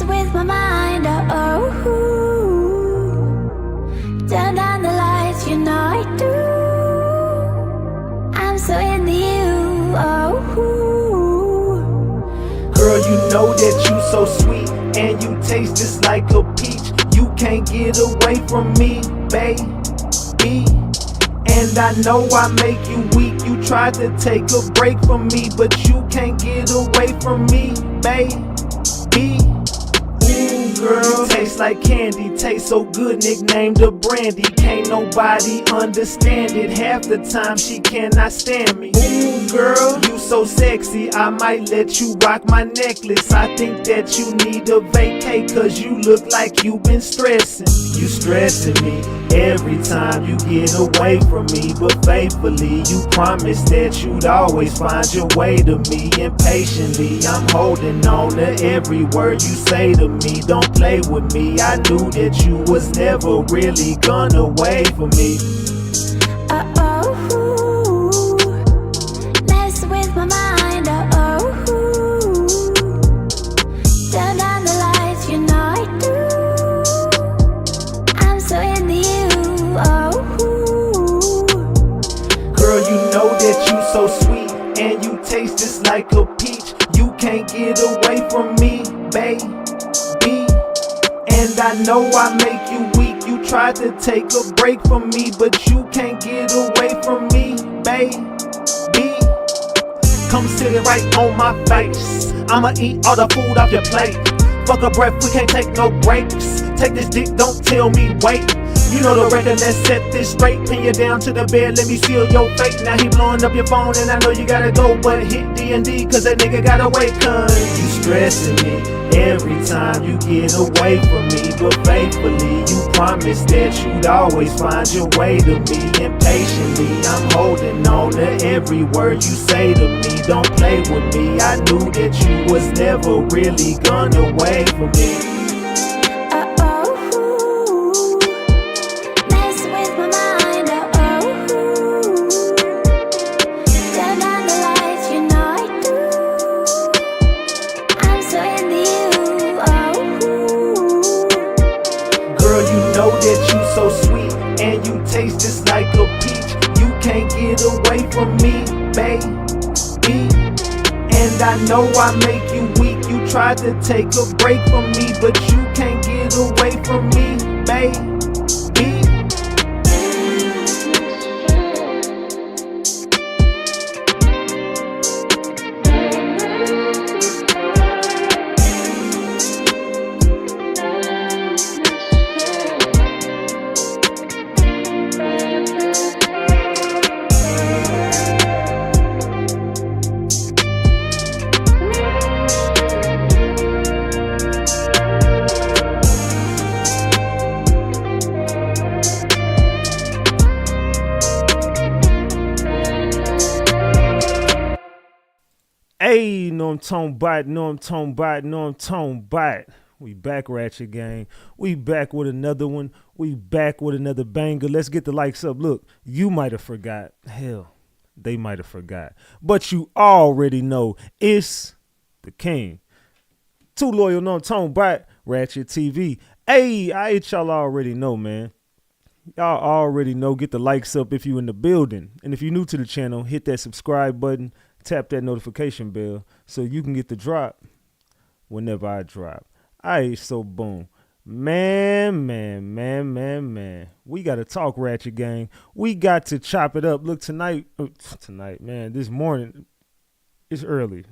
mess with my mind, turn down the lights, you know I do. I'm so into you, Girl, you know that you so sweet, and you taste just like a peach. You can't get away from me, baby. And I know I make you weak. You tried to take a break from me, but you can't get away from me, baby. Ooh, girl, taste like candy, taste so good, nicknamed a brandy. Can't nobody understand it. Half the time she cannot stand me. Ooh, girl, you so sexy, I might let you rock my necklace. I think that you need a vacay, cause you look like you been stressing. You stressing me every time you get away from me, but faithfully you promised that you'd always find your way to me. Impatiently I'm holding on to every word you say to me. Don't play with me, I knew that you was never really gonna wait for me. mess with my mind, turn down the lights, you know I do. I'm so into you, Girl, you know that you so sweet, and you taste just like a peach. You can't get away from me, baby. And I know I make you weak. You tried to take a break from me, but you can't get away from me, baby. Come sit it right on my face. I'ma eat all the food off your plate. Fuck a breath, we can't take no breaks. Take this dick, don't tell me wait. You know the record, let's set this straight. Pin you down to the bed, let me seal your fate. Now he blowing up your phone and I know you gotta go, but hit D&D cause that nigga gotta wait. Cause you stressing me every time you get away from me, but faithfully you promised that you'd always find your way to me. Impatiently I'm holding on to every word you say to me. Don't play with me, I knew that you was never really gonna wait for me. mess with my mind, turn down the lights, you know I do. I'm so into you, Girl, you know that you so sweet, and you taste just like a peach. You can't get away from me, baby. And I know I make you weak. You tried to take a break from me, but you can't get away from me, baby. Hey, know I'm talking about. We back, Ratchet Gang. We back with another one. We back with another banger. Let's get the likes up. Look, you might have forgot. Hell, they might have forgot. But you already know it's the king. Too loyal, know I'm talking about. Ratchet TV. Hey, y'all already know, man. Y'all already know. Get the likes up if you in the building. And if you're new to the channel, hit that subscribe button. Tap that notification bell so you can get the drop whenever I drop. Alright, so boom. Man. We got to talk, Ratchet Gang. We got to chop it up. Look, tonight, man, this morning, it's early.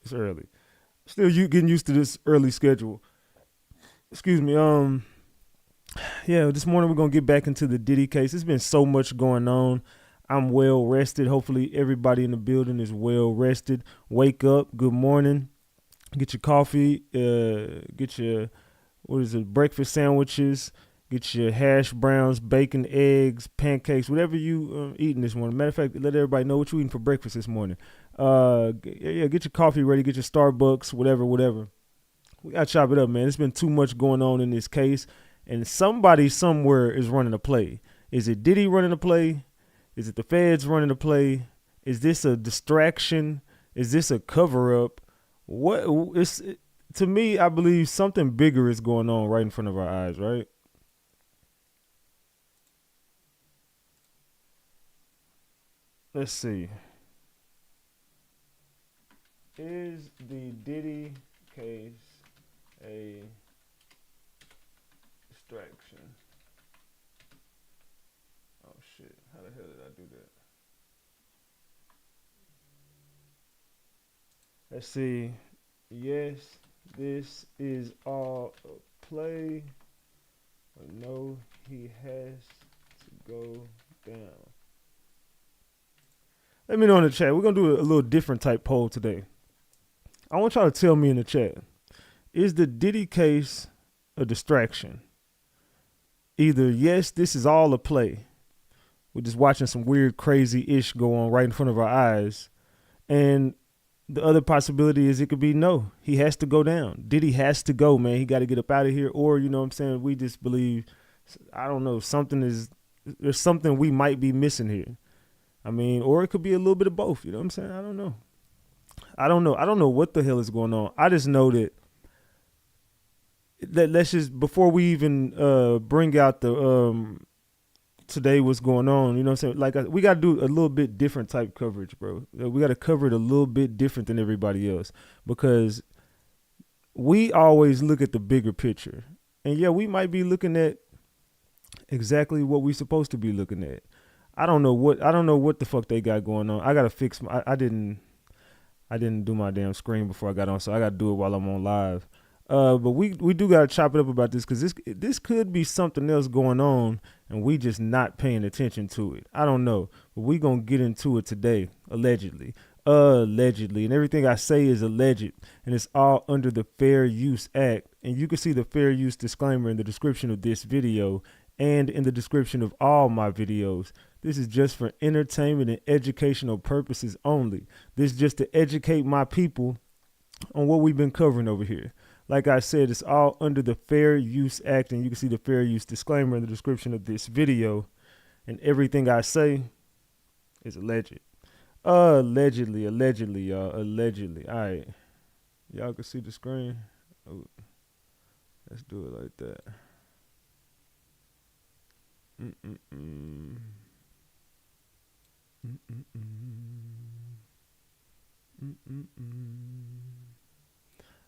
Still you getting used to this early schedule. Excuse me. Yeah, this morning we're going to get back into the Diddy case. There's been so much going on. I'm well rested. Hopefully everybody in the building is well rested. Wake up. Good morning. Get your coffee. Get your, breakfast sandwiches. Get your hash browns, bacon, eggs, pancakes, whatever you eating this morning. Matter of fact, let everybody know what you eating for breakfast this morning. Get your coffee ready. Get your Starbucks, whatever. We got to chop it up, man. There's been too much going on in this case. And somebody somewhere is running a play. Is it Diddy running a play? Is it the feds running the play? Is this a distraction? Is this a cover up? to me, I believe something bigger is going on right in front of our eyes, right? Let's see. Is the Diddy case a distraction? Oh shit! How the hell did I do that? Let's see. Yes, this is all a play. But no, he has to go down. Let me know in the chat. We're gonna do a little different type poll today. I want y'all to tell me in the chat: is the Diddy case a distraction? Either yes, this is all a play. We're just watching some weird, crazy ish go on right in front of our eyes, and the other possibility is it could be no. He has to go down. Diddy has to go, man. He got to get up out of here. Or, you know what I'm saying, we just believe, I don't know, there's something we might be missing here. I mean, or it could be a little bit of both. You know what I'm saying? I don't know. I don't know what the hell is going on. I just know that let's just, before we even bring out the today what's going on, you know what I'm saying? Like, we got to do a little bit different type coverage, bro. We got to cover it a little bit different than everybody else, because we always look at the bigger picture. And yeah, we might be looking at exactly what we're supposed to be looking at. I don't know what the fuck they got going on. I got to fix I didn't do my damn screen before I got on, so I got to do it while I'm on live. But we do got to chop it up about this, because this could be something else going on and we just not paying attention to it. I don't know, but we going to get into it today, allegedly. And everything I say is alleged, and it's all under the Fair Use Act. And you can see the fair use disclaimer in the description of this video and in the description of all my videos. This is just for entertainment and educational purposes only. This is just to educate my people on what we've been covering over here. Like I said, it's all under the Fair Use Act, and you can see the fair use disclaimer in the description of this video. And everything I say is alleged. Allegedly, y'all. Allegedly. All right. Y'all can see the screen. Oh, let's do it like that.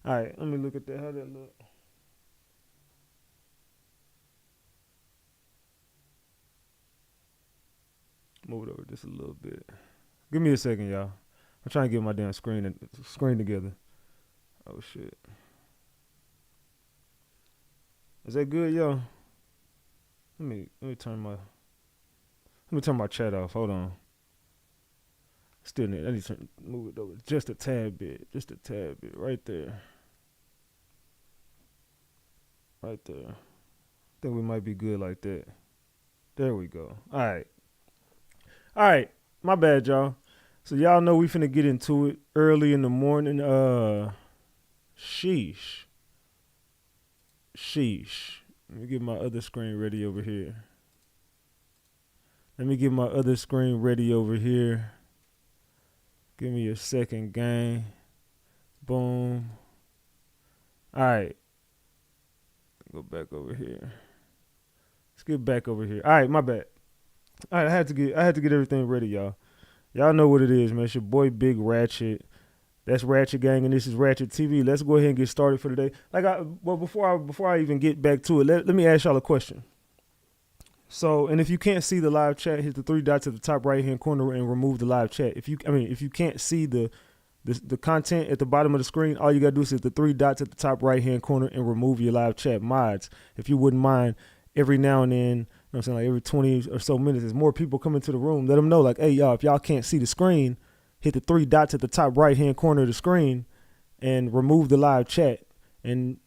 All right, let me look at that. How that look? Move it over just a little bit. Give me a second, y'all. I'm trying to get my damn screen together. Oh shit. Is that good, y'all? Let me turn my chat off. Hold on. I need to move it over just a tad bit. Right there. Right there. I think we might be good like that. There we go. All right. My bad, y'all. So y'all know we finna get into it early in the morning. Sheesh. Let me get my other screen ready over here. Give me a second, gang. Boom. All right. Go back over here. Let's get back over here. All right, my bad. All right, I had to get everything ready, y'all. Y'all know what it is, man. It's your boy Big Ratchet. That's Ratchet Gang, and this is Ratchet TV. Let's go ahead and get started for today. Before I even get back to it, let me ask y'all a question. So, and if you can't see the live chat, hit the three dots at the top right hand corner and remove the live chat. If you can't see the content at the bottom of the screen, all you gotta do is hit the three dots at the top right hand corner and remove your live chat. Mods, if you wouldn't mind, every now and then, you know what I'm saying, like every 20 or so minutes, as more people come into the room, let them know, like, hey, y'all, if y'all can't see the screen, hit the three dots at the top right hand corner of the screen and remove the live chat. And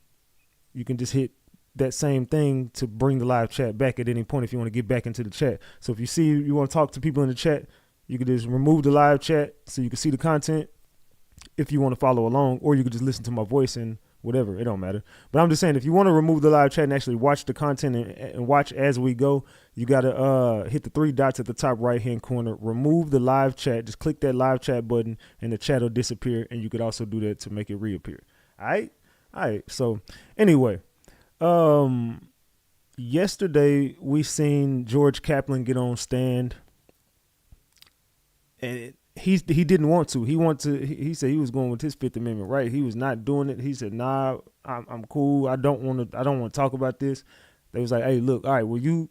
you can just hit that same thing to bring the live chat back at any point if you want to get back into the chat. So if you see you want to talk to people in the chat, you can just remove the live chat so you can see the content if you want to follow along, or you could just listen to my voice and whatever. It don't matter. But I'm just saying, if you want to remove the live chat and actually watch the content and watch as we go, you got to hit the three dots at the top right-hand corner, remove the live chat. Just click that live chat button and the chat will disappear, and you could also do that to make it reappear. All right? All right. So anyway, yesterday we seen George Kaplan get on stand, and he didn't want to. He said he was going with his Fifth Amendment right. He was not doing it. He said, "Nah, I'm cool. I don't want to talk about this." They was like, "Hey, look, all right. Well, you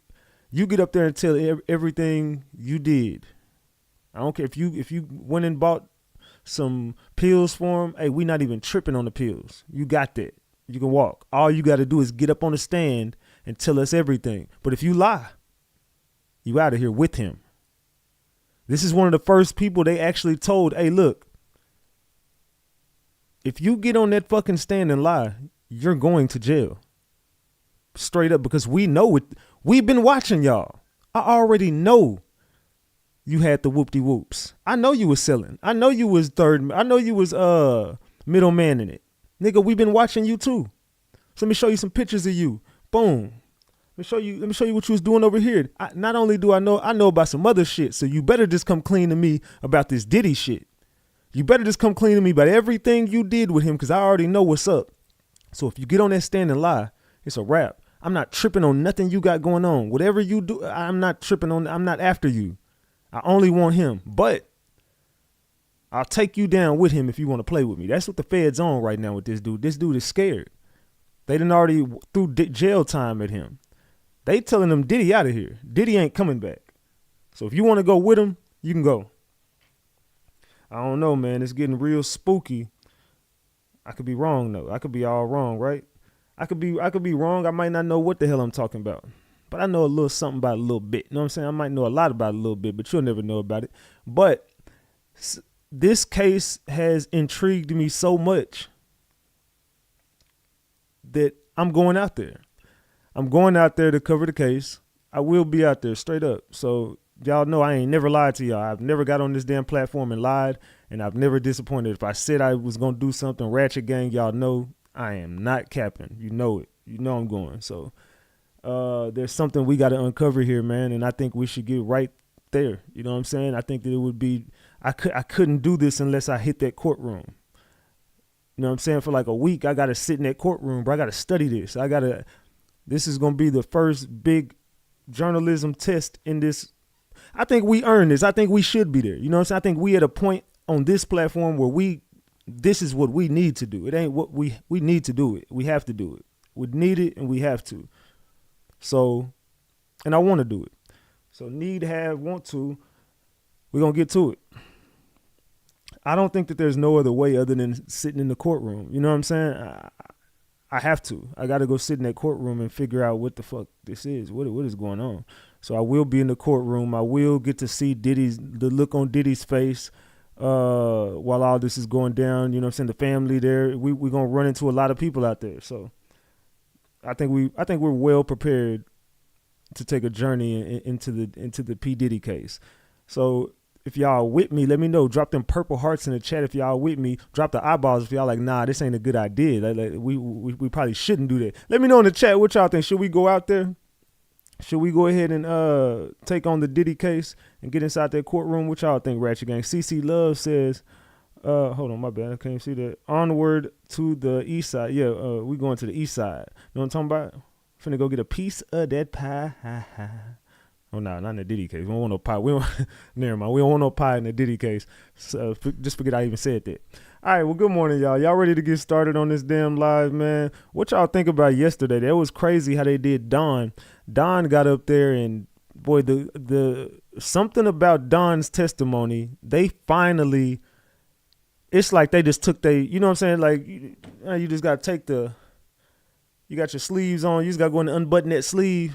get up there and tell everything you did. I don't care if you went and bought some pills for him. Hey, we not even tripping on the pills. You got that. You can walk. All you got to do is get up on the stand and tell us everything. But if you lie, you out of here with him." This is one of the first people they actually told, "Hey, look, if you get on that fucking stand and lie, you're going to jail." Straight up, because we know it. We've been watching y'all. I already know you had the whoop-de-whoops. I know you was selling. I know you was third. I know you was middleman in it. Nigga, we've been watching you too. So let me show you some pictures of you. Boom. Let me show you what you was doing over here. Not only do I know about some other shit, so you better just come clean to me about this Diddy shit. You better just come clean to me about everything you did with him, because I already know what's up. So if you get on that stand and lie, it's a wrap. I'm not tripping on nothing you got going on. Whatever you do, I'm not tripping on. I'm not after you. I only want him. But I'll take you down with him if you want to play with me. That's what the Fed's on right now with this dude. This dude is scared. They done already threw jail time at him. They telling him Diddy out of here. Diddy ain't coming back. So if you want to go with him, you can go. I don't know, man. It's getting real spooky. I could be wrong though. I could be all wrong, right? I could be wrong. I might not know what the hell I'm talking about. But I know a little something about it a little bit. You know what I'm saying? I might know a lot about it a little bit, but you'll never know about it. But this case has intrigued me so much that I'm going out there. I'm going out there to cover the case. I will be out there straight up. So y'all know I ain't never lied to y'all. I've never got on this damn platform and lied, and I've never disappointed. If I said I was going to do something ratchet gang, y'all know I am not capping. You know it. You know I'm going. So there's something we got to uncover here, man, and I think we should get right there. You know what I'm saying? I think that it would be, I couldn't do this unless I hit that courtroom. You know what I'm saying? For like a week, I got to sit in that courtroom, bro. I got to study this. This is going to be the first big journalism test in this. I think we earned this. I think we should be there. You know what I'm saying? I think we at a point on this platform where this is what we need to do. It ain't what we need to do it. We have to do it. We need it and we have to. So, and I want to do it. So need, have, want to, we're going to get to it. I don't think that there's no other way other than sitting in the courtroom. You know what I'm saying? I have to. I got to go sit in that courtroom and figure out what the fuck this is. What is going on? So I will be in the courtroom. I will get to see the look on Diddy's face while all this is going down. You know what I'm saying? The family there. We're going to run into a lot of people out there. So I think we're well prepared to take a journey into the P. Diddy case. So if y'all with me, let me know. Drop them purple hearts in the chat if y'all with me. Drop the eyeballs if y'all like, nah, this ain't a good idea. Like, we probably shouldn't do that. Let me know in the chat what y'all think. Should we go out there? Should we go ahead and take on the Diddy case and get inside that courtroom? What y'all think, Ratchet Gang? CC Love says, hold on, my bad. I can't see that. Onward to the east side. Yeah, we going to the east side. You know what I'm talking about? Finna go get a piece of that pie. Oh, no, not in the Diddy case. We don't want no pie. Never mind. We don't want no pie in the Diddy case. So just forget I even said that. All right, well, good morning, y'all. Y'all ready to get started on this damn live, man? What y'all think about yesterday? That was crazy how they did Don. Don got up there and, boy, the something about Don's testimony, they finally, it's like they just took you know what I'm saying? Like, you just got to take you got your sleeves on. You just got to go in and unbutton that sleeve.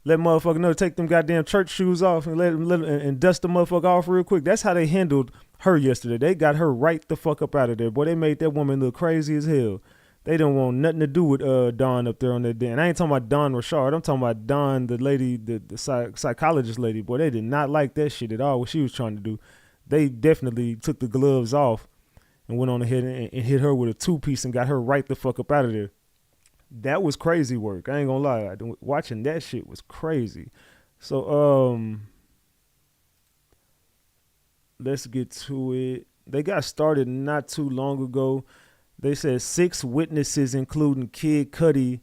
Let motherfucker know to take them goddamn church shoes off and and dust the motherfucker off real quick. That's how they handled her yesterday. They got her right the fuck up out of there. Boy, they made that woman look crazy as hell. They don't want nothing to do with Dawn up there on that day. And I ain't talking about Dawn Rashard. I'm talking about Dawn, the lady, the psychologist lady. Boy, they did not like that shit at all, what she was trying to do. They definitely took the gloves off and went on ahead and hit her with a two-piece and got her right the fuck up out of there. That was crazy work. I ain't gonna lie. Watching that shit was crazy. So, let's get to it. They got started not too long ago. They said 6 witnesses, including Kid Cudi,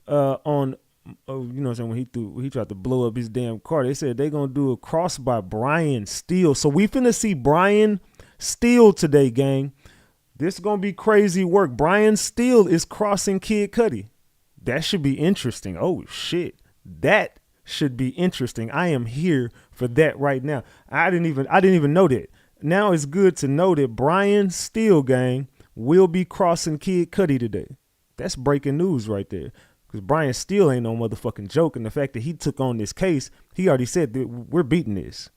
on, you know what I'm saying, when he tried to blow up his damn car. They said they gonna do a cross by Brian Steele. So we finna see Brian Steele today, gang. This gonna be crazy work. Brian Steele is crossing Kid Cudi. That should be interesting. Oh shit, that should be interesting. I am here for that right now. I didn't even know that. Now it's good to know that Brian Steele, gang, will be crossing Kid Cudi today. That's breaking news right there. Because Brian Steele ain't no motherfucking joke. And the fact that he took on this case, he already said that we're beating this.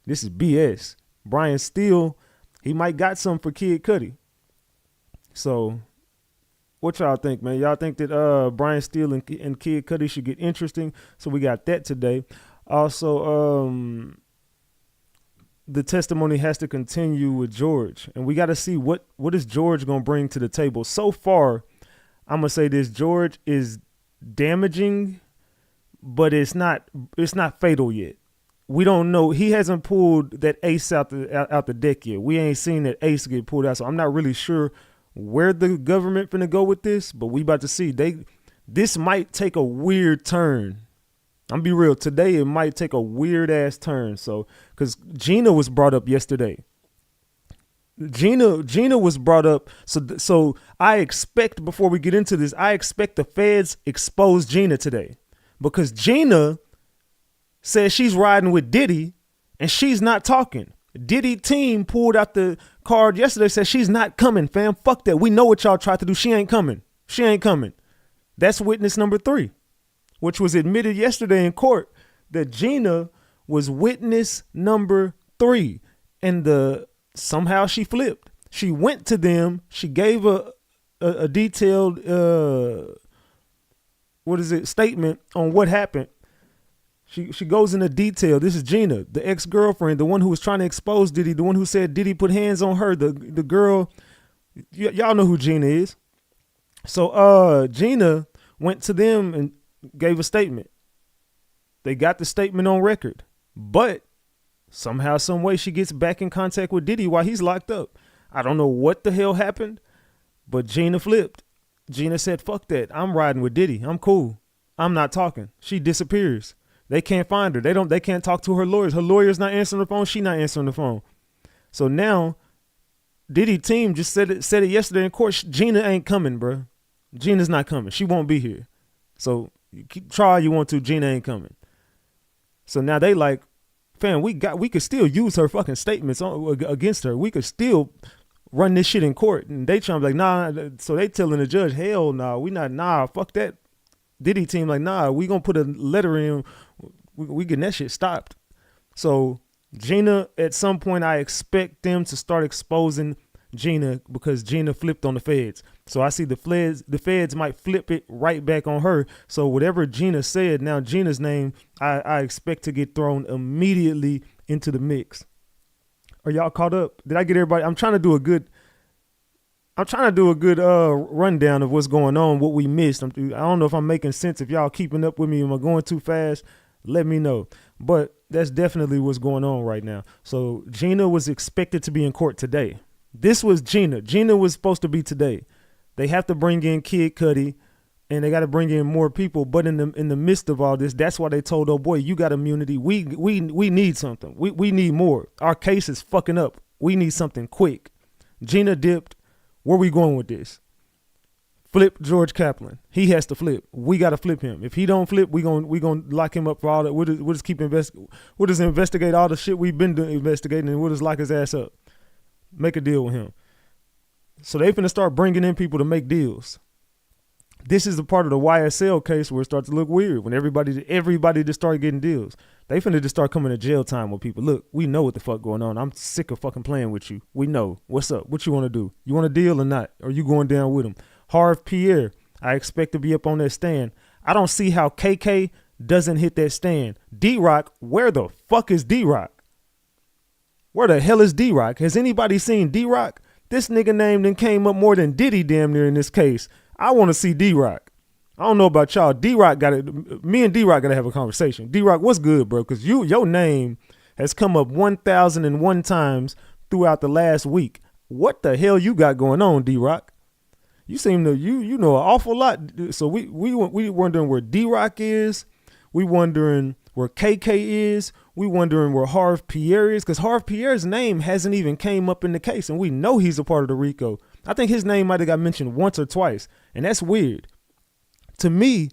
This is BS. Brian Steele, he might got something for Kid Cudi. So what y'all think, man? Y'all think that Brian Steele and Kid Cudi should get interesting? So we got that today. Also, the testimony has to continue with George, and we got to see what is George gonna bring to the table. So far, I'm gonna say this: George is damaging, but it's not fatal yet. We don't know. He hasn't pulled that ace out the deck yet. We ain't seen that ace get pulled out, so I'm not really sure where the government finna go with this. But we about to see. This might take a weird turn. I'm be real. Today it might take a weird ass turn. So, because Gina was brought up yesterday. Gina was brought up. So I expect, before we get into this, I expect the feds expose Gina today, because Gina says she's riding with Diddy and she's not talking. Diddy team pulled out the card yesterday, said she's not coming, fam. Fuck that. We know what y'all tried to do. She ain't coming. She ain't coming. That's witness number 3. Which was admitted yesterday in court, that Gina was witness number 3. And somehow she flipped. She went to them. She gave a detailed, statement on what happened. She goes into detail. This is Gina, the ex-girlfriend, the one who was trying to expose Diddy, the one who said Diddy put hands on her, the girl. Y'all know who Gina is. So Gina went to them and gave a statement. They got the statement on record, but somehow, some way, she gets back in contact with Diddy while he's locked up. I don't know what the hell happened, but Gina flipped. Gina said, fuck that. I'm riding with Diddy. I'm cool. I'm not talking. She disappears. They can't find her. They can't talk to her lawyers. Her lawyer's not answering the phone. She not answering the phone. So now Diddy team just said it yesterday in court. Gina ain't coming, bro. Gina's not coming. She won't be here. So try all you want to. Gina ain't coming. So now they like, fam, we could still use her fucking statements against her. We could still run this shit in court. And they trying to be like, nah. So they telling the judge, hell no, we not, nah, fuck that. Diddy team like, nah, we gonna put a letter in. We getting that shit stopped. So Gina, at some point, I expect them to start exposing Gina, because Gina flipped on the feds. So I see the feds might flip it right back on her. So whatever Gina said, now Gina's name, I expect to get thrown immediately into the mix. Are y'all caught up? Did I get everybody? I'm trying to do a good rundown of what's going on, what we missed. I don't know if I'm making sense. If y'all keeping up with me, am I going too fast? Let me know. But that's definitely what's going on right now. So Gina was expected to be in court today. This was Gina. Gina was supposed to be today. They have to bring in Kid Cudi, and they got to bring in more people. But in the midst of all this, that's why they told, oh boy, you got immunity. We need something. We need more. Our case is fucking up. We need something quick. Gina dipped. Where we going with this? Flip George Kaplan. He has to flip. We got to flip him. If he don't flip, we gonna lock him up for all that. We'll just investigate all the shit we've been investigating, and we'll just lock his ass up. Make a deal with him. So they finna start bringing in people to make deals. This is the part of the YSL case where it starts to look weird, when everybody just started getting deals. They finna just start coming to jail time with people. Look, we know what the fuck going on. I'm sick of fucking playing with you. We know. What's up? What you want to do? You want a deal or not? Or you going down with him? Harv Pierre, I expect to be up on that stand. I don't see how KK doesn't hit that stand. D-Rock, where the fuck is D-Rock? Where the hell is D-Rock? Has anybody seen D-Rock? This nigga name then came up more than Diddy damn near in this case. I want to see D-Rock. I don't know about y'all. D-Rock got it. Me and D-Rock got to have a conversation. D-Rock, what's good, bro? Because your name has come up 1,001 times throughout the last week. What the hell you got going on, D-Rock? You seem to you know an awful lot. So we wondering where D-Rock is. We wondering where KK is. We wondering where Harv Pierre is, because Harv Pierre's name hasn't even came up in the case, and we know he's a part of the RICO. I think his name might have got mentioned once or twice, and that's weird. To me,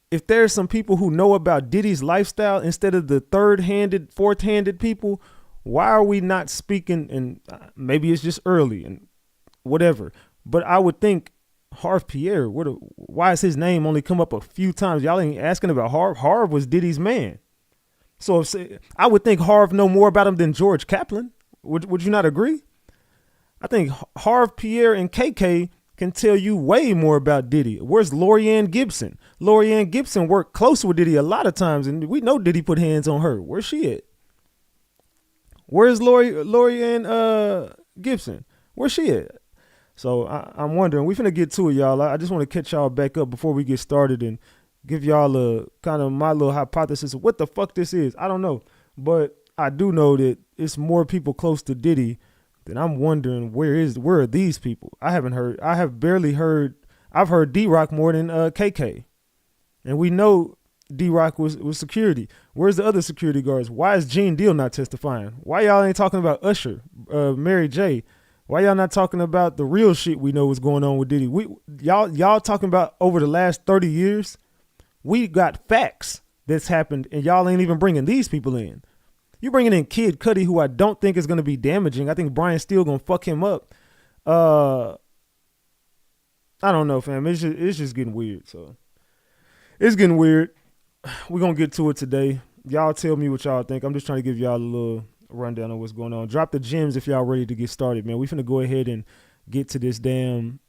if there's some people who know about Diddy's lifestyle instead of the third-handed, fourth-handed people, why are we not speaking? And maybe it's just early and whatever, but I would think Harv Pierre, why has his name only come up a few times? Y'all ain't asking about Harv. Harv was Diddy's man. So I would think Harv know more about him than George Kaplan. Would you not agree? I think Harv Pierre and KK can tell you way more about Diddy. Where's Lorianne Gibson? Lorianne Gibson worked close with Diddy a lot of times, and we know Diddy put hands on her. Where's she at? Where's Lorianne Gibson? Where's she at? So I'm wondering. We finna get to it, y'all. I just want to catch y'all back up before we get started and give y'all a kind of my little hypothesis of what the fuck this is. I don't know, but I do know that it's more people close to Diddy. Then I'm wondering where are these people? I've heard D-Rock more than KK. And we know D-Rock was security. Where's the other security guards? Why is Gene Deal not testifying? Why y'all ain't talking about Usher, Mary J? Why y'all not talking about the real shit we know was going on with Diddy? Y'all talking about over the last 30 years? We got facts that's happened, and y'all ain't even bringing these people in. You bringing in Kid Cudi, who I don't think is going to be damaging. I think Brian Steele going to fuck him up. I don't know, fam. It's just getting weird. So it's getting weird. We're going to get to it today. Y'all tell me what y'all think. I'm just trying to give y'all a little rundown of what's going on. Drop the gems if y'all ready to get started, man. We finna go ahead and get to this damn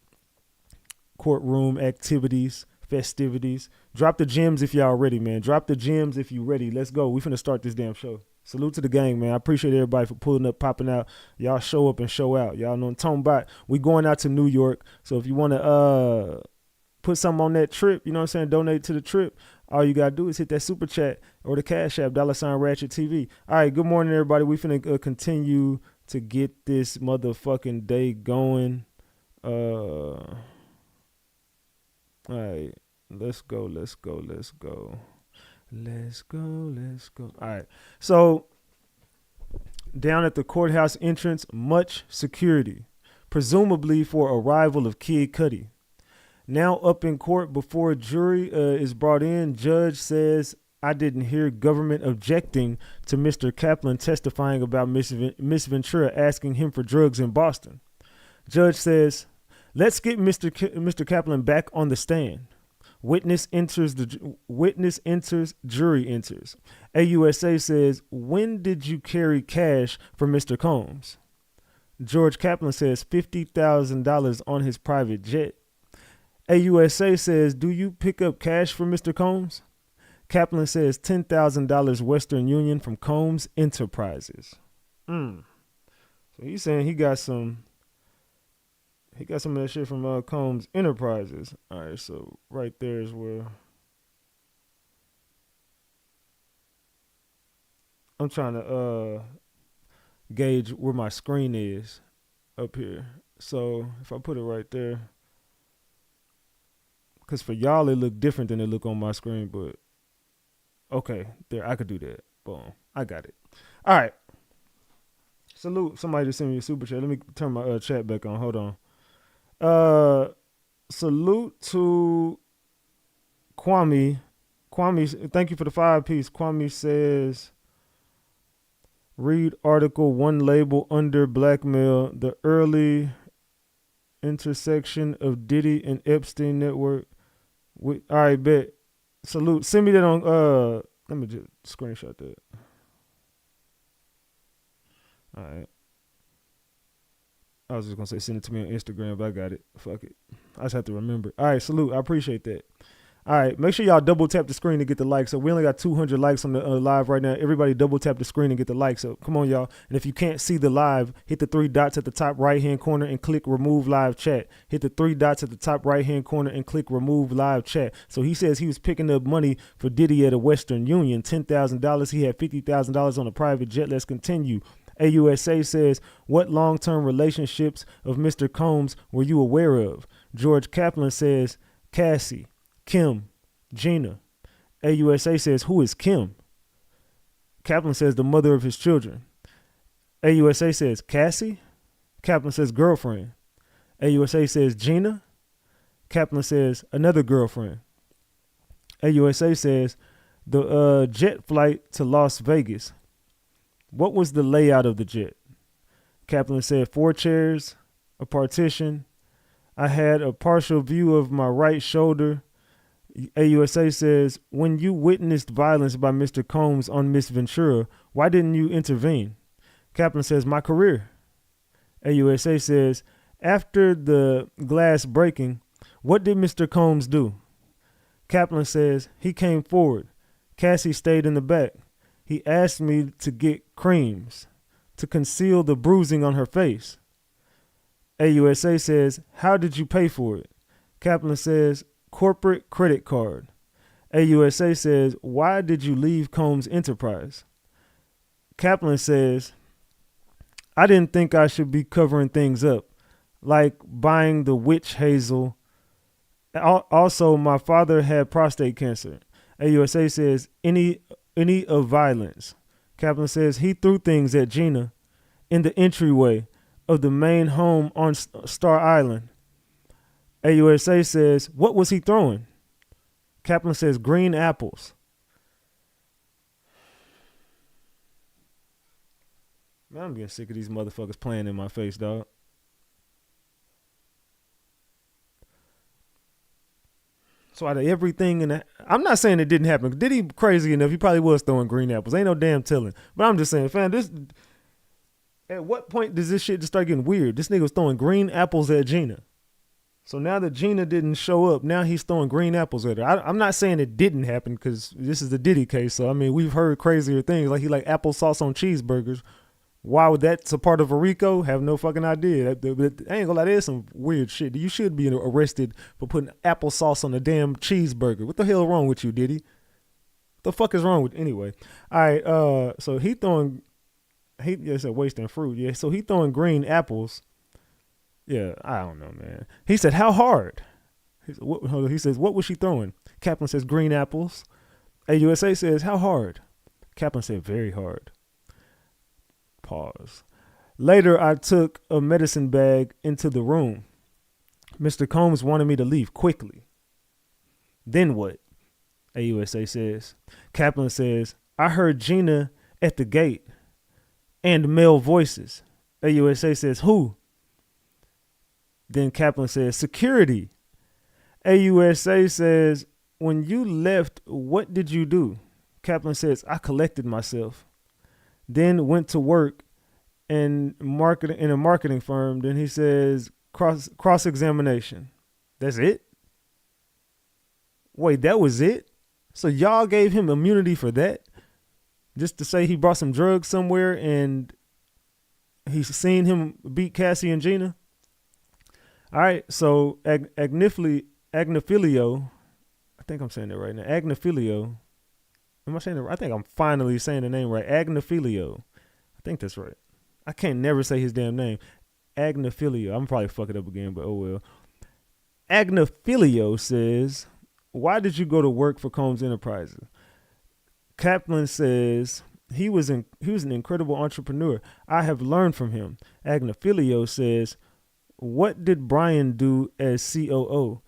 courtroom activities, festivities. Drop the gems if y'all ready, man. Drop the gems if you ready. Let's go. We finna start this damn show. Salute to the gang, man. I appreciate everybody for pulling up, popping out. Y'all show up and show out. Y'all know what I'm talking about. We going out to New York. So if you want to put something on that trip, you know what I'm saying, donate to the trip, all you got to do is hit that super chat or the Cash App, $Ratchet TV. All right, good morning, everybody. We finna continue to get this motherfucking day going. All right, let's go. All right. So down at the courthouse entrance, much security, presumably for arrival of Kid Cudi. Now up in court before a jury is brought in, judge says, I didn't hear government objecting to Mr. Kaplan testifying about Miss Ventura asking him for drugs in Boston. Judge says, let's get Mr. Kaplan back on the stand. Witness enters, jury enters. AUSA says, when did you carry cash for Mr. Combs? George Kaplan says $50,000 on his private jet. AUSA says, do you pick up cash for Mr. Combs? Kaplan says $10,000 Western Union from Combs Enterprises. So he's saying he got some of that shit from Combs Enterprises. All right, so right there is where I'm trying to gauge where my screen is up here. So if I put it right there, because for y'all it look different than it look on my screen, but okay, there, I could do that. Boom, I got it. All right. Salute. Somebody just sent me a super chat. Let me turn my chat back on. Hold on. Salute to Kwame. Kwame, thank you for the 5-piece. Kwame says, read article one label under blackmail, the early intersection of Diddy and Epstein network. All right, bet. Salute. Send me that on, let me just screenshot that. All right. I was just going to say send it to me on Instagram, but I got it. Fuck it. I just have to remember. All right, salute. I appreciate that. All right, make sure y'all double tap the screen to get the likes. So we only got 200 likes on the live right now. Everybody double tap the screen and get the likes. So come on, y'all. And if you can't see the live, hit the 3 dots at the top right-hand corner and click remove live chat. Hit the 3 dots at the top right-hand corner and click remove live chat. So he says he was picking up money for Diddy at a Western Union, $10,000. He had $50,000 on a private jet. Let's continue. AUSA says, what long-term relationships of Mr. Combs were you aware of? George Kaplan says, Cassie, Kim, Gina. AUSA says, who is Kim? Kaplan says, the mother of his children. AUSA says, Cassie? Kaplan says, girlfriend. AUSA says, Gina? Kaplan says, another girlfriend. AUSA says, the jet flight to Las Vegas. What was the layout of the jet? Kaplan said, 4 chairs, a partition. I had a partial view of my right shoulder. AUSA says, when you witnessed violence by Mr. Combs on Miss Ventura, why didn't you intervene? Kaplan says, my career. AUSA says, after the glass breaking, what did Mr. Combs do? Kaplan says, he came forward. Cassie stayed in the back. He asked me to get creams to conceal the bruising on her face. AUSA says, how did you pay for it? Kaplan says, corporate credit card. AUSA says, why did you leave Combs Enterprise? Kaplan says, I didn't think I should be covering things up, like buying the witch hazel. Also, my father had prostate cancer. AUSA says, any of violence. Kaplan says, he threw things at Gina in the entryway of the main home on Star Island. AUSA says, what was he throwing? Kaplan says, green apples. Man, I'm getting sick of these motherfuckers playing in my face, dog. So out of everything in that, I'm not saying it didn't happen. Diddy crazy enough, he probably was throwing green apples. Ain't no damn telling. But I'm just saying, fam, at what point does this shit just start getting weird? This nigga was throwing green apples at Gina. So now that Gina didn't show up, now he's throwing green apples at her. I'm not saying it didn't happen because this is the Diddy case. So, I mean, we've heard crazier things. Like he like applesauce on cheeseburgers. Why would that's a part of a RICO? Have no fucking idea. I ain't gonna lie, there's some weird shit. You should be arrested for putting applesauce on a damn cheeseburger. What the hell wrong with you, Diddy? What the fuck is wrong with anyway? All right, so he said wasting fruit. Yeah, so he throwing green apples. Yeah, I don't know, man. He said, how hard? He says, what was she throwing? Kaplan says, green apples. AUSA says, how hard? Kaplan said, very hard. Pause. Later, I took a medicine bag into the room. Mr. Combs wanted me to leave quickly. Then what? AUSA says. Kaplan says, I heard Gina at the gate and male voices. AUSA says, who? Then Kaplan says, security. AUSA says, when you left, what did you do? Kaplan says, I collected myself. Then went to work in a marketing firm. Then he says, cross-examination. That's it? Wait, that was it? So y'all gave him immunity for that? Just to say he brought some drugs somewhere and he's seen him beat Cassie and Gina? All right, so agnifilio, I think I'm saying it right now. Agnifilio. Am I saying it right? I think I'm finally saying the name right. Agnifilio. I think that's right. I can't never say his damn name. Agnifilio. I'm probably fuck it up again, but oh well. Agnifilio says, why did you go to work for Combs Enterprises? Kaplan says, he was an incredible entrepreneur. I have learned from him. Agnifilio says, what did Brian do as COO?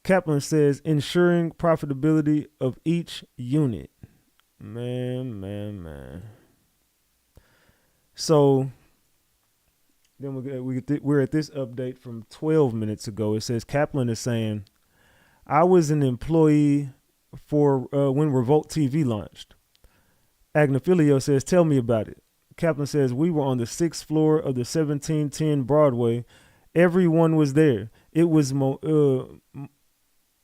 Kaplan says, ensuring profitability of each unit. Man. So then we're at this update from 12 minutes ago. It says Kaplan is saying, I was an employee for when Revolt TV launched. Agnifilio says, tell me about it. Kaplan says, we were on the 6th floor of the 1710 Broadway. Everyone was there. It was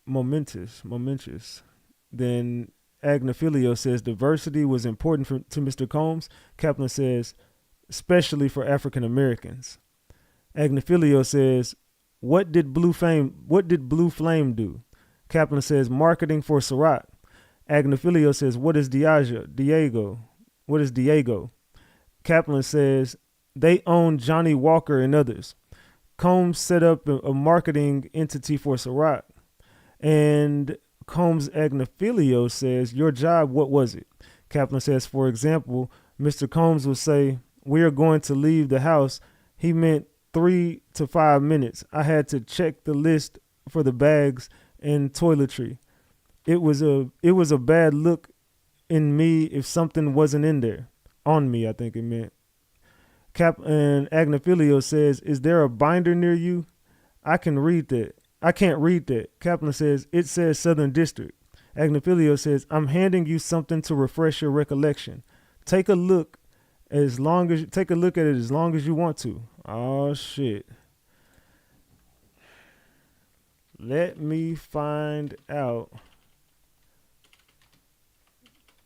momentous. Then Agnifilio says diversity was important to Mr. Combs. Kaplan says, especially for African Americans. Agnifilio says, what did Blue Flame do? Kaplan says, marketing for Ciroc. Agnifilio says, what is Diego? What is Diego? Kaplan says, they own Johnny Walker and others. Combs set up a marketing entity for Ciroc, and Combs' Agnifilio says, your job, what was it? Kaplan says, for example, Mr. Combs will say, we are going to leave the house. He meant 3 to 5 minutes. I had to check the list for the bags and toiletry. It was a bad look in me if something wasn't in there. On me, I think it meant. And Agnifilio says, is there a binder near you? I can't read that. Kaplan says, it says Southern District. Agnifilio says, I'm handing you something to refresh your recollection. Take a look at it as long as you want to. Oh shit. Let me find out.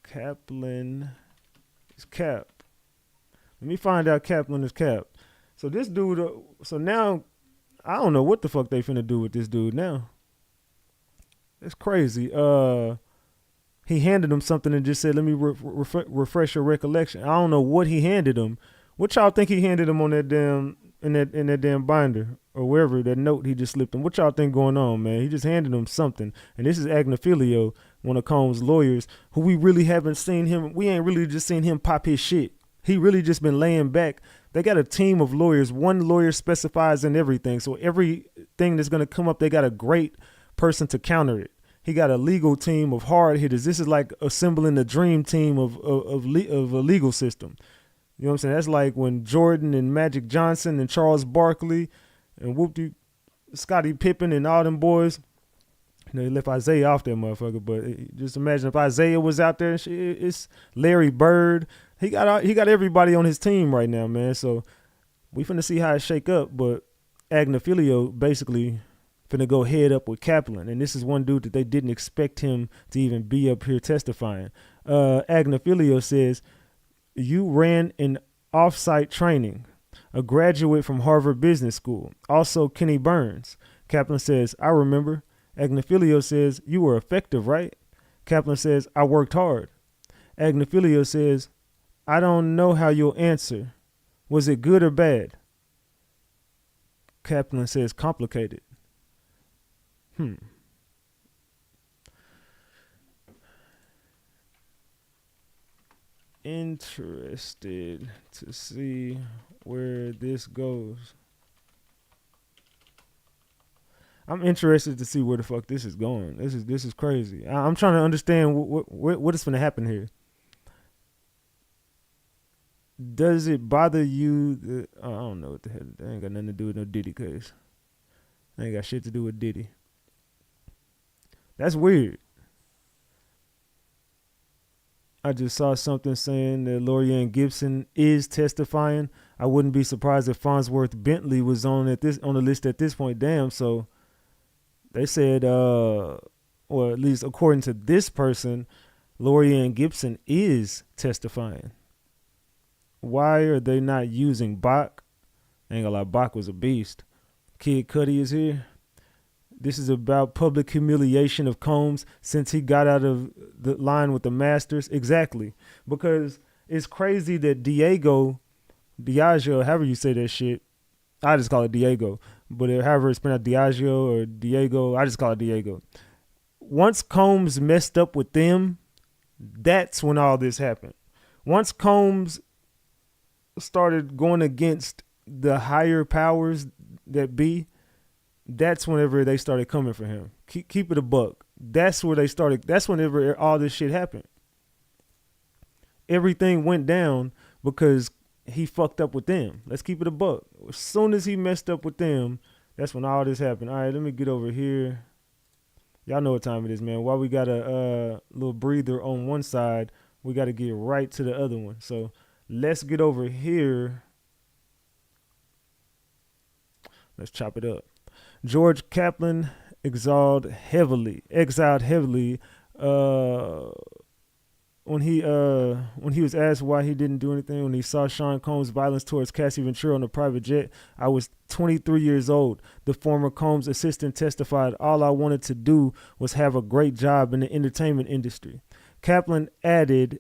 Kaplan is Cap. Let me find out Kaplan is Cap. So this dude, so now I don't know what the fuck they finna do with this dude now. It's crazy. He handed him something and just said, let me refresh your recollection. I don't know what he handed him. What y'all think he handed him on that damn, in that damn binder or wherever, that note he just slipped him? What y'all think going on, man? He just handed him something. And this is Agnifilio, one of Combs' lawyers, who we really haven't seen him. We ain't really just seen him pop his shit. He really just been laying back. They got a team of lawyers. One lawyer specifies in everything. So everything that's going to come up, they got a great person to counter it. He got a legal team of hard hitters. This is like assembling the dream team of a legal system. You know what I'm saying? That's like when Jordan and Magic Johnson and Charles Barkley and Scottie Pippen and all them boys. You know, they left Isaiah off that motherfucker, but just imagine if Isaiah was out there. It's Larry Bird. He got everybody on his team right now, man. So we finna see how it shake up. But Agnifilio basically finna go head up with Kaplan, and this is one dude that they didn't expect him to even be up here testifying. Agnifilio says, you ran an off-site training, a graduate from Harvard Business School, also Kenny Burns. Kaplan says, I remember. Agnifilio says, you were effective, right? Kaplan says, I worked hard. Agnifilio says, I don't know how you'll answer. Was it good or bad? Kaplan says, complicated. Interested to see where this goes. I'm interested to see where the fuck this is going. This is crazy. I'm trying to understand what is going to happen here. Does it bother you? I don't know what the hell. That ain't got nothing to do with no Diddy case. That ain't got shit to do with Diddy. That's weird. I just saw something saying that Lorianne Gibson is testifying. I wouldn't be surprised if Farnsworth Bentley was on the list at this point. Damn. So they said, or at least according to this person, Lorianne Gibson is testifying. Why are they not using Bach? Ain't gonna lie, Bach was a beast. Kid Cudi is here. This is about public humiliation of Combs since he got out of the line with the Masters. Exactly. Because it's crazy that Diageo, however you say that shit, I just call it Diego. But however it's pronounced, Diageo or Diego, I just call it Diego. Once Combs messed up with them, that's when all this happened. Once Combs started going against the higher powers that be, that's whenever they started coming for him. Keep it a buck. That's where they started. That's whenever all this shit happened. Everything went down because he fucked up with them. Let's keep it a buck. As soon as he messed up with them, that's when all this happened. All right, let me get over here. Y'all know what time it is, man. While we got a little breather on one side, we got to get right to the other one. So let's get over here. Let's chop it up. George Kaplan exiled heavily when he was asked why he didn't do anything when he saw Sean Combs' violence towards Cassie Ventura on a private jet. I was 23 years old. The former Combs assistant testified, all I wanted to do was have a great job in the entertainment industry. Kaplan added,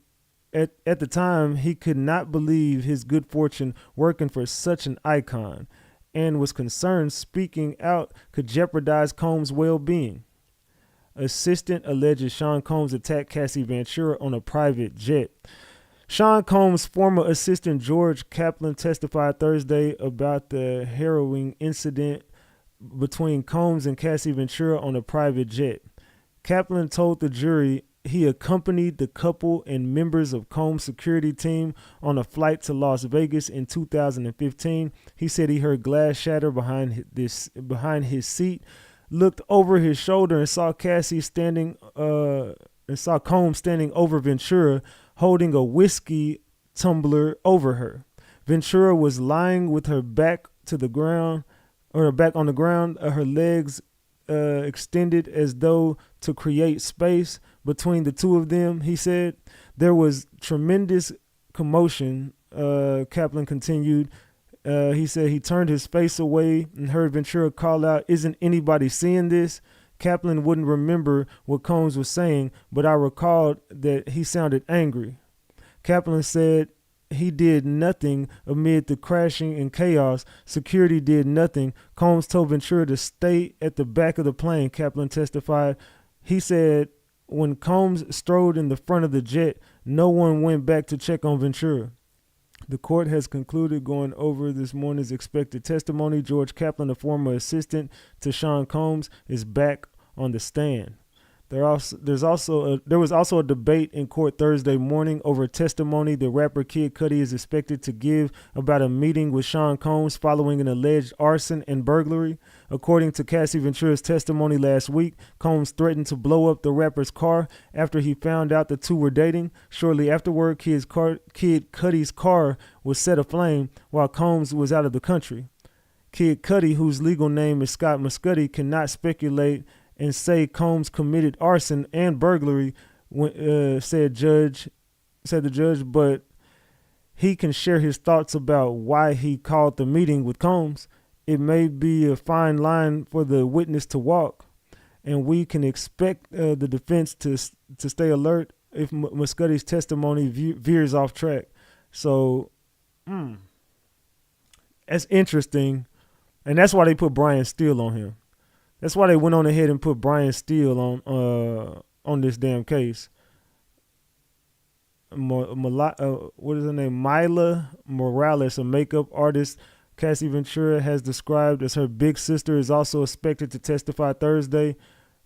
at the time, he could not believe his good fortune working for such an icon. and was concerned speaking out could jeopardize Combs' well-being. Assistant alleges Sean Combs attacked Cassie Ventura on a private jet. Sean Combs' former assistant George Kaplan testified Thursday about the harrowing incident between Combs and Cassie Ventura on a private jet. Kaplan told the jury he accompanied the couple and members of Combs' security team on a flight to Las Vegas in 2015. He said he heard glass shatter behind his seat, looked over his shoulder and saw Combs standing over Ventura, holding a whiskey tumbler over her. Ventura was lying with her back to the ground, or her back on the ground, her legs extended as though to create space between the two of them, he said. There was tremendous commotion, Kaplan continued. He said he turned his face away and heard Ventura call out, "Isn't anybody seeing this?" Kaplan wouldn't remember what Combs was saying, but I recalled that he sounded angry. Kaplan said he did nothing amid the crashing and chaos. Security did nothing. Combs told Ventura to stay at the back of the plane, Kaplan testified. He said when Combs strode in the front of the jet, no one went back to check on Ventura. The court has concluded going over this morning's expected testimony. George Kaplan, a former assistant to Sean Combs, is back on the stand. There was also a debate in court Thursday morning over testimony the rapper Kid Cudi is expected to give about a meeting with Sean Combs following an alleged arson and burglary. According to Cassie Ventura's testimony last week, Combs threatened to blow up the rapper's car after he found out the two were dating. Shortly afterward, Kid Cudi's car was set aflame while Combs was out of the country. Kid Cudi, whose legal name is Scott Muscudi, cannot speculate and say Combs committed arson and burglary, said the judge, but he can share his thoughts about why he called the meeting with Combs. It may be a fine line for the witness to walk, and we can expect the defense to stay alert if Muscudi's testimony veers off track. So, that's interesting, and that's why they put Brian Steele on here. That's why they went on ahead and put Brian Steele on this damn case. What is her name? Mila Morales, a makeup artist Cassie Ventura has described as her big sister, is also expected to testify Thursday.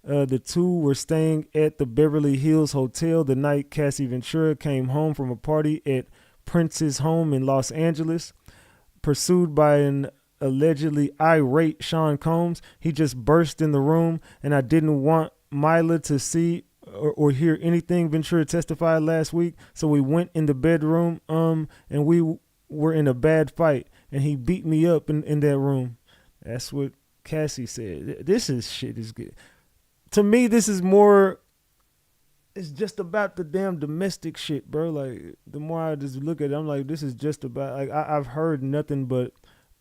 The two were staying at the Beverly Hills Hotel the night Cassie Ventura came home from a party at Prince's home in Los Angeles. Pursued by an allegedly irate Sean Combs, he just burst in the room, and I didn't want Mila to see or hear anything, Ventura testified last week. So we went in the bedroom, and we were in a bad fight, and he beat me up in that room. That's what Cassie said. This shit is good. To me, this is more, it's just about the damn domestic shit, bro. Like, the more I just look at it, I'm like, this is just about, like, I've heard nothing but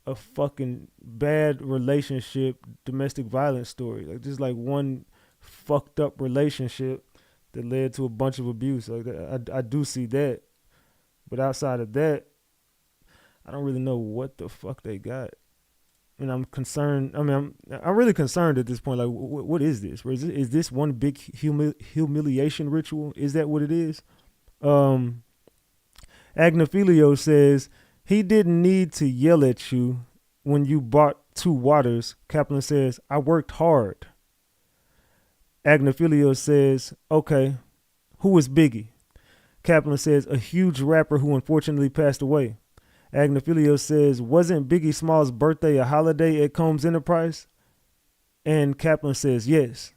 a fucking bad relationship, domestic violence story. Like, just like one fucked up relationship that led to a bunch of abuse. Like, I do see that. But outside of that, I don't really know what the fuck they got. And I'm concerned. I mean, I'm really concerned at this point. Like, what is this? Is this one big humiliation ritual? Is that what it is? Agnifilio says, he didn't need to yell at you when you bought 2 waters. Kaplan says, I worked hard. Agnifilio says, okay, who is Biggie? Kaplan says, a huge rapper who unfortunately passed away. Agnifilio says, wasn't Biggie Small's birthday a holiday at Combs Enterprise? And Kaplan says, yes.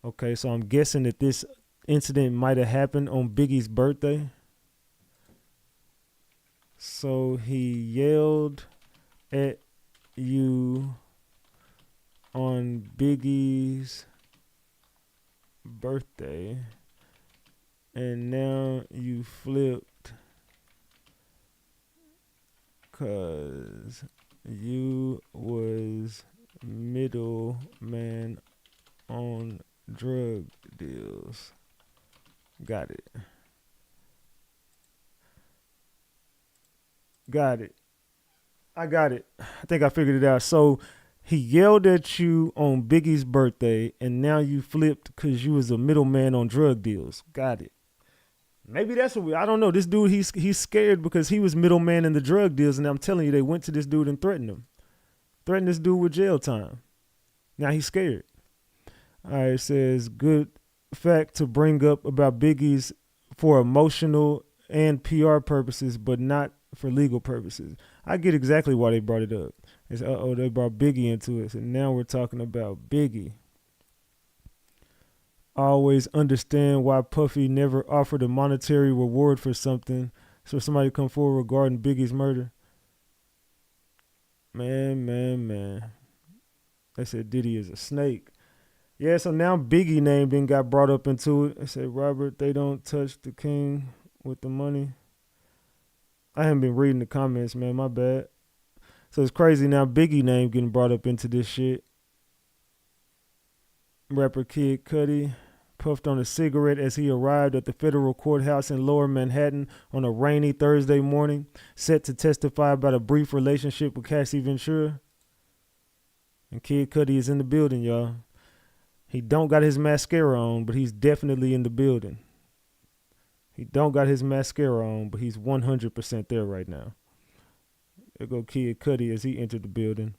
Okay, so I'm guessing that this incident might have happened on Biggie's birthday. So he yelled at you on Biggie's birthday, and now you flipped cause you was middleman on drug deals. Got it. Got it. I got it. I think I figured it out. So he yelled at you on Biggie's birthday, and now you flipped because you was a middleman on drug deals. Got it. Maybe that's what I don't know. This dude, he's scared because he was middleman in the drug deals, and I'm telling you, they went to this dude and threatened him. Threatened this dude with jail time. Now he's scared. All right, it says, good fact to bring up about Biggie's for emotional and PR purposes, but not for legal purposes. I get exactly why they brought it up. It's, they brought Biggie into it. So now we're talking about Biggie. Always understand why Puffy never offered a monetary reward for something. So somebody come forward regarding Biggie's murder. Man. They said Diddy is a snake. Yeah, so now Biggie name then got brought up into it. They said, Robert, they don't touch the king with the money. I haven't been reading the comments, man. My bad. So it's crazy now. Biggie name getting brought up into this shit. Rapper Kid Cudi puffed on a cigarette as he arrived at the federal courthouse in Lower Manhattan on a rainy Thursday morning, set to testify about a brief relationship with Cassie Ventura. And Kid Cudi is in the building, y'all. He don't got his mascara on, but he's definitely in the building. He don't got his mascara on, but he's 100% there right now. There go Kid Cudi as he entered the building.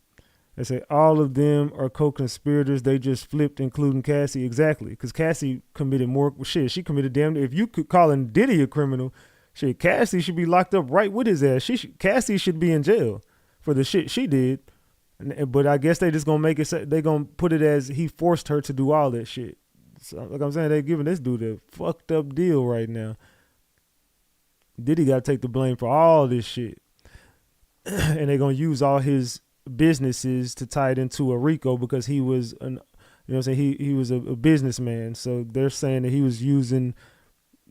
They say all of them are co-conspirators. They just flipped, including Cassie. Exactly, because Cassie committed more shit. She committed damn. If you could call Diddy a criminal, shit, Cassie should be locked up right with his ass. Cassie should be in jail for the shit she did. But I guess they just gonna make it. They gonna put it as he forced her to do all that shit. So, like I'm saying, they giving this dude a fucked up deal right now. Diddy got to take the blame for all this shit, and they gonna use all his businesses to tie it into a RICO because he was an, you know what I'm saying, he was a businessman. So they're saying that he was using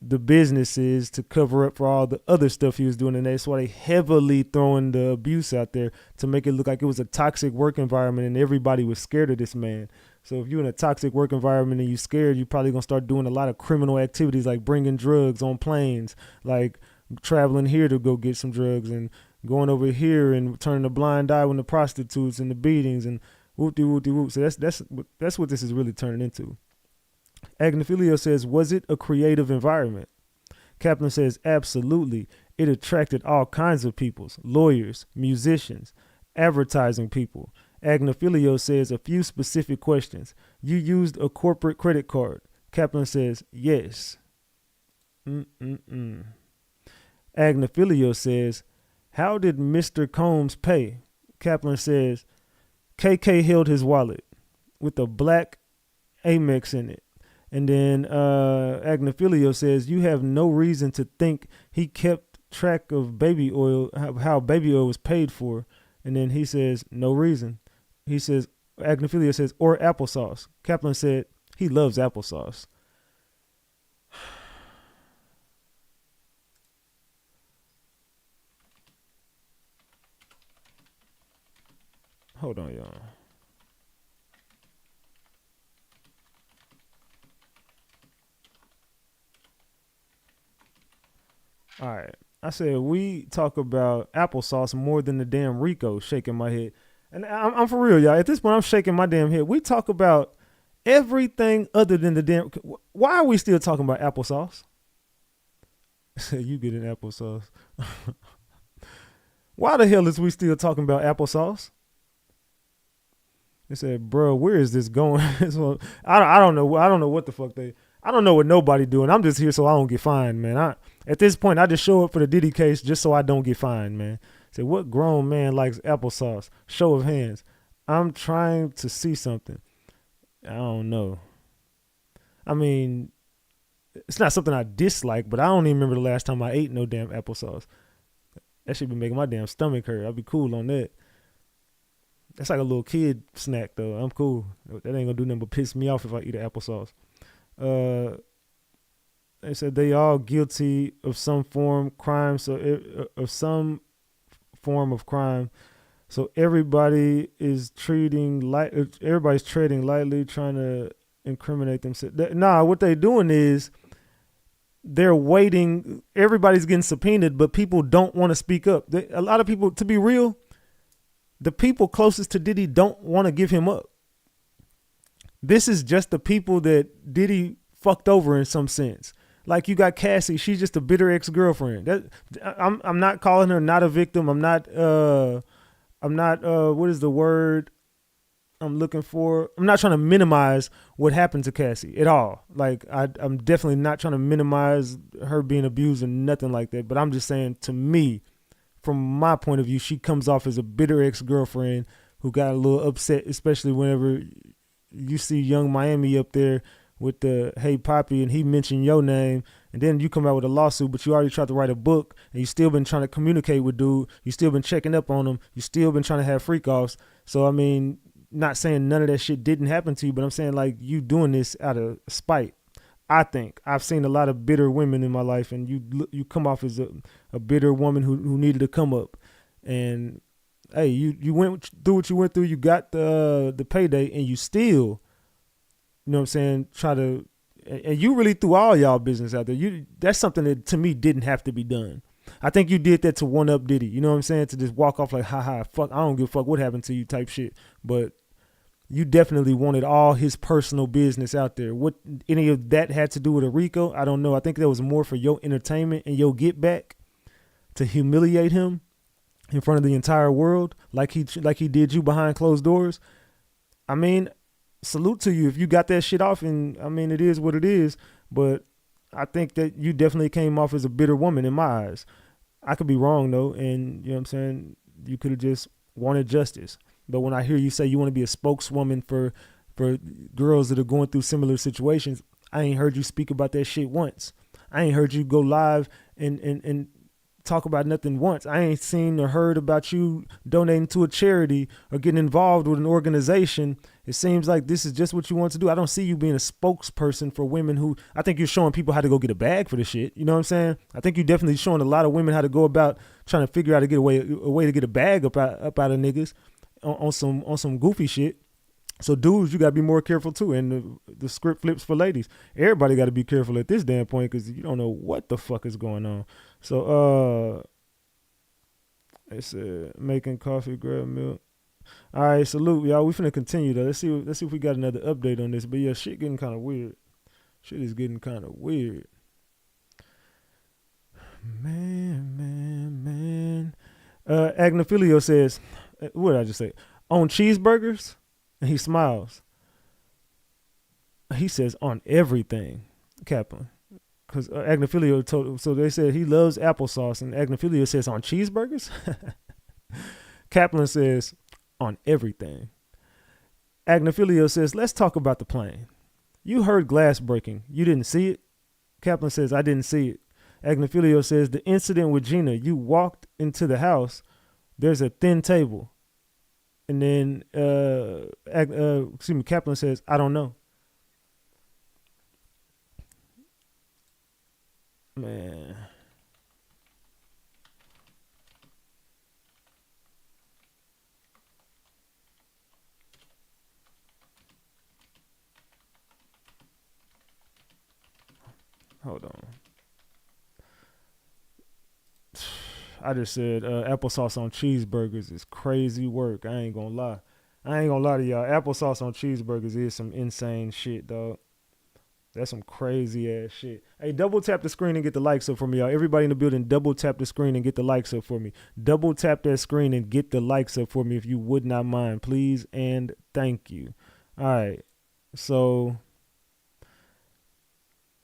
the businesses to cover up for all the other stuff he was doing, and that's why they heavily throwing the abuse out there to make it look like it was a toxic work environment and everybody was scared of this man. So if you're in a toxic work environment and you're scared, you're probably gonna start doing a lot of criminal activities like bringing drugs on planes, like traveling here to go get some drugs and going over here and turning a blind eye when the prostitutes and the beatings and whoop-de-whoop-de-whoop. So that's what this is really turning into. Agnifilio says, was it a creative environment? Kaplan says, absolutely. It attracted all kinds of people, lawyers, musicians, advertising people. Agnifilio says, a few specific questions. You used a corporate credit card. Kaplan says, yes. Agnifilio says, how did Mr. Combs pay? Kaplan says, KK held his wallet with a black Amex in it. And then Agnifilio says, you have no reason to think he kept track of baby oil, how baby oil was paid for. And then he says, no reason. He says, Agnifilio says, or applesauce. Kaplan said, he loves applesauce. Hold on, y'all. All right. I said we talk about applesauce more than the damn RICO. Shaking my head. And I'm for real, y'all. At this point, I'm shaking my damn head. We talk about everything other than the damn. Why are we still talking about applesauce? You get an applesauce. Why the hell is we still talking about applesauce? They said, bro, where is this going? So, I don't know. I don't know what the fuck I don't know what nobody doing. I'm just here so I don't get fined, man. At this point, I just show up for the Diddy case just so I don't get fined, man. Say, what grown man likes applesauce? Show of hands. I'm trying to see something. I don't know. I mean, it's not something I dislike, but I don't even remember the last time I ate no damn applesauce. That should be making my damn stomach hurt. I'll be cool on that. That's like a little kid snack, though. I'm cool. That ain't gonna do nothing but piss me off if I eat an applesauce. They said they all guilty of some form crime, of some form of crime. So everybody is everybody's treading lightly, trying to incriminate themselves. What they're doing is they're waiting. Everybody's getting subpoenaed, but people don't want to speak up. A lot of people, to be real, The people closest to Diddy don't want to give him up. This is just the people that Diddy fucked over in some sense. Like you got Cassie, she's just a bitter ex-girlfriend. I'm not calling her not a victim. I'm not what is the word I'm looking for? I'm not trying to minimize what happened to Cassie at all. Like I'm definitely not trying to minimize her being abused or nothing like that. But I'm just saying, to me, from my point of view, she comes off as a bitter ex-girlfriend who got a little upset, especially whenever you see Young Miami up there with the "Hey Poppy" and he mentioned your name, and then you come out with a lawsuit, but you already tried to write a book and you still been trying to communicate with dude, you still been checking up on him, you still been trying to have freak offs. So I mean, not saying none of that shit didn't happen to you, but I'm saying like you doing this out of spite. I think I've seen a lot of bitter women in my life, and you come off as a bitter woman who needed to come up. And hey, you went through what you went through, you got the payday, and you still, you know what I'm saying, try to, and you really threw all y'all business out there. That's something that to me didn't have to be done. I think you did that to one up Diddy, you know what I'm saying, to just walk off like, ha, fuck, I don't give a fuck what happened to you type shit. But you definitely wanted all his personal business out there. What any of that had to do with a RICO, I don't know. I think that was more for your entertainment and your get back, to humiliate him in front of the entire world like he did you behind closed doors. I mean, salute to you if you got that shit off, and I mean, it is what it is. But I think that you definitely came off as a bitter woman in my eyes. I could be wrong though, and you know what I'm saying, you could have just wanted justice. But when I hear you say you want to be a spokeswoman for girls that are going through similar situations, I ain't heard you speak about that shit once. I ain't heard you go live and talk about nothing once. I ain't seen or heard about you donating to a charity or getting involved with an organization. It seems like this is just what you want to do. I don't see you being a spokesperson for women who, I think you're showing people how to go get a bag for the shit. You know what I'm saying? I think you're definitely showing a lot of women how to go about trying to figure out a way to get a bag up out of niggas on some goofy shit. So dudes, you got to be more careful too. And the script flips for ladies. Everybody got to be careful at this damn point, because you don't know what the fuck is going on. So it said making coffee, grab milk. All right, salute y'all. We finna continue though. Let's see if we got another update on this. But yeah, shit getting kind of weird. Shit is getting kind of weird. Man. Agnophilia says, what did I just say? On cheeseburgers? And he smiles. He says on everything, Kaplan. Because Agnophilia told, so they said he loves applesauce, and Agnophilia says on cheeseburgers? Kaplan says on everything. Agnophilia says, let's talk about the plane. You heard glass breaking. You didn't see it? Kaplan says, I didn't see it. Agnophilia says, the incident with Gina, you walked into the house, there's a thin table. And then, Kaplan says, I don't know. Man. Hold on. I just said applesauce on cheeseburgers is crazy work. I ain't gonna lie. I ain't gonna lie to y'all. Applesauce on cheeseburgers is some insane shit, dog. That's some crazy ass shit. Hey, double tap the screen and get the likes up for me, y'all. Everybody in the building, double tap the screen and get the likes up for me. Double tap that screen and get the likes up for me if you would not mind, please and thank you. All right. So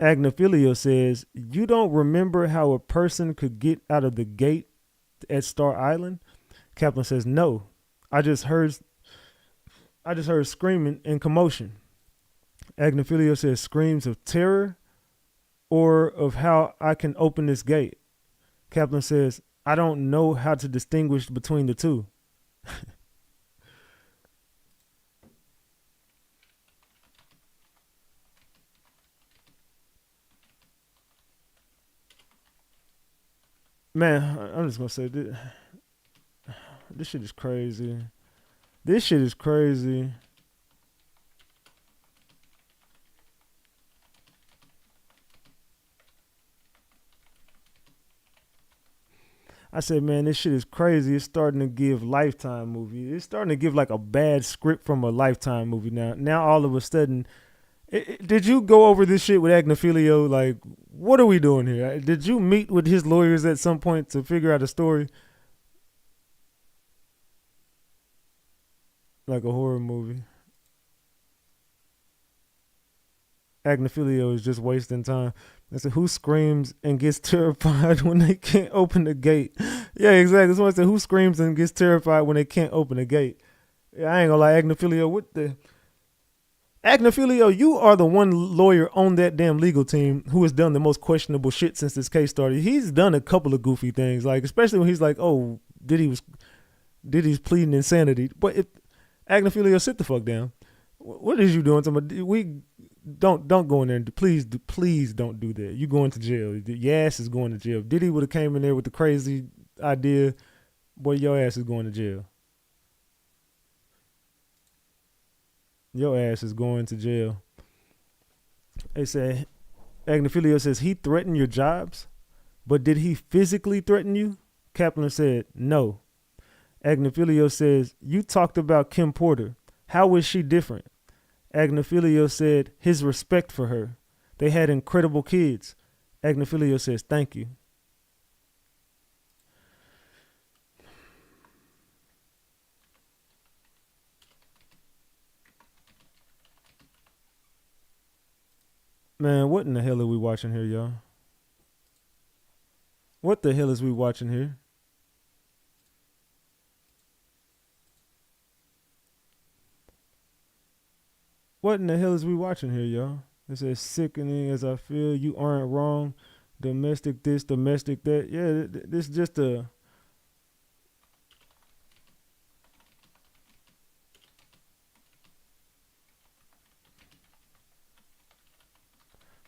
Agnophilia says, you don't remember how a person could get out of the gate at Star Island? Kaplan says, no. I just heard screaming and commotion. Agnophilia says, screams of terror or of how I can open this gate. Kaplan says, I don't know how to distinguish between the two. Man, I'm just going to say this shit is crazy. This shit is crazy. I said, man, this shit is crazy. It's starting to give Lifetime movie. It's starting to give like a bad script from a Lifetime movie now. Now all of a sudden, did you go over this shit with Agnifilio? Like, what are we doing here? Did you meet with his lawyers at some point to figure out a story? Like a horror movie. Agnifilio is just wasting time. I said, who screams and gets terrified when they can't open the gate? Yeah, exactly. Someone said, who screams and gets terrified when they can't open the gate? Yeah, I ain't gonna lie, Agnifilio, what the... Agnifilio, you are the one lawyer on that damn legal team who has done the most questionable shit since this case started. He's done a couple of goofy things, like especially when he's like, oh, Diddy's pleading insanity. But if Agnifilio, sit the fuck down. What is you doing? We don't go in there. Please don't do that. You going to jail. Your ass is going to jail. If Diddy would have came in there with the crazy idea, boy, your ass is going to jail. Your ass is going to jail. They say, Agnifilio says, he threatened your jobs, but did he physically threaten you? Kaplan said, no. Agnifilio says, you talked about Kim Porter. How is she different? Agnifilio said, his respect for her. They had incredible kids. Agnifilio says, thank you. Man, what in the hell are we watching here, y'all? What the hell is we watching here? What in the hell is we watching here, y'all? It says, sickening as I feel, you aren't wrong. Domestic this, domestic that. Yeah, this is just a...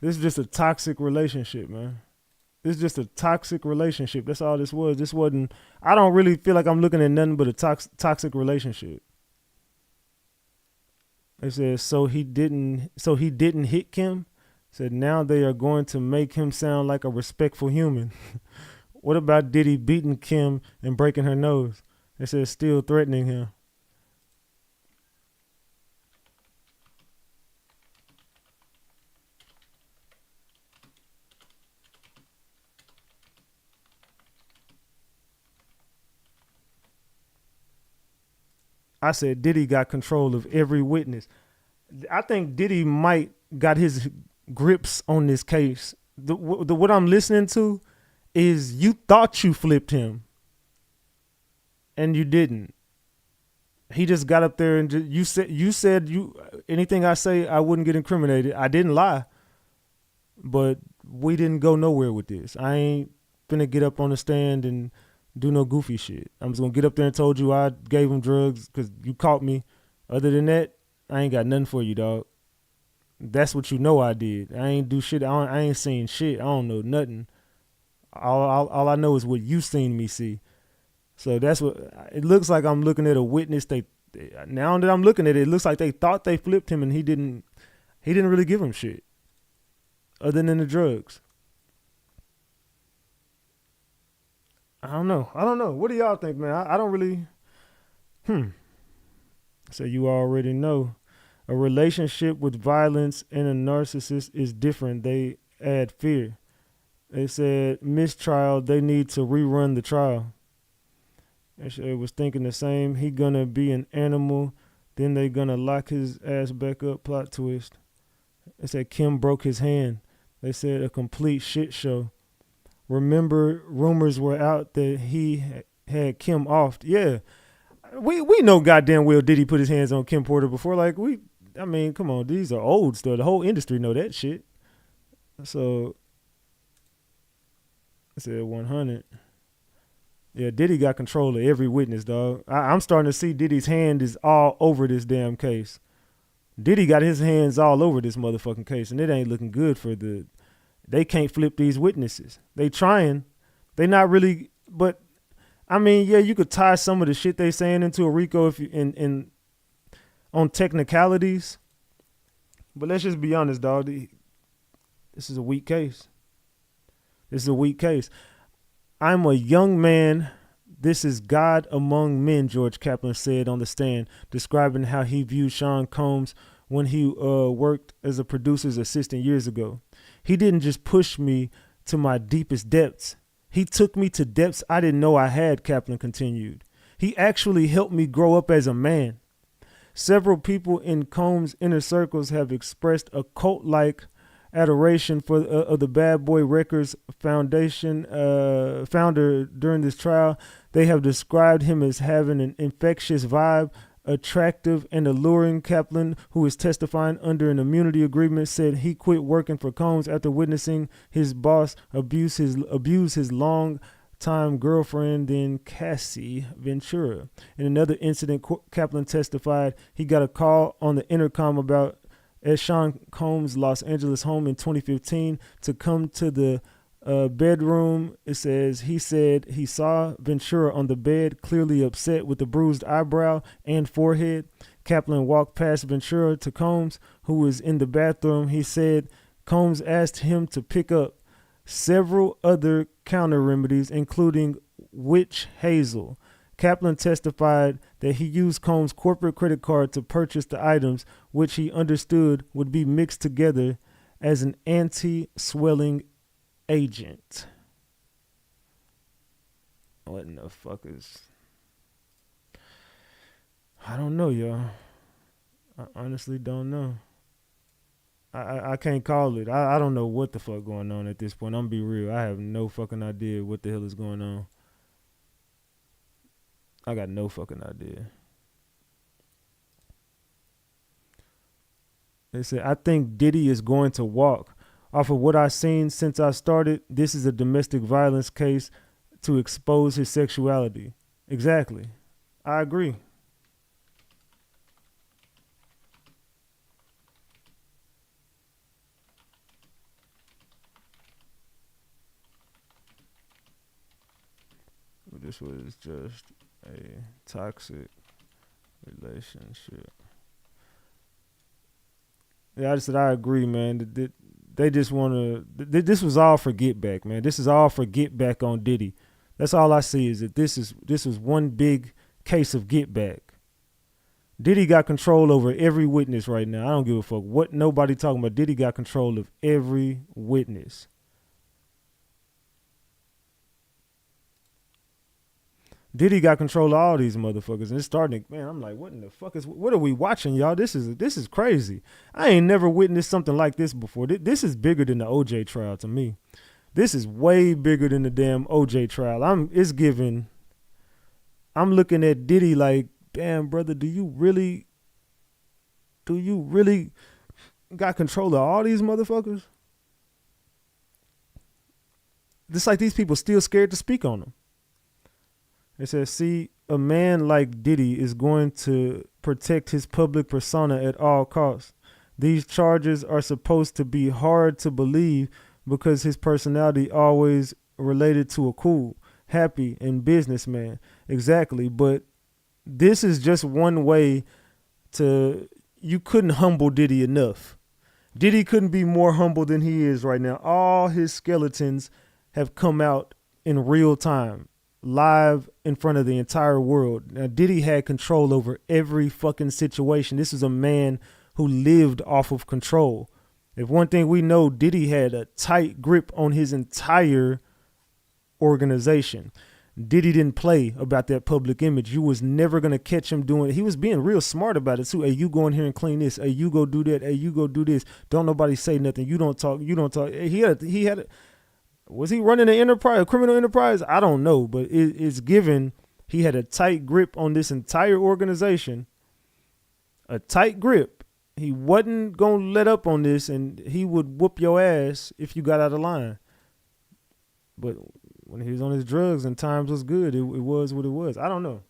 This is just a toxic relationship, man. This is just a toxic relationship. That's all this was. This wasn't... I don't really feel like I'm looking at nothing but a toxic relationship. They said, so he didn't hit Kim. Said now they are going to make him sound like a respectful human. What about Diddy beating Kim and breaking her nose? They said still threatening him. I said Diddy got control of every witness. I think Diddy might got his grips on this case. What I'm listening to is you thought you flipped him and you didn't. He just got up there and you said anything I say I wouldn't get incriminated. I didn't lie, but we didn't go nowhere with this. I ain't finna get up on the stand and do no goofy shit. I'm just gonna get up there and told you I gave him drugs because you caught me. Other than that, I ain't got nothing for you, dog. That's what you know I did. I ain't do shit. I ain't seen shit. I don't know nothing. All I know is what you seen me see. So that's what it looks like. I'm looking at a witness. Now that I'm looking at it, it looks like they thought they flipped him and he didn't really give him shit other than the drugs. I don't know. What do y'all think, man? I don't really. So you already know. A relationship with violence and a narcissist is different. They add fear. They said mistrial, they need to rerun the trial. I was thinking the same. He gonna be an animal. Then they gonna lock his ass back up. Plot twist. They said Kim broke his hand. They said a complete shit show. Remember, rumors were out that he had Kim off. Yeah, we know goddamn well Diddy put his hands on Kim Porter before. Like I mean, come on, these are old stuff. The whole industry know that shit. So I said 100. Yeah, Diddy got control of every witness, dog. I'm starting to see Diddy's hand is all over this damn case. Diddy got his hands all over this motherfucking case, and it ain't looking good for the... They can't flip these witnesses. They trying. They not really... But, I mean, yeah, you could tie some of the shit they saying into a RICO if you, on technicalities. But let's just be honest, dog. This is a weak case. This is a weak case. I'm a young man. This is God among men, George Kaplan said on the stand, describing how he viewed Sean Combs when he worked as a producer's assistant years ago. He didn't just push me to my deepest depths. He took me to depths I didn't know I had, Kaplan continued. He actually helped me grow up as a man. Several people in Combs' inner circles have expressed a cult-like adoration for of the Bad Boy Records Foundation founder during this trial. They have described him as having an infectious vibe, attractive and alluring. Kaplan, who is testifying under an immunity agreement, said he quit working for Combs after witnessing his boss abuse his long-time girlfriend, then Cassie Ventura. In another incident, Kaplan testified he got a call on the intercom about at Sean Combs' Los Angeles home in 2015 to come to the bedroom. It says he said he saw Ventura on the bed, clearly upset with a bruised eyebrow and forehead. Kaplan walked past Ventura to Combs, who was in the bathroom. He said Combs asked him to pick up several other counter remedies, including witch hazel. Kaplan testified that he used Combs' corporate credit card to purchase the items, which he understood would be mixed together as an anti-swelling agent. What in the fuck is... I don't know, y'all. I honestly don't know. I can't call it. I don't know what the fuck going on at this point. I'm gonna be real. I have no fucking idea what the hell is going on. I got no fucking idea. They said, I think Diddy is going to walk. Off of what I've seen since I started, this is a domestic violence case to expose his sexuality. Exactly. I agree. This was just a toxic relationship. Yeah, I just said I agree, man. They just want to. This was all for get back, man. This is all for get back on Diddy. That's all I see is that this is one big case of get back. Diddy got control over every witness right now. I don't give a fuck what nobody talking about. Diddy got control of every witness. Diddy got control of all these motherfuckers, and it's starting to, man, I'm like, what in the fuck what are we watching, y'all? This is crazy. I ain't never witnessed something like this before. This is bigger than the OJ trial to me. This is way bigger than the damn OJ trial. I'm looking at Diddy like, damn, brother, do you really got control of all these motherfuckers? It's like these people still scared to speak on them. It says, see, a man like Diddy is going to protect his public persona at all costs. These charges are supposed to be hard to believe because his personality always related to a cool, happy, and businessman. Exactly. But this is just one way to, you couldn't humble Diddy enough. Diddy couldn't be more humble than he is right now. All his skeletons have come out in real time, live in front of the entire world. Now, Diddy had control over every fucking situation. This is a man who lived off of control. If one thing we know, Diddy had a tight grip on his entire organization. Diddy didn't play about that public image. You was never going to catch him doing it. He was being real smart about it too. Hey, you go in here and clean this. Hey, you go do that. Hey, you go do this. Don't nobody say nothing. You don't talk. He had was he running an enterprise, a criminal enterprise? I don't know, but it's given he had a tight grip on this entire organization. A tight grip. He wasn't going to let up on this, and he would whoop your ass if you got out of line. But when he was on his drugs and times was good, it was what it was. I don't know.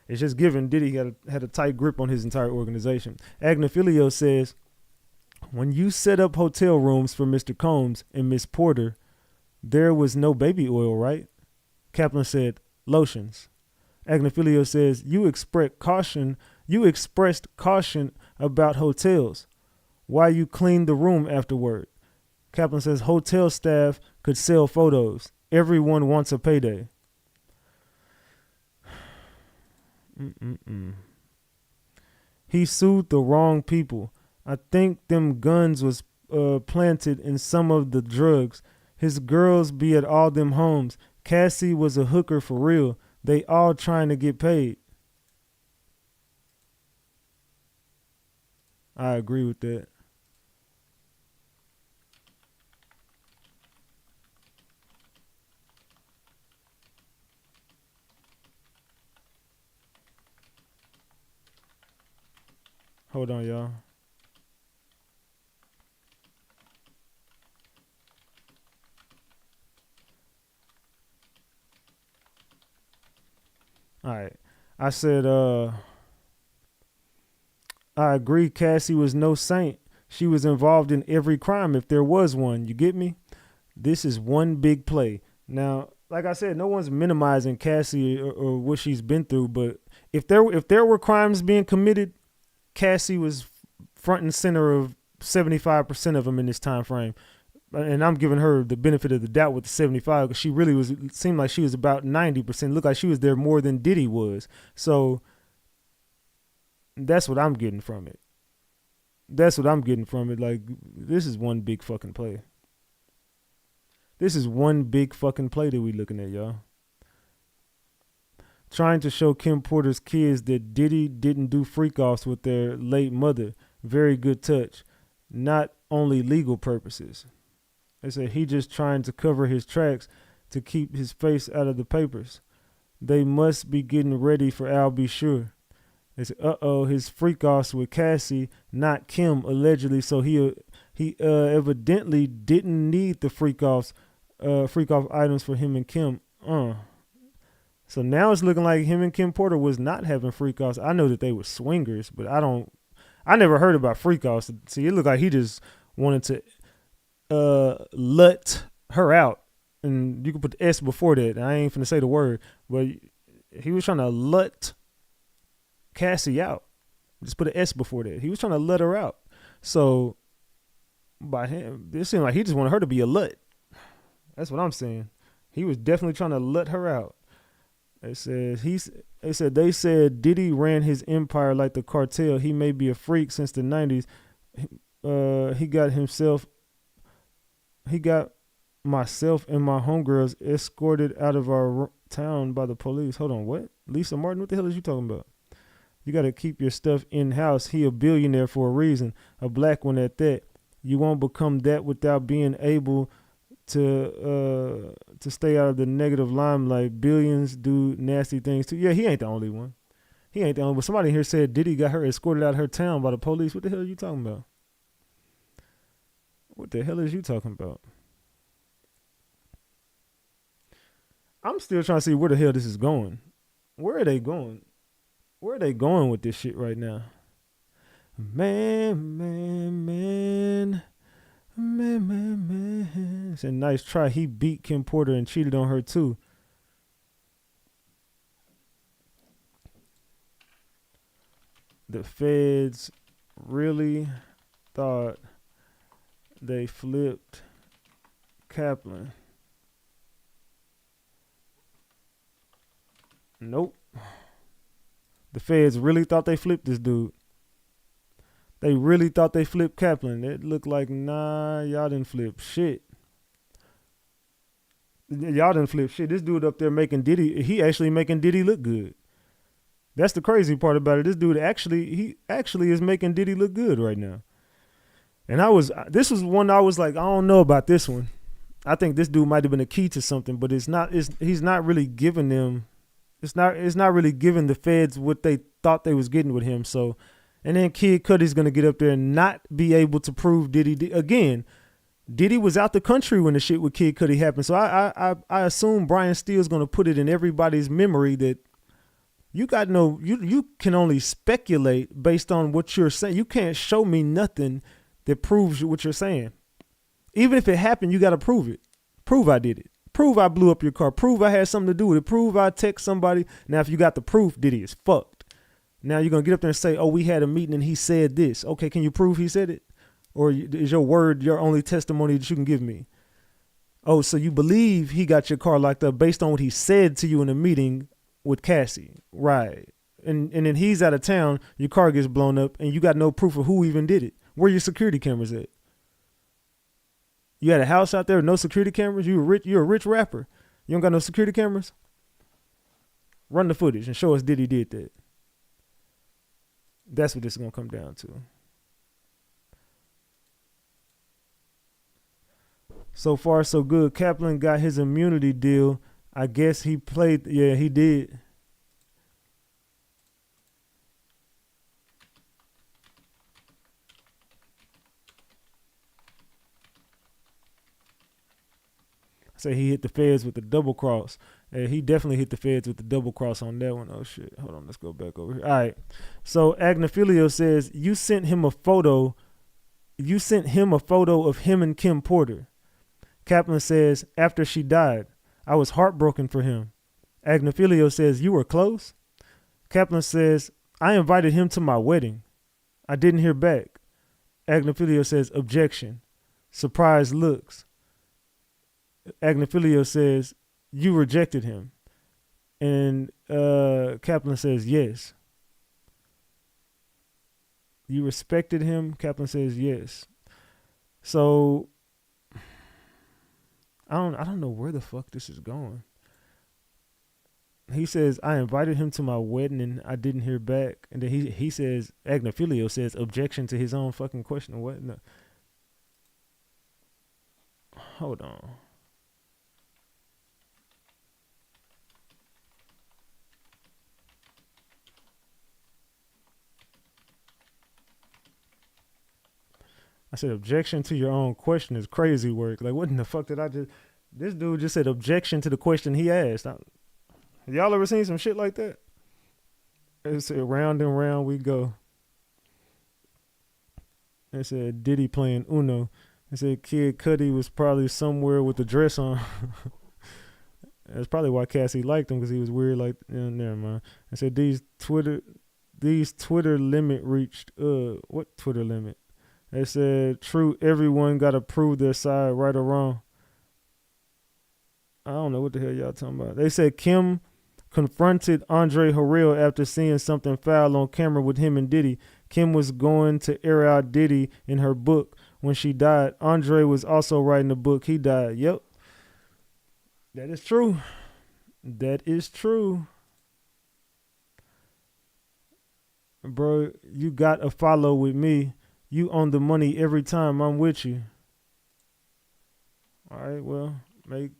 It's just given Diddy had a tight grip on his entire organization. Agnifilio says, when you set up hotel rooms for Mr. Combs and Miss Porter, there was no baby oil, right? Kaplan said, lotions. Agnifilio says, you expressed caution about hotels. Why you cleaned the room afterward? Kaplan says, hotel staff could sell photos. Everyone wants a payday. Mm-mm-mm. He sued the wrong people. I think them guns was planted in some of the drugs. His girls be at all them homes. Cassie was a hooker for real. They all trying to get paid. I agree with that. Hold on, y'all. All right. I said, I agree Cassie was no saint. She was involved in every crime if there was one. You get me? This is one big play. Now, like I said, no one's minimizing Cassie or what she's been through, but if there were crimes being committed, Cassie was front and center of 75% of them in this time frame. And I'm giving her the benefit of the doubt with the 75 because she really was, it seemed like she was about 90%. Looked like she was there more than Diddy was. So that's what I'm getting from it. That's what I'm getting from it. Like, this is one big fucking play. This is one big fucking play that we looking at, y'all. Trying to show Kim Porter's kids that Diddy didn't do freak-offs with their late mother. Very good touch. Not only legal purposes. They said he just trying to cover his tracks to keep his face out of the papers. They must be getting ready for Al B. Sure. They said, his freak-offs with Cassie, not Kim, allegedly. So he evidently didn't need the freak-off items for him and Kim. So now it's looking like him and Kim Porter was not having freak-offs. I know that they were swingers, but I never heard about freak-offs. See, it looked like he just wanted to lut her out, and you can put the S before that. I ain't finna say the word, but he was trying to lut Cassie out. Just put an S before that. He was trying to lut her out. So by him, it seemed like he just wanted her to be a lut. That's what I'm saying. He was definitely trying to lut her out. They said Diddy ran his empire like the cartel. He may be a freak since the 90s. He got myself and my homegirls escorted out of our town by the police. Hold on, what? Lisa Martin, what the hell is you talking about? You got to keep your stuff in-house. He a billionaire for a reason, a black one at that. You won't become that without being able to stay out of the negative limelight. Billions do nasty things too. Yeah, he ain't the only one. He ain't the only one. Somebody here said Diddy got her escorted out of her town by the police. What the hell are you talking about? What the hell is you talking about? I'm still trying to see where the hell this is going. Where are they going? Where are they going with this shit right now? Man. It's a nice try. He beat Kim Porter and cheated on her too. The feds really thought they flipped Kaplan. Nope. The feds really thought they flipped this dude. They really thought they flipped Kaplan. It looked like, nah, y'all didn't flip shit. Y'all didn't flip shit. This dude up there making Diddy, he actually making Diddy look good. That's the crazy part about it. This dude he actually is making Diddy look good right now. And this was one I was like, I don't know about this one. I think this dude might have been a key to something, but he's not really giving them, it's not really giving the feds what they thought they was getting with him. So, and then Kid Cudi's going to get up there and not be able to prove Diddy. Again, Diddy was out the country when the shit with Kid Cudi happened. So I assume Brian Steele's going to put it in everybody's memory that you can only speculate based on what you're saying. You can't show me nothing that proves what you're saying. Even if it happened, you got to prove it. Prove I did it. Prove I blew up your car. Prove I had something to do with it. Prove I text somebody. Now, if you got the proof, Diddy is fucked. Now you're going to get up there and say, oh, we had a meeting and he said this. Okay, can you prove he said it? Or is your word your only testimony that you can give me? Oh, so you believe he got your car locked up based on what he said to you in a meeting with Cassie. Right. And then he's out of town, your car gets blown up, and you got no proof of who even did it. Where your security cameras at? You had a house out there with no security cameras? You're a rich rapper. You don't got no security cameras? Run the footage and show us Diddy did that. That's what this is going to come down to. So far, so good. Kaplan got his immunity deal. I guess he played. Yeah, he did. Say he hit the feds with the double cross. He definitely hit the feds with the double cross on that one. Oh shit. Hold on, let's go back over here. All right. So Agnifilio says you sent him a photo of him and Kim Porter. Kaplan says after she died, I was heartbroken for him. Agnifilio says you were close. Kaplan says I invited him to my wedding. I didn't hear back. Agnifilio says objection. Surprised looks. Agnifilio says, you rejected him. And Kaplan says, yes. You respected him? Kaplan says, yes. So, I don't know where the fuck this is going. He says, I invited him to my wedding and I didn't hear back. And then he says, Agnifilio says, objection to his own fucking question. What? No. Hold on. I said objection to your own question is crazy work. Like, what in the fuck did I just... This dude just said objection to the question he asked. Y'all ever seen some shit like that? It said round and round we go. It said Diddy playing Uno. It said Kid Cudi was probably somewhere with the dress on. That's probably why Cassie liked him, because he was weird like... never mind. It said these Twitter limit reached... what Twitter limit? They said, true, everyone got to prove their side, right or wrong. I don't know what the hell y'all talking about. They said Kim confronted Andre Harrell after seeing something foul on camera with him and Diddy. Kim was going to air out Diddy in her book when she died. Andre was also writing the book. He died. Yep. That is true. That is true. Bro, you got a follow with me. You own the money every time I'm with you. All right, well, make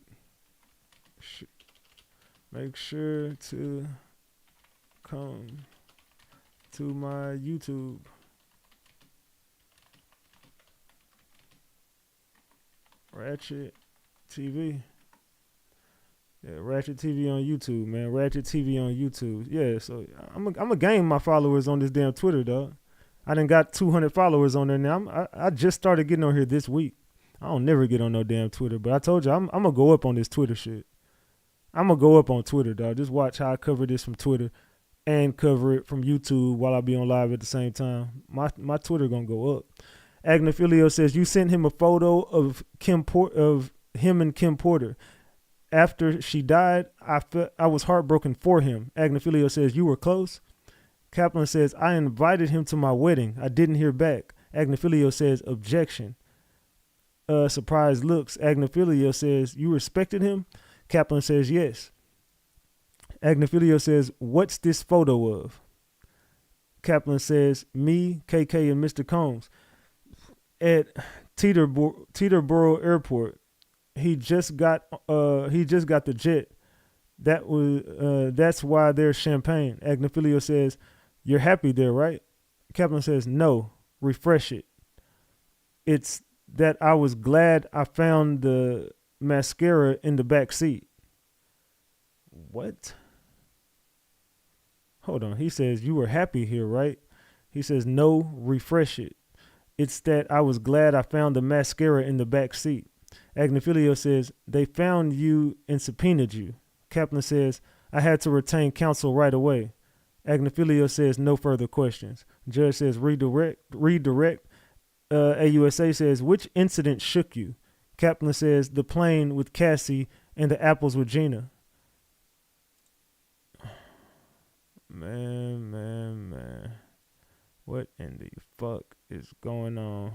sure to come to my YouTube. Ratchet TV. Yeah, Ratchet TV on YouTube, man. Ratchet TV on YouTube. Yeah, so I'm a gain my followers on this damn Twitter, dog. I done got 200 followers on there now. I just started getting on here this week. I don't never get on no damn Twitter, but I told you I'm gonna go up on this Twitter shit. I'm gonna go up on Twitter, dog. Just watch how I cover this from Twitter and cover it from YouTube while I be on live at the same time. My Twitter gonna go up. Agnifilio says you sent him a photo of him and Kim Porter. After she died, I was heartbroken for him. Agnifilio says you were close. Kaplan says, I invited him to my wedding. I didn't hear back. Agnifilio says, objection. Surprised looks. Agnifilio says, you respected him? Kaplan says, yes. Agnifilio says, what's this photo of? Kaplan says, me, KK, and Mr. Combs at Teterboro Airport. He just got the jet. That's why there's champagne. Agnifilio says, you're happy there, right? Kaplan says, no, refresh it. It's that I was glad I found the mascara in the back seat. What? Hold on. He says, you were happy here, right? He says, no, refresh it. It's that I was glad I found the mascara in the back seat. Agnifilio says, they found you and subpoenaed you. Kaplan says, I had to retain counsel right away. Agnifilio says, no further questions. Judge says, redirect. AUSA says, which incident shook you? Kaplan says the plane with Cassie and the apples with Gina. Man. What in the fuck is going on?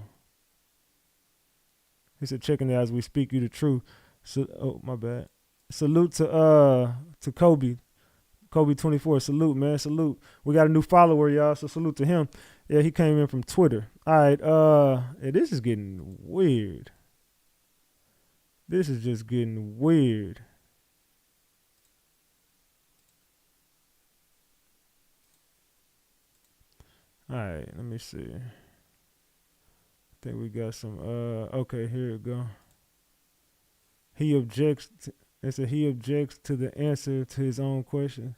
He said, checking it out as we speak you the truth. So, oh, my bad. Salute to Kobe. Kobe 24. Salute, man. Salute. We got a new follower, y'all. So salute to him. Yeah, he came in from Twitter. All right. Yeah, this is getting weird. This is just getting weird. All right, let me see. I think we got some. Okay, here we go. He objects. They said he objects to the answer to his own question.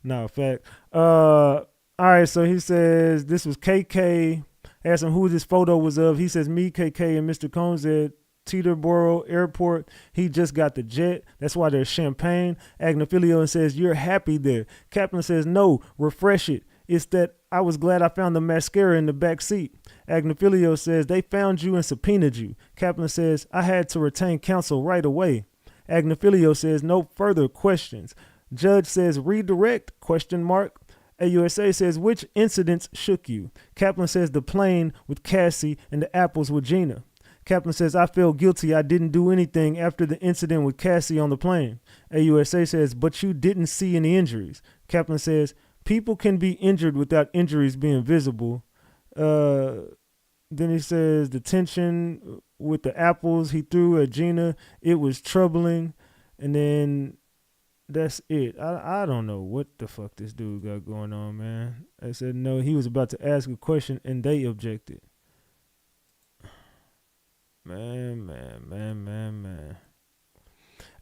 No, fact. All right, so he says this was KK. Asked him who this photo was of. He says me, KK, and Mr. Combs at Teterboro Airport. He just got the jet. That's why there's champagne. Agnifilio says you're happy there. Kaplan says no, refresh it. It's that I was glad I found the mascara in the back seat. Agnifilio says they found you and subpoenaed you. Kaplan says I had to retain counsel right away. Agnifilio says no further questions. Judge says redirect, question mark. AUSA says which incidents shook you? Kaplan says the plane with Cassie and the apples with Gina. Kaplan says I feel guilty. I didn't do anything after the incident with Cassie on the plane. AUSA says but you didn't see any injuries. Kaplan says people can be injured without injuries being visible. Then he says the tension with the apples he threw at Gina, it was troubling. And then that's it. I don't know what the fuck this dude got going on, man. I said no, he was about to ask a question and they objected. Man.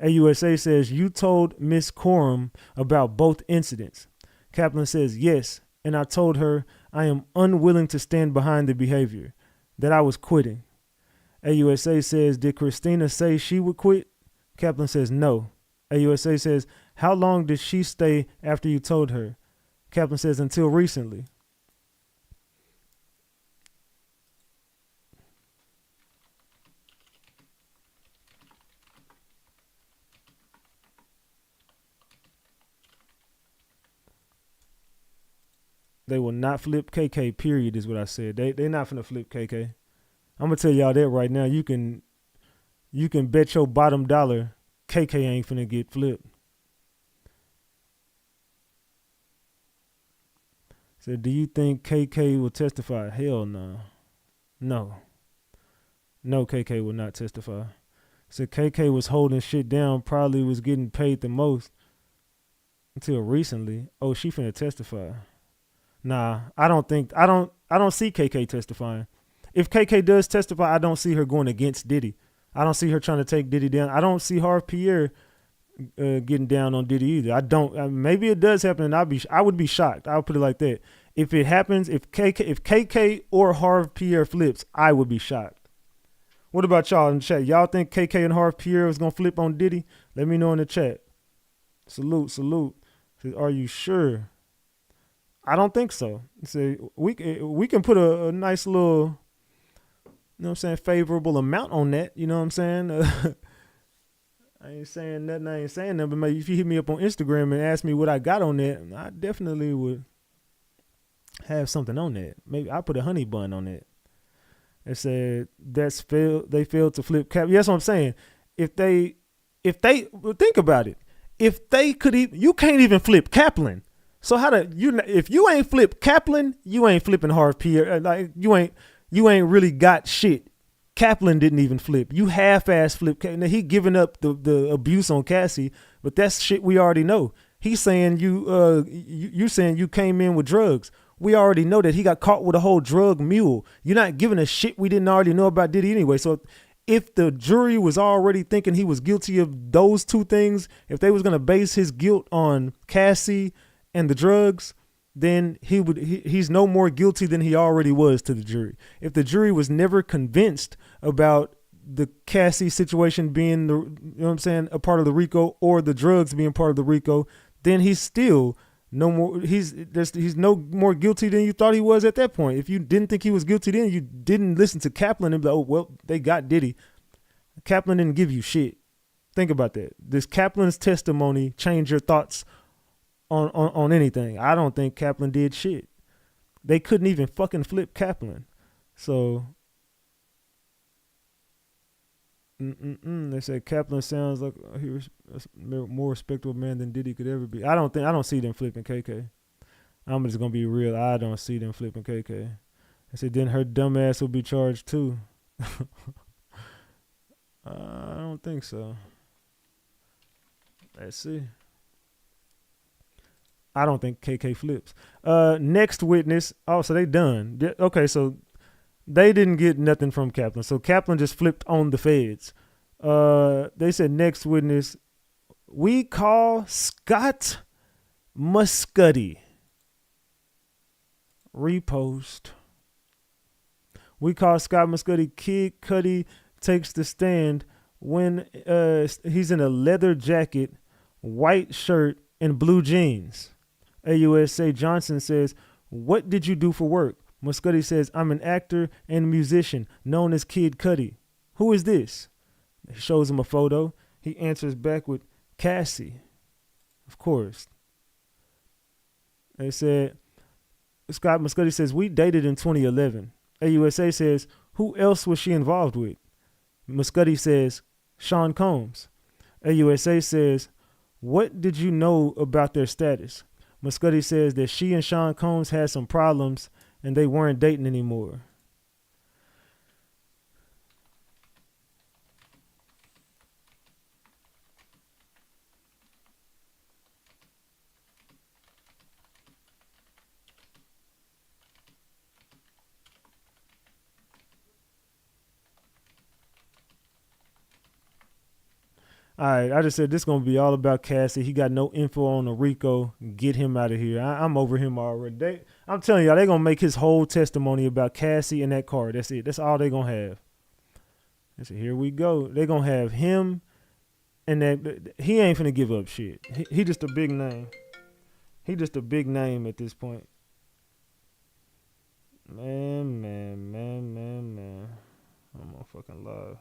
AUSA says you told Miss Coram about both incidents. Kaplan says yes, and I told her I am unwilling to stand behind the behavior, that I was quitting. AUSA says, did Christina say she would quit? Kaplan says no. AUSA says, how long did she stay after you told her? Kaplan says, until recently. They will not flip KK, period, is what I said. They not finna flip KK. I'm gonna tell y'all that right now. You can bet your bottom dollar KK ain't finna get flipped. So do you think KK will testify? Hell no. No, KK will not testify. So KK was holding shit down, probably was getting paid the most until recently. Oh, she finna testify. Nah, I don't see KK testifying. If KK does testify, I don't see her going against Diddy. I don't see her trying to take Diddy down. I don't see Harv Pierre getting down on Diddy either. I don't. Maybe it does happen, and I would be shocked. I'll put it like that. If it happens, if KK or Harv Pierre flips, I would be shocked. What about y'all in the chat? Y'all think KK and Harv Pierre was gonna flip on Diddy? Let me know in the chat. Salute. Says, are you sure? I don't think so. So we can put a nice little, you know what I'm saying, favorable amount on that. You know what I'm saying? I ain't saying nothing. But maybe if you hit me up on Instagram and ask me what I got on that, I definitely would have something on that. Maybe I put a honey bun on it. It said they failed to flip cap. Yes, what I'm saying. If they think about it, if they could, you can't even flip Kaplan. So if you ain't flip Kaplan, you ain't flipping Harv Pierre. Like you ain't really got shit. Kaplan didn't even flip. You half-ass flip. Now he giving up the abuse on Cassie, but that's shit we already know. He's saying you saying you came in with drugs. We already know that he got caught with a whole drug mule. You're not giving a shit we didn't already know about Diddy anyway. So if the jury was already thinking he was guilty of those two things, if they was gonna base his guilt on Cassie and the drugs, then he's no more guilty than he already was to the jury. If the jury was never convinced about the Cassie situation being a part of the RICO, or the drugs being part of the RICO, then he's still no more. He's no more guilty than you thought he was at that point. If you didn't think he was guilty then, you didn't listen to Kaplan and be like, oh well, they got Diddy. Kaplan didn't give you shit. Think about that. Does Kaplan's testimony change your thoughts on anything? I don't think Kaplan did shit. They couldn't even fucking flip Kaplan. So, they said Kaplan sounds like he was a more respectable man than Diddy could ever be. I don't see them flipping KK. I'm just gonna be real. I don't see them flipping KK. I said then her dumb ass will be charged too. I don't think so. Let's see. I don't think KK flips. Next witness. Oh, so they done. Okay, so they didn't get nothing from Kaplan. So Kaplan just flipped on the feds. They said next witness. We call Scott Muscudi. Repost. We call Scott Muscudi. Kid Cudi takes the stand when he's in a leather jacket, white shirt, and blue jeans. AUSA Johnson says, "What did you do for work?" Muscudi says, "I'm an actor and musician known as Kid Cudi." "Who is this?" He shows him a photo. He answers back with Cassie. Of course. They said, Scott Muscudi says, "We dated in 2011. AUSA says, "Who else was she involved with?" Muscudi says, "Sean Combs." AUSA says, "What did you know about their status?" Muscudi says that she and Sean Combs had some problems and they weren't dating anymore. All right, I just said this is going to be all about Cassie. He got no info on the RICO. Get him out of here. I'm over him already. I'm telling y'all, they're going to make his whole testimony about Cassie and that car. That's it. That's all they're going to have. I said, here we go. They're going to have him and that. He ain't finna give up shit. He just a big name. He just a big name at this point. Man. I'm on fucking live.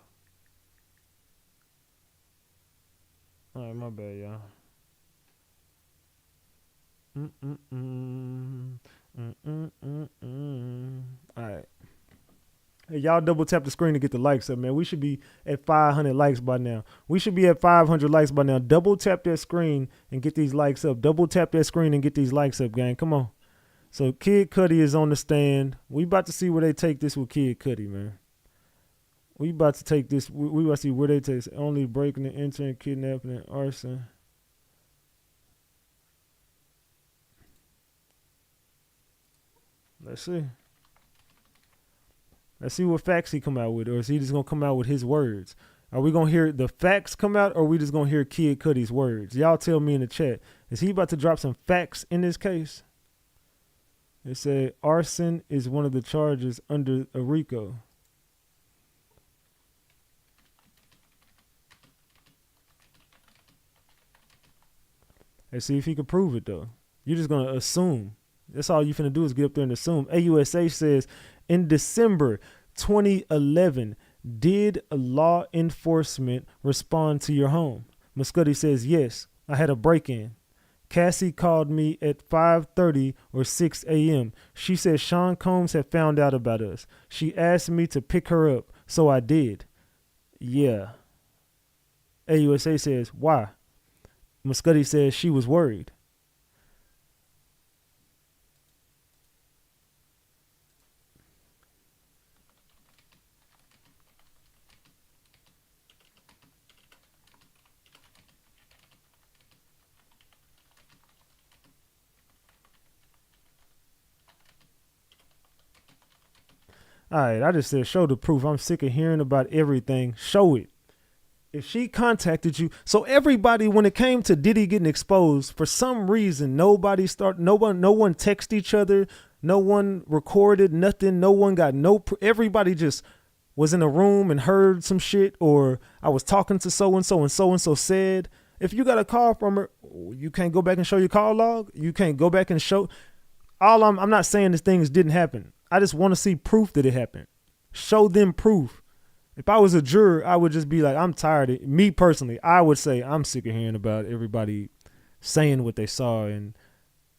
All right, my bad, y'all. All right. Hey, y'all double tap the screen to get the likes up, man. We should be at 500 likes by now. We should be at 500 likes by now. Double tap that screen and get these likes up. Double tap that screen and get these likes up, gang. Come on. So Kid Cudi is on the stand. We about to see where they take this with Kid Cudi, man. We about to take this. We about to see where they take this. Only breaking and entering, kidnapping, and arson. Let's see. Let's see what facts he come out with, or is he just gonna come out with his words? Are we gonna hear the facts come out, or are we just gonna hear Kid Cudi's words? Y'all tell me in the chat. Is he about to drop some facts in this case? They say arson is one of the charges under a RICO. Let's see if he can prove it, though. You're just going to assume. That's all you finna do is get up there and assume. AUSA says, in December 2011, did law enforcement respond to your home? Muscudi says, yes, I had a break-in. Cassie called me at 5:30 or 6 a.m. She said Sean Combs had found out about us. She asked me to pick her up, so I did. Yeah. AUSA says, why? Muscudi says she was worried. All right, I just said show the proof. I'm sick of hearing about everything. Show it. If she contacted you, so everybody, when it came to Diddy getting exposed, for some reason, no one texted each other, no one recorded nothing, no one got everybody just was in a room and heard some shit, or I was talking to so-and-so and so-and-so said. If you got a call from her, you can't go back and show your call log. You can't go back and show. I'm not saying these things didn't happen. I just want to see proof that it happened. Show them proof. If I was a juror, I would just be like, I'm tired. Me personally, I would say I'm sick of hearing about everybody saying what they saw, and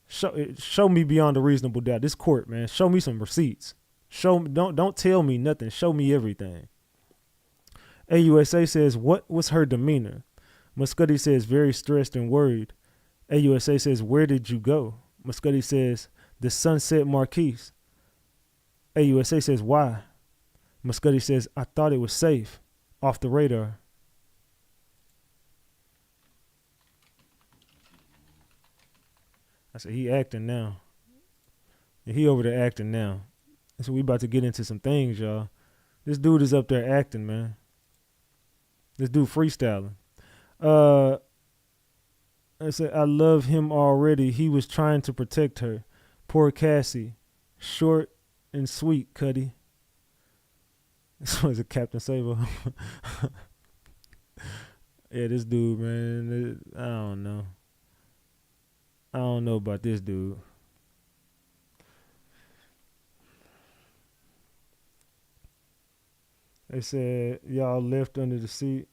show me beyond a reasonable doubt. This court, man, show me some receipts. Don't tell me nothing. Show me everything. AUSA says, what was her demeanor? Muscuddy says, very stressed and worried. AUSA says, where did you go? Muscuddy says, the Sunset Marquise. AUSA says, why? Muscuddy says, I thought it was safe. Off the radar. I said, he acting now. Yeah, he over there acting now. So we about to get into some things, y'all. This dude is up there acting, man. This dude freestyling. I said, I love him already. He was trying to protect her. Poor Cassie. Short and sweet, Cudi. This was a Captain Sabo. Yeah, this dude, man. I don't know. I don't know about this dude. They said, y'all left under the seat.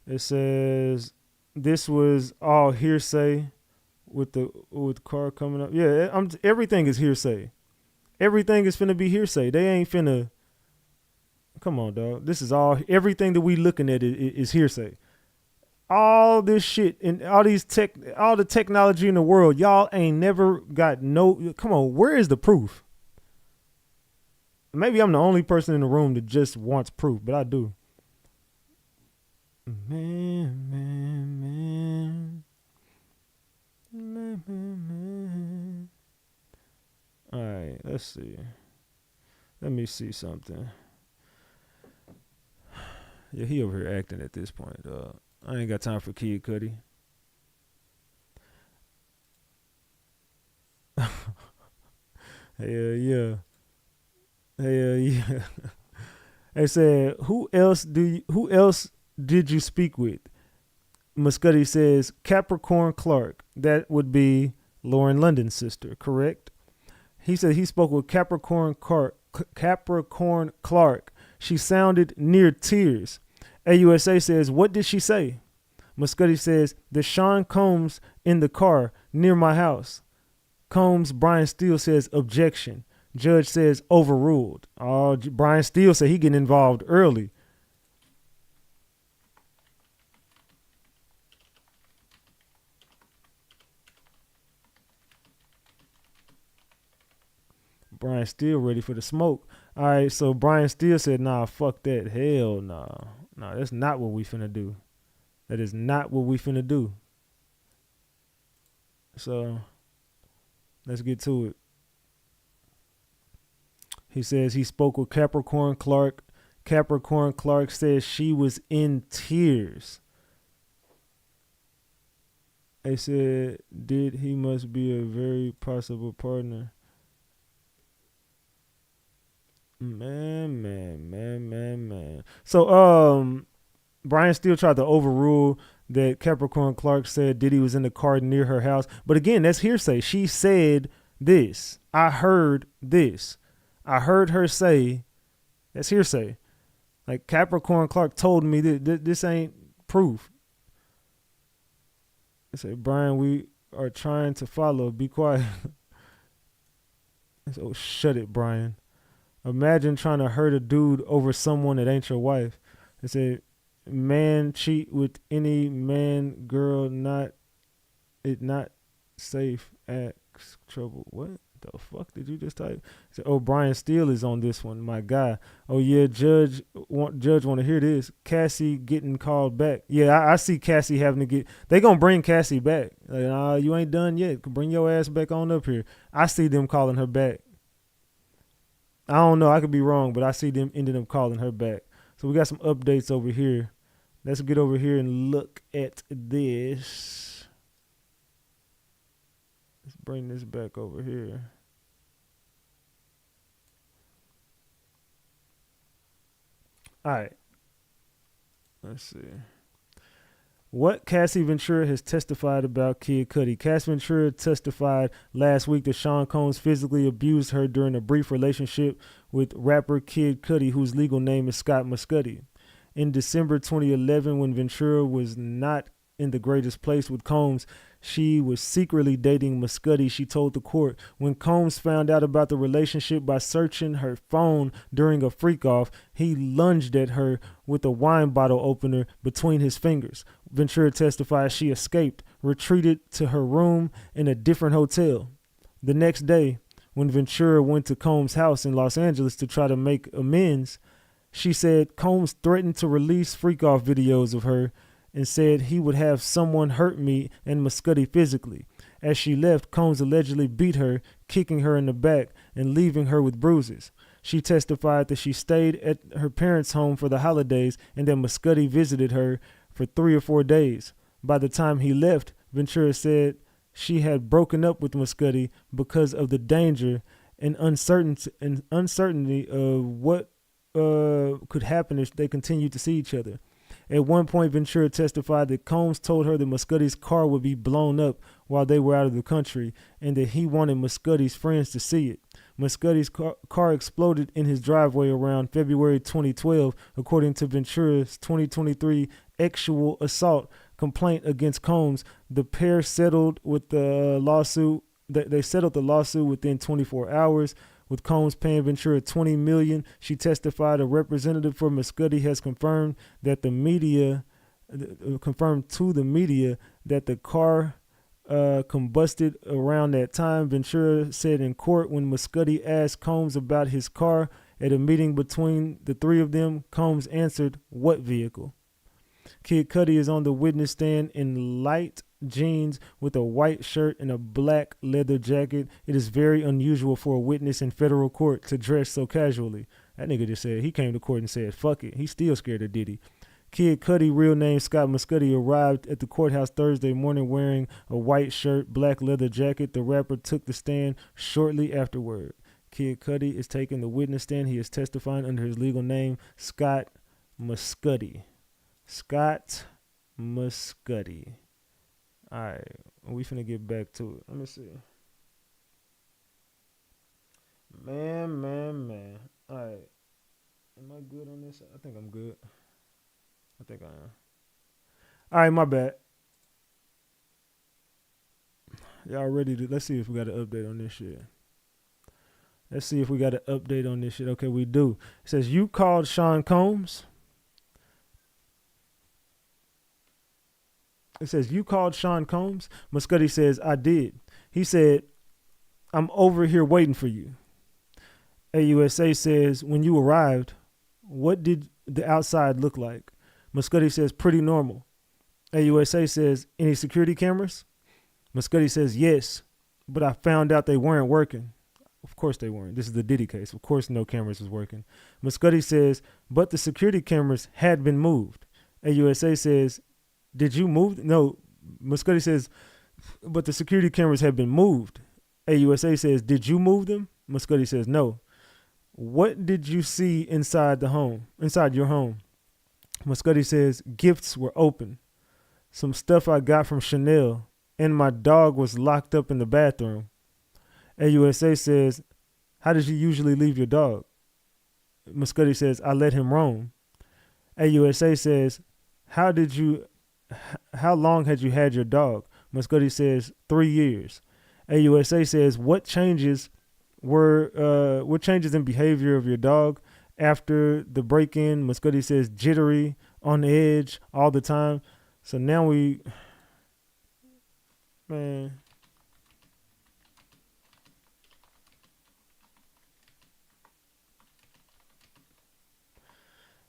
It says, this was all hearsay with the car coming up. Yeah, everything is hearsay. Everything is finna be hearsay. They ain't finna. Come on, dog. This is all. Everything that we looking at is hearsay. All this shit and all the technology in the world, y'all ain't never got no. Come on, where is the proof? Maybe I'm the only person in the room that just wants proof, but I do. Man. All right, let's see. Let me see something. Yeah, he over here acting at this point. I ain't got time for Kid Cudi. Hell yeah. They said, who else did you speak with? Muscuddy says, Capricorn Clark. That would be Lauren London's sister, correct? He said he spoke with Capricorn Clark. She sounded near tears. AUSA says, what did she say? Muscuddy says, Deshaun Combs in the car near my house. Combs, Brian Steele says, objection. Judge says, overruled. Oh, Brian Steele said he getting involved early. Brian Steele ready for the smoke. All right, so Brian Steele said, nah, fuck that. Hell nah. Nah, that's not what we finna do. That is not what we finna do. So, let's get to it. He says he spoke with Capricorn Clark. Capricorn Clark says she was in tears. They said, he must be a very possible partner. Man. So, Brian Steele tried to overrule that Capricorn Clark said Diddy was in the car near her house. But again, that's hearsay. She said this. I heard this. I heard her say, that's hearsay. Like Capricorn Clark told me that this ain't proof. They say, Brian, we are trying to follow. Be quiet. Said, oh, shut it, Brian. Imagine trying to hurt a dude over someone that ain't your wife. They said, man cheat with any man, girl, not safe, acts trouble. What the fuck did you just type? Said, oh, Brian Steele is on this one, my guy. Oh yeah, judge want to hear this. Cassie getting called back. Yeah, I see Cassie having to get. They gonna bring Cassie back. Like, you ain't done yet. Bring your ass back on up here. I see them calling her back. I don't know. I could be wrong, but I see them ending up calling her back. So we got some updates over here. Let's get over here and look at this. Let's bring this back over here. All right. Let's see. What Cassie Ventura has testified about Kid Cudi. Cassie Ventura testified last week that Sean Combs physically abused her during a brief relationship with rapper Kid Cudi, whose legal name is Scott Muscudi. In December 2011, when Ventura was not in the greatest place with Combs, she was secretly dating Muscudi, she told the court. When Combs found out about the relationship by searching her phone during a freak-off, he lunged at her with a wine bottle opener between his fingers. Ventura testified she escaped, retreated to her room in a different hotel. The next day, when Ventura went to Combs' house in Los Angeles to try to make amends, she said Combs threatened to release freak-off videos of her and said he would have someone hurt me and Muscudi physically. As she left, Combs allegedly beat her, kicking her in the back and leaving her with bruises. She testified that she stayed at her parents' home for the holidays and that Muscudi visited her for 3 or 4 days. By the time he left, Ventura said she had broken up with Muscudi because of the danger and uncertainty of what could happen if they continued to see each other. At one point, Ventura testified that Combs told her that Muscudi's car would be blown up while they were out of the country and that he wanted Muscudi's friends to see it. Muscudi's car exploded in his driveway around February 2012, according to Ventura's 2023 sexual assault complaint against Combs. The pair settled with the lawsuit. They settled the lawsuit within 24 hours. With Combs paying Ventura $20 million, she testified a representative for Muscudi has confirmed to the media that the car combusted around that time. Ventura said in court when Muscudi asked Combs about his car at a meeting between the three of them, Combs answered, "What vehicle?" Kid Cudi is on the witness stand in light jeans with a white shirt and a black leather jacket. It is very unusual for a witness in federal court to dress so casually. That nigga just said he came to court and said, fuck it. He's still scared of Diddy. Kid Cudi, real name Scott Muscudi, arrived at the courthouse Thursday morning wearing a white shirt, black leather jacket. The rapper took the stand shortly afterward. Kid Cudi is taking the witness stand. He is testifying under his legal name, Scott Muscudi. Scott Muscudi. All right, we finna get back to it. Let me see. Man. All right. Am I good on this? I think I'm good. I think I am. All right, my bad. Y'all ready to, let's see if we got an update on this shit. Okay, we do. It says, you called Sean Combs. It says, you called Sean Combs? Muscudi says, I did. He said, I'm over here waiting for you. AUSA says, when you arrived, what did the outside look like? Muscudi says, pretty normal. AUSA says, any security cameras? Muscudi says, yes, but I found out they weren't working. Of course they weren't. This is the Diddy case. Of course no cameras was working. Muscudi says, but the security cameras had been moved. AUSA says, did you move? No. Muscudi says, but the security cameras have been moved. AUSA says, did you move them? Muscudi says, no. What did you see inside your home? Muscudi says, gifts were open. Some stuff I got from Chanel, and my dog was locked up in the bathroom. AUSA says, how did you usually leave your dog? Muscudi says, I let him roam. AUSA says, how long had you had your dog? Muscudi says 3 years. AUSA says, what changes in behavior of your dog after the break-in? Muscudi says jittery, on edge all the time. So now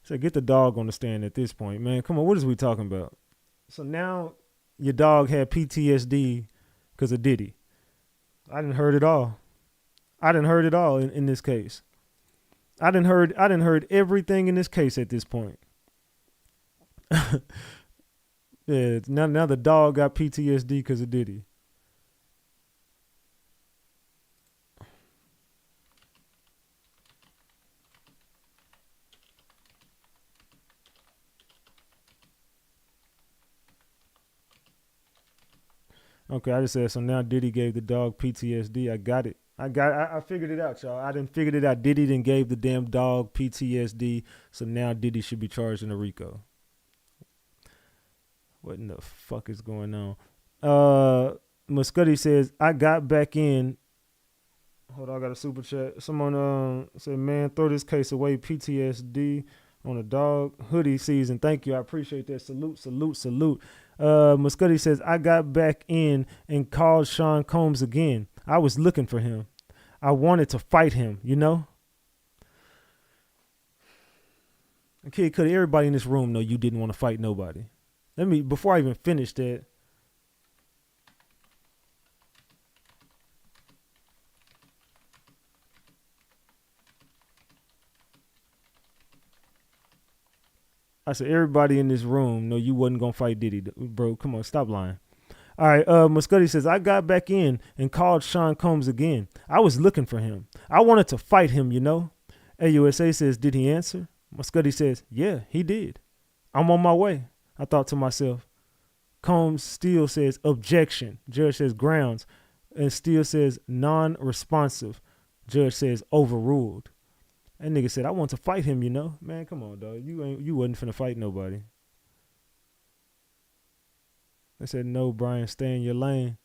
So get the dog on the stand at this point, man. Come on, what is we talking about? So now your dog had PTSD because of Diddy. I didn't heard it all. In this case. I didn't heard everything in this case at this point. Yeah, now the dog got PTSD because of Diddy. Okay, I just said so now Diddy gave the dog PTSD. I got it. I figured it out, y'all. I done figured it out. Diddy done gave the damn dog PTSD, so now Diddy should be charged in a RICO. What in the fuck is going on? Muscuddy says, I got back in. Hold on, I got a super chat. Someone said, man, throw this case away. PTSD on a dog. Hoodie season. Thank you. I appreciate that. Salute, salute, salute. Muscuddy says, I got back in and called Sean Combs again. I was looking for him. I wanted to fight him, you know? Kid Cudi, everybody in this room know you didn't want to fight nobody. Before I even finish that, I said, everybody in this room know you wasn't going to fight Diddy. Bro, come on, stop lying. All right, Muscuddy says, I got back in and called Sean Combs again. I was looking for him. I wanted to fight him, you know? AUSA says, did he answer? Muscuddy says, yeah, he did. I'm on my way. I thought to myself. Combs still says, objection. Judge says, grounds. And still says, non-responsive. Judge says, overruled. That nigga said, I want to fight him, you know? Man, come on, dog. You wasn't finna fight nobody. They said, no, Brian, stay in your lane.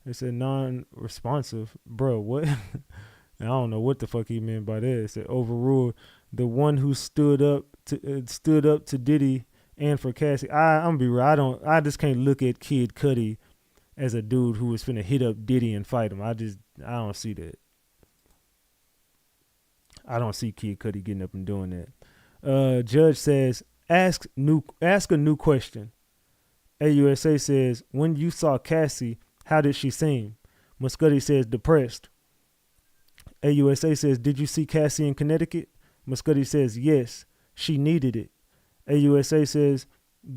They said, non-responsive. Bro, what? I don't know what the fuck he meant by that. It said, overruled. The one who stood up to Diddy and for Cassie. I'm gonna be real. I just can't look at Kid Cudi as a dude who was finna hit up Diddy and fight him. I don't see that. I don't see Kid Cudi getting up and doing that. Judge says, ask a new question. AUSA says, when you saw Cassie, how did she seem? Muscuddy says, depressed. AUSA says, did you see Cassie in Connecticut? Muscuddy says, yes, she needed it. AUSA says,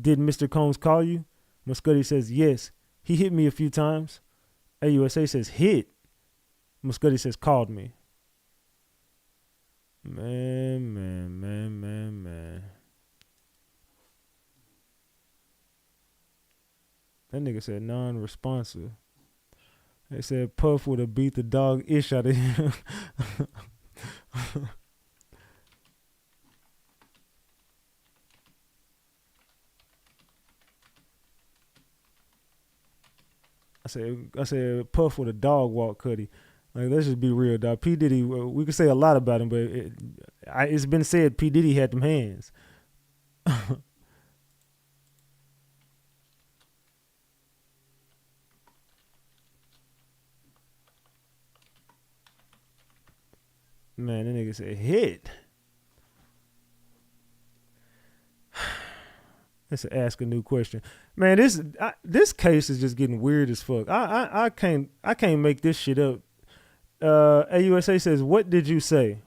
did Mr. Combs call you? Muscuddy says, yes, he hit me a few times. AUSA says, hit? Muscuddy says, called me. Man. That nigga said non-responsive. They said Puff would have beat the dog ish out of him. I said Puff with a dog walk Cudi. Like, let's just be real, dog. P. Diddy, we could say a lot about him, but it's been said P. Diddy had them hands. Man, that nigga said hit. Let's ask a new question. Man, this case is just getting weird as fuck. I can't make this shit up. AUSA says, what did you say?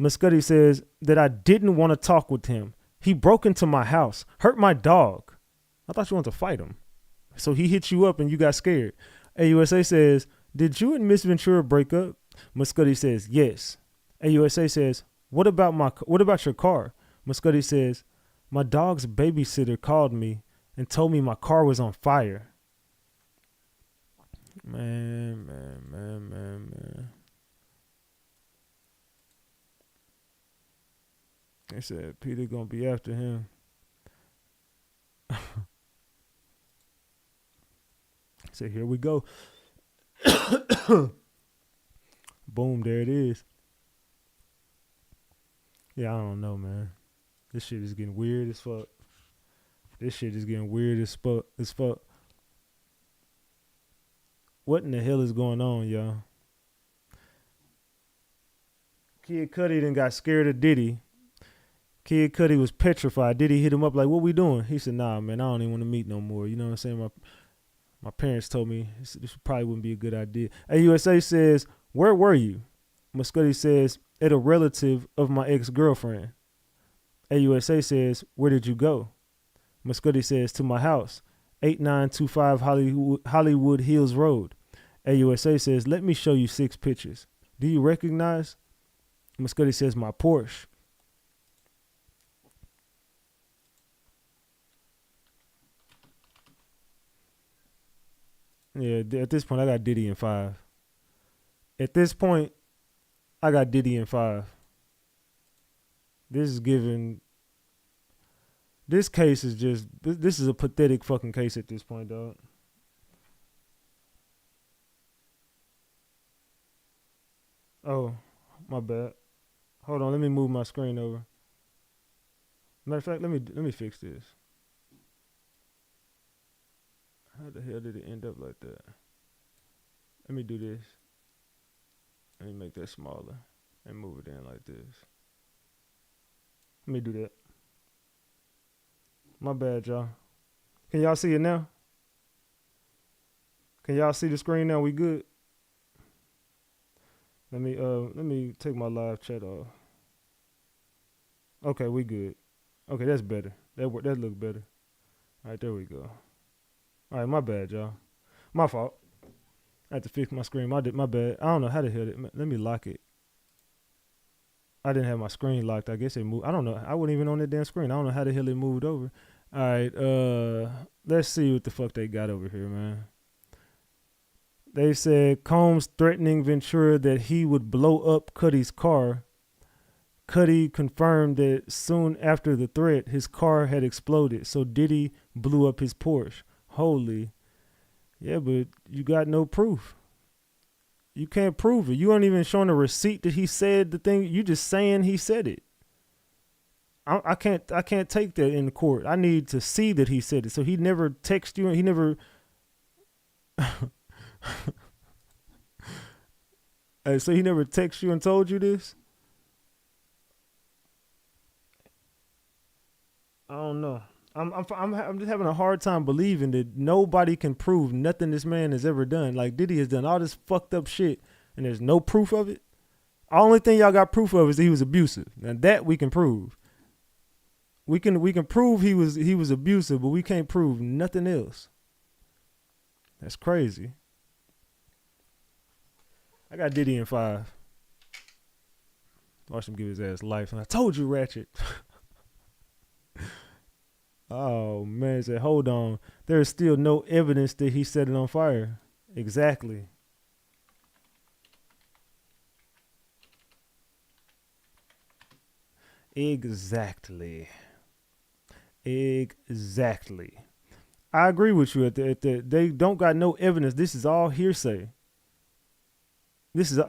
Muscuddy says that I didn't want to talk with him. He broke into my house, hurt my dog. I thought you wanted to fight him. So he hit you up and you got scared. AUSA says, did you and Miss Ventura break up? Muscuddy says, yes. AUSA says, what about your car? Muscuddy says, my dog's babysitter called me and told me my car was on fire. Man. They said Peter gonna be after him. So here we go. Boom, there it is. Yeah, I don't know, man. This shit is getting weird as fuck. What in the hell is going on, y'all? Kid Cudi done got scared of Diddy. Kid Cudi was petrified. Diddy hit him up like, what we doing? He said, nah, man, I don't even want to meet no more. You know what I'm saying? My parents told me this probably wouldn't be a good idea. AUSA says, where were you? Muscuddy says, at a relative of my ex-girlfriend. AUSA says, where did you go? Muscuddy says, to my house, 8925 Hollywood Hills Road. AUSA says, let me show you 6 pictures. Do you recognize? Muscuddy says, my Porsche. Yeah, at this point, I got Diddy in 5. At this point, I got Diddy in 5. This is giving. This case is just. This is a pathetic fucking case at this point, dog. Oh, my bad. Hold on, let me move my screen over. Matter of fact, let me fix this. How the hell did it end up like that? Let me do this. Let me make that smaller and move it in like this. Let me do that. My bad, y'all. Can y'all see it now? Can y'all see the screen now? We good? Let me take my live chat off. Okay, we good. Okay, that's better. That look better. All right, there we go. All right, my bad, y'all. My fault. I had to fix my screen. My bad. I don't know how the hell let me lock it. I didn't have my screen locked. I guess it moved. I don't know. I wasn't even on that damn screen. I don't know how the hell it moved over. All right, let's see what the fuck they got over here, man. They said Combs threatening Ventura that he would blow up Cudi's car. Cudi confirmed that soon after the threat, his car had exploded, so Diddy blew up his Porsche. Holy. Yeah, but you got no proof. You can't prove it. You aren't even showing a receipt that he said the thing. You just saying he said it. I can't take that in court. I need to see that he said it. So he never texted you. He never. So he never texted you and told you this. I don't know. I'm just having a hard time believing that nobody can prove nothing this man has ever done. Like Diddy has done all this fucked up shit, and there's no proof of it. The only thing y'all got proof of is that he was abusive, and that we can prove. We can prove he was abusive, but we can't prove nothing else. That's crazy. I got Diddy in 5. Watch him give his ass life, and I told you, Ratchet. Oh, man, said, hold on. There is still no evidence that he set it on fire. Exactly. Exactly. I agree with you. They don't got no evidence. This is all hearsay.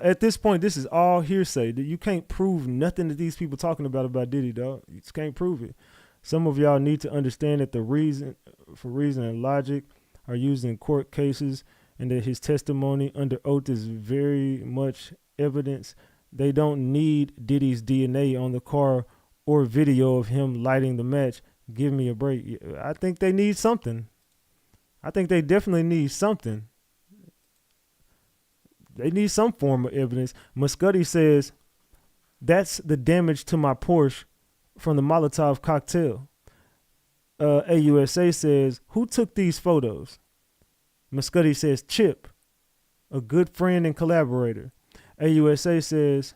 At this point, this is all hearsay. You can't prove nothing that these people talking about Diddy, dog. You just can't prove it. Some of y'all need to understand that the reason and logic are used in court cases, and that his testimony under oath is very much evidence. They don't need Diddy's DNA on the car or video of him lighting the match. Give me a break. I think they need something. I think they definitely need something. They need some form of evidence. Muscudi says, that's the damage to my Porsche from the Molotov cocktail. AUSA says, who took these photos? Muscudi says, Chip, a good friend and collaborator. AUSA says,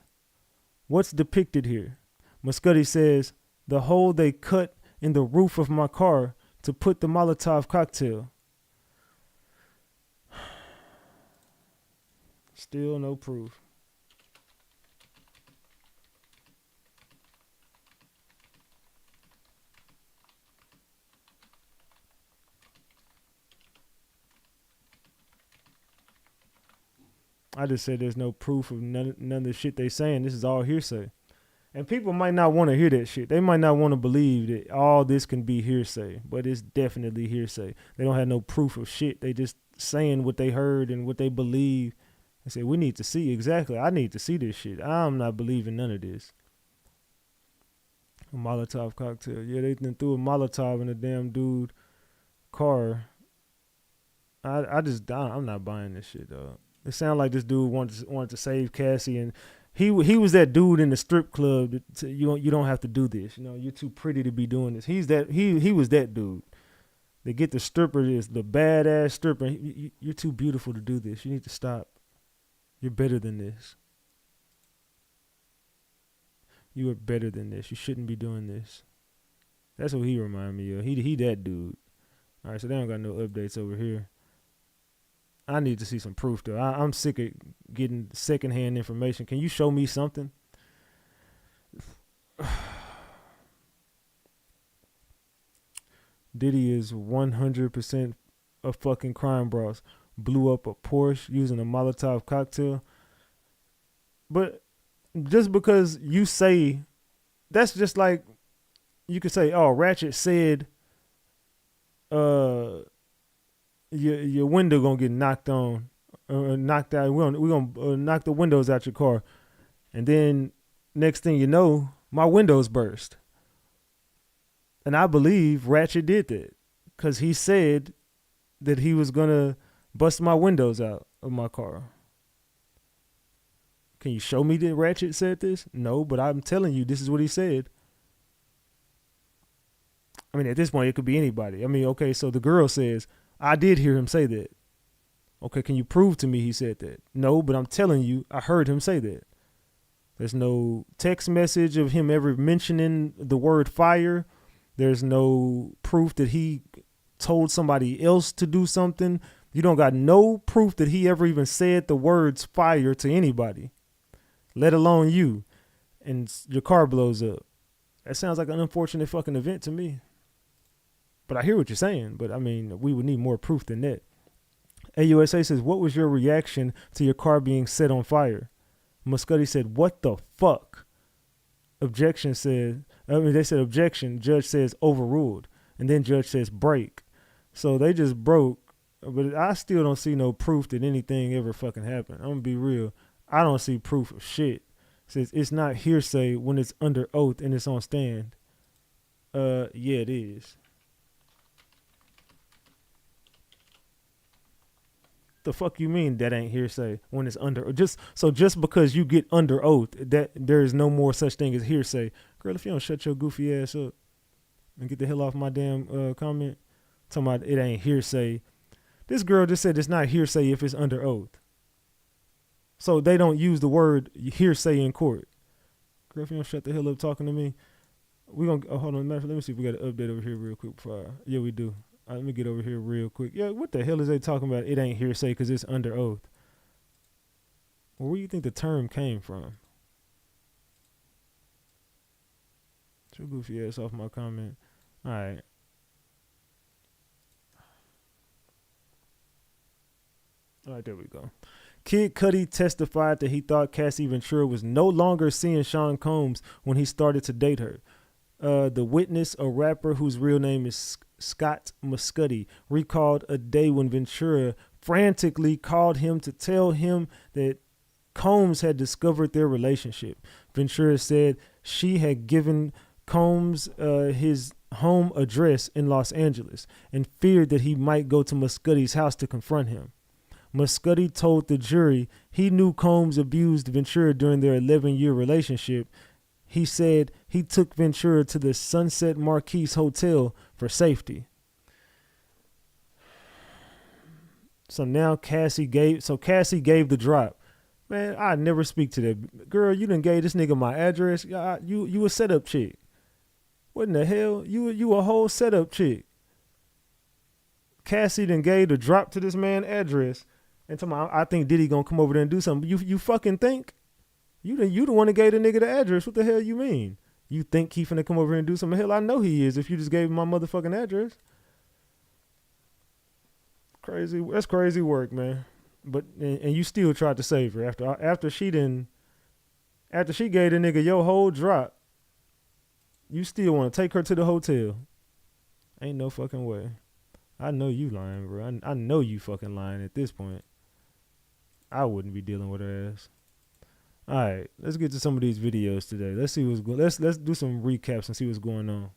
what's depicted here? Muscudi says, the hole they cut in the roof of my car to put the Molotov cocktail. Still no proof. I just said there's no proof of none of the shit they saying. This is all hearsay. And people might not want to hear that shit. They might not want to believe that all this can be hearsay, but it's definitely hearsay. They don't have no proof of shit. They just saying what they heard and what they believe. They say, we need to see. Exactly. I need to see this shit. I'm not believing none of this. A Molotov cocktail. Yeah, they threw a Molotov in a damn dude car. I'm not buying this shit, dog. It sounded like this dude wanted to save Cassie, and he was that dude in the strip club. You don't have to do this. You know, you're too pretty to be doing this. He was that dude. They get the stripper, the badass stripper. You're too beautiful to do this. You need to stop. You're better than this. You are better than this. You shouldn't be doing this. That's what he reminded me of. He that dude. All right, so they don't got no updates over here. I need to see some proof though. I'm sick of getting secondhand information. Can you show me something? Diddy is 100% a fucking crime boss. Blew up a Porsche using a Molotov cocktail. But just because you say, that's just like, you could say, oh, Ratchet said your window gonna get knocked out. We're gonna knock the windows out your car. And then next thing you know, my windows burst. And I believe Ratchet did that because he said that he was going to bust my windows out of my car. Can you show me that Ratchet said this? No, but I'm telling you, this is what he said. I mean, at this point, it could be anybody. I mean, okay, so the girl says, I did hear him say that. Okay, can you prove to me he said that? No, but I'm telling you, I heard him say that. There's no text message of him ever mentioning the word fire. There's no proof that he told somebody else to do something. You don't got no proof that he ever even said the words fire to anybody, let alone you, and your car blows up. That sounds like an unfortunate fucking event to me. But I hear what you're saying, but I mean, we would need more proof than that. AUSA says, what was your reaction to your car being set on fire? Muscuddy said, what the fuck? Objection said, they said objection. Judge says overruled. And then judge says break. So they just broke. But I still don't see no proof that anything ever fucking happened. I'm going to be real. I don't see proof of shit. It says it's not hearsay when it's under oath and it's on stand. Yeah, it is. The fuck you mean that ain't hearsay when it's under just because you get under oath that there is no more such thing as hearsay. Girl, if you don't shut your goofy ass up and get the hell off my damn comment talking about it ain't hearsay. This girl just said it's not hearsay if it's under oath. So they don't use the word hearsay in court. Girl, if you don't shut the hell up talking to me, we gonna hold on. Let me see if we got an update over here real quick before. Yeah, we do. Let me get over here real quick. Yeah, what the hell is they talking about? It ain't hearsay because it's under oath. Well, where do you think the term came from? Get your goofy ass off my comment. All right. All right, there we go. Kid Cudi testified that he thought Cassie Ventura was no longer seeing Sean Combs when he started to date her. The witness, a rapper whose real name is Scott Muscuddy, recalled a day when Ventura frantically called him to tell him that Combs had discovered their relationship. Ventura said she had given Combs his home address in Los Angeles and feared that he might go to Muscuddy's house to confront him. Muscuddy told the jury he knew Combs abused Ventura during their 11-year relationship. He said he took Ventura to the Sunset Marquise Hotel for safety. So now Cassie gave the drop. Man, I never speak to that girl. You done gave this nigga my address. You a setup chick. What in the hell? You a whole setup chick. Cassie done gave the drop to this man address. And tell me, I think Diddy gonna come over there and do something. You fucking think? You the one that gave the nigga the address. What the hell you mean? You think he finna come over here and do something? Hell, I know he is if you just gave him my motherfucking address. Crazy. That's crazy work, man. But and you still tried to save her after she gave the nigga your whole drop. You still want to take her to the hotel. Ain't no fucking way. I know you lying, bro. I know you fucking lying at this point. I wouldn't be dealing with her ass. All right, let's get to some of these videos today. Let's see what's going. Let's do some recaps and see what's going on.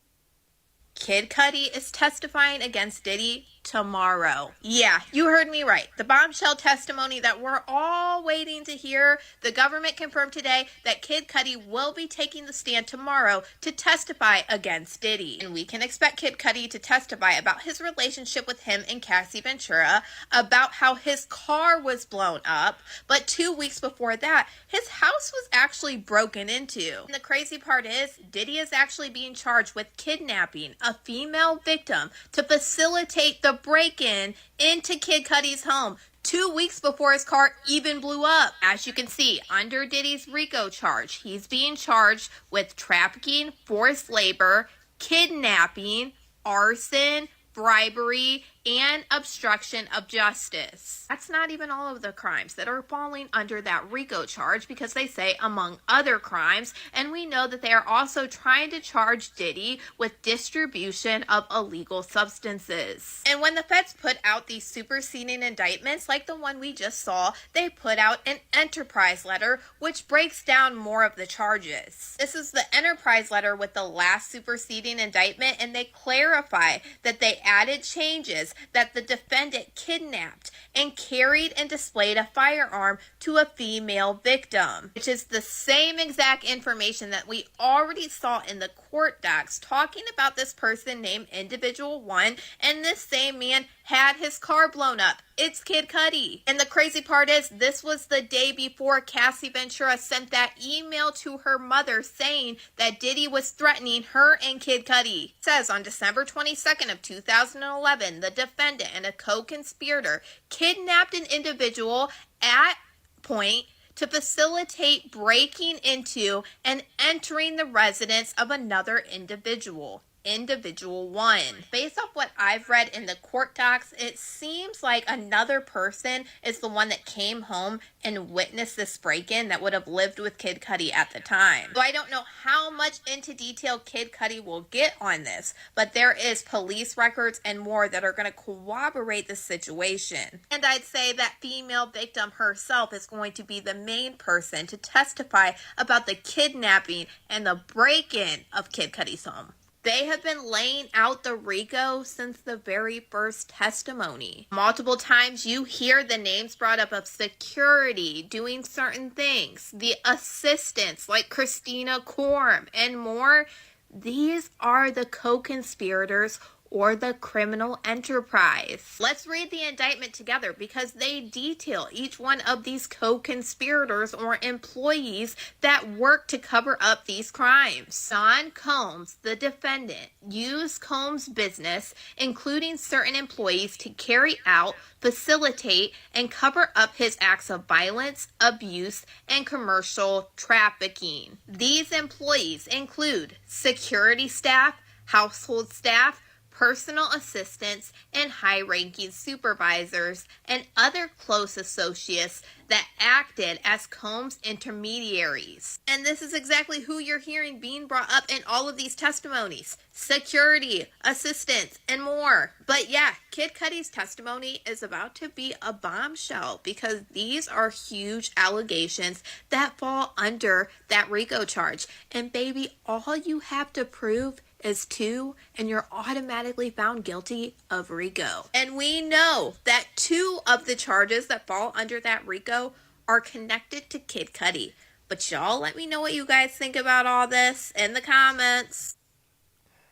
Kid Cudi is testifying against Diddy tomorrow. Yeah, you heard me right. The bombshell testimony that we're all waiting to hear. The government confirmed today that Kid Cudi will be taking the stand tomorrow to testify against Diddy. And we can expect Kid Cudi to testify about his relationship with him and Cassie Ventura, about how his car was blown up, but 2 weeks before that, his house was actually broken into. And the crazy part is, Diddy is actually being charged with kidnapping a female victim to facilitate the break-in into Kid Cudi's home 2 weeks before his car even blew up. As you can see, under Diddy's RICO charge, he's being charged with trafficking, forced labor, kidnapping, arson, bribery, and obstruction of justice. That's not even all of the crimes that are falling under that RICO charge, because they say among other crimes, and we know that they are also trying to charge Diddy with distribution of illegal substances. And when the feds put out these superseding indictments, like the one we just saw, they put out an enterprise letter which breaks down more of the charges. This is the enterprise letter with the last superseding indictment, and they clarify that they added changes that the defendant kidnapped and carried and displayed a firearm to a female victim, which is the same exact information that we already saw in the court docs talking about this person named Individual 1, and this same man had his car blown up. It's Kid Cudi. And the crazy part is, this was the day before Cassie Ventura sent that email to her mother saying that Diddy was threatening her and Kid Cudi. It says on December 22nd of 2011, the defendant and a co-conspirator kidnapped an individual at point to facilitate breaking into and entering the residence of another individual. Individual 1. Based off what I've read in the court docs, it seems like another person is the one that came home and witnessed this break-in that would have lived with Kid Cudi at the time. So I don't know how much into detail Kid Cudi will get on this, but there is police records and more that are going to corroborate the situation. And I'd say that female victim herself is going to be the main person to testify about the kidnapping and the break-in of Kid Cudi's home. They have been laying out the RICO since the very first testimony. Multiple times you hear the names brought up of security doing certain things, the assistants like Christina Korm and more. These are the co-conspirators or the criminal enterprise. Let's read the indictment together, because they detail each one of these co-conspirators or employees that work to cover up these crimes. Don Combs, the defendant, used Combs' business, including certain employees, to carry out, facilitate, and cover up his acts of violence, abuse, and commercial trafficking. These employees include security staff, household staff, personal assistants, and high-ranking supervisors, and other close associates that acted as Combs' intermediaries. And this is exactly who you're hearing being brought up in all of these testimonies. Security, assistants, and more. But yeah, Kid Cudi's testimony is about to be a bombshell, because these are huge allegations that fall under that RICO charge. And baby, all you have to prove is 2, and you're automatically found guilty of RICO. And we know that 2 of the charges that fall under that RICO are connected to Kid Cudi. But y'all let me know what you guys think about all this in the comments.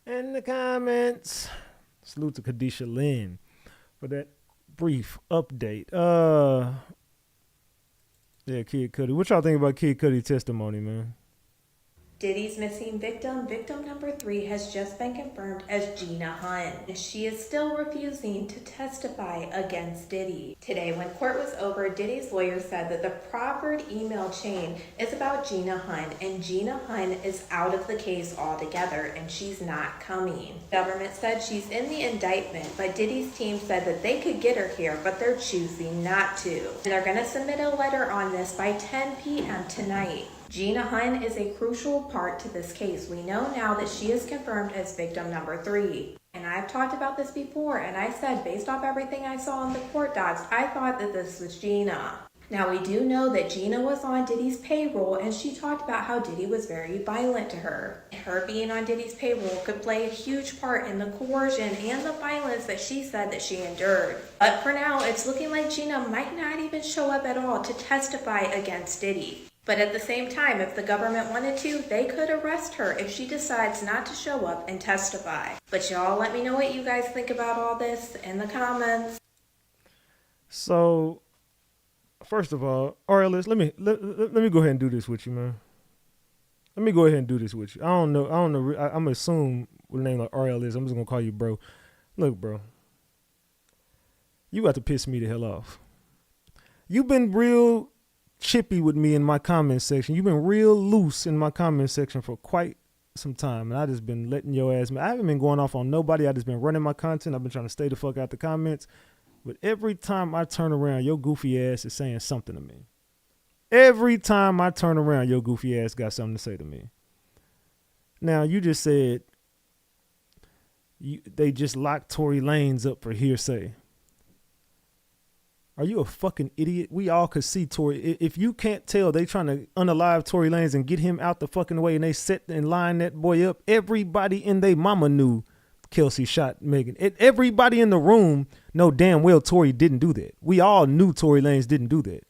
In the comments. Salute to Kadisha Lynn for that brief update. Yeah, Kid Cudi. What y'all think about Kid Cudi's testimony, man? Diddy's missing victim, victim number 3, has just been confirmed as Gina Hunt. She is still refusing to testify against Diddy. Today, when court was over, Diddy's lawyer said that the proffered email chain is about Gina Hunt, and Gina Hunt is out of the case altogether, and she's not coming. The government said she's in the indictment, but Diddy's team said that they could get her here, but they're choosing not to. And they're going to submit a letter on this by 10 p.m. tonight. Gina Hunt is a crucial part to this case. We know now that she is confirmed as victim number 3. And I've talked about this before, and I said, based off everything I saw in the court docs, I thought that this was Gina. Now, we do know that Gina was on Diddy's payroll, and she talked about how Diddy was very violent to her. Her being on Diddy's payroll could play a huge part in the coercion and the violence that she said that she endured. But for now, it's looking like Gina might not even show up at all to testify against Diddy. But at the same time, if the government wanted to, they could arrest her if she decides not to show up and testify. But y'all let me know what you guys think about all this in the comments. So, first of all, RLS, let me go ahead and do this with you, man. Let me go ahead and do this with you. I don't know. I'm gonna assume with a name like RLS, I'm just gonna call you bro. Look, bro, you got to piss me the hell off. You've been real chippy with me in my comment section. You've been real loose in my comment section for quite some time, and I just been letting your ass. I haven't been going off on nobody. I just been running my content. I've been trying to stay the fuck out the comments. But every time I turn around, your goofy ass is saying something to me. Every time I turn around, your goofy ass got something to say to me. Now, you just said they just locked Tory Lanez up for hearsay. Are you a fucking idiot? We all could see Tory. If you can't tell they trying to unalive Tory Lanez and get him out the fucking way, and they set and line that boy up, everybody in they mama knew Kelsey shot Megan. Everybody in the room know damn well Tory didn't do that. We all knew Tory Lanez didn't do that.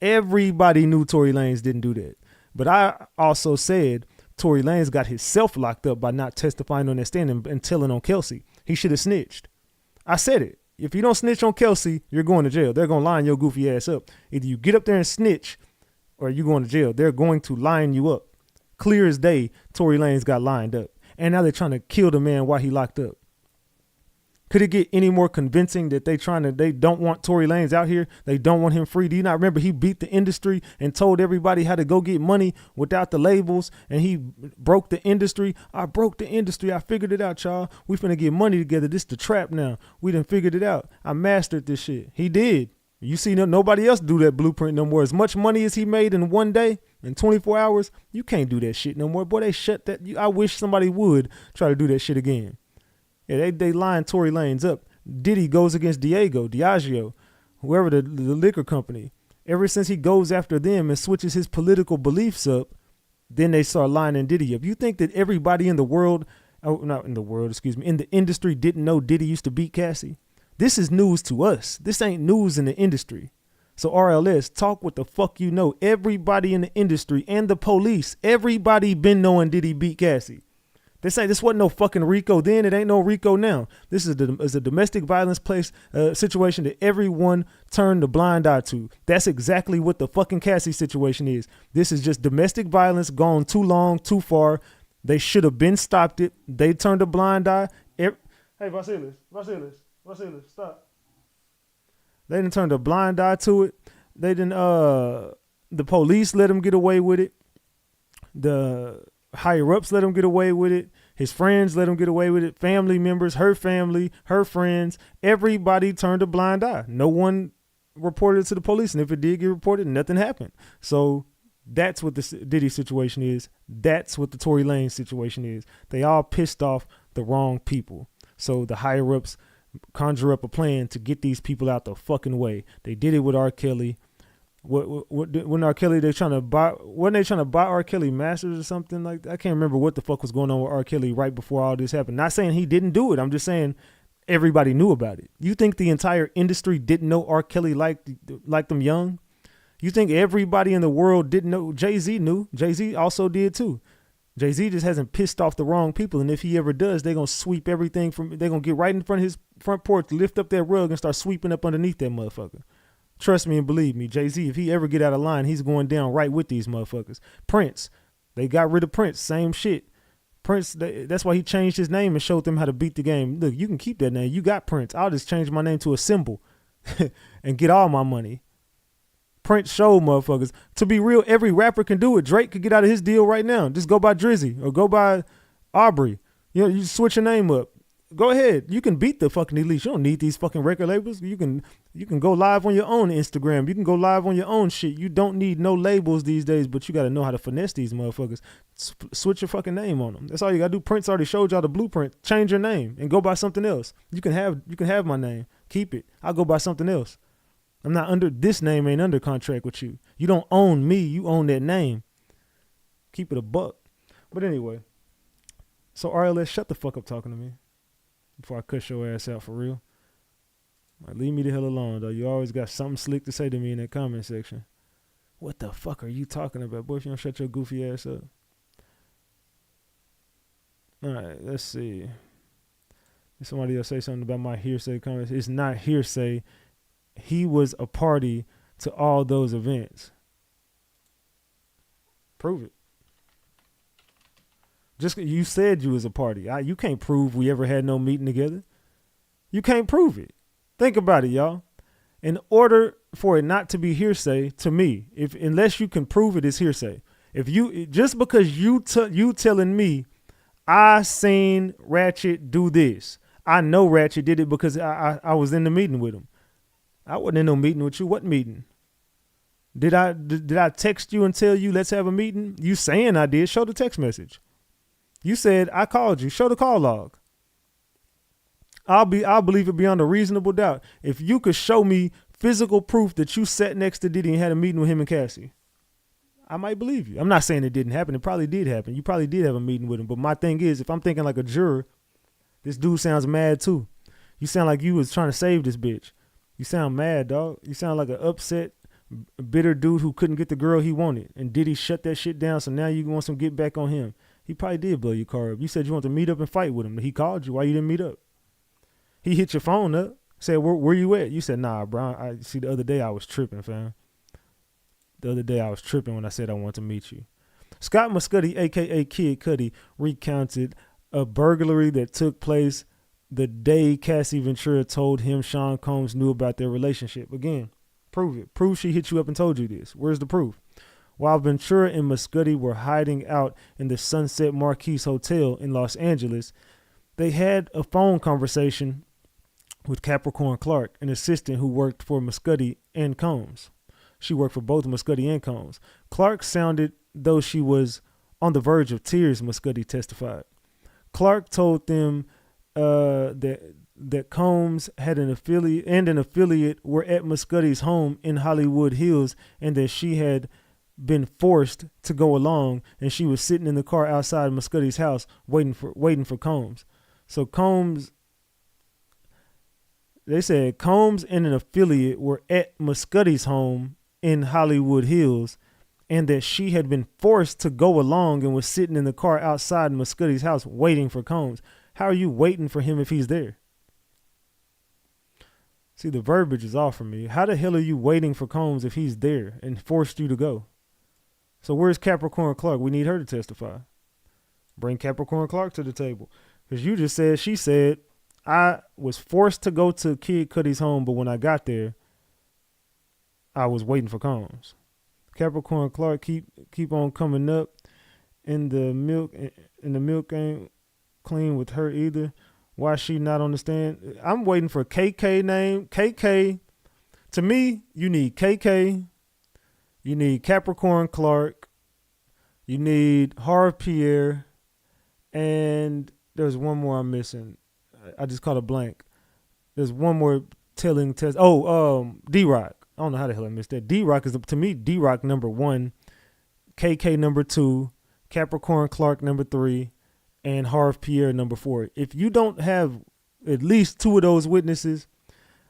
Everybody knew Tory Lanez didn't do that. But I also said Tory Lanez got himself locked up by not testifying on that stand and telling on Kelsey. He should have snitched. I said it. If you don't snitch on Kelsey, you're going to jail. They're going to line your goofy ass up. Either you get up there and snitch or you're going to jail. They're going to line you up. Clear as day, Tory Lanez got lined up. And now they're trying to kill the man while he locked up. Could it get any more convincing that they don't want Tory Lanez out here? They don't want him free. Do you not remember he beat the industry and told everybody how to go get money without the labels, and he broke the industry? I broke the industry. I figured it out, y'all. We finna get money together. This the trap now. We done figured it out. I mastered this shit. He did. You see nobody else do that blueprint no more. As much money as he made in one day, in 24 hours, you can't do that shit no more. Boy, they shut that. I wish somebody would try to do that shit again. Yeah, they line Tory Lanez up. Diddy goes against Diageo, whoever the liquor company. Ever since he goes after them and switches his political beliefs up, then they start lining Diddy up. You think that everybody in the world, in the industry didn't know Diddy used to beat Cassie? This is news to us. This ain't news in the industry. So RLS, talk what the fuck you know. Everybody in the industry and the police, everybody been knowing Diddy beat Cassie. This wasn't no fucking RICO then. It ain't no RICO now. This is a domestic violence situation that everyone turned a blind eye to. That's exactly what the fucking Cassie situation is. This is just domestic violence gone too long, too far. They should have been stopped it. They turned a blind eye. Hey, Vasilis, stop. They didn't turn a blind eye to it. They didn't. The police let him get away with it. The higher ups let him get away with it. His friends let him get away with it. Family members, her family, her friends, everybody turned a blind eye. No one reported it to the police, and if it did get reported, nothing happened. So that's what the Diddy situation is. That's what the Tory Lanez situation is. They all pissed off the wrong people. So the higher ups conjure up a plan to get these people out the fucking way. They did it with R. Kelly. When R. Kelly, wasn't they trying to buy R. Kelly masters or something like that? I can't remember what the fuck was going on with R. Kelly right before all this happened. Not saying he didn't do it. I'm just saying everybody knew about it. You think the entire industry didn't know R. Kelly liked them young? You think everybody in the world didn't know? Jay-Z knew. Jay-Z also did too. Jay-Z just hasn't pissed off the wrong people. And if he ever does, they're going to sweep everything they're going to get right in front of his front porch, lift up that rug and start sweeping up underneath that motherfucker. Trust me and believe me, Jay-Z, if he ever get out of line, he's going down right with these motherfuckers. Prince, they got rid of Prince, same shit. Prince, that's why he changed his name and showed them how to beat the game. Look, you can keep that name. You got Prince. I'll just change my name to a symbol and get all my money. Prince showed motherfuckers. To be real, every rapper can do it. Drake could get out of his deal right now. Just go by Drizzy or go by Aubrey. You know, you switch your name up. Go ahead. You can beat the fucking elites. You don't need these fucking record labels. You can go live on your own Instagram. You can go live on your own shit. You don't need no labels these days, but you got to know how to finesse these motherfuckers. Switch your fucking name on them. That's all you got to do. Prince already showed y'all the blueprint. Change your name and go by something else. You can have my name. Keep it. I'll go by something else. I'm not under, this name ain't under contract with you. You don't own me. You own that name. Keep it a buck. But anyway, so RLS, shut the fuck up talking to me before I cuss your ass out for real. Like, leave me the hell alone, though. You always got something slick to say to me in that comment section. What the fuck are you talking about? Boy, if you don't shut your goofy ass up. All right, let's see. Did somebody else say something about my hearsay comments? It's not hearsay. He was a party to all those events. Prove it. Just you said you was a party. You can't prove we ever had no meeting together. You can't prove it. Think about it, y'all. In order for it not to be hearsay to me, if unless you can prove it is hearsay. If you just because you telling me I seen Ratchet do this, I know Ratchet did it because I was in the meeting with him. I wasn't in no meeting with you. What meeting? Did I text you and tell you let's have a meeting? You saying I did? Show the text message. You said I called you. Show the call log. I'll believe it beyond a reasonable doubt if you could show me physical proof that you sat next to Diddy and had a meeting with him and Cassie. I might believe you. I'm not saying it didn't happen. It probably did happen. You probably did have a meeting with him. But my thing is, if I'm thinking like a juror, this dude sounds mad too. You sound like you was trying to save this bitch. You sound mad, dog. You sound like an upset, bitter dude who couldn't get the girl he wanted. And Diddy shut that shit down, so now you want some get back on him. He probably did blow your car up. You said you want to meet up and fight with him. He called you. Why you didn't meet up? He hit your phone up. Said, where you at? You said, nah, bro. I see, the other day I was tripping, fam. The other day I was tripping when I said I want to meet you. Scott Muscuddy, a.k.a. Kid Cudi, recounted a burglary that took place the day Cassie Ventura told him Sean Combs knew about their relationship. Again, prove it. Prove she hit you up and told you this. Where's the proof? While Ventura and Muscuddy were hiding out in the Sunset Marquis Hotel in Los Angeles, they had a phone conversation with Capricorn Clark, an assistant who worked for Muscuddy and Combs. She worked for both Muscuddy and Combs. Clark sounded though she was on the verge of tears, Muscuddy testified. Clark told them that Combs had an affiliate were at Muscuddy's home in Hollywood Hills, and that she had been forced to go along, and she was sitting in the car outside Muscuddy's house waiting for Combs. So Combs, they said Combs and an affiliate were at Muscuddy's home in Hollywood Hills, and that she had been forced to go along and was sitting in the car outside Muscuddy's house waiting for Combs. How are you waiting for him if he's there? See, the verbiage is off for me. How the hell are you waiting for Combs if he's there and forced you to go? So where's Capricorn Clark? We need her to testify. Bring Capricorn Clark to the table. Because you just said, she said, I was forced to go to Kid Cudi's home, but when I got there, I was waiting for Combs. Capricorn Clark keep on coming up, and the milk ain't clean with her either. Why she not on the stand? I'm waiting for KK name. KK, to me, you need KK, you need Capricorn Clark, you need Harv Pierre, and there's one more I'm missing. I just caught a blank. There's one more telling test. D-Rock. I don't know how the hell I missed that. D-Rock is, to me, D-Rock number 1, KK number 2, Capricorn Clark number 3, and Harv Pierre number 4. If you don't have at least 2 of those witnesses,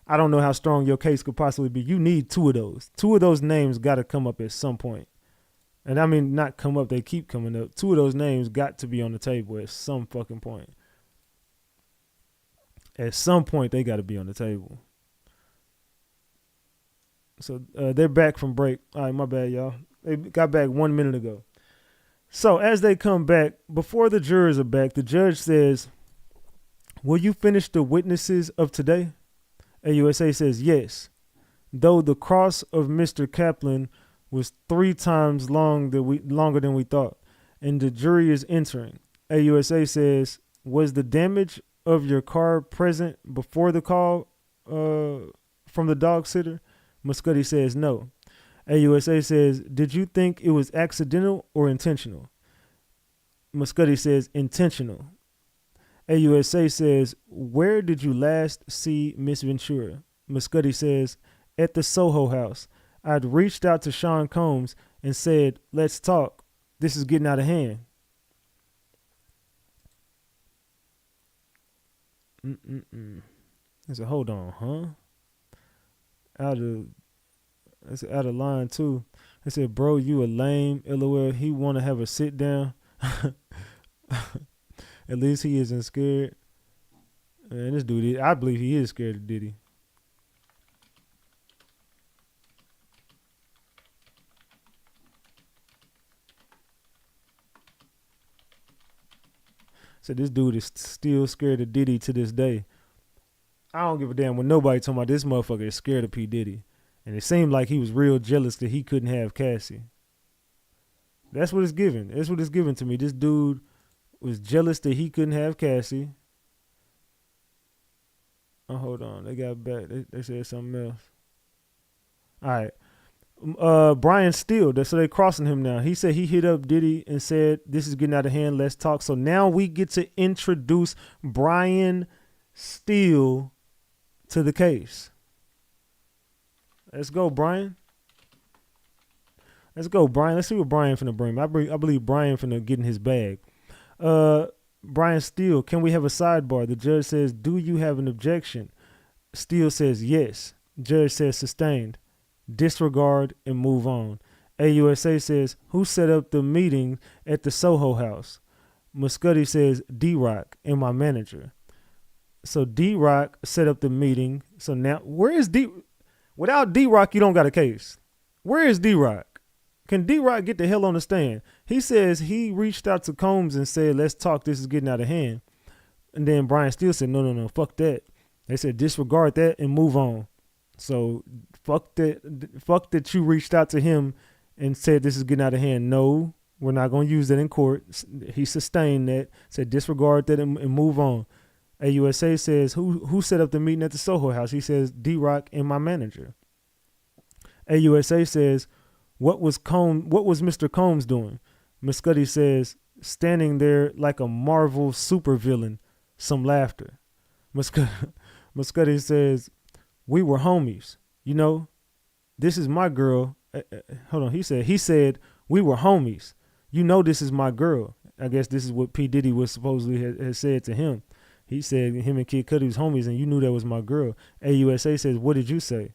I don't know how strong your case could possibly be. You need 2 of those. 2 of those names got to come up at some point. And I mean, not come up, they keep coming up. 2 of those names got to be on the table at some fucking point. At some point, they got to be on the table. So they're back from break. All right, my bad, y'all. They got back 1 minute ago. So as they come back, before the jurors are back, the judge says, will you finish the witnesses of today? AUSA says yes, though the cross of Mr. Kaplan was 3 times longer than we thought, and the jury is entering. AUSA says, was the damage of your car present before the call from the dog sitter? Muscuddy says no. AUSA says, did you think it was accidental or intentional? Muscuddy says intentional. AUSA says, where did you last see Miss Ventura? Muscuddy says, at the Soho house. I'd reached out to Sean Combs and said, let's talk. This is getting out of hand. I said, hold on, huh? That's out of line too. I said, bro, you a lame. LOL. He want to have a sit down. At least he isn't scared. Man, this dude, I believe he is scared of Diddy. So this dude is still scared of Diddy to this day. I don't give a damn when nobody talking about this motherfucker is scared of P. Diddy. And it seemed like he was real jealous that he couldn't have Cassie. That's what it's given. That's what it's given to me. This dude was jealous that he couldn't have Cassie. Oh, hold on. They got back. They said something else. All right. Brian Steele. So they're crossing him now. He said he hit up Diddy and said, this is getting out of hand. Let's talk. So now we get to introduce Brian Steele to the case. Let's go, Brian. Let's go, Brian. Let's see what Brian finna bring. I believe Brian finna get in his bag. Brian Steele, can we have a sidebar? The judge says, do you have an objection? Steele says, yes. Judge says, sustained. Disregard and move on. AUSA says, who set up the meeting at the Soho House? Muscuddy says, D-Rock and my manager. So D-Rock set up the meeting. So now, where is without D-Rock, you don't got a case. Where is D-Rock? Can D-Rock get the hell on the stand? He says he reached out to Combs and said, let's talk. This is getting out of hand. And then Brian Steele said, no, fuck that. They said, disregard that and move on. So fuck that you reached out to him and said this is getting out of hand. No, we're not going to use that in court. He sustained that, said disregard that and move on. AUSA says, who set up the meeting at the Soho House? He says, D-Rock and my manager. AUSA says, what was Mr. Combs doing? Muscuddy says, standing there like a Marvel supervillain. Some laughter. Muscuddy says, we were homies. You know, this is my girl. Hold on. He said, we were homies. You know, this is my girl. I guess this is what P. Diddy was supposedly had said to him. He said him and Kid Cudi was homies and you knew that was my girl. AUSA says, what did you say?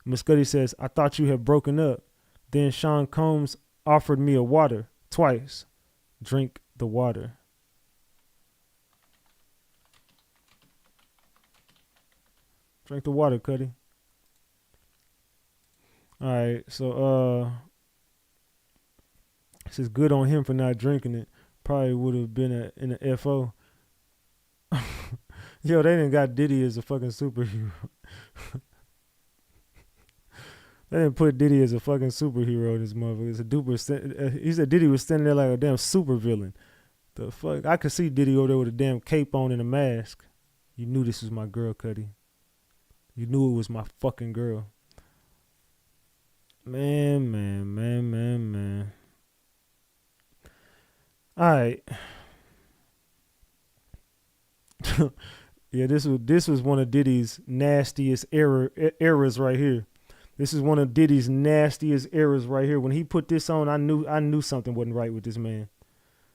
Muscuddy says, I thought you had broken up. Then Sean Combs offered me a water twice. Drink the water. Drink the water, Cudi. All right, so this is good on him for not drinking it. Probably would have been in a FO. Yo, they done got Diddy as a fucking superhero. They didn't put Diddy as a fucking superhero in this motherfucker. It's a duper. He said Diddy was standing there like a damn supervillain. The fuck? I could see Diddy over there with a damn cape on and a mask. You knew this was my girl, Cudi. You knew it was my fucking girl. Man. All right. Yeah, this was one of Diddy's nastiest errors right here. This is one of Diddy's nastiest errors right here. When he put this on, I knew something wasn't right with this man.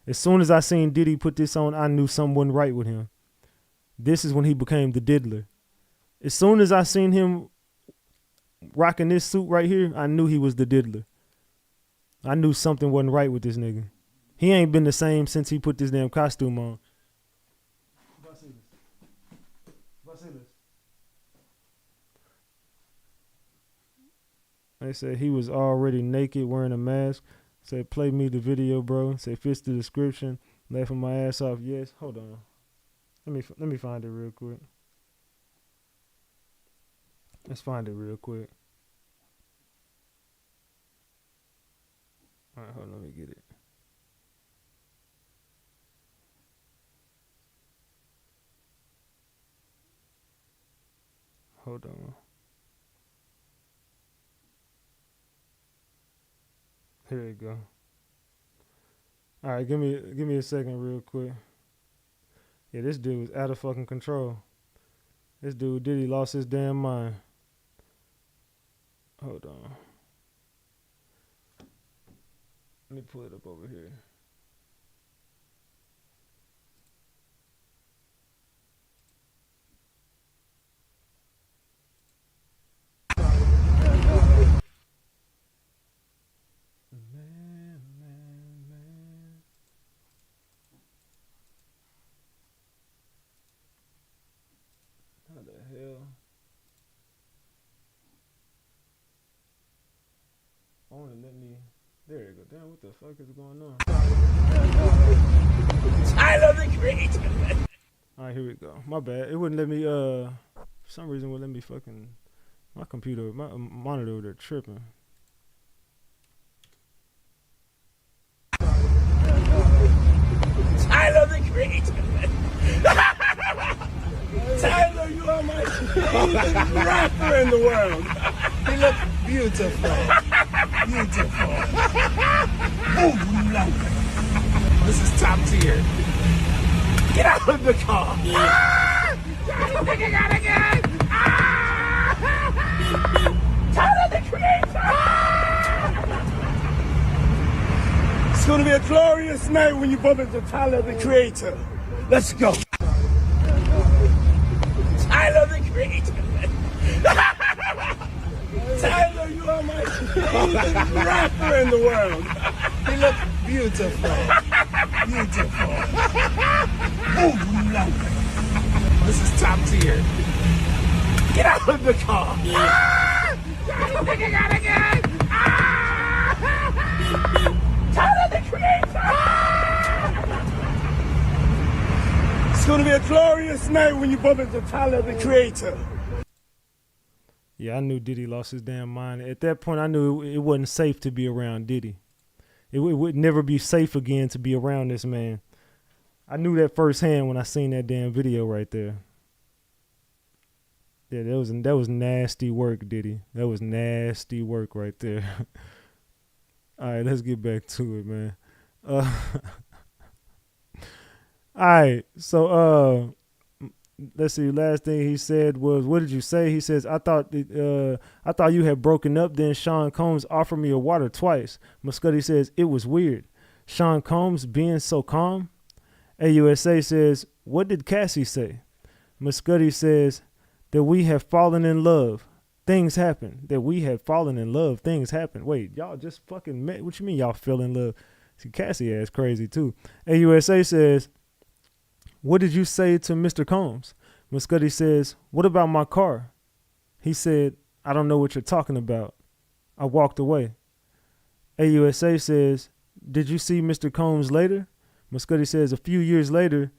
As soon as I seen Diddy put this on, I knew something wasn't right with him. This is when he became the diddler. As soon as I seen him rocking this suit right here, I knew he was the diddler. I knew something wasn't right with this nigga. He ain't been the same since he put this damn costume on. They said he was already naked wearing a mask. Said, play me the video, bro. Say, fits the description. Laughing my ass off. Yes. Hold on. Let me find it real quick. Let's find it real quick. All right, hold on. Let me get it. Hold on. Here we go. All right, give me a second real quick. Yeah, this dude was out of fucking control. This dude Diddy lost his damn mind. Hold on. Let me pull it up over here. Man. How the hell? Only let me. There you go. Damn, what the fuck is going on? Tyler the Creator. All right, here we go. My bad. It wouldn't let me. For some reason, it wouldn't let me fucking My computer, my monitor, they're tripping. Tyler the Creator. Tyler, you are my favorite rapper in the world. He looks beautiful. Beautiful. Oh, no. This is top tier. Get out of the car. I think I got it again. Tyler the Creator. It's going to be a glorious night when you bump into Tyler the Creator. Let's go. Tyler the Creator. Tyler, you are my favorite rapper in the world. He looks beautiful. Beautiful. Oh, no. This is top tier. Get out of the car. I think I got it again. Tyler the Creator. It's going to be a glorious night when you bump into Tyler the Creator. Yeah, I knew Diddy lost his damn mind. At that point, I knew it wasn't safe to be around Diddy. It would never be safe again to be around this man. I knew that firsthand when I seen that damn video right there. Yeah, that was nasty work, Diddy. That was nasty work right there. All right, let's get back to it, man. All right, so let's see. Last thing he said was, "What did you say?" He says, I thought you had broken up. Then Sean Combs offered me a water twice." Muscuddy says, "It was weird. Sean Combs being so calm." AUSA says, "What did Cassie say?" Muscuddy says, "That we have fallen in love. Things happen. That we have fallen in love. Things happen." Wait, y'all just fucking met? What you mean y'all fell in love? See, Cassie ass crazy too. AUSA says, "What did you say to Mr. Combs?" Muscuddy says, "What about my car?" He said, "I don't know what you're talking about. I walked away." AUSA says, "Did you see Mr. Combs later?" Muscuddy says, "A few years later,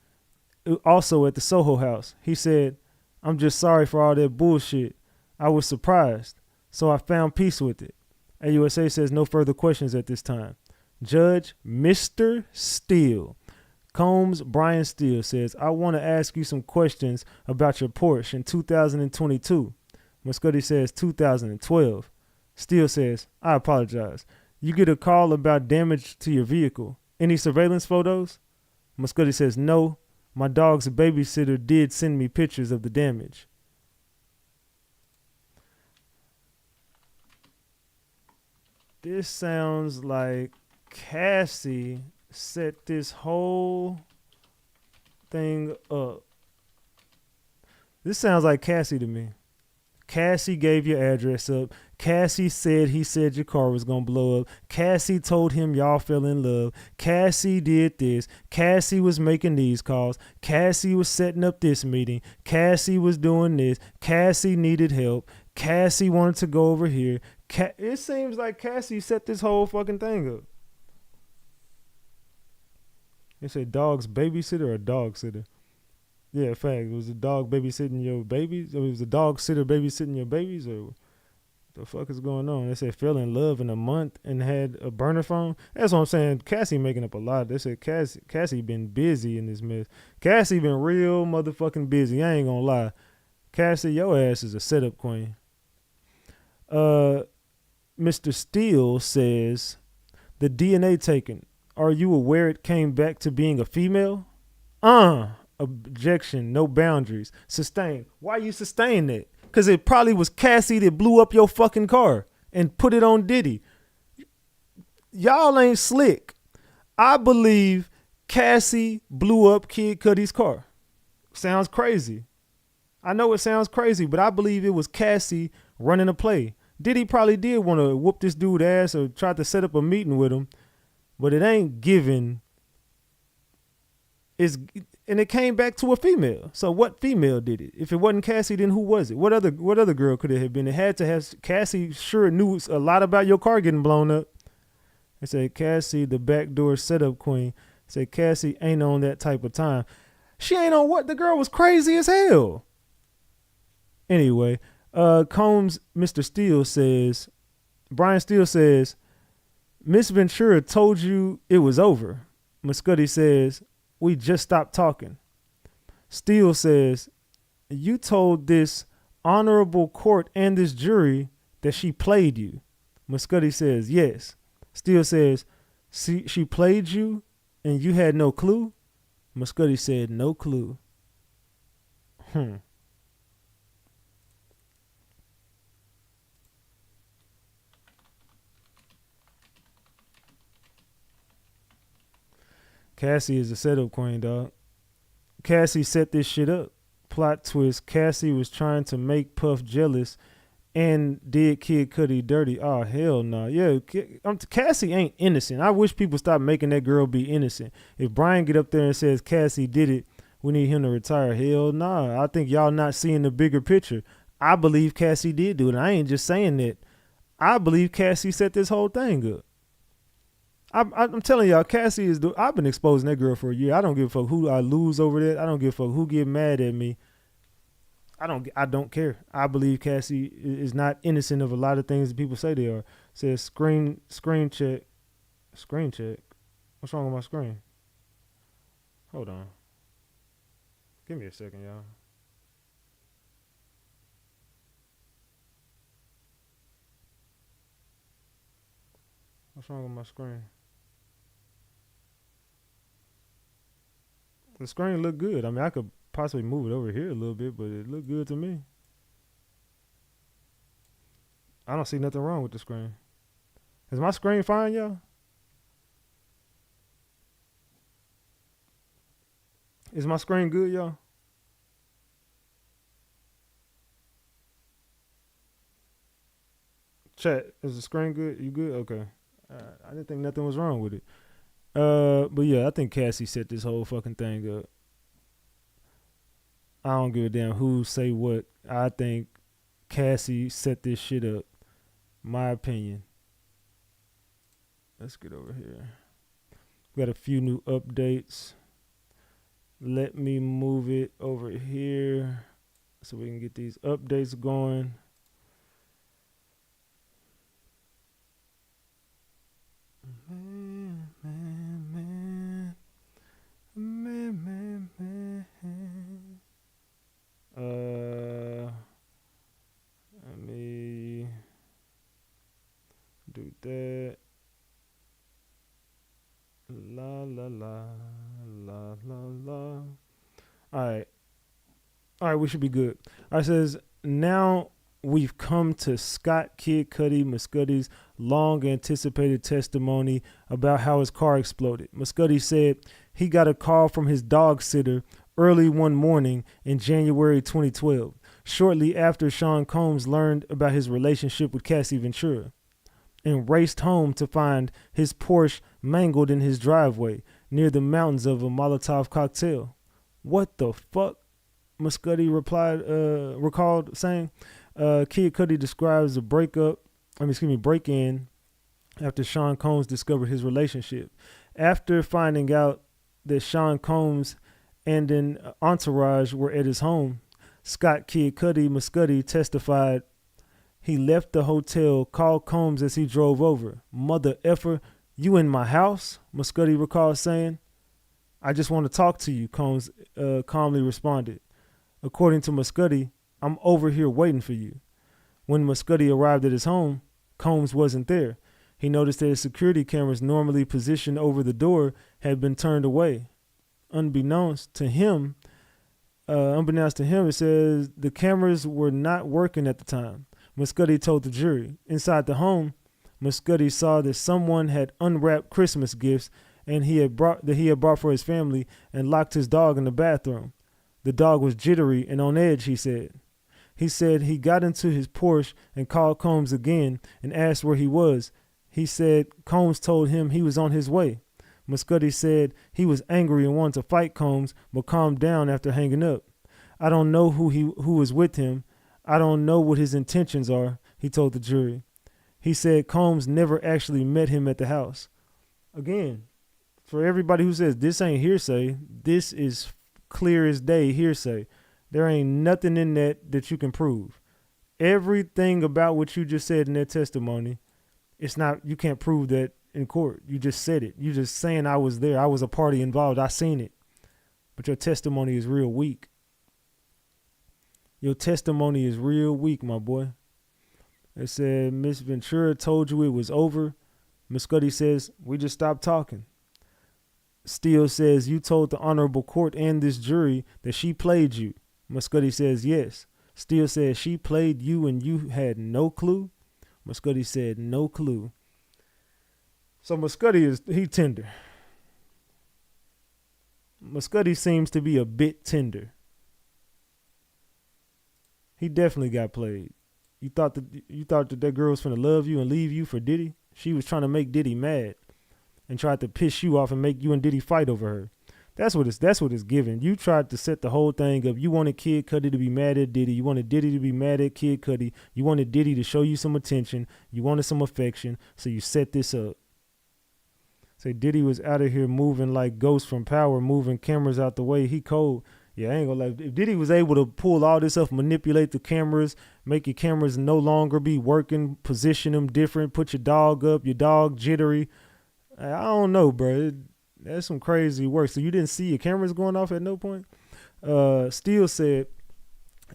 also at the Soho house. He said, 'I'm just sorry for all that bullshit. I was surprised, so I found peace with it.'" AUSA says, "No further questions at this time." Judge Mr. Steele. Combs Brian Steele says, "I want to ask you some questions about your Porsche in 2022. Muscuddy says 2012. Steele says, "I apologize. You get a call about damage to your vehicle. Any surveillance photos?" Muscuddy says, "No. My dog's babysitter did send me pictures of the damage." This sounds like Cassie set this whole thing up. This sounds like Cassie to me. Cassie gave your address up. Cassie said he said your car was going to blow up. Cassie told him y'all fell in love. Cassie did this. Cassie was making these calls. Cassie was setting up this meeting. Cassie was doing this. Cassie needed help. Cassie wanted to go over here. It seems like Cassie set this whole fucking thing up. They say dog's babysitter or dog sitter. Yeah, fact. It was a dog babysitting your babies? Or it was a dog sitter babysitting your babies? Or what the fuck is going on? They said fell in love in a month and had a burner phone. That's what I'm saying. Cassie making up a lot. They said Cassie been busy in this mess. Cassie been real motherfucking busy. I ain't gonna lie. Cassie, your ass is a setup queen. Mr. Steele says, the DNA taken. Are you aware it came back to being a female? Objection, no boundaries. Sustain. Why you sustain that? Because it probably was Cassie that blew up your fucking car and put it on Diddy. Y'all ain't slick. I believe Cassie blew up Kid Cudi's car. Sounds crazy. I know it sounds crazy, but I believe it was Cassie running a play. Diddy probably did want to whoop this dude ass or tried to set up a meeting with him, but it ain't given. And it came back to a female. So what female did it? If it wasn't Cassie, then who was it? What other girl could it have been? It had to have. Cassie sure knew a lot about your car getting blown up. They say Cassie, the backdoor setup queen. Say Cassie ain't on that type of time. She ain't on what? The girl was crazy as hell. Anyway, Combs, Mr. Steele says, Brian Steele says, Miss Ventura told you it was over. Muscuddy says, we just stopped talking. Steele says, you told this honorable court and this jury that she played you. Muscuddy says, yes. Steele says, she played you and you had no clue? Muscuddy said, no clue. Cassie is a setup queen, dog. Cassie set this shit up. Plot twist, Cassie was trying to make Puff jealous and did Kid Cudi dirty. Oh, hell no. Yeah, Cassie ain't innocent. I wish people stop making that girl be innocent. If Brian get up there and says Cassie did it, we need him to retire. Hell nah. I think y'all not seeing the bigger picture. I believe Cassie did do it. I ain't just saying that. I believe Cassie set this whole thing up. I'm telling y'all, Cassie is I've been exposing that girl for a year. I don't give a fuck who I lose over that. I don't give a fuck who get mad at me. I don't care. I believe Cassie is not innocent of a lot of things that people say they are. It says screen check. Screen check? What's wrong with my screen? Hold on. Give me a second, y'all. What's wrong with my screen? The screen look good. I mean, I could possibly move it over here a little bit, but it looked good to me. I don't see nothing wrong with the screen. Is my screen fine, y'all? Is my screen good, y'all? Chat, is the screen good? You good? Okay. I didn't think nothing was wrong with it. But yeah, I think Cassie set this whole fucking thing up. I don't give a damn who say what. I think Cassie set this shit up. My opinion. Let's get over here. We got a few new updates. Let me move it over here so we can get these updates going. Let me do that. La la la la la la. All right, we should be good. All right, says now we've come to Scott Kid Cudi Muscuddy's long anticipated testimony about how his car exploded. Muscuddy said he got a call from his dog sitter early one morning in January 2012, shortly after Sean Combs learned about his relationship with Cassie Ventura, and raced home to find his Porsche mangled in his driveway near the mountains of a Molotov cocktail. What the fuck? Muscuddy recalled saying. Kid Cudi describes the break-in after Sean Combs discovered his relationship. After finding out that Sean Combs and an entourage were at his home, Scott Kid Cudi Muscuddy testified he left the hotel, called Combs as he drove over. Mother effer, you in my house? Muscuddy recalled saying. I just want to talk to you, Combs calmly responded. According to Muscuddy, I'm over here waiting for you. When Muscuddy arrived at his home, Combs wasn't there. He noticed that his security cameras normally positioned over the door had been turned away. Unbeknownst to him, it says the cameras were not working at the time. Muscuddy told the jury. Inside the home, Muscuddy saw that someone had unwrapped Christmas gifts and he had brought for his family and locked his dog in the bathroom. The dog was jittery and on edge, he said. He said he got into his Porsche and called Combs again and asked where he was. He said Combs told him he was on his way. Muscuddy said he was angry and wanted to fight Combs, but calmed down after hanging up. I don't know who was with him. I don't know what his intentions are, he told the jury. He said Combs never actually met him at the house. Again, for everybody who says this ain't hearsay, this is clear as day hearsay. There ain't nothing in that you can prove. Everything about what you just said in that testimony, it's not, you can't prove that in court. You just said it. You just saying I was there. I was a party involved. I seen it. But your testimony is real weak. Your testimony is real weak, my boy. It said, Miss Ventura told you it was over. Miss Cudi says, we just stopped talking. Steele says, you told the honorable court and this jury that she played you. Miss Cudi says, yes. Steele says, she played you and you had no clue. Miss Cudi said, no clue. So Miss Cudi he tender. Miss Cudi seems to be a bit tender. He definitely got played. You thought that girl was finna love you and leave you for Diddy? She was trying to make Diddy mad and tried to piss you off and make you and Diddy fight over her. That's what it's giving. You tried to set the whole thing up. You wanted Kid Cudi to be mad at Diddy. You wanted Diddy to be mad at Kid Cudi. You wanted Diddy to show you some attention. You wanted some affection. So you set this up. Say Diddy was out of here moving like Ghost from Power, moving cameras out the way. He cold. Yeah, I ain't gonna lie. If Diddy was able to pull all this up, manipulate the cameras, make your cameras no longer be working, position them different, put your dog up, your dog jittery. I don't know, bro. That's some crazy work. So you didn't see your cameras going off at no point? Steele said,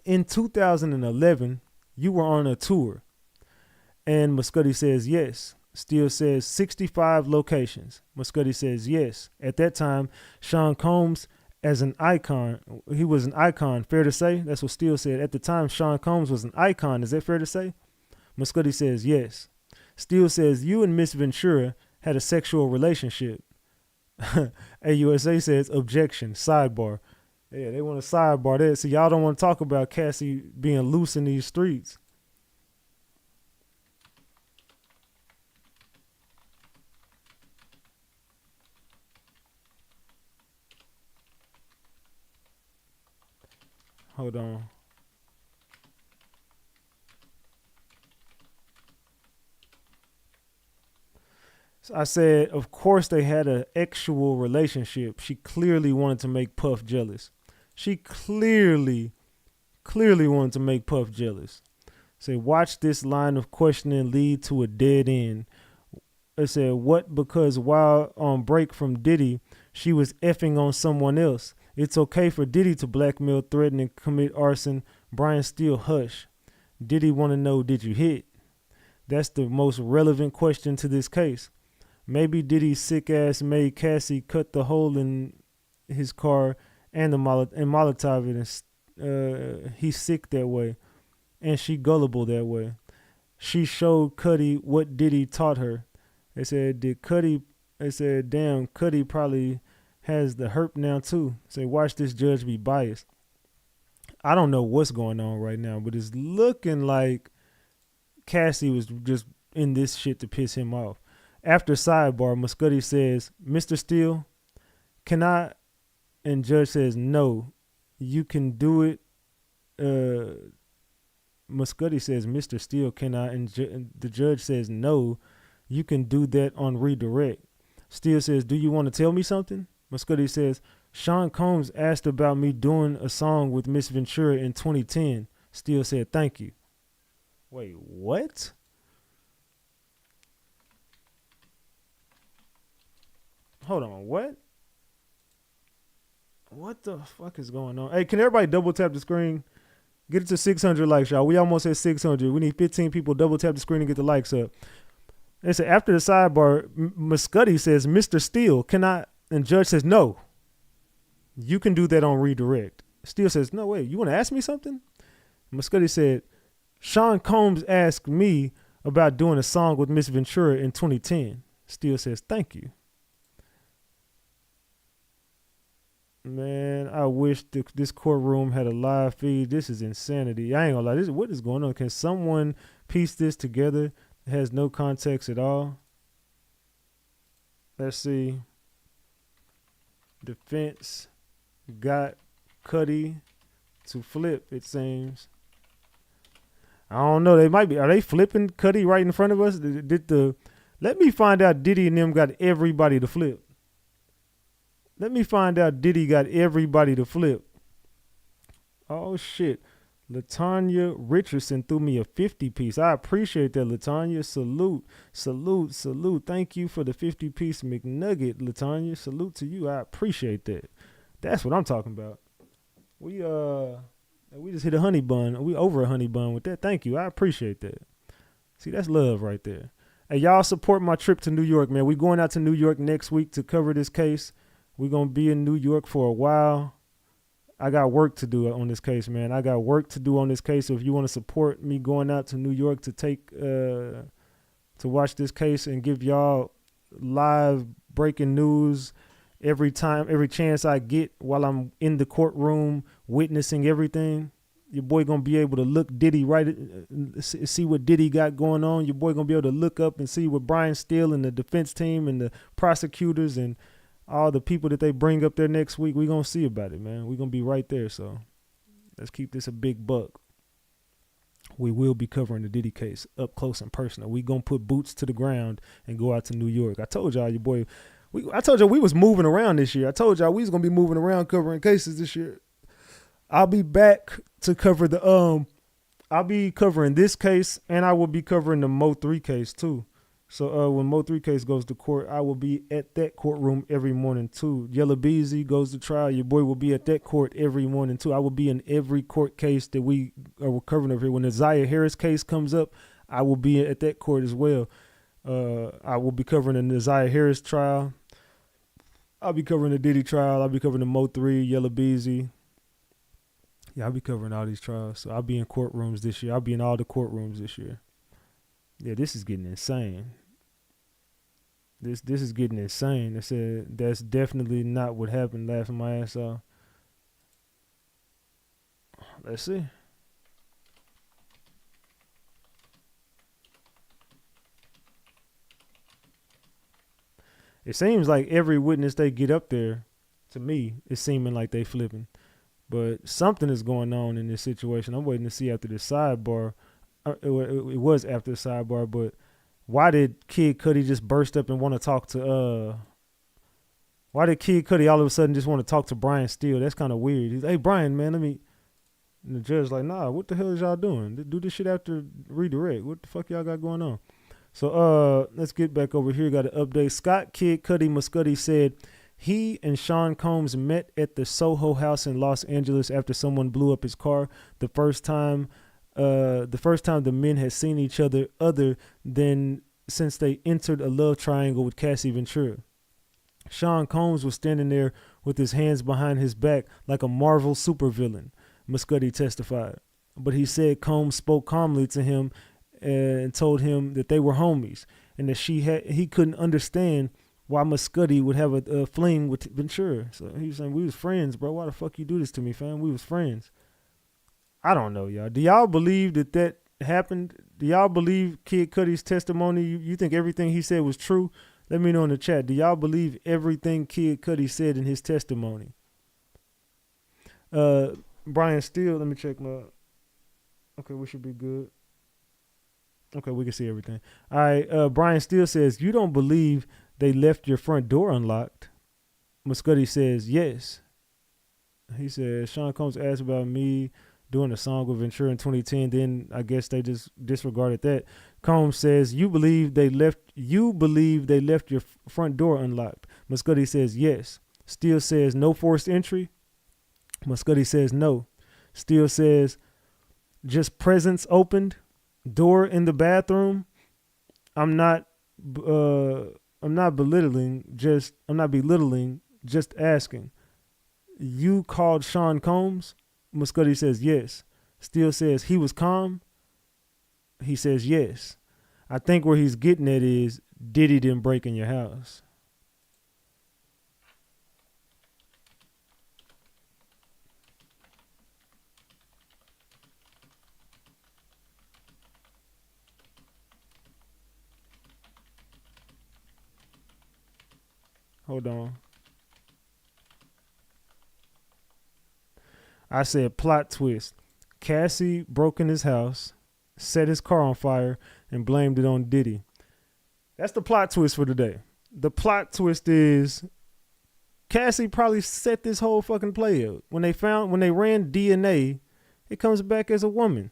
in 2011, you were on a tour. And Muscudi says, yes. Steele says 65 locations. Muscudi says, yes. At that time, Sean Combs as an icon, he was an icon, fair to say? That's what Steele said. At the time, Sean Combs was an icon. Is that fair to say? Muscudi says, yes. Steele says, you and Miss Ventura had a sexual relationship. AUSA says, objection, sidebar. Yeah, they want to sidebar that. So y'all don't want to talk about Cassie being loose in these streets. Hold on. So I said, of course they had an actual relationship. She clearly wanted to make Puff jealous. She clearly wanted to make Puff jealous. Say, watch this line of questioning lead to a dead end. I said, what? Because while on break from Diddy, she was effing on someone else. It's okay for Diddy to blackmail, threaten, and commit arson. Brian Steele, hush. Diddy want to know, did you hit? That's the most relevant question to this case. Maybe Diddy's sick ass made Cassie cut the hole in his car and the Molotov it, and he's sick that way, and she gullible that way. She showed Cudi what Diddy taught her. They said, they said, damn, Cudi probably has the herp now too. Say, watch this judge be biased. I don't know what's going on right now, but it's looking like Cassie was just in this shit to piss him off. After sidebar, Muscudi says, Mr. Steele, can I? And judge says, no, you can do it. Muscudi says, Mr. Steele, can I? And the judge says, no, you can do that on redirect. Steele says, do you want to tell me something? Muscudi says, Sean Combs asked about me doing a song with Miss Ventura in 2010. Steele said, thank you. Wait, what? Hold on, what? What the fuck is going on? Hey, can everybody double tap the screen? Get it to 600 likes, y'all. We almost at 600. We need 15 people double tap the screen and get the likes up. They say after the sidebar, Muscudi says, Mr. Steele, can I? And judge says, no. You can do that on redirect. Steele says, no, wait, you want to ask me something? Muscudi said, Sean Combs asked me about doing a song with Miss Ventura in 2010. Steele says, thank you. Man, I wish this courtroom had a live feed. This is insanity. I ain't gonna lie. What is going on? Can someone piece this together? It has no context at all. Let's see. Defense got Cudi to flip, it seems. I don't know. They might be. Are they flipping Cudi right in front of us? Let me find out Diddy and them got everybody to flip. Let me find out Diddy got everybody to flip. Oh, shit. Latanya Richardson threw me a 50 piece. I appreciate that, Latanya. Salute, salute, salute. Thank you for the 50 piece McNugget, Latanya. Salute to you. I appreciate that. That's what I'm talking about. We just hit a honey bun. We over a honey bun with that. Thank you. I appreciate that. See, that's love right there. Hey, y'all support my trip to New York, man. We going out to New York next week to cover this case. We're going to be in New York for a while. I got work to do on this case, man. I got work to do on this case. So if you want to support me going out to New York to to watch this case and give y'all live breaking news every chance I get while I'm in the courtroom witnessing everything, your boy gonna be able to look Diddy see what Diddy got going on. Your boy gonna be able to look up and see what Brian Steele and the defense team and the prosecutors and all the people that they bring up there next week, we gonna see about it, man. We gonna be right there. So let's keep this a big buck. We will be covering the Diddy case up close and personal. We gonna put boots to the ground and go out to New York. I told y'all, your boy. I told y'all we was moving around this year. I told y'all we was gonna be moving around covering cases this year. I'll be back to cover I'll be covering this case and I will be covering the Mo 3 case too. So when Mo 3 case goes to court, I will be at that courtroom every morning too. Yella Beezy goes to trial. Your boy will be at that court every morning too. I will be in every court case that we are covering over here. When the Zaya Harris case comes up, I will be at that court as well. I will be covering the Zaya Harris trial. I'll be covering the Diddy trial. I'll be covering the Mo 3, Yella Beezy. Yeah, I'll be covering all these trials. So I'll be in courtrooms this year. I'll be in all the courtrooms this year. Yeah, this is getting insane. This is getting insane. They said that's definitely not what happened. Laughing my ass off. Let's see. It seems like every witness they get up there, to me, it's seeming like they flipping. But something is going on in this situation. I'm waiting to see after the sidebar. It was after the sidebar, but why did Kid Cudi just burst up and want to talk to why did Kid Cudi all of a sudden just want to talk to Brian Steele? That's kind of weird. He's, hey Brian, man, and the judge's like, nah, what the hell is y'all doing? Do this shit after redirect. What the fuck y'all got going on? So let's get back over here. Got an update. Scott Kid Cudi Muscudi said he and Sean Combs met at the Soho House in Los Angeles after someone blew up his car. The first time the men had seen each other than since they entered a love triangle with Cassie Ventura. Sean Combs was standing there with his hands behind his back like a Marvel supervillain, Muscudi testified. But he said Combs spoke calmly to him and told him that they were homies and that he couldn't understand why Muscudi would have a fling with Ventura. So he was saying, we was friends, bro. Why the fuck you do this to me, fam? We was friends. I don't know, y'all. Do y'all believe that happened? Do y'all believe Kid Cudi's testimony? You think everything he said was true? Let me know in the chat. Do y'all believe everything Kid Cudi said in his testimony? Brian Steele, let me check my... Okay, we should be good. Okay, we can see everything. All right, Brian Steele says, you don't believe they left your front door unlocked? Muscudi says, yes. He says, Sean Combs asked about me doing a song with Ventura in 2010. Then I guess they just disregarded that. Combs says, you believe they left your front door unlocked? Muscudi says, yes. Steele says, no forced entry? Muscudi says, no. Steele says, just presence opened? Door in the bathroom? I'm not belittling, just asking. You called Sean Combs? Muscudi says yes. Steele says he was calm? He says yes. I think where he's getting at is Diddy didn't break in your house. Hold on. I said plot twist. Cassie broke in his house, set his car on fire, and blamed it on Diddy. That's the plot twist for today. The plot twist is Cassie probably set this whole fucking play up. When they ran DNA, It comes back as a woman.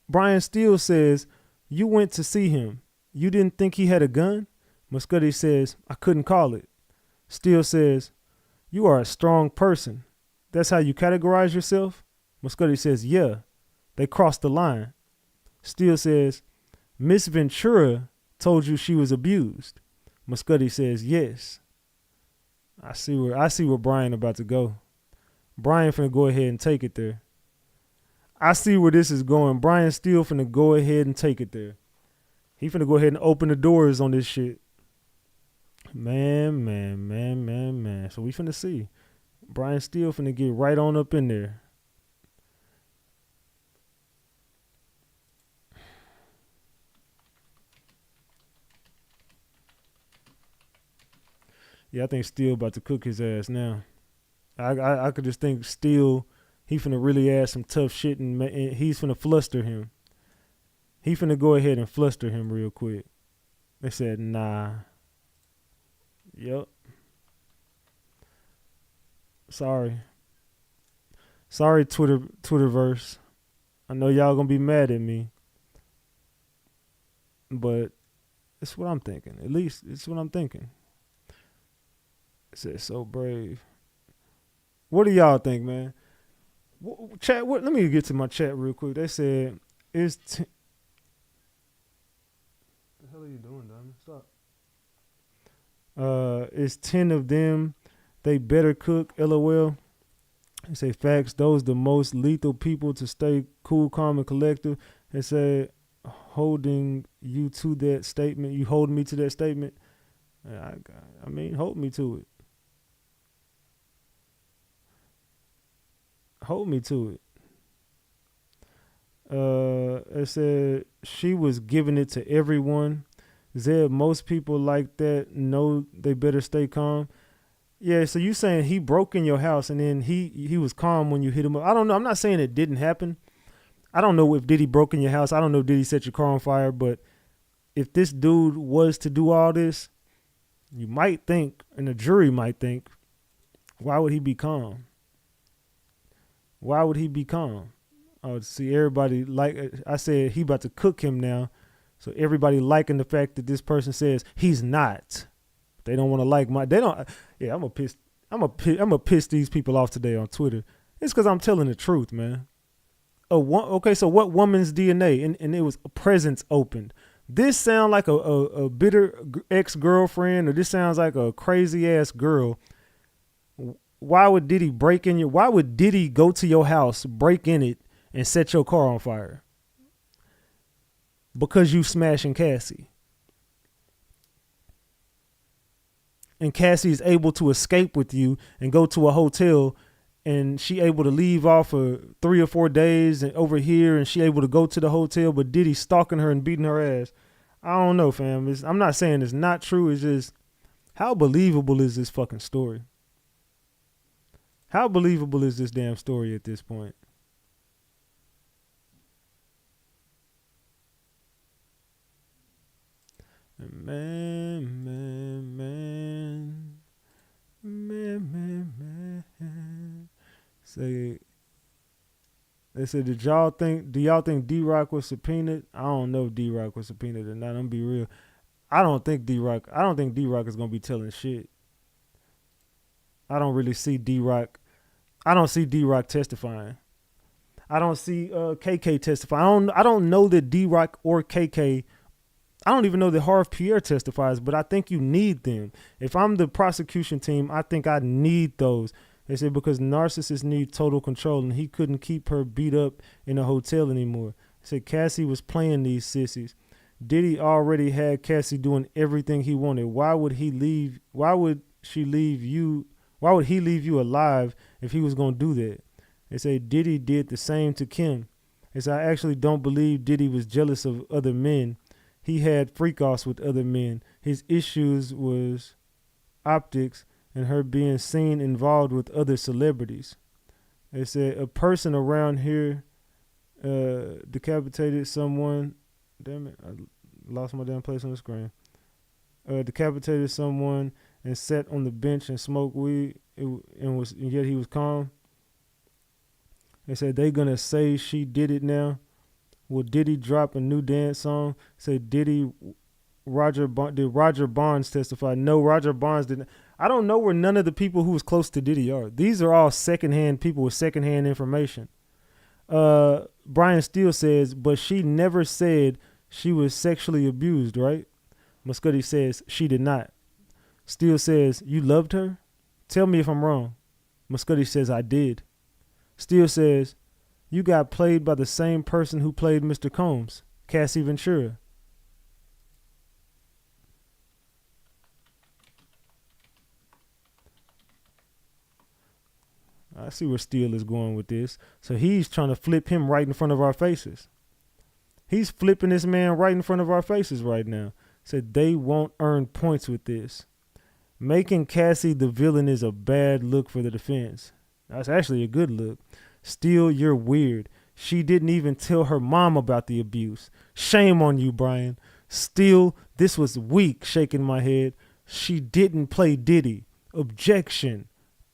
Brian Steele says, you went to see him. You didn't think he had a gun? Muscuddy says, I couldn't call it. Steele says, you are a strong person. That's how you categorize yourself? Muscuddy says, yeah. They crossed the line. Steele says, Miss Ventura told you she was abused. Muscuddy says, yes. I see where Brian about to go. Brian finna go ahead and take it there. I see where this is going. Brian Steele finna go ahead and take it there. He finna go ahead and open the doors on this shit. Man. So we finna see. Brian Steele finna get right on up in there. Yeah, I think Steele about to cook his ass now. I could just think Steele, he finna really add some tough shit and he's finna fluster him. He finna go ahead and fluster him real quick. They said, nah. Yup. Sorry, Twitterverse. I know y'all gonna be mad at me. But it's what I'm thinking. At least it's what I'm thinking. It says so brave. What do y'all think, man? Chat. Let me get to my chat real quick. They said it's. The hell are you doing, Diamond? Stop. It's 10 of them. They better cook. LOL. They say facts. Those the most lethal people to stay cool, calm, and collective. They say holding you to that statement. You hold me to that statement. I mean, hold me to it. Hold me to it. It said she was giving it to everyone. Zeb, most people like that know they better stay calm. Yeah, so you saying he broke in your house and then he was calm when you hit him up. I don't know. I'm not saying it didn't happen. I don't know if Diddy broke in your house. I don't know if Diddy set your car on fire. But if this dude was to do all this, you might think, and the jury might think, why would he be calm? Why would he be calm? Oh, see, everybody, like I said, he about to cook him now. So everybody liking the fact that this person says he's not. They don't want to like they don't. Yeah, I'm gonna piss these people off today on Twitter. It's because I'm telling the truth, man. Okay, so what woman's DNA? And it was a presence opened. This sound like a bitter ex-girlfriend, or this sounds like a crazy ass girl. Why would Diddy why would Diddy go to your house, break in it, and set your car on fire? Because you smashing Cassie. And Cassie is able to escape with you and go to a hotel, and she able to leave off for 3 or 4 days and over here, and she able to go to the hotel, but Diddy stalking her and beating her ass. I don't know, fam. I'm not saying it's not true. It's just, how believable is this fucking story? How believable is this damn story at this point? Man. They said, do y'all think D-Rock was subpoenaed? I don't know if D-Rock was subpoenaed or not. I'm gonna be real. I don't think D-Rock is gonna be telling shit. I don't really see D-Rock. I don't see D-Rock testifying. I don't see KK testifying. I don't know that D-Rock or KK. I don't even know that Harv Pierre testifies, but I think you need them. If I'm the prosecution team, I think I need those. They said because narcissists need total control, and he couldn't keep her beat up in a hotel anymore. They said Cassie was playing these sissies. Diddy already had Cassie doing everything he wanted. Why would he leave? Why would he leave you alive if he was going to do that? They say Diddy did the same to Kim. They say I actually don't believe Diddy was jealous of other men. He had freak-offs with other men. His issues was optics and her being seen involved with other celebrities. They said a person around here decapitated someone. Damn it, I lost my damn place on the screen. Decapitated someone and sat on the bench and smoked weed, and yet he was calm. They said they gonna say she did it now. Will Diddy drop a new dance song? Say Diddy, did Roger Barnes testify? No, Roger Barnes didn't. I don't know where none of the people who was close to Diddy are. These are all secondhand people with secondhand information. Brian Steele says, but she never said she was sexually abused, right? Muscuddy says she did not. Steele says, you loved her? Tell me if I'm wrong. Muscuddy says, I did. Steele says, you got played by the same person who played Mr. Combs, Cassie Ventura. I see where Steele is going with this. So he's trying to flip him right in front of our faces. He's flipping this man right in front of our faces right now. Said they won't earn points with this. Making Cassie the villain is a bad look for the defense. That's actually a good look. Steele, you're weird. She didn't even tell her mom about the abuse. Shame on you, Brian. Steele, this was weak, shaking my head. She didn't play Diddy. Objection.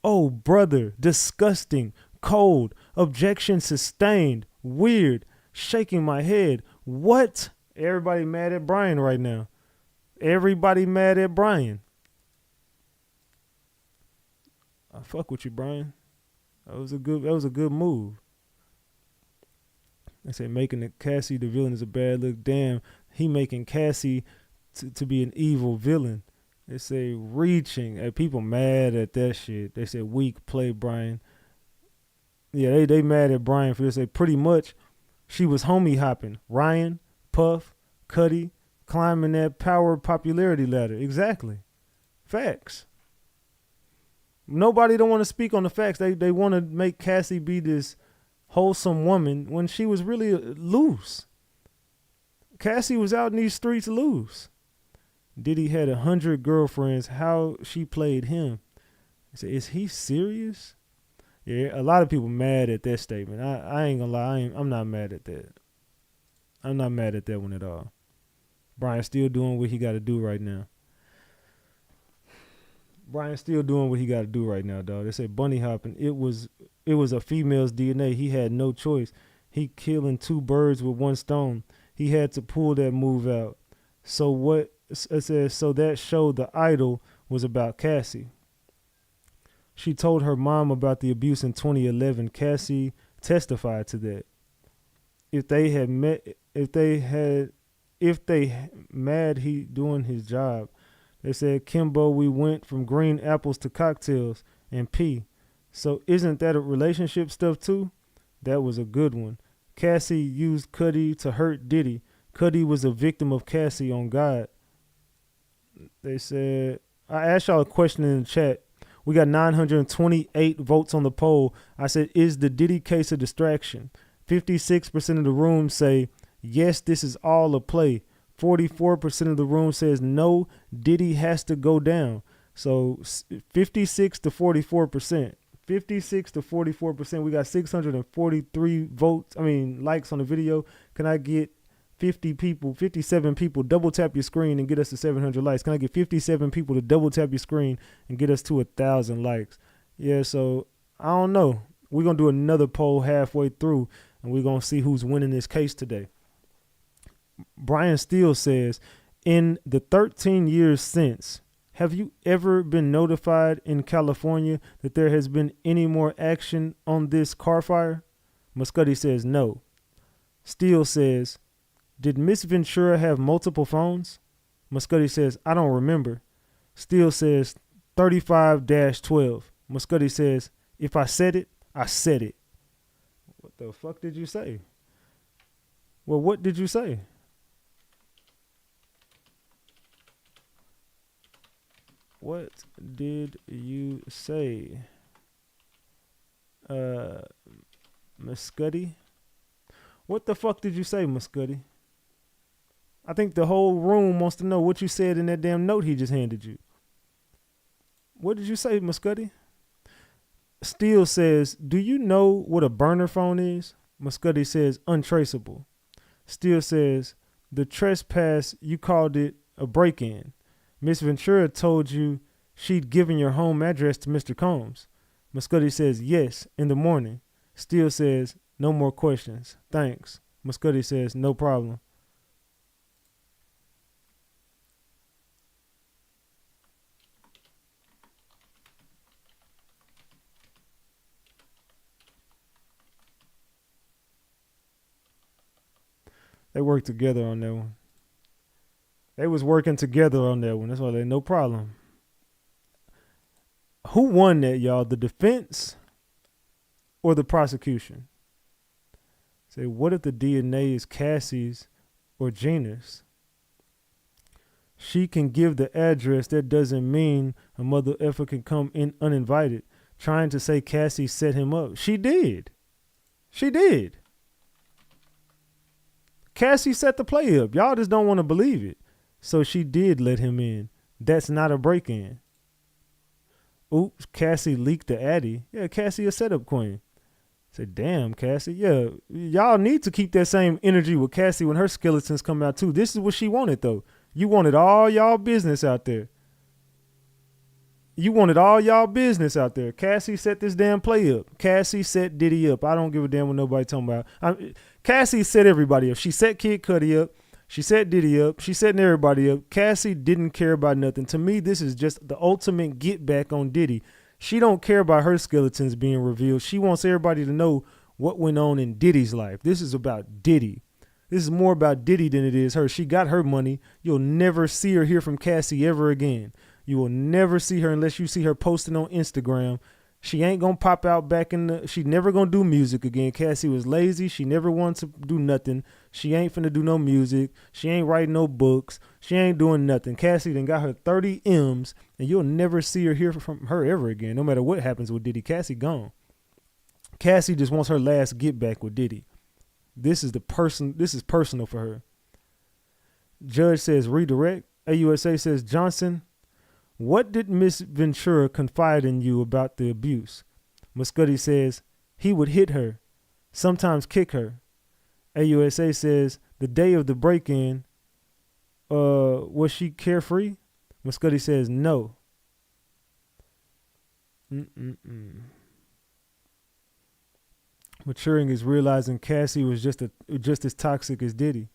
Oh, brother, disgusting, cold, objection sustained, weird, shaking my head. What? Everybody mad at Brian right now. Everybody mad at Brian. I fuck with you, Brian. That was a good move. They say making the Cassie the villain is a bad look. Damn, he making Cassie to be an evil villain. They say reaching. People mad at that shit. They say weak play, Brian. Yeah, they mad at Brian for this. They pretty much she was homie hopping. Ryan, Puff, Cudi, climbing that power popularity ladder. Exactly. Facts. Nobody don't want to speak on the facts. They want to make Cassie be this wholesome woman when she was really loose. Cassie was out in these streets loose. Diddy had 100 girlfriends. How she played him. I said, is he serious? Yeah, a lot of people mad at that statement. I ain't gonna lie. I'm not mad at that. I'm not mad at that one at all. Brian's still doing what he got to do right now. Brian's still doing what he got to do right now, dog. They said bunny hopping. It was a female's DNA. He had no choice. He killing two birds with one stone. He had to pull that move out. So what? It says, so that showed the idol was about Cassie. She told her mom about the abuse in 2011. Cassie testified to that. If they mad he doing his job. They said, Kimbo, we went from green apples to cocktails and pee. So isn't that a relationship stuff too? That was a good one. Cassie used Cudi to hurt Diddy. Cudi was a victim of Cassie on God. They said, I asked y'all a question in the chat. We got 928 votes on the poll. I said, is the Diddy case a distraction? 56% of the room say, yes, this is all a play. 44% of the room says, no, Diddy has to go down. So 56 to 44%. 56 to 44%. We got 643 likes on the video. Can I get 57 people, double tap your screen and get us to 700 likes? Can I get 57 people to double tap your screen and get us to 1,000 likes? Yeah, so I don't know. We're going to do another poll halfway through, and we're going to see who's winning this case today. Brian Steele says, in the 13 years since, have you ever been notified in California that there has been any more action on this car fire? Muscuddy says no. Steele says, did Miss Ventura have multiple phones? Muscuddy says, I don't remember. Steele says 35-12. Muscuddy says, if I said it, I said it. What the fuck did you say? Well, what did you say? What did you say? Muscuddy? What the fuck did you say, Muscuddy? I think the whole room wants to know what you said in that damn note he just handed you. What did you say, Muscuddy? Steele says, do you know what a burner phone is? Muscuddy says, untraceable. Steele says, the trespass, you called it a break-in. Miss Ventura told you she'd given your home address to Mr. Combs. Muscuddy says, yes, in the morning. Steele says, no more questions. Thanks. Muscuddy says, no problem. They worked together on that one. They was working together on that one. That's why they no problem. Who won that, y'all? The defense or the prosecution? Say, what if the DNA is Cassie's or Gina's? She can give the address. That doesn't mean a mother effer can come in uninvited, trying to say Cassie set him up. She did. She did. Cassie set the play up. Y'all just don't want to believe it. So she did let him in. That's not a break-in. Oops, Cassie leaked the Addy. Yeah, Cassie a setup queen. Said, damn, Cassie. Yeah, y'all need to keep that same energy with Cassie when her skeletons come out too. This is what she wanted though. You wanted all y'all business out there. You wanted all y'all business out there. Cassie set this damn play up. Cassie set Diddy up. I don't give a damn what nobody talking about. Cassie set everybody up. She set Kid Cudi up. She set Diddy up. She setting everybody up. Cassie didn't care about nothing. To me, this is just the ultimate get back on Diddy. She don't care about her skeletons being revealed. She wants everybody to know what went on in Diddy's life. This is about Diddy. This is more about Diddy than it is her. She got her money. You'll never see or hear from Cassie ever again. You will never see her unless you see her posting on Instagram. She ain't going to pop out back in the... She never going to do music again. Cassie was lazy. She never wanted to do nothing. She ain't finna do no music. She ain't writing no books. She ain't doing nothing. Cassie done got her 30 M's, and you'll never see or hear from her ever again, no matter what happens with Diddy. Cassie gone. Cassie just wants her last get back with Diddy. This is personal for her. Judge says redirect. AUSA says, Johnson, what did Miss Ventura confide in you about the abuse? Muscuddy says he would hit her, sometimes kick her. AUSA says the day of the break-in, was she carefree? Muscuddy says no. Maturing is realizing Cassie was just as toxic as Diddy.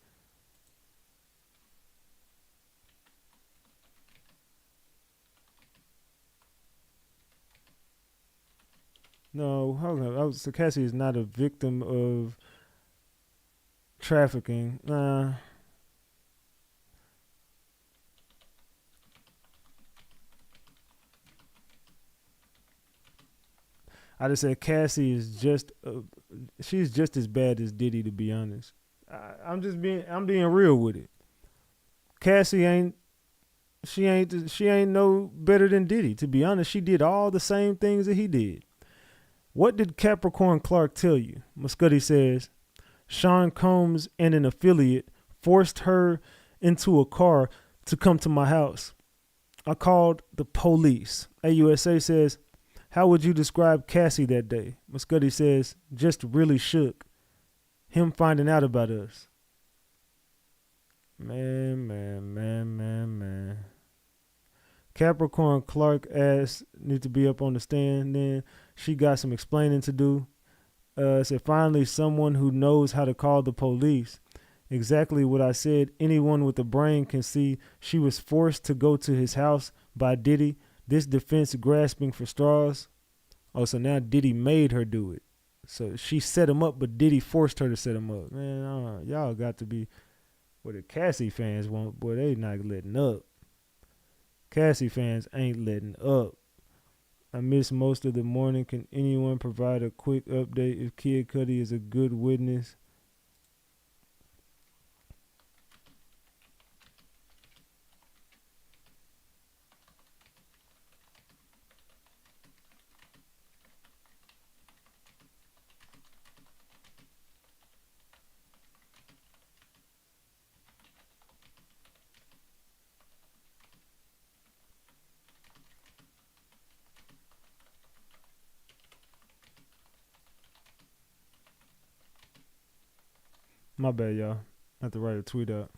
No, hold on. So Cassie is not a victim of trafficking. I just said Cassie is she's just as bad as Diddy, to be honest. I'm being real with it. Cassie she ain't no better than Diddy, to be honest. She did all the same things that he did. What did Capricorn Clark tell you? Muscuddy says, Sean Combs and an affiliate forced her into a car to come to my house. I called the police. AUSA says, how would you describe Cassie that day? Muscuddy says, just really shook. Him finding out about us. Man. Capricorn Clark ass need to be up on the stand. Then she got some explaining to do. Said finally someone who knows how to call the police. Exactly what I said. Anyone with a brain can see she was forced to go to his house by Diddy. This defense grasping for straws. Oh, so now Diddy made her do it. So she set him up, but Diddy forced her to set him up. Man, y'all got to be what the Cassie fans want. Boy, they not letting up. Cassie fans ain't letting up. I missed most of the morning. Can anyone provide a quick update if Kid Cudi is a good witness? My bad, y'all. I have to write a tweet out.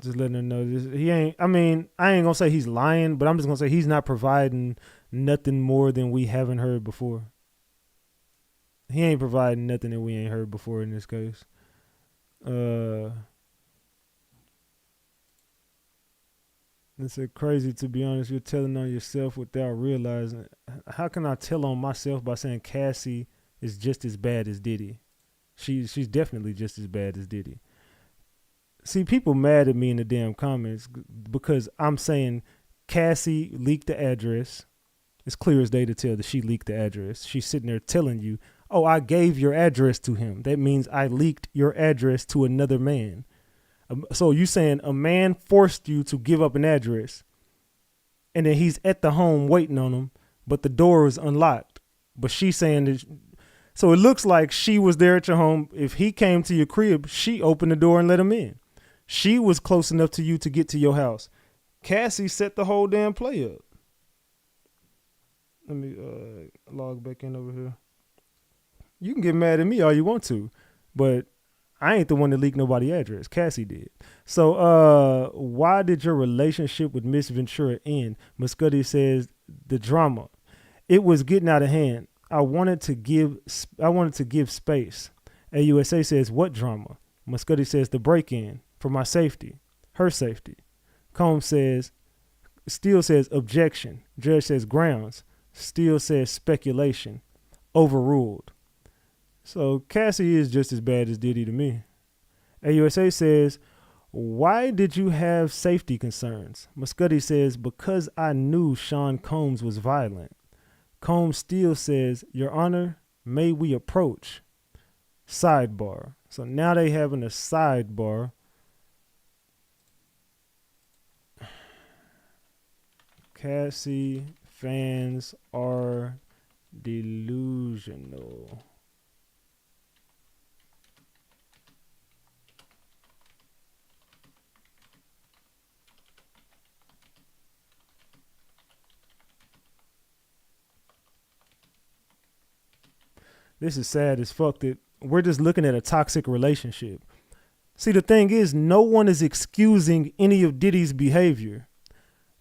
Just letting her know this. He ain't, I ain't gonna say he's lying, but I'm just gonna say he's not providing nothing more than we haven't heard before. He ain't providing nothing that we ain't heard before in this case. It's crazy, to be honest. You're telling on yourself without realizing. How can I tell on myself by saying Cassie is just as bad as Diddy? She's definitely just as bad as Diddy. See, people mad at me in the damn comments because I'm saying Cassie leaked the address. It's clear as day to tell that she leaked the address. She's sitting there telling you, oh, I gave your address to him. That means I leaked your address to another man. So you saying a man forced you to give up an address, and then he's at the home waiting on him, but the door is unlocked. But she's saying that, so it looks like she was there at your home. If he came to your crib, she opened the door and let him in. She was close enough to you to get to your house. Cassie set the whole damn play up. Let me log back in over here. You can get mad at me all you want to, but I ain't the one that leaked nobody's address. Cassie did. So why did your relationship with Miss Ventura end? Muscuddy says the drama. It was getting out of hand. I wanted to give space. AUSA says what drama? Muscuddy says the break-in for my safety, her safety. Combs still says objection. Judge says grounds. Still says speculation. Overruled. So Cassie is just as bad as Diddy to me. AUSA says, why did you have safety concerns? Muscuddy says, because I knew Sean Combs was violent. Combs still says, Your Honor, may we approach? Sidebar. So now they having a sidebar. Cassie fans are delusional. This is sad as fuck that we're just looking at a toxic relationship. See, the thing is, no one is excusing any of Diddy's behavior.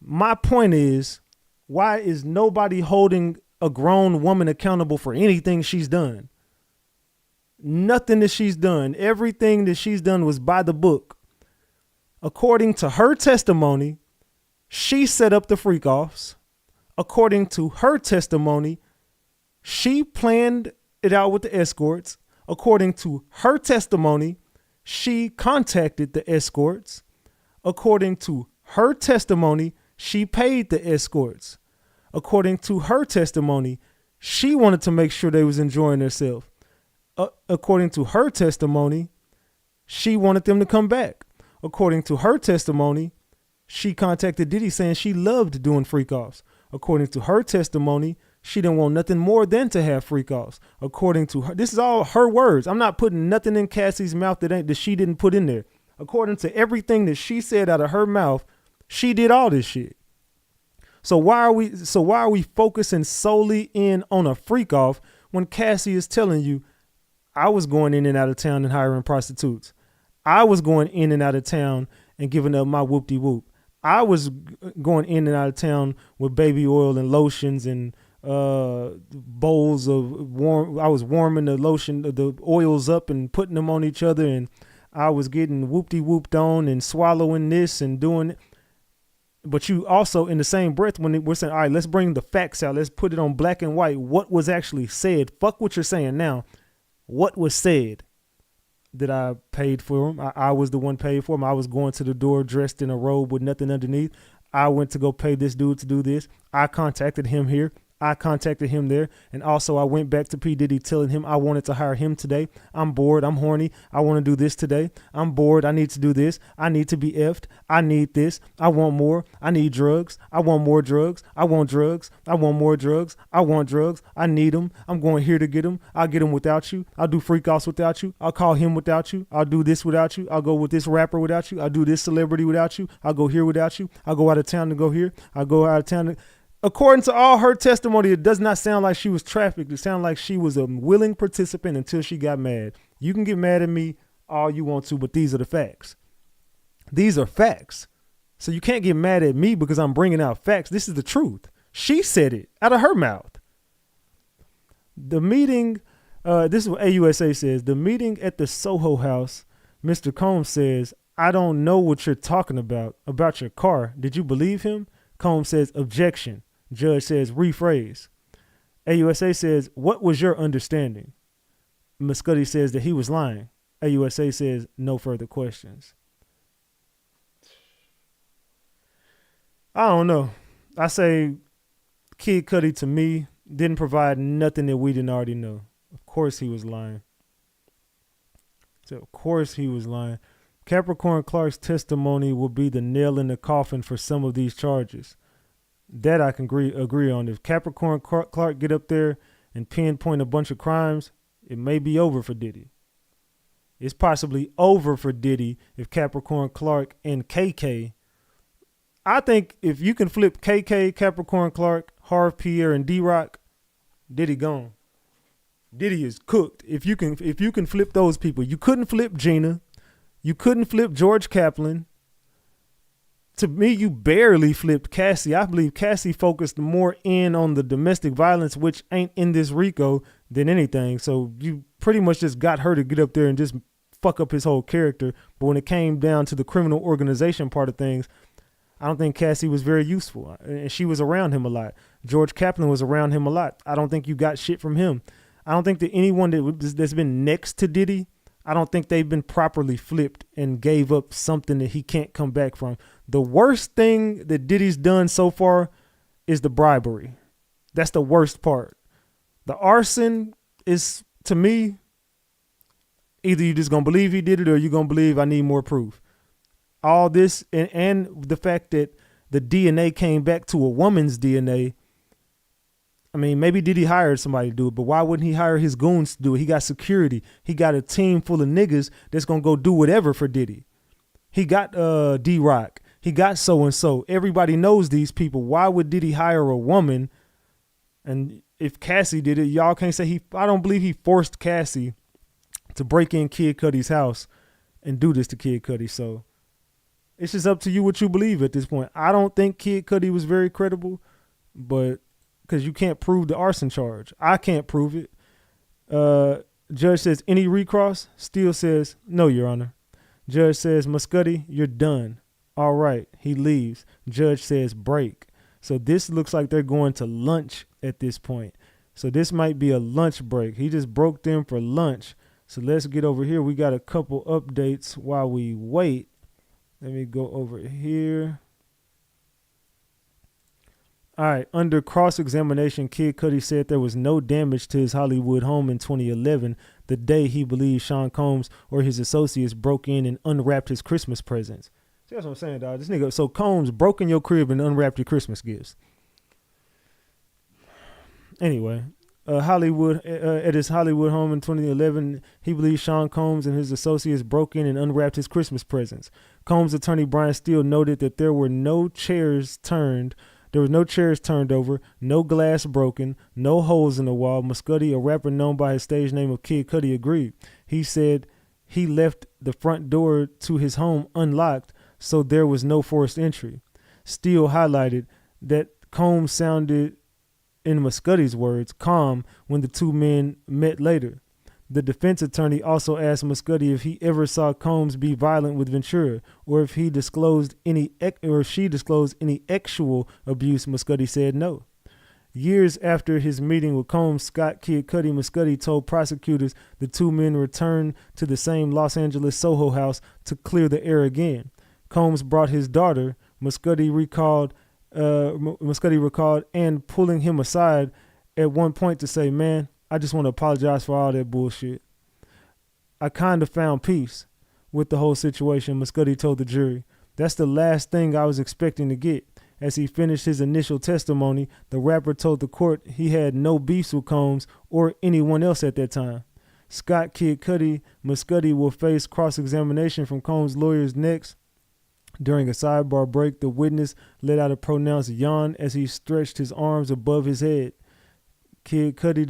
My point is, why is nobody holding a grown woman accountable for anything she's done? Nothing that she's done. Everything that she's done was by the book. According to her testimony, she set up the freak offs. According to her testimony, she planned it out with the escorts. According to her testimony, she contacted the escorts. According to her testimony, she paid the escorts. According to her testimony, she wanted to make sure they was enjoying themselves. According to her testimony, she wanted them to come back. According to her testimony, she contacted Diddy saying she loved doing freak offs. According to her testimony, she didn't want nothing more than to have freak offs. According to her, this is all her words. I'm not putting nothing in Cassie's mouth that she didn't put in there. According to everything that she said out of her mouth, she did all this shit. So why are we focusing solely in on a freak off when Cassie is telling you, I was going in and out of town and hiring prostitutes. I was going in and out of town and giving up my whoop-de-whoop. I was going in and out of town with baby oil and lotions and bowls of warm. I was warming the oils up and putting them on each other, and I was getting whoop-de-whooped on and swallowing this and doing it. But you also, in the same breath, when we're saying, all right, let's bring the facts out. Let's put it on black and white. What was actually said? Fuck what you're saying now. What was said? That I paid for him. I was the one paid for him. I was going to the door dressed in a robe with nothing underneath. I went to go pay this dude to do this. I contacted him here. I contacted him there. And also I went back to P. Diddy telling him I wanted to hire him today. I'm bored. I'm horny. I want to do this today. I'm bored. I need to do this. I need to be effed. I need this. I want more. I need drugs. I want more drugs. I want drugs. I want more drugs. I want drugs. I need them. I'm going here to get them. I'll get them without you. I'll do freak offs without you. I'll call him without you. I'll do this without you. I'll go with this rapper without you. I'll do this celebrity without you. I'll go here without you. I'll go out of town to go here. I'll go out of town to... According to all her testimony, it does not sound like she was trafficked. It sounded like she was a willing participant until she got mad. You can get mad at me all you want to, but these are the facts. These are facts. So you can't get mad at me because I'm bringing out facts. This is the truth. She said it out of her mouth. The meeting This is what AUSA says. The meeting at the Soho House, Mr. Combs says, I don't know what you're talking about your car. Did you believe him? Combs says, objection. Judge says, rephrase. AUSA says, what was your understanding? Muscuddy says that he was lying. AUSA says, no further questions. I don't know. I say Kid Cudi to me didn't provide nothing that we didn't already know. Of course he was lying. So of course he was lying. Capricorn Clark's testimony will be the nail in the coffin for some of these charges. That I can agree on. If Capricorn Clark get up there and pinpoint a bunch of crimes, it may be over for Diddy. It's possibly over for Diddy if Capricorn Clark and KK. I think if you can flip KK, Capricorn Clark, Harv Pierre, and D-Rock, Diddy gone. Diddy is cooked. If you can flip those people. You couldn't flip Gina. You couldn't flip George Kaplan. To me, you barely flipped Cassie. I believe Cassie focused more in on the domestic violence, which ain't in this RICO, than anything. So you pretty much just got her to get up there and just fuck up his whole character. But when it came down to the criminal organization part of things, I don't think Cassie was very useful. And she was around him a lot. George Kaplan was around him a lot. I don't think you got shit from him. I don't think that anyone that's been next to Diddy, I don't think they've been properly flipped and gave up something that he can't come back from. The worst thing that Diddy's done so far is the bribery. That's the worst part. The arson is, to me, either you're just going to believe he did it or you're going to believe I need more proof. All this and the fact that the DNA came back to a woman's DNA. I mean, maybe Diddy hired somebody to do it, but why wouldn't he hire his goons to do it? He got security. He got a team full of niggas that's going to go do whatever for Diddy. He got D-Rock. He got so-and-so. Everybody knows these people. Why would Diddy hire a woman? And if Cassie did it, y'all can't say I don't believe he forced Cassie to break in Kid Cudi's house and do this to Kid Cudi. So it's just up to you what you believe at this point. I don't think Kid Cudi was very credible, but because you can't prove the arson charge. I can't prove it. Judge says, any recross? Steele says, no, Your Honor. Judge says, Muscuddy, you're done. All right. He leaves. Judge says, break. So this looks like they're going to lunch at this point. So this might be a lunch break. He just broke them for lunch. So let's get over here. We got a couple updates while we wait. Let me go over here. All right. Under cross-examination, Kid Cudi said there was no damage to his Hollywood home in 2011, the day he believed Sean Combs or his associates broke in and unwrapped his Christmas presents. See, that's what I'm saying, dog. This nigga, so Combs broke in your crib and unwrapped your Christmas gifts. Anyway, at his Hollywood home in 2011, he believes Sean Combs and his associates broke in and unwrapped his Christmas presents. Combs' attorney Brian Steele noted that there were no chairs turned over, no glass broken, no holes in the wall. Muscuddy, a rapper known by his stage name of Kid Cudi, agreed. He said he left the front door to his home unlocked, so there was no forced entry. Steele highlighted that Combs sounded, in Muscuddy's words, calm when the two men met later. The defense attorney also asked Muscuddy if he ever saw Combs be violent with Ventura, or if she disclosed any actual abuse. Muscuddy said no. Years after his meeting with Combs, Kid Cudi, Muscuddy told prosecutors the two men returned to the same Los Angeles Soho house to clear the air again. Combs brought his daughter, Muscuddy recalled, and pulling him aside at one point to say, man, I just want to apologize for all that bullshit. I kind of found peace with the whole situation, Muscuddy told the jury. That's the last thing I was expecting to get. As he finished his initial testimony, the rapper told the court he had no beefs with Combs or anyone else at that time. Scott Kid Cudi Muscuddy will face cross-examination from Combs' lawyers next. During a sidebar break, the witness let out a pronounced yawn as he stretched his arms above his head. Kid Cudi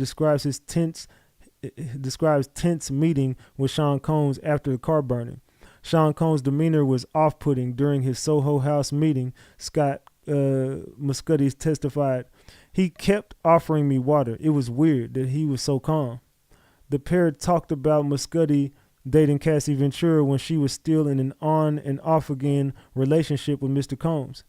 describes tense meeting with Sean Combs after the car burning. Sean Combs' demeanor was off-putting during his Soho House meeting. Scott Muscuddy testified, he kept offering me water. It was weird that he was so calm. The pair talked about Muscudi dating Cassie Ventura when she was still in an on and off again relationship with Mr. Combs.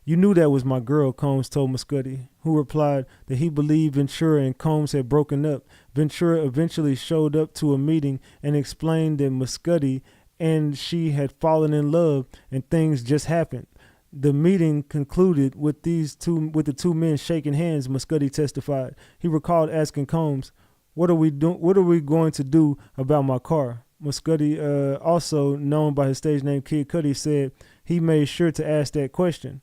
You knew that was my girl, Combs told Muscudi, who replied that he believed Ventura and Combs had broken up. Ventura eventually showed up to a meeting and explained that Muscudi and she had fallen in love and things just happened. The meeting concluded with the two men shaking hands, Muscudi testified. He recalled asking Combs, What are we going to do about my car? Muscudi, also known by his stage name Kid Cudi, said he made sure to ask that question.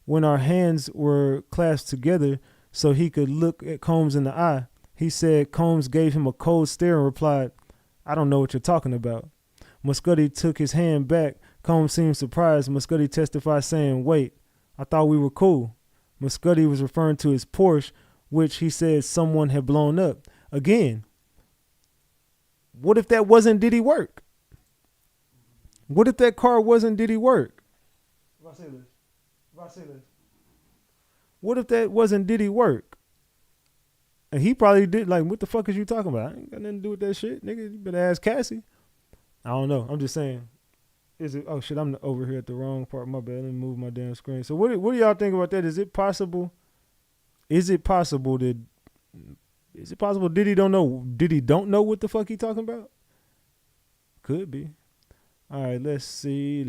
When our hands were clasped together so he could look at Combs in the eye, he said Combs gave him a cold stare and replied, I don't know what you're talking about. Muscudi took his hand back. Combs seemed surprised. Muscudi testified saying, Wait, I thought we were cool. Muscudi was referring to his Porsche, which he said someone had blown up. Again, what if that wasn't Diddy work? What if that car wasn't Diddy work? If I say this. What if that wasn't Diddy work? And he probably did, like, what the fuck is you talking about? I ain't got nothing to do with that shit. Nigga, you better ask Cassie. I don't know. I'm just saying. Is it, oh shit, I'm over here at the wrong part. My bad. Let me move my damn screen. So what do y'all think about that? Is it possible Diddy don't know what the fuck he talking about? Could be. All right, let's see.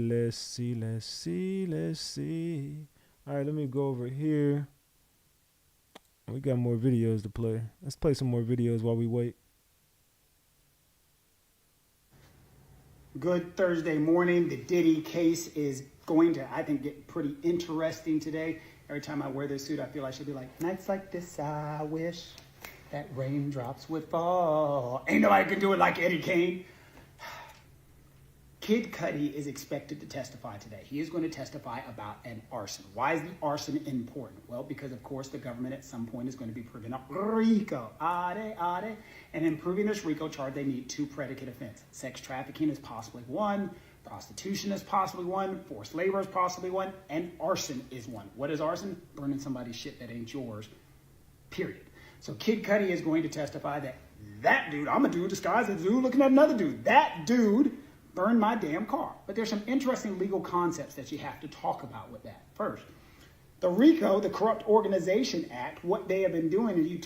All right, let me go over here. We got more videos to play. Let's play some more videos while we wait. Good Thursday morning. The Diddy case is going to, I think, get pretty interesting today. Every time I wear this suit, I feel I should be like, nights like this, I wish that raindrops would fall. Ain't nobody can do it like Eddie Kane. Kid Cudi is expected to testify today. He is going to testify about an arson. Why is the arson important? Well, because, of course, the government at some point is going to be proving up RICO. And in proving this RICO charge, they need two predicate offenses. Sex trafficking is possibly one. Prostitution is possibly one. Forced labor is possibly one. And arson is one. What is arson? Burning somebody's shit that ain't yours, period. So Kid Cudi is going to testify that dude, I'm a dude disguised as a dude looking at another dude. That dude burned my damn car. But there's some interesting legal concepts that you have to talk about with that. First, the RICO, the Corrupt Organization Act, what they have been doing is you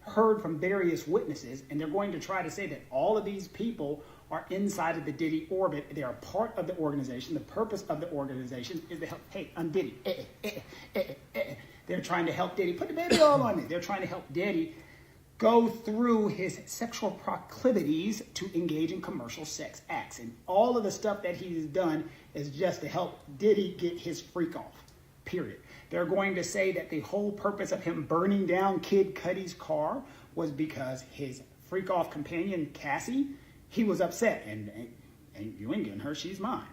heard from various witnesses, and they're going to try to say that all of these people are inside of the Diddy orbit. They are part of the organization. The purpose of the organization is to help, hey, I'm Diddy. They're trying to help Diddy. Put the baby all on me. They're trying to help Diddy go through his sexual proclivities to engage in commercial sex acts. And all of the stuff that he's done is just to help Diddy get his freak off, period. They're going to say that the whole purpose of him burning down Kid Cudi's car was because his freak off companion, Cassie, he was upset. And you ain't getting her, she's mine.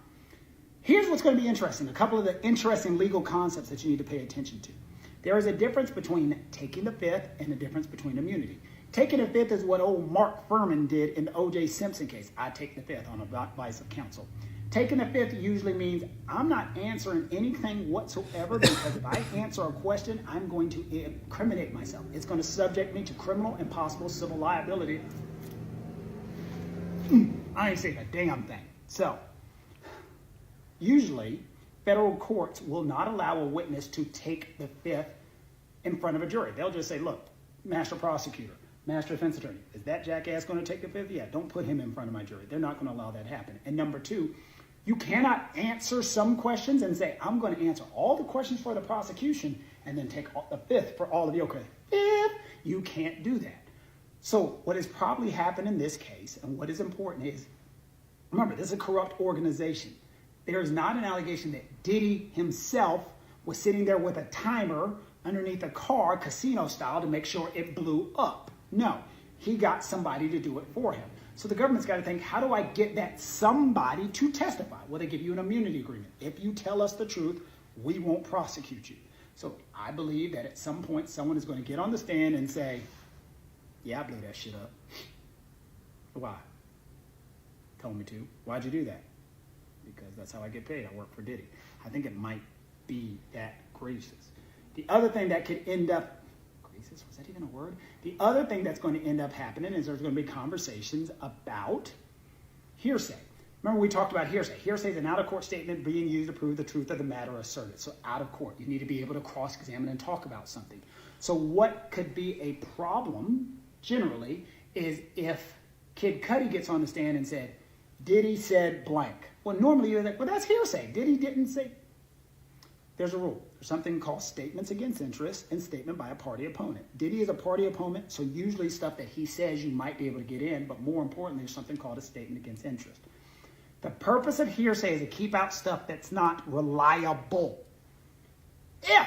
Here's what's going to be interesting. A couple of the interesting legal concepts that you need to pay attention to. There is a difference between taking the fifth and a difference between immunity. Taking the fifth is what old Mark Furman did in the O.J. Simpson case. I take the fifth on advice of counsel. Taking the fifth usually means I'm not answering anything whatsoever because if I answer a question, I'm going to incriminate myself. It's going to subject me to criminal and possible civil liability. I ain't saying a damn thing. So, usually, federal courts will not allow a witness to take the fifth in front of a jury. They'll just say, look, master prosecutor, master defense attorney, is that jackass going to take the fifth? Yeah, don't put him in front of my jury. They're not going to allow that to happen. And number two, you cannot answer some questions and say, I'm going to answer all the questions for the prosecution and then take the fifth for all of you. Okay, fifth, you can't do that. So what has probably happened in this case, and what is important is, remember, this is a corrupt organization. There is not an allegation that Diddy himself was sitting there with a timer underneath a car, casino style, to make sure it blew up. No, he got somebody to do it for him. So the government's got to think, how do I get that somebody to testify? Well, they give you an immunity agreement. If you tell us the truth, we won't prosecute you. So I believe that at some point someone is going to get on the stand and say, yeah, I blew that shit up. Why? Told me to. Why'd you do that? Because that's how I get paid. I work for Diddy. I think it might be that gracious. The other thing that could end up basis. Was that even a word? The other thing that's going to end up happening is there's going to be conversations about hearsay. Remember we talked about hearsay. Hearsay is an out-of-court statement being used to prove the truth of the matter asserted. So out of court, you need to be able to cross-examine and talk about something. So what could be a problem, generally, is if Kid Cudi gets on the stand and said, Diddy said blank. Well, normally you're like, well, that's hearsay. Diddy didn't say. There's a rule. There's something called statements against interest and statement by a party opponent. Diddy is a party opponent, so usually stuff that he says you might be able to get in, but more importantly, there's something called a statement against interest. The purpose of hearsay is to keep out stuff that's not reliable. If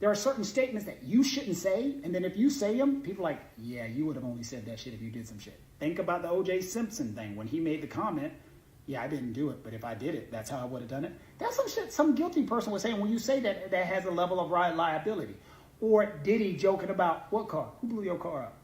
there are certain statements that you shouldn't say, and then if you say them, people are like, yeah, you would have only said that shit if you did some shit. Think about the O.J. Simpson thing when he made the comment, yeah, I didn't do it, but if I did it, that's how I would have done it. That's some shit some guilty person was saying when you say that, that has a level of liability. Or Diddy joking about, what car? Who blew your car up?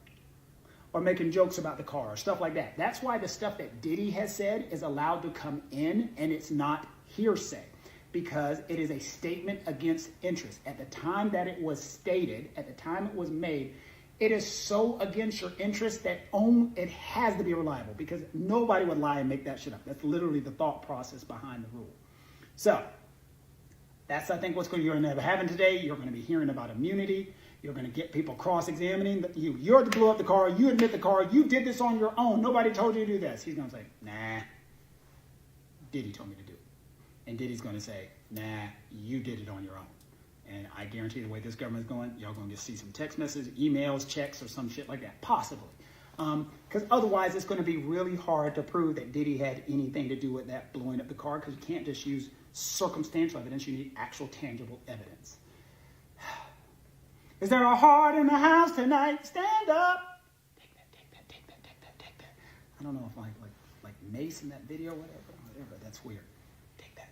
Or making jokes about the car or stuff like that. That's why the stuff that Diddy has said is allowed to come in and it's not hearsay because it is a statement against interest. At the time that it was stated, at the time it was made, it is so against your interest that it has to be reliable because nobody would lie and make that shit up. That's literally the thought process behind the rule. So that's, I think, what's going to end up happening today. You're going to be hearing about immunity. You're going to get people cross-examining you. You're the blew up the car. You admit the car. You did this on your own. Nobody told you to do this. He's going to say, nah, Diddy told me to do it. And Diddy's going to say, nah, you did it on your own. And I guarantee the way this government's going, y'all going to see some text messages, emails, checks, or some shit like that, possibly. Because otherwise, it's going to be really hard to prove that Diddy had anything to do with that blowing up the car because you can't just use circumstantial evidence. You need actual tangible evidence. Is there a heart in the house tonight? Stand up. Take that. I don't know if like Mace in that video, whatever. That's weird. Take that.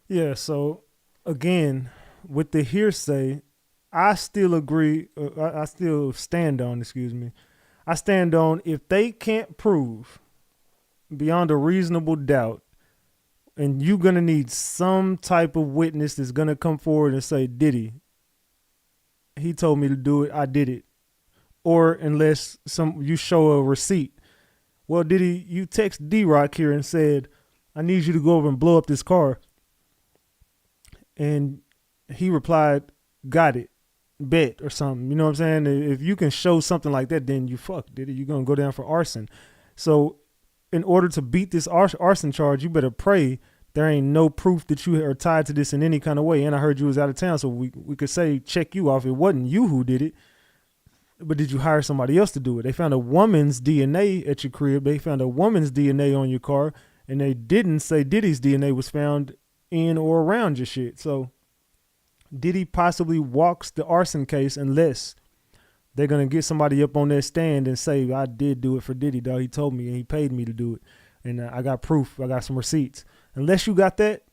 Yeah, so again, with the hearsay, I still agree. I still stand on, I stand on if they can't prove beyond a reasonable doubt, and you're going to need some type of witness that's going to come forward and say, Diddy, he told me to do it, I did it. Or unless you show a receipt. Well, Diddy, you text D-Rock here and said, I need you to go over and blow up this car. And he replied, got it, bet, or something. You know what I'm saying? If you can show something like that, then you fuck, Diddy. You're going to go down for arson. So in order to beat this arson charge, you better pray there ain't no proof that you are tied to this in any kind of way. And I heard you was out of town, so we could say check you off. It wasn't you who did it, but did you hire somebody else to do it? They found a woman's DNA at your crib. They found a woman's DNA on your car, and they didn't say Diddy's DNA was found in or around your shit. So Diddy possibly walks the arson case unless they're going to get somebody up on that stand and say, I did do it for Diddy, dog. He told me and he paid me to do it. And I got proof. I got some receipts. Unless you got that,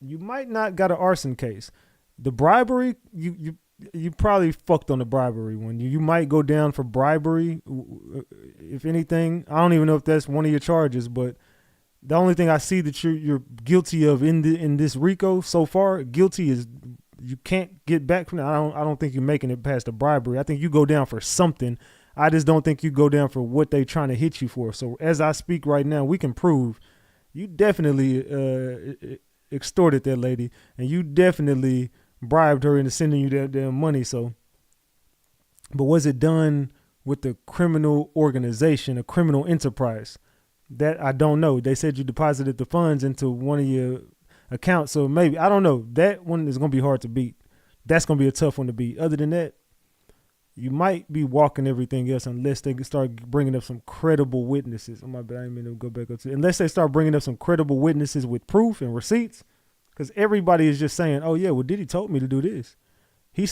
you might not got an arson case. The bribery, you probably fucked on the bribery one. You might go down for bribery. If anything, I don't even know if that's one of your charges, but the only thing I see that you're guilty of in this RICO so far, guilty is you can't get back from that. I don't think you're making it past the bribery. I think you go down for something. I just don't think you go down for what they trying to hit you for. So as I speak right now, we can prove you definitely extorted that lady, and you definitely bribed her into sending you that damn money. So, but was it done with the criminal organization, a criminal enterprise? That I don't know. They said you deposited the funds into one of your accounts, so maybe, I don't know. That one is going to be hard to beat. That's going to be a tough one to beat. Other than that, you might be walking everything else unless they start bringing up some credible witnesses. Oh, my bad, I didn't mean to go back up to it. Unless they start bringing up some credible witnesses with proof and receipts, because everybody is just saying, oh, yeah, well, Diddy told me to do this. He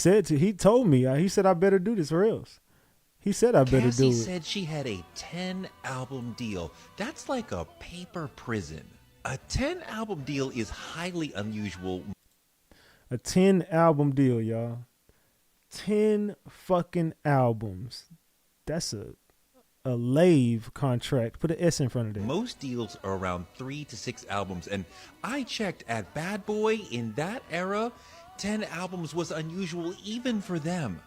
told me, he said I better do this or else. He said I better do it. Cassie said she had a 10-album deal. That's like a paper prison. A 10-album deal is highly unusual. A 10-album deal, y'all. 10 fucking albums. That's a lave contract. Put an S in front of that. Most deals are around 3 to 6 albums, and I checked at Bad Boy in that era. 10 albums was unusual even for them.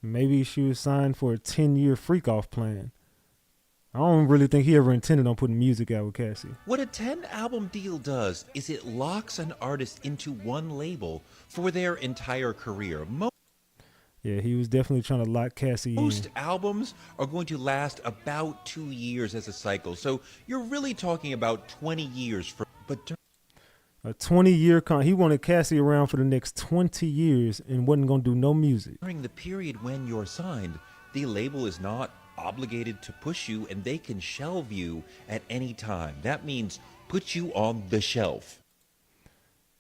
Maybe she was signed for a 10-year freak off plan. I don't really think he ever intended on putting music out with Cassie. What a 10-album deal does is it locks an artist into one label for their entire career. Yeah, he was definitely trying to lock Cassie in. Most albums are going to last about 2 years as a cycle, so you're really talking about 20 years. A 20-year he wanted Cassie around for the next 20 years and wasn't going to do no music. During the period when you're signed, the label is not obligated to push you, and they can shelve you at any time. That means put you on the shelf.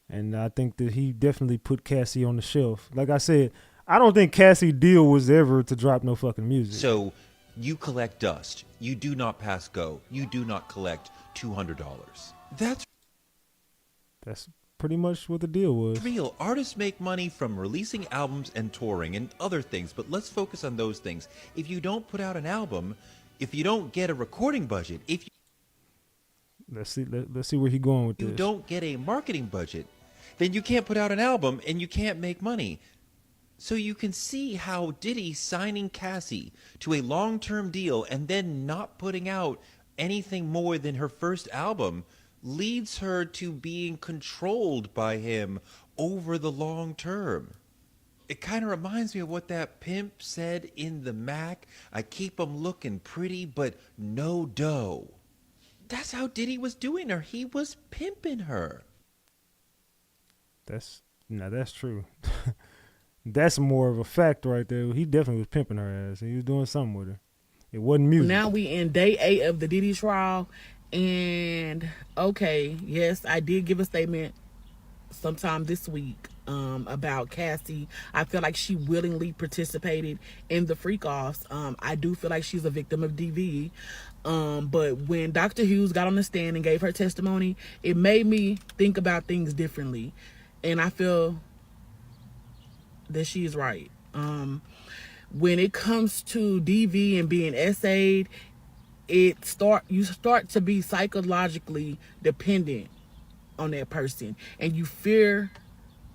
And I think that he definitely put Cassie on the shelf. Like I said, I don't think Cassie's deal was ever to drop no fucking music. So you collect dust. You do not pass go. You do not collect $200. That's pretty much what the deal was. Real artists make money from releasing albums and touring and other things, but let's focus on those things. If you don't put out an album, if you don't get a recording budget, if let's see where he's going with you this. don't get a marketing budget, then you can't put out an album and you can't make money. So you can see how Diddy signing Cassie to a long-term deal and then not putting out anything more than her first album leads her to being controlled by him over the long term. It kind of reminds me of what that pimp said in the Mac. I keep 'em looking pretty, but no dough. That's how Diddy was doing her. He was pimping her. That's true. That's more of a fact right there. He definitely was pimping her ass. He was doing something with her. It wasn't music. Now we in day 8 of the Diddy trial. And okay, yes, I did give a statement sometime this week about Cassie. I feel like she willingly participated in the freak offs. I do feel like she's a victim of DV. But when Dr. Hughes got on the stand and gave her testimony, it made me think about things differently. And I feel that she is right. When it comes to DV and being essayed, you start to be psychologically dependent on that person, and you fear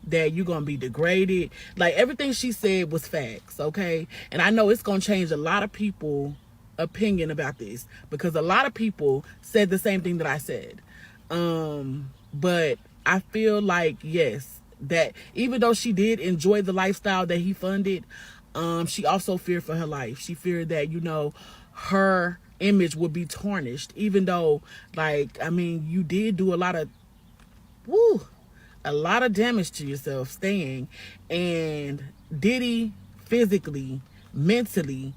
that you're gonna be degraded. Like, everything she said was facts, okay? And I know it's gonna change a lot of people's opinion about this, because a lot of people said the same thing that I said. But I feel like, yes, that even though she did enjoy the lifestyle that he funded, she also feared for her life. She feared that, her image would be tarnished, even though, you did do a lot of damage to yourself staying. And Diddy, physically, mentally,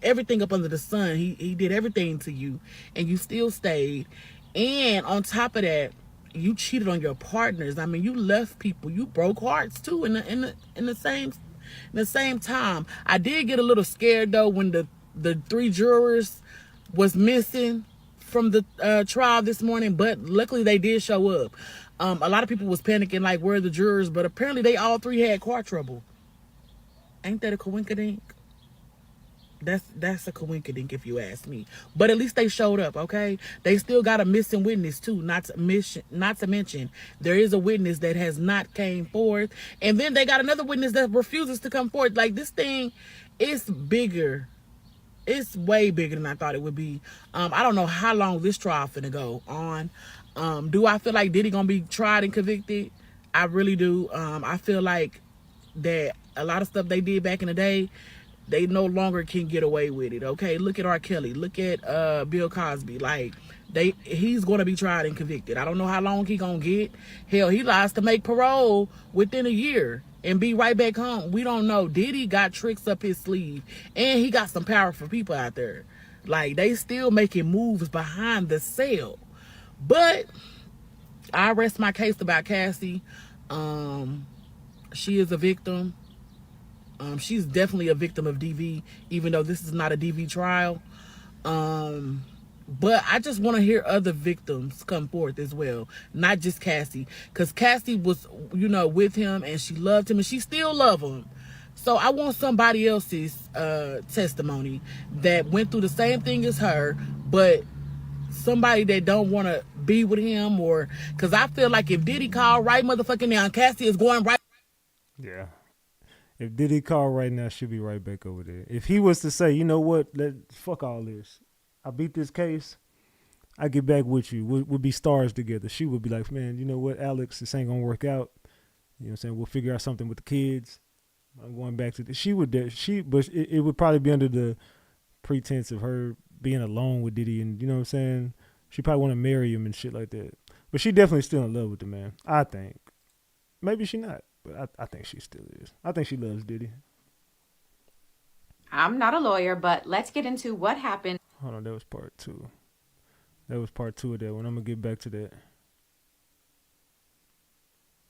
everything up under the sun, he did everything to you, and you still stayed. And on top of that, you cheated on your partners. You left people. You broke hearts too in the same time. I did get a little scared though when the 3 jurors was missing from the trial this morning, but luckily they did show up. A lot of people was panicking, like, where are the jurors? But apparently they all 3 had car trouble. Ain't that a coinkydink? That's a coinkydink if you ask me. But at least they showed up, okay? They still got a missing witness too. Not to mention, there is a witness that has not came forth, and then they got another witness that refuses to come forth. Like, this thing is bigger. It's way bigger than I thought it would be. I don't know how long this trial finna go on. Do I feel like Diddy gonna be tried and convicted? I really do. I feel like that a lot of stuff they did back in the day, they no longer can get away with it. Okay, look at R. Kelly. Look at Bill Cosby. Like, he's gonna be tried and convicted. I don't know how long he gonna get. Hell, he lies to make parole within a year and be right back home. We don't know. Diddy got tricks up his sleeve, and he got some powerful people out there. Like, they still making moves behind the cell. But I rest my case about Cassie. She is a victim. She's definitely a victim of DV, even though this is not a DV trial. But I just want to hear other victims come forth as well, not just Cassie. Because Cassie was, with him, and she loved him, and she still loves him. So I want somebody else's testimony that went through the same thing as her, but somebody that don't want to be with him, or because I feel like if Diddy called right motherfucking now, Cassie is going right. Yeah. If Diddy call right now, she'll be right back over there. If he was to say, you know what, fuck all this. I beat this case. I get back with you. We'll be stars together. She would be like, man, you know what, Alex, this ain't gonna work out. You know what I'm saying? We'll figure out something with the kids. I'm going back to she would, but it would probably be under the pretense of her being alone with Diddy, and you know what I'm saying? She probably want to marry him and shit like that. But she definitely still in love with the man, I think. Maybe she not, but I think she still is. I think she loves Diddy. I'm not a lawyer, but let's get into what happened. Hold on, that was part two. That was part two of that one. I'm going to get back to that.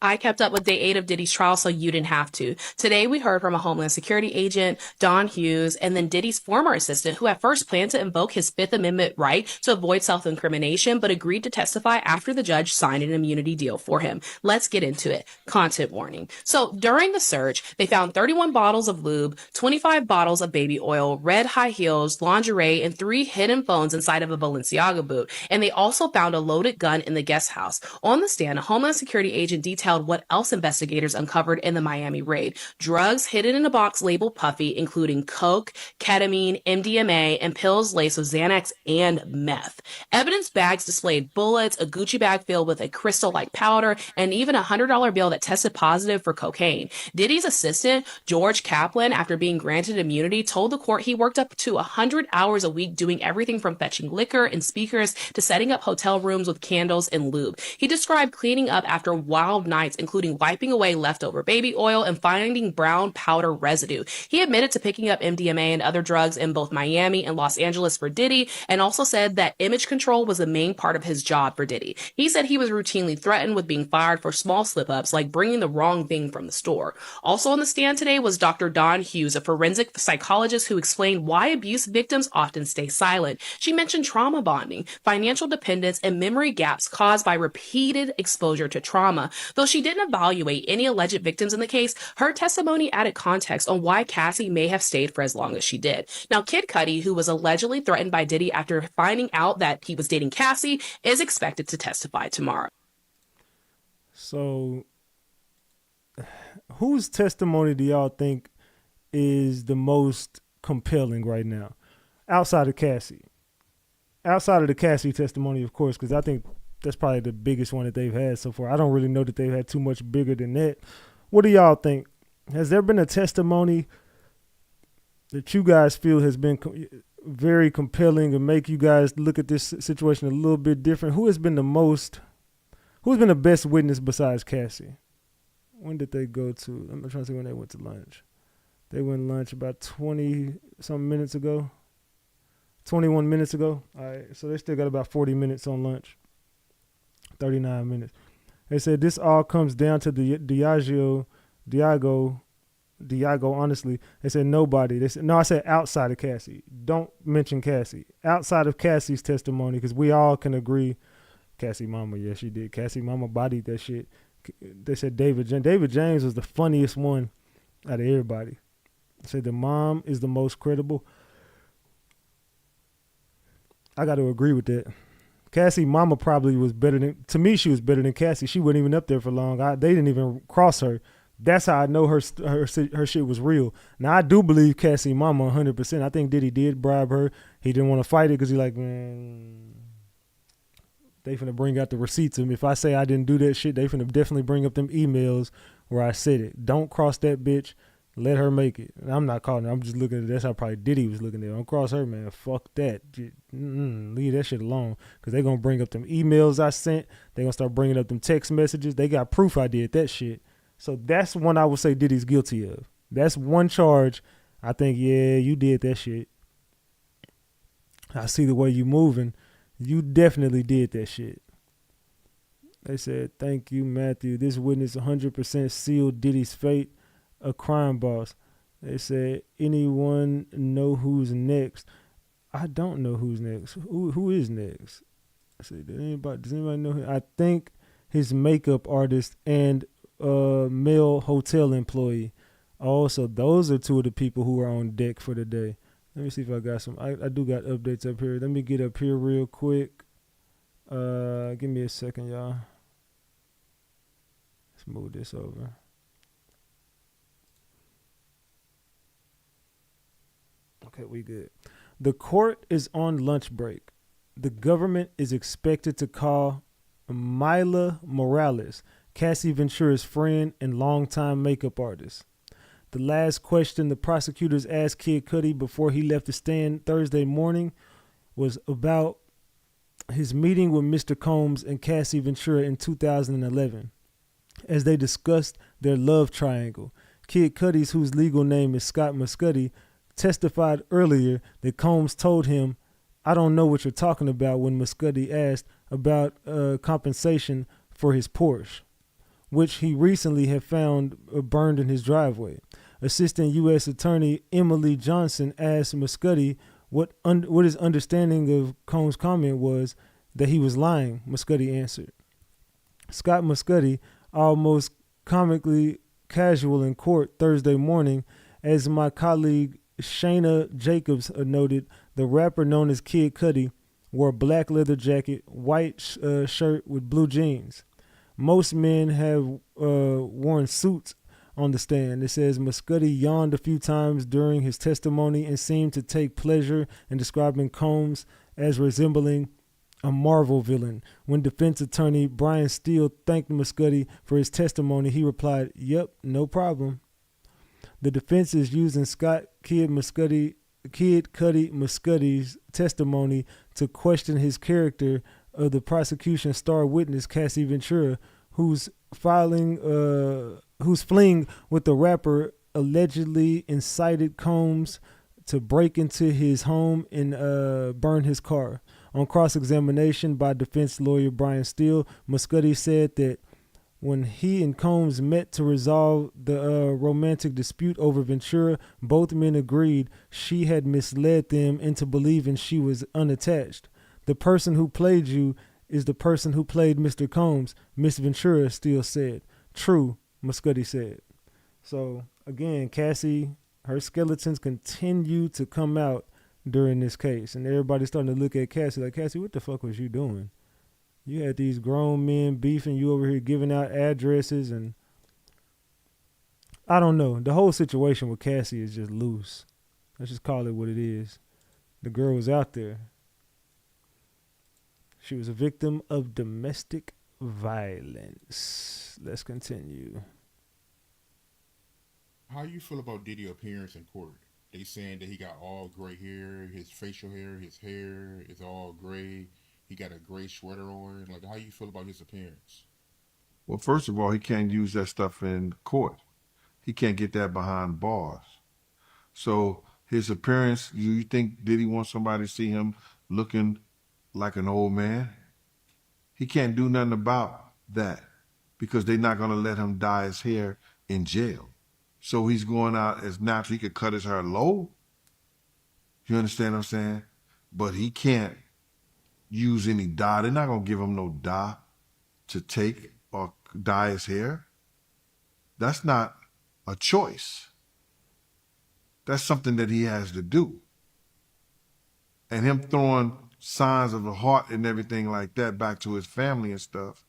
I kept up with day 8 of Diddy's trial, so you didn't have to. Today, we heard from a Homeland Security agent, Don Hughes, and then Diddy's former assistant, who at first planned to invoke his Fifth Amendment right to avoid self-incrimination, but agreed to testify after the judge signed an immunity deal for him. Let's get into it. Content warning. So during the search, they found 31 bottles of lube, 25 bottles of baby oil, red high heels, lingerie, and 3 hidden phones inside of a Balenciaga boot. And they also found a loaded gun in the guest house. On the stand, a Homeland Security agent detailed what else investigators uncovered in the Miami raid. Drugs hidden in a box labeled Puffy, including coke, ketamine, MDMA, and pills laced with Xanax and meth. Evidence bags displayed bullets, a Gucci bag filled with a crystal-like powder, and even a $100 bill that tested positive for cocaine. Diddy's assistant, George Kaplan, after being granted immunity, told the court he worked up to 100 hours a week doing everything from fetching liquor and speakers to setting up hotel rooms with candles and lube. He described cleaning up after wild nights, including wiping away leftover baby oil and finding brown powder residue. He admitted to picking up MDMA and other drugs in both Miami and Los Angeles for Diddy, and also said that image control was the main part of his job for Diddy. He said he was routinely threatened with being fired for small slip-ups, like bringing the wrong thing from the store. Also on the stand today was Dr. Don Hughes, a forensic psychologist who explained why abuse victims often stay silent. She mentioned trauma bonding, financial dependence, and memory gaps caused by repeated exposure to trauma. Though she didn't evaluate any alleged victims in the case, her testimony added context on why Cassie may have stayed for as long as she did. Now, Kid Cudi, who was allegedly threatened by Diddy after finding out that he was dating Cassie, is expected to testify tomorrow. So, whose testimony do y'all think is the most compelling right now? Outside of Cassie. Outside of the Cassie testimony, of course, because I think that's probably the biggest one that they've had so far. I don't really know that they've had too much bigger than that. What do y'all think? Has there been a testimony that you guys feel has been very compelling and make you guys look at this situation a little bit different? Who's been the best witness besides Cassie? When did they go to? I'm trying to see when they went to lunch. They went lunch about 20-something minutes ago. 21 minutes ago. All right, so they still got about 40 minutes on lunch. 39 minutes. They said this all comes down to the Diageo, honestly. They said nobody. They said, no, I said outside of Cassie. Don't mention Cassie. Outside of Cassie's testimony, because we all can agree. Cassie mama, yeah, she did. Cassie mama bodied that shit. They said David James was the funniest one out of everybody. They said the mom is the most credible. I got to agree with that. Cassie mama probably was better than, to me, she was better than Cassie. She wasn't even up there for long. They didn't even cross her. That's how I know her shit was real. Now, I do believe Cassie mama 100%. I think Diddy did bribe her. He didn't want to fight it because he like, man, they finna bring out the receipts. And if I say I didn't do that shit, they finna definitely bring up them emails where I said it. Don't cross that bitch. Let her make it. And I'm not calling her. I'm just looking at it. That's how probably Diddy was looking at it. Don't cross her, man. Fuck that. Leave that shit alone. Because they going to bring up them emails I sent. They going to start bringing up them text messages. They got proof I did that shit. So that's one I would say Diddy's guilty of. That's one charge. I think, yeah, you did that shit. I see the way you moving. You definitely did that shit. They said, thank you, Matthew. This witness 100% sealed Diddy's fate. A crime boss. They said, anyone know who's next? I don't know who's next. Who is next? I said, does anybody know him? I think his makeup artist and male hotel employee. Also, those are two of the people who are on deck for the day. Let me see if I got some. I do got updates up here. Let me get up here real quick. Give me a second, y'all. Let's move this over. Okay, we good. The court is on lunch break. The government is expected to call Mila Morales, Cassie Ventura's friend and longtime makeup artist. The last question the prosecutors asked Kid Cudi before he left the stand Thursday morning was about his meeting with Mr. Combs and Cassie Ventura in 2011. As they discussed their love triangle, Kid Cudi, whose legal name is Scott Muscudi, testified earlier that Combs told him, "I don't know what you're talking about," when Muscudi asked about compensation for his Porsche, which he recently had found burned in his driveway. Assistant U.S. Attorney Emily Johnson asked Muscudi what his understanding of Combs' comment was that he was lying. Muscudi answered. Scott Muscudi, almost comically casual in court Thursday morning, as my colleague Shayna Jacobs noted, the rapper known as Kid Cudi wore a black leather jacket, white shirt with blue jeans. Most men have worn suits on the stand. It says Muscudi yawned a few times during his testimony and seemed to take pleasure in describing Combs as resembling a Marvel villain. When defense attorney Brian Steele thanked Muscudi for his testimony, he replied, "Yep, no problem." The defense is using Kid Cudi Muscudi's testimony to question his character of the prosecution's star witness Cassie Ventura, whose fleeing with the rapper allegedly incited Combs to break into his home and burn his car. On cross-examination by defense lawyer Brian Steele, Muscudi said that when he and Combs met to resolve the romantic dispute over Ventura, both men agreed she had misled them into believing she was unattached. "The person who played you is the person who played Mr. Combs," Miss Ventura still said. "True," Muscudi said. So, again, Cassie, her skeletons continue to come out during this case. And everybody's starting to look at Cassie like, "Cassie, what the fuck was you doing? You had these grown men beefing, you over here giving out addresses," and I don't know. The whole situation with Cassie is just loose. Let's just call it what it is. The girl was out there. She was a victim of domestic violence. Let's continue. How you feel about Diddy's appearance in court? They saying that he got all gray hair, his facial hair, his hair is all gray. He got a gray sweater on. Like, how you feel about his appearance? Well, first of all, he can't use that stuff in court. He can't get that behind bars. So his appearance, you think Diddy wants somebody to see him looking like an old man? He can't do nothing about that because they're not going to let him dye his hair in jail. So he's going out as natural. He could cut his hair low. You understand what I'm saying? But he can't use any dye. They're not going to give him no dye to take or dye his hair. That's not a choice. That's something that he has to do. And him throwing signs of the heart and everything like that back to his family and stuff,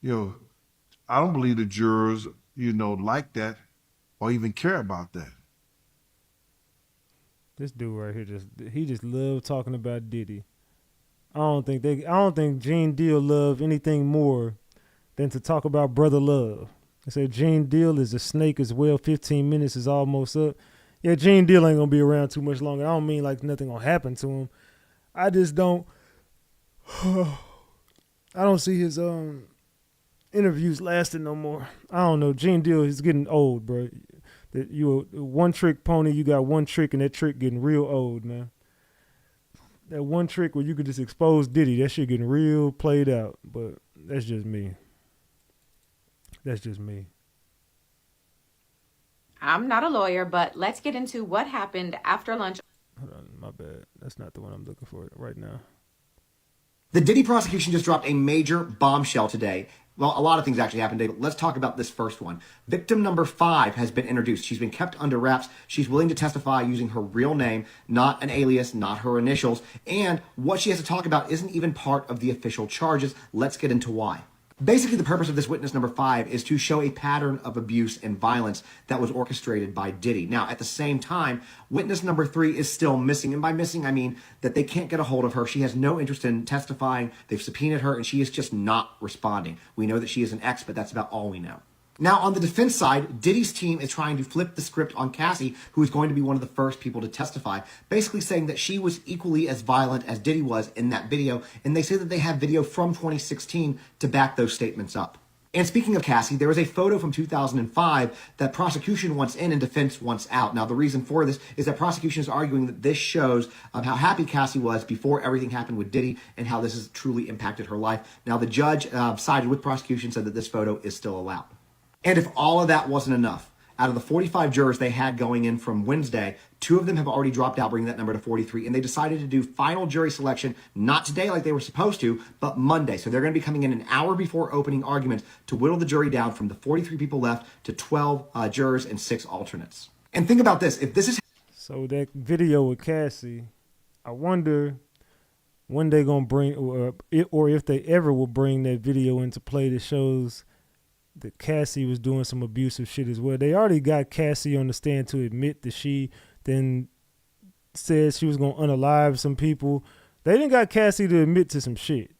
I don't believe the jurors, like that or even care about that. This dude right here just loved talking about Diddy. I don't think Gene Deal loved anything more than to talk about brother love. They said Gene Deal is a snake as well. 15 minutes is almost up. Yeah, Gene Deal ain't gonna be around too much longer. I don't mean like nothing gonna happen to him. I just don't. I don't see his interviews lasting no more. I don't know. Gene Deal is getting old, bro. That you a one trick pony. You got one trick, and that trick getting real old, man. That one trick where you could just expose Diddy, that shit getting real played out. But that's just me. That's just me. I'm not a lawyer, but let's get into what happened after lunch. Hold on, my bad. That's not the one I'm looking for right now. The Diddy prosecution just dropped a major bombshell today. Well, a lot of things actually happened today, but let's talk about this first one. Victim number 5 has been introduced. She's been kept under wraps. She's willing to testify using her real name, not an alias, not her initials. And what she has to talk about isn't even part of the official charges. Let's get into why. Basically, the purpose of this witness number 5 is to show a pattern of abuse and violence that was orchestrated by Diddy. Now, at the same time, witness number 3 is still missing. And by missing, I mean that they can't get a hold of her. She has no interest in testifying. They've subpoenaed her, and she is just not responding. We know that she is an ex, but that's about all we know. Now, on the defense side, Diddy's team is trying to flip the script on Cassie, who is going to be one of the first people to testify, basically saying that she was equally as violent as Diddy was in that video, and they say that they have video from 2016 to back those statements up. And speaking of Cassie, there is a photo from 2005 that prosecution wants in and defense wants out. Now, the reason for this is that prosecution is arguing that this shows how happy Cassie was before everything happened with Diddy and how this has truly impacted her life. Now, the judge sided with prosecution, said that this photo is still allowed. And if all of that wasn't enough, out of the 45 jurors they had going in from Wednesday, 2 of them have already dropped out, bringing that number to 43. And they decided to do final jury selection, not today like they were supposed to, but Monday. So they're going to be coming in an hour before opening arguments to whittle the jury down from the 43 people left to 12 jurors and 6 alternates. And think about this. If this is... So that video with Cassie, I wonder when they're going to bring, or if they ever will bring that video into play that shows that Cassie was doing some abusive shit as well. They already got Cassie on the stand to admit that she then said she was going to unalive some people. They didn't got Cassie to admit to some shit.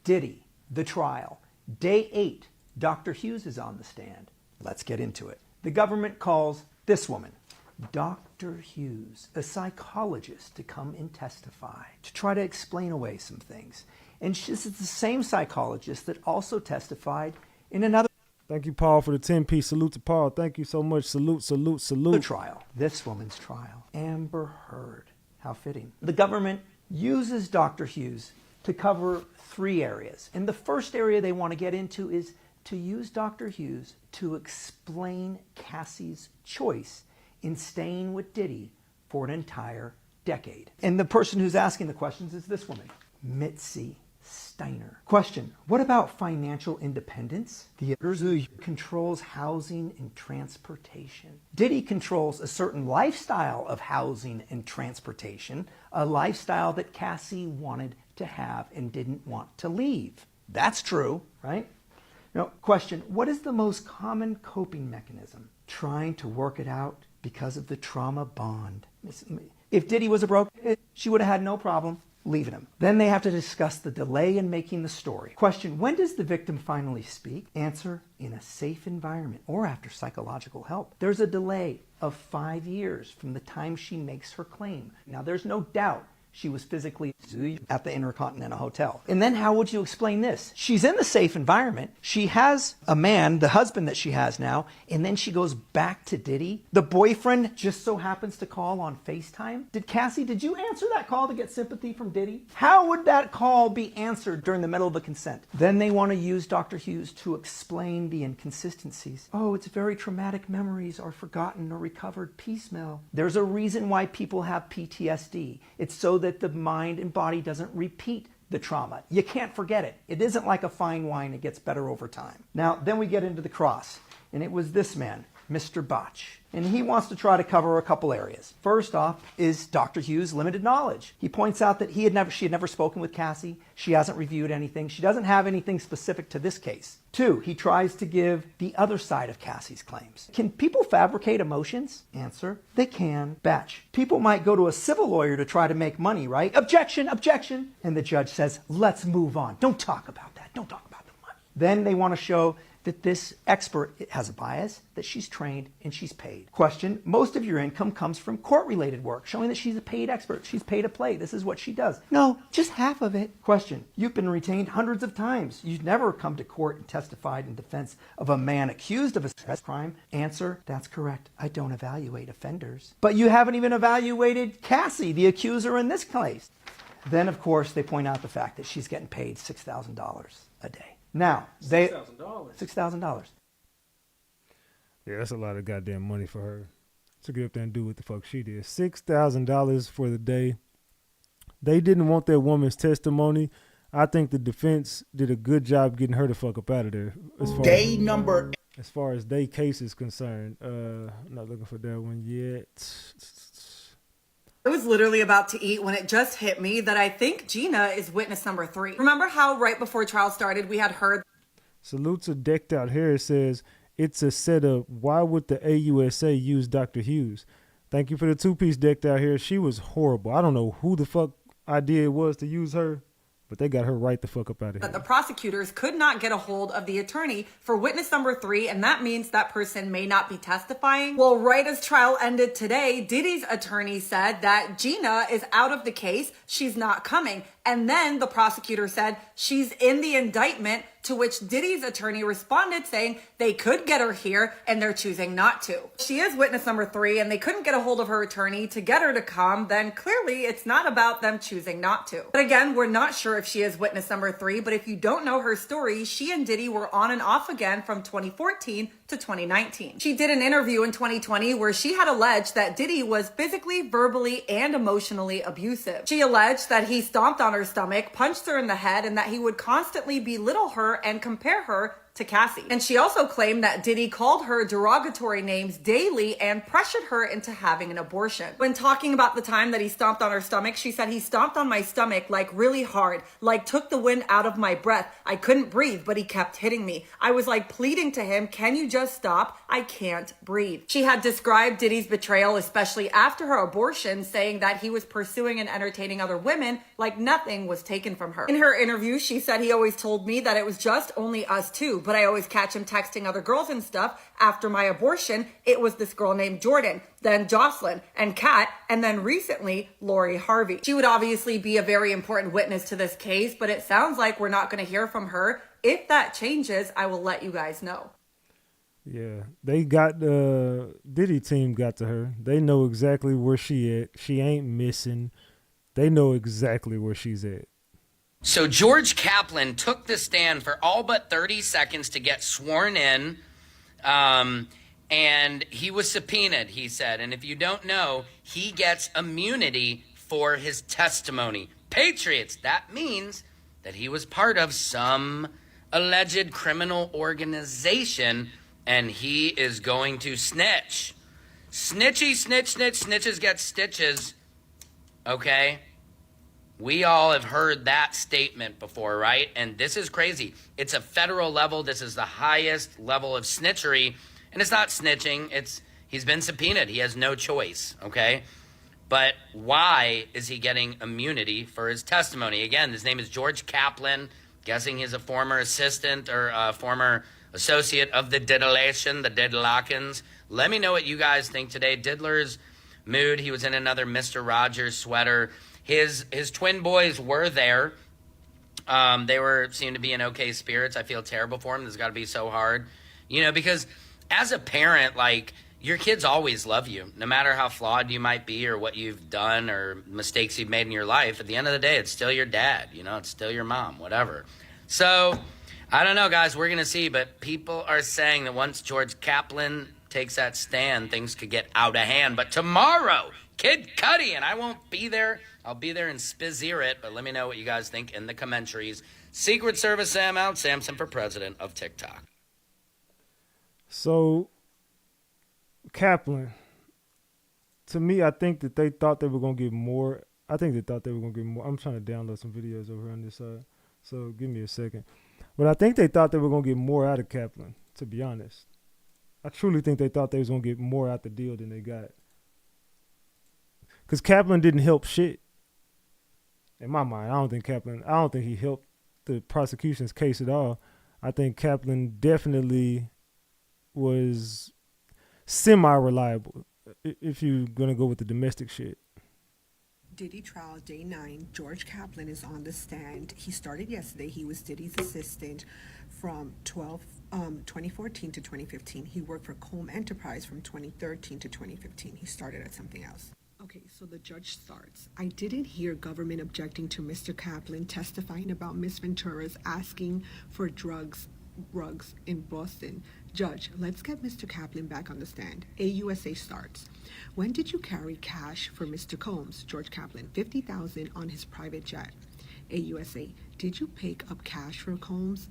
Diddy, the trial. Day 8, Dr. Hughes is on the stand. Let's get into it. The government calls this woman, Dr. Hughes, a psychologist, to come and testify, to try to explain away some things. And this is the same psychologist that also testified in another... Thank you, Paul, for the 10-piece. Salute to Paul. Thank you so much. Salute, salute, salute. The trial. This woman's trial. Amber Heard. How fitting. The government uses Dr. Hughes to cover 3 areas. And the first area they want to get into is to use Dr. Hughes to explain Cassie's choice in staying with Diddy for an entire decade. And the person who's asking the questions is this woman, Mitzi Steiner. Question, what about financial independence? The controls housing and transportation. Diddy controls a certain lifestyle of housing and transportation, a lifestyle that Cassie wanted to have and didn't want to leave. That's true, right? Now, question, what is the most common coping mechanism? Trying to work it out because of the trauma bond. If Diddy was a broke, she would have had no problem leaving him. Then they have to discuss the delay in making the story. Question, when does the victim finally speak? Answer, in a safe environment or after psychological help. There's a delay of 5 years from the time she makes her claim. Now, there's no doubt she was physically at the Intercontinental Hotel. And then how would you explain this? She's in the safe environment. She has a man, the husband that she has now, and then she goes back to Diddy. The boyfriend just so happens to call on FaceTime. Cassie, did you answer that call to get sympathy from Diddy? How would that call be answered during the middle of the consent? Then they want to use Dr. Hughes to explain the inconsistencies. Oh, it's very traumatic memories are forgotten or recovered piecemeal. There's a reason why people have PTSD. It's so that the mind and body doesn't repeat the trauma. You can't forget it. It isn't like a fine wine. It gets better over time. Now, then we get into the cross. And it was this man, Mr. Botch. And he wants to try to cover a couple areas. First off is Dr. Hughes' limited knowledge. He points out that she had never spoken with Cassie. She hasn't reviewed anything. She doesn't have anything specific to this case. 2, he tries to give the other side of Cassie's claims. Can people fabricate emotions? Answer, they can. Batch. People might go to a civil lawyer to try to make money, right? Objection, objection. And the judge says, let's move on. Don't talk about that. Don't talk about the money. Then they want to show that this expert has a bias, that she's trained, and she's paid. Question, most of your income comes from court-related work, showing that she's a paid expert. She's paid to play. This is what she does. No, just half of it. Question, you've been retained hundreds of times. You've never come to court and testified in defense of a man accused of a stress crime. Answer, that's correct. I don't evaluate offenders. But you haven't even evaluated Cassie, the accuser in this case. Then, of course, they point out the fact that she's getting paid $6,000 a day. Now, $6,000. Yeah, that's a lot of goddamn money for her to get up there and do what the fuck she did. $6,000 for the day. They didn't want that woman's testimony. I think the defense did a good job getting her the fuck up out of there. As far as they case is concerned, I'm not looking for that one yet. I was literally about to eat when it just hit me that I think Gina is witness number 3. Remember how right before trial started, we had heard. Salute to Decked Out Hair. It says, it's a setup. Why would the AUSA use Dr. Hughes? Thank you for the 2-piece Decked Out Hair. She was horrible. I don't know who the fuck idea it was to use her, but they got her right the fuck up out of here. That the prosecutors could not get a hold of the attorney for witness number 3, and that means that person may not be testifying. Well, right as trial ended today, Diddy's attorney said that Gina is out of the case. She's not coming. And then the prosecutor said she's in the indictment, to which Diddy's attorney responded saying they could get her here and they're choosing not to. She is witness number 3 and they couldn't get a hold of her attorney to get her to come, then clearly it's not about them choosing not to. But again, we're not sure if she is witness number 3, but if you don't know her story, she and Diddy were on and off again from 2014 to 2019. She did an interview in 2020 where she had alleged that Diddy was physically, verbally, and emotionally abusive. She alleged that he stomped on her stomach, punched her in the head, and that he would constantly belittle her and compare her to Cassie. And she also claimed that Diddy called her derogatory names daily and pressured her into having an abortion. When talking about the time that he stomped on her stomach, she said, he stomped on my stomach like really hard, like took the wind out of my breath. I couldn't breathe, but he kept hitting me. I was like pleading to him, can you just stop? I can't breathe. She had described Diddy's betrayal, especially after her abortion, saying that he was pursuing and entertaining other women like nothing was taken from her. In her interview, she said, he always told me that it was just only us two, but I always catch him texting other girls and stuff. After my abortion, it was this girl named Jordan, then Jocelyn and Kat, and then recently Lori Harvey. She would obviously be a very important witness to this case, but it sounds like we're not going to hear from her. If that changes, I will let you guys know. Yeah, they got Diddy team got to her. They know exactly where she at. She ain't missing. They know exactly where she's at. So George Kaplan took the stand for all but 30 seconds to get sworn in, and he was subpoenaed, he said. And if you don't know, he gets immunity for his testimony. Patriots, that means that he was part of some alleged criminal organization, and he is going to snitch. Snitchy, snitch, snitch, snitches get stitches, okay? We all have heard that statement before, right? And this is crazy. It's a federal level. This is the highest level of snitchery. And it's not snitching. He's been subpoenaed. He has no choice, okay? But why is he getting immunity for his testimony? Again, his name is George Kaplan. Guessing he's a former assistant or a former associate of the Diddlation, the Diddlakins. Let me know what you guys think today. Diddler's mood. He was in another Mr. Rogers sweater. His twin boys were there. They seemed to be in okay spirits. I feel terrible for him. This has got to be so hard. You know, because as a parent, like, your kids always love you. No matter how flawed you might be or what you've done or mistakes you've made in your life, at the end of the day, it's still your dad. You know, it's still your mom, whatever. So, I don't know, guys. We're going to see. But people are saying that once George Kaplan takes that stand, things could get out of hand. But tomorrow, Kid Cudi, and I won't be there. I'll be there and spizzeer it, but let me know what you guys think in the commentaries. Secret Service Sam out, Samson for president of TikTok. So, Kaplan, to me, I think that they thought they were going to get more. I think they thought they were going to get more. I'm trying to download some videos over here on this side, so give me a second. But I think they thought they were going to get more out of Kaplan, to be honest. I truly think they thought they was going to get more out the deal than they got. Because Kaplan didn't help shit. In my mind, I don't think he helped the prosecution's case at all. I think Kaplan definitely was semi-reliable if you're going to go with the domestic shit. Diddy trial, day 9. George Kaplan is on the stand. He started yesterday. He was Diddy's assistant from 2014 to 2015. He worked for Comb Enterprise from 2013 to 2015. He started at something else. Okay, so the judge starts. I didn't hear government objecting to Mr. Kaplan testifying about Miss Ventura's asking for drugs in Boston. Judge, let's get Mr. Kaplan back on the stand. AUSA starts. When did you carry cash for Mr. Combs? George Kaplan, $50,000 on his private jet. AUSA, did you pick up cash from Combs?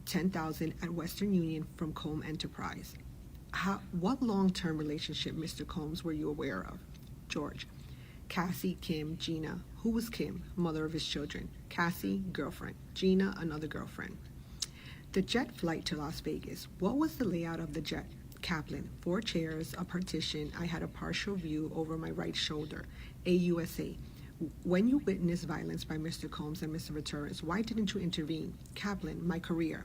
10,000 at Western Union from Comb Enterprise. What long-term relationship, Mr. Combs, were you aware of? George, Cassie, Kim, Gina. Who was Kim? Mother of his children. Cassie, girlfriend. Gina, another girlfriend. The jet flight to Las Vegas. What was the layout of the jet? Kaplan, 4 chairs, a partition. I had a partial view over my right shoulder. AUSA, when you witnessed violence by Mr. Combs and Mr. Ventura, why didn't you intervene? Kaplan, my career.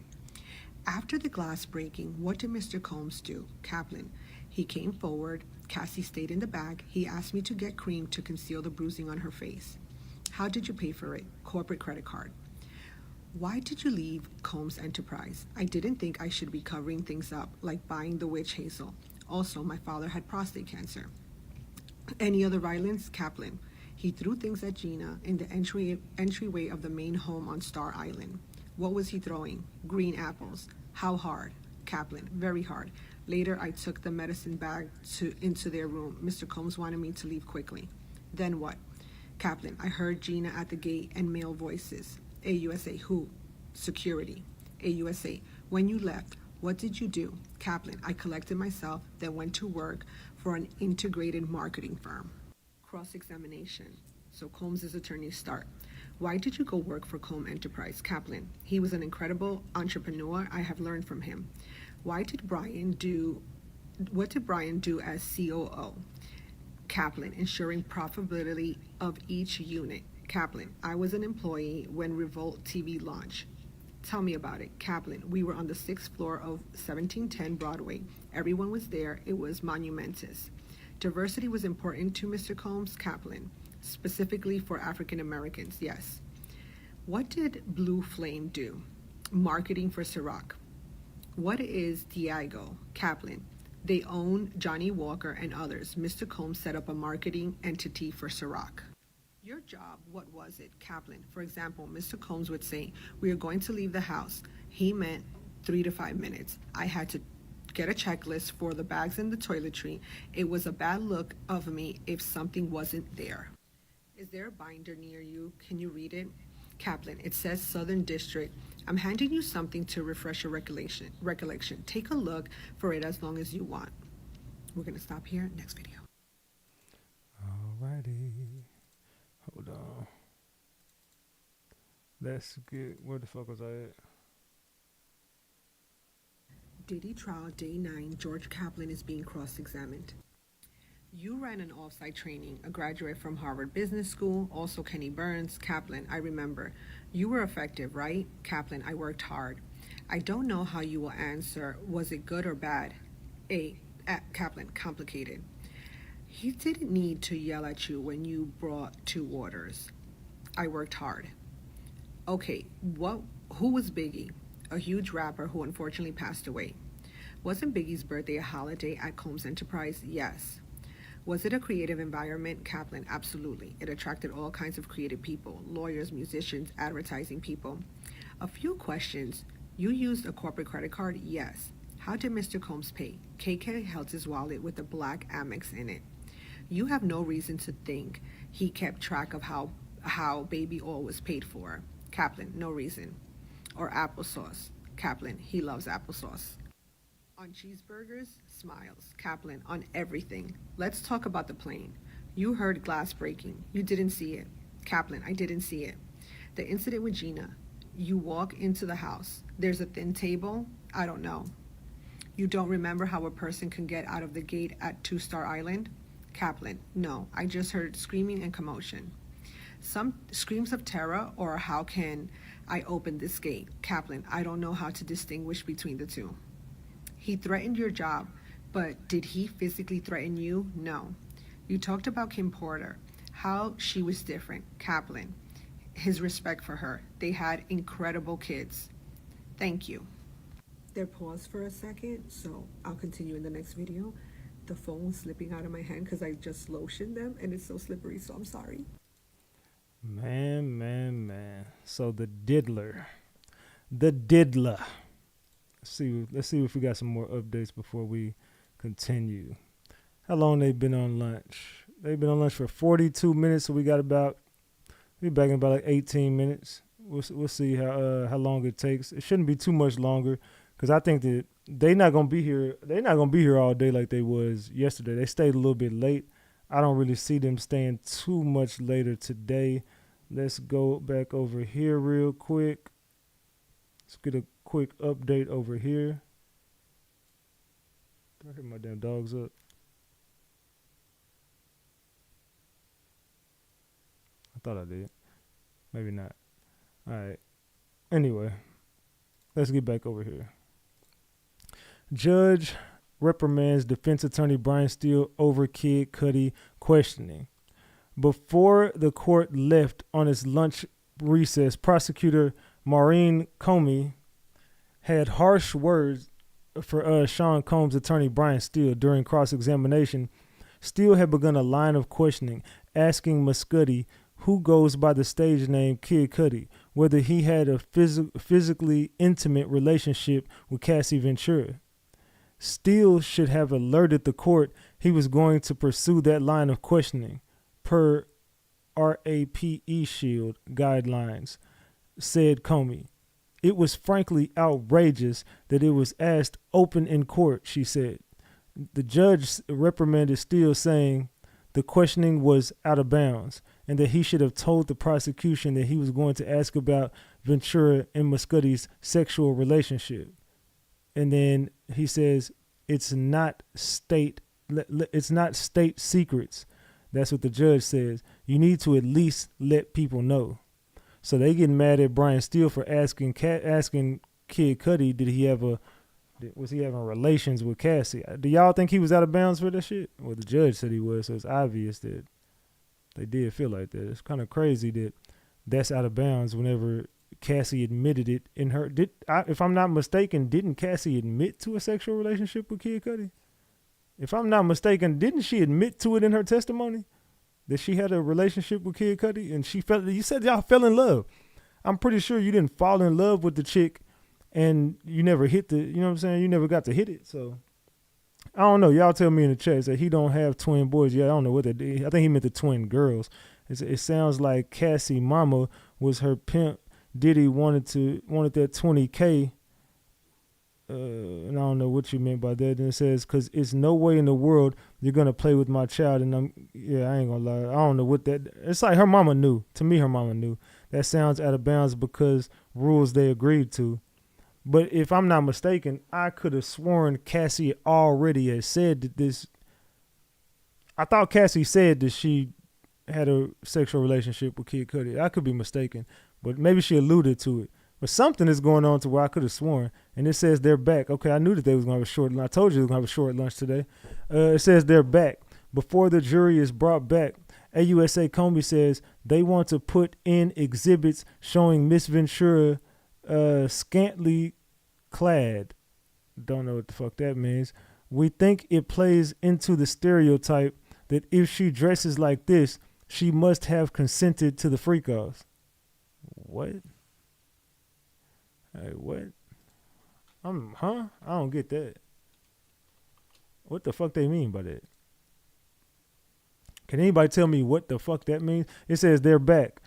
After the glass breaking, what did Mr. Combs do? Kaplan, he came forward. Cassie stayed in the back. He asked me to get cream to conceal the bruising on her face. How did you pay for it? Corporate credit card. Why did you leave Combs Enterprise? I didn't think I should be covering things up, like buying the witch hazel. Also, my father had prostate cancer. Any other violence? Kaplan, he threw things at Gina in the entryway of the main home on Star Island. What was he throwing? Green apples. How hard? Kaplan, very hard. Later, I took the medicine bag into their room. Mr. Combs wanted me to leave quickly. Then what? Kaplan, I heard Gina at the gate and male voices. AUSA, who? Security. AUSA, when you left, what did you do? Kaplan, I collected myself, then went to work for an integrated marketing firm. Cross-examination. So Combs' attorneys start. Why did you go work for Comb Enterprise? Kaplan, he was an incredible entrepreneur. I have learned from him. What did Brian do as COO? Kaplan, ensuring profitability of each unit. Kaplan, I was an employee when Revolt TV launched. Tell me about it. Kaplan, we were on the 6th floor of 1710 Broadway. Everyone was there. It was monumentous. Diversity was important to Mr. Combs? Kaplan, specifically for African Americans, yes. What did Blue Flame do? Marketing for Ciroc. What is Diageo? Kaplan, they own Johnny Walker and others. Mr. Combs set up a marketing entity for Ciroc. Your job, what was it? Kaplan, for example, Mr. Combs would say, we are going to leave the house. He meant 3 to 5 minutes. I had to get a checklist for the bags and the toiletry. It was a bad look of me if something wasn't there. Is there a binder near you? Can you read it? Kaplan, it says Southern District. I'm handing you something to refresh your recollection. Take a look for it as long as you want. We're going to stop here. Next video. Alrighty. Hold on. Let's get, where the fuck was I at? Diddy trial, day 9. George Kaplan is being cross-examined. You ran an off-site training, a graduate from Harvard Business School, also Kenny Burns. Kaplan, I remember. You were effective, right? Kaplan, I worked hard. I don't know how you will answer. Was it good or bad? Kaplan, complicated. He didn't need to yell at you when you brought 2 orders. I worked hard. Okay, who was Biggie? A huge rapper who unfortunately passed away. Wasn't Biggie's birthday a holiday at Combs Enterprise? Yes. Was it a creative environment? Kaplan, absolutely. It attracted all kinds of creative people, lawyers, musicians, advertising people. A few questions. You used a corporate credit card? Yes. How did Mr. Combs pay? KK held his wallet with a black Amex in it. You have no reason to think he kept track of how baby oil was paid for. Kaplan, no reason. Or applesauce. Kaplan, he loves applesauce. On cheeseburgers, smiles. Kaplan, on everything. Let's talk about the plane. You heard glass breaking. You didn't see it. Kaplan, I didn't see it. The incident with Gina. You walk into the house. There's a thin table. I don't know. You don't remember how a person can get out of the gate at 2 Star Island? Kaplan, no. I just heard screaming and commotion. Some screams of terror, or how can I open this gate? Kaplan, I don't know how to distinguish between the two. He threatened your job, but did he physically threaten you? No. You talked about Kim Porter, how she was different. Kaplan, his respect for her. They had incredible kids. Thank you. They're paused for a second, so I'll continue in the next video. The phone was slipping out of my hand because I just lotioned them and it's so slippery, so I'm sorry. Man. So the diddler. Let's see if we got some more updates before we continue. How long they been on lunch? They've been on lunch for 42 minutes, so we got about Be back in about like 18 minutes. We'll see how long it takes. It shouldn't be too much longer, because I think that they not gonna be here. They're not gonna be here all day like they was yesterday. They stayed a little bit late. I don't really see them staying too much later today. Let's go back over here real quick. Let's get a quick update over here. Did I hear my damn dogs up? I thought I did. Maybe not. All right. Anyway, let's get back over here. Judge reprimands defense attorney Brian Steele over Kid Cudi questioning. Before the court left on its lunch recess, prosecutor Maureen Comey had harsh words for Sean Combs' attorney Brian Steele during cross-examination. Steele had begun a line of questioning, asking Muscudi, who goes by the stage name Kid Cudi, whether he had a physically intimate relationship with Cassie Ventura. Steele should have alerted the court he was going to pursue that line of questioning, per RAPE Shield guidelines, said Comey. It was frankly outrageous that it was asked open in court, she said. The judge reprimanded Steele, saying the questioning was out of bounds and that he should have told the prosecution that he was going to ask about Ventura and Muscudi's sexual relationship. And then he says it's not state secrets. That's what the judge says. You need to at least let people know. So they getting mad at Brian Steele for asking Kid Cudi, was he having relations with Cassie? Do y'all think he was out of bounds for that shit? Well, the judge said he was, so it's obvious that they did feel like that. It's kind of crazy that that's out of bounds whenever Cassie admitted it in her. If I'm not mistaken, didn't Cassie admit to a sexual relationship with Kid Cudi? If I'm not mistaken, didn't she admit to it in her testimony that she had a relationship with Kid Cudi? And you said y'all fell in love. I'm pretty sure you didn't fall in love with the chick and you never hit you know what I'm saying? You never got to hit it. So I don't know. Y'all tell me in the chat that he don't have twin boys. Yeah, I don't know what they did. I think he meant the twin girls. It sounds like Cassie mama was her pimp. Diddy wanted that 20K. And I don't know what you meant by that. And it says, because it's no way in the world you're going to play with my child. And I ain't going to lie. I don't know what that. It's like her mama knew. To me, her mama knew. That sounds out of bounds because rules they agreed to. But if I'm not mistaken, I could have sworn Cassie already had said that this. I thought Cassie said that she had a sexual relationship with Kid Cudi. I could be mistaken, but maybe she alluded to it. But something is going on to where I could have sworn. And it says they're back. Okay, I knew that they was going to have a short lunch. I told you they was going to have a short lunch today. It says they're back. Before the jury is brought back, AUSA Comey says they want to put in exhibits showing Miss Ventura scantily clad. Don't know what the fuck that means. We think it plays into the stereotype that if she dresses like this, she must have consented to the freak-offs. What? Hey, what? I don't get that. What the fuck they mean by that? Can anybody tell me what the fuck that means? It says they're back.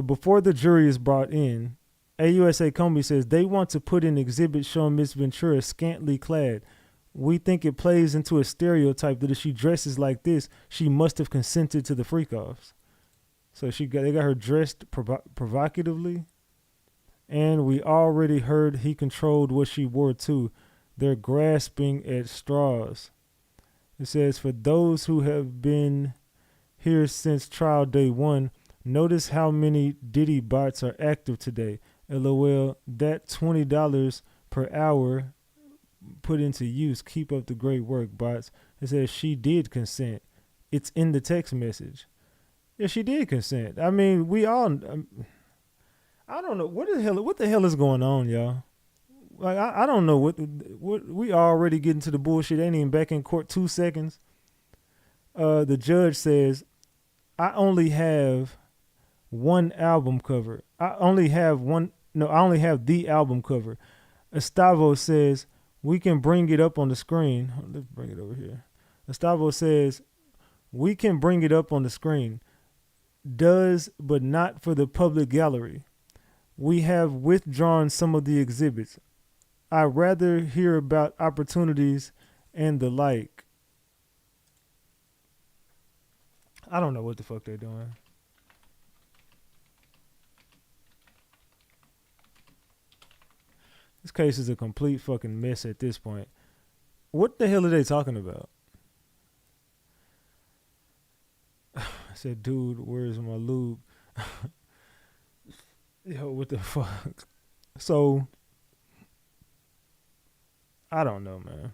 Before the jury is brought in, AUSA Comey says they want to put in exhibits showing Miss Ventura scantily clad. We think it plays into a stereotype that if she dresses like this, she must have consented to the freak-offs. So they got her dressed provocatively. And we already heard he controlled what she wore too. They're grasping at straws. It says, for those who have been here since trial day one, notice how many Diddy bots are active today. LOL, that $20 per hour put into use. Keep up the great work, bots. It says she did consent. It's in the text message. Yeah, she did consent. I mean, we all... I don't know what the hell is going on, y'all. Like I don't know what we already getting to the bullshit. Ain't even back in court 2 seconds. The judge says, I only have one album cover. I only have the album cover. Estavo says we can bring it up on the screen. Let's bring it over here. Estavo says we can bring it up on the screen. does but not for the public gallery. We have withdrawn some of the exhibits. I'd rather hear about opportunities and the like. I don't know what the fuck they're doing. This case is a complete fucking mess at this point. What the hell are they talking about? I said, dude, where's my lube? Yo, what the fuck? So, I don't know, man.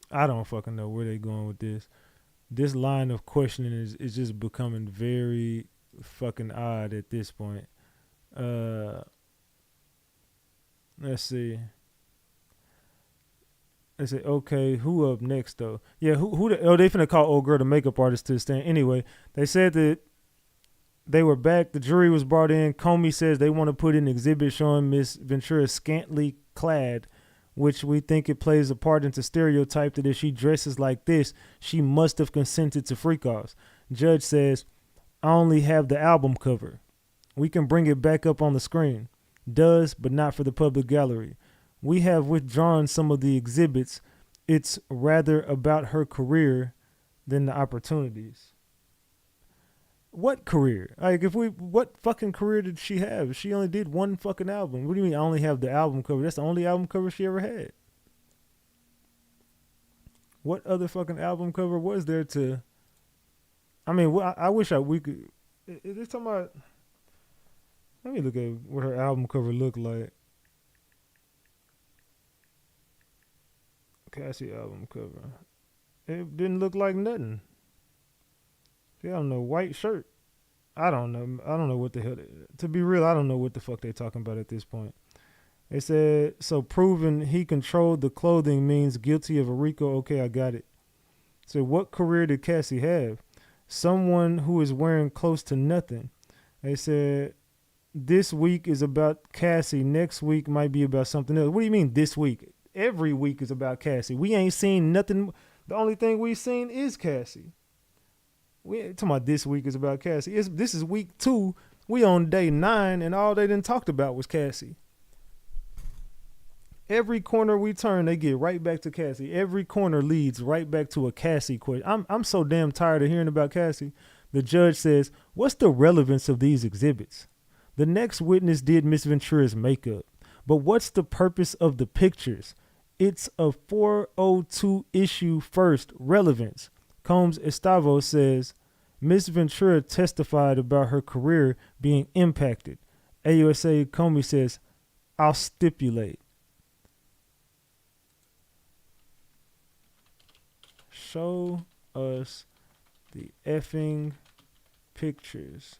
I don't fucking know where they going with this. This line of questioning is just becoming very fucking odd at this point. Let's see. They say, okay, who up next though? Yeah, they finna call old girl the makeup artist to the stand. Anyway, they said that they were back. The jury was brought in. Comey says they want to put in an exhibit showing Miss Ventura scantily clad, which we think it plays a part into stereotype that if she dresses like this, she must have consented to freak-offs. Judge says, I only have the album cover. We can bring it back up on the screen. Does, but not for the public gallery. We have withdrawn some of the exhibits. It's rather about her career than the opportunities. What career? Like, what fucking career did she have? She only did one fucking album. What do you mean I only have the album cover? That's the only album cover she ever had. What other fucking album cover was there to... I mean, I wish we could... Is this talking about... Let me look at what her album cover looked like. Cassie album cover. It didn't look like nothing. She had on a white shirt. I don't know. I don't know what the hell. To be real, I don't know what the fuck they talking about at this point. They said, so proving he controlled the clothing means guilty of a RICO. Okay, I got it. So what career did Cassie have? Someone who is wearing close to nothing. They said, this week is about Cassie. Next week might be about something else. What do you mean this week? Every week is about Cassie. We ain't seen nothing. The only thing we've seen is Cassie. We ain't talking about this week is about Cassie. This is week 2. We on day 9, and all they done talked about was Cassie. Every corner we turn, they get right back to Cassie. Every corner leads right back to a Cassie question. I'm so damn tired of hearing about Cassie. The judge says, what's the relevance of these exhibits? The next witness did Miss Ventura's makeup. But what's the purpose of the pictures? It's a 402 issue first, relevance. Combs Estavo says, Miss Ventura testified about her career being impacted. AUSA Comey says, I'll stipulate. Show us the effing pictures.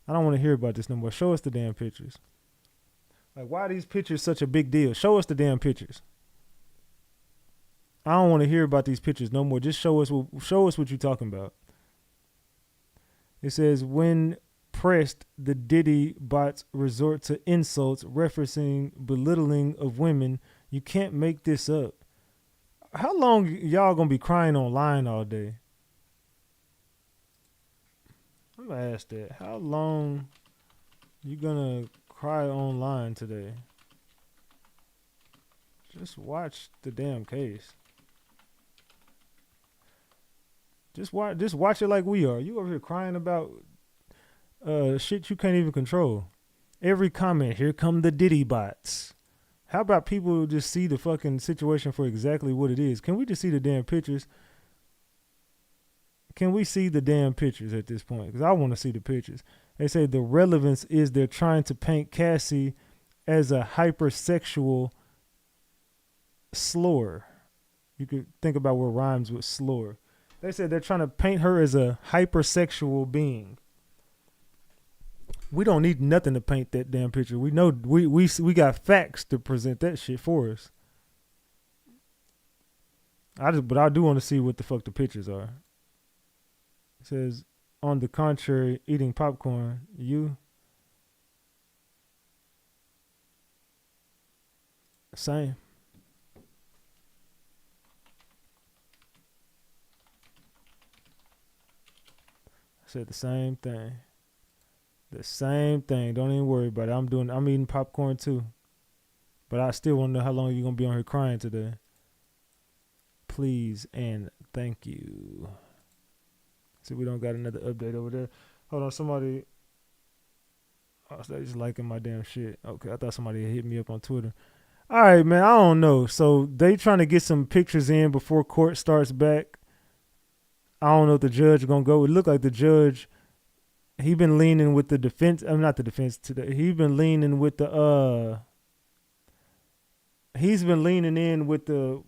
I don't want to hear about this no more. Show us the damn pictures. Like, why are these pictures such a big deal? Show us the damn pictures. I don't want to hear about these pictures no more. Just show us what you're talking about. It says, when pressed, the Diddy bots resort to insults, referencing belittling of women. You can't make this up. How long y'all gonna be crying online all day? I'm gonna ask that. How long you gonna cry online today? Just watch the damn case. Just watch it like we are. You over here crying about shit you can't even control. Every comment, here come the Diddy bots. How about people just see the fucking situation for exactly what it is? Can we just see the damn pictures? Can we see the damn pictures at this point? Because I want to see the pictures. They say the relevance is they're trying to paint Cassie as a hypersexual slur. You could think about what rhymes with slur. They said they're trying to paint her as a hypersexual being. We don't need nothing to paint that damn picture. We know we got facts to present that shit for us. But I do want to see what the fuck the pictures are. It says, on the contrary, eating popcorn, you same. said the same thing. The same thing. Don't even worry about it. I'm eating popcorn too. But I still want to know how long you're going to be on here crying today. Please and thank you. See, we don't got another update over there. Hold on, somebody. Oh, they just liking my damn shit. Okay, I thought somebody had hit me up on Twitter. All right, man, I don't know. So they trying to get some pictures in before court starts back. I don't know if the judge going to go. It looked like the judge, he been leaning with the defense. I'm not the defense today. He been leaning with the, he's been leaning in with the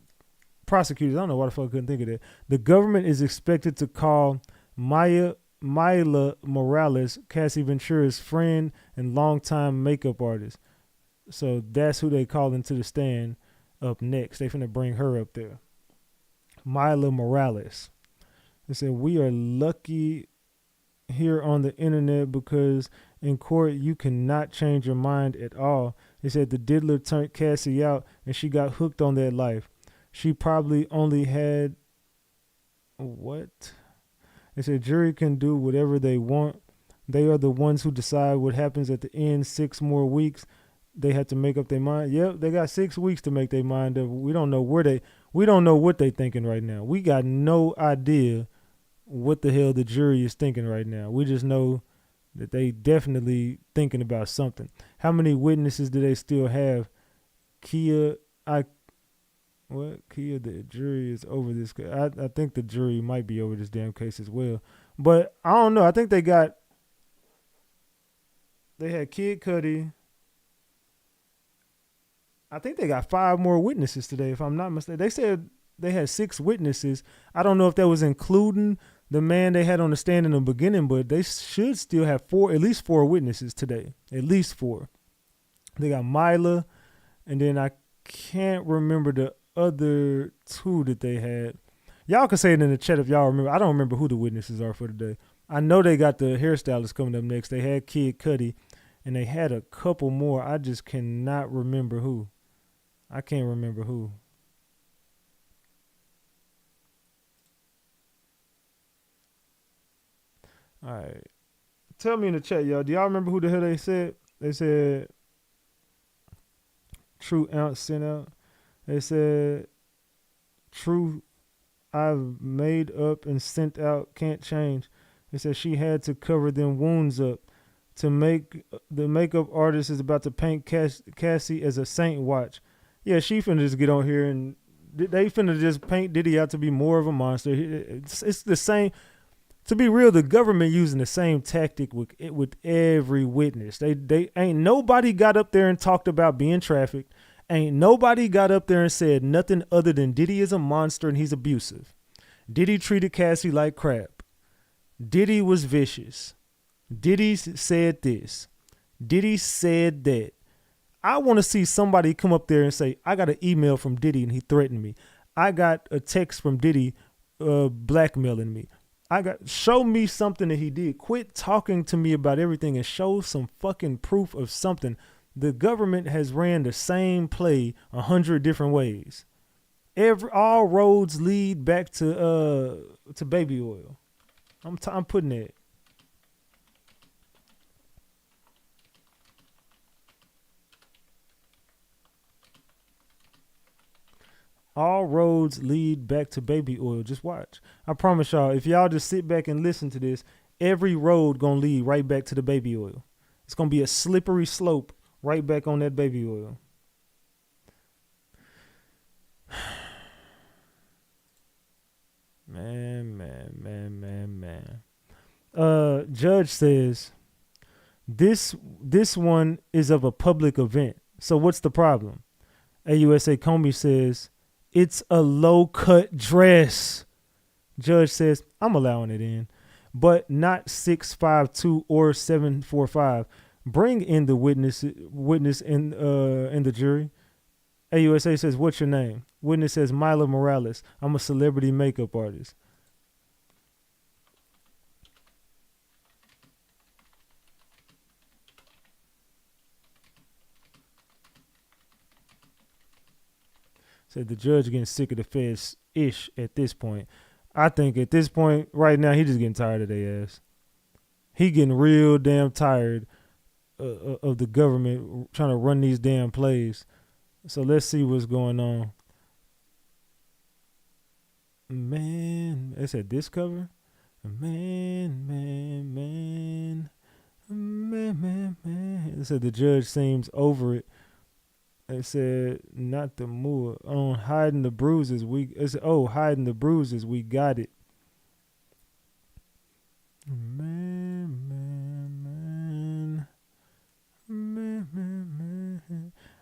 prosecutors. I don't know why the fuck I couldn't think of that. The government is expected to call Mila Morales, Cassie Ventura's friend and longtime makeup artist. So that's who they call into the stand up next. They finna bring her up there. Mila Morales. They said, we are lucky here on the internet because in court you cannot change your mind at all. They said the diddler turned Cassie out and she got hooked on that life. She probably only had what? They said jury can do whatever they want. They are the ones who decide what happens at the end. 6 more weeks. They have to make up their mind. Yep, they got 6 weeks to make their mind up. We don't know we don't know what they thinking right now. We got no idea what the hell the jury is thinking right now. We just know that they definitely thinking about something. How many witnesses do they still have? Kia, the jury is over this. I think the jury might be over this damn case as well. But I don't know. I think they had Kid Cudi. I think they got 5 more witnesses today, if I'm not mistaken. They said they had 6 witnesses. I don't know if that was including the man they had on the stand in the beginning, but they should still have at least 4 witnesses today. At least 4. They got Mila, and then I can't remember the other 2 that they had. Y'all can say it in the chat if y'all remember. I don't remember who the witnesses are for today. I know they got the hairstylist coming up next. They had Kid Cudi, and they had a couple more. I just cannot remember who. I can't remember who. All right. Tell me in the chat, y'all. Do y'all remember who the hell they said? They said True Ounce sent out. They said True I've made up and sent out can't change. They said she had to cover them wounds up. To make the makeup artist is about to paint Cassie as a saint watch. Yeah, she finna just get on here and they finna just paint Diddy out to be more of a monster. It's the same. To be real, the government using the same tactic with every witness. They ain't nobody got up there and talked about being trafficked. Ain't nobody got up there and said nothing other than Diddy is a monster and he's abusive. Diddy treated Cassie like crap. Diddy was vicious. Diddy said this. Diddy said that. I want to see somebody come up there and say, I got an email from Diddy and he threatened me. I got a text from Diddy blackmailing me. Show me something that he did. Quit talking to me about everything and show some fucking proof of something. The government has ran the same play 100 different ways. All roads lead back to baby oil. I'm putting that. All roads lead back to baby oil. Just watch. I promise y'all, if y'all just sit back and listen to this, every road gonna lead right back to the baby oil. It's gonna be a slippery slope right back on that baby oil. Man. Judge says this one is of a public event. So what's the problem? AUSA Comey says it's a low-cut dress. Judge says, I'm allowing it in, but not 652 or 745. Bring in the witness in the jury. AUSA says, what's your name? Witness says, Mila Morales. I'm a celebrity makeup artist. Said the judge getting sick of the feds-ish at this point. I think at this point, right now, he just getting tired of their ass. He getting real damn tired of the government trying to run these damn plays. So let's see what's going on. Man, they said this cover. Man. They said the judge seems over it. They said not the Moore. On hiding the bruises, hiding the bruises, we got it. Man.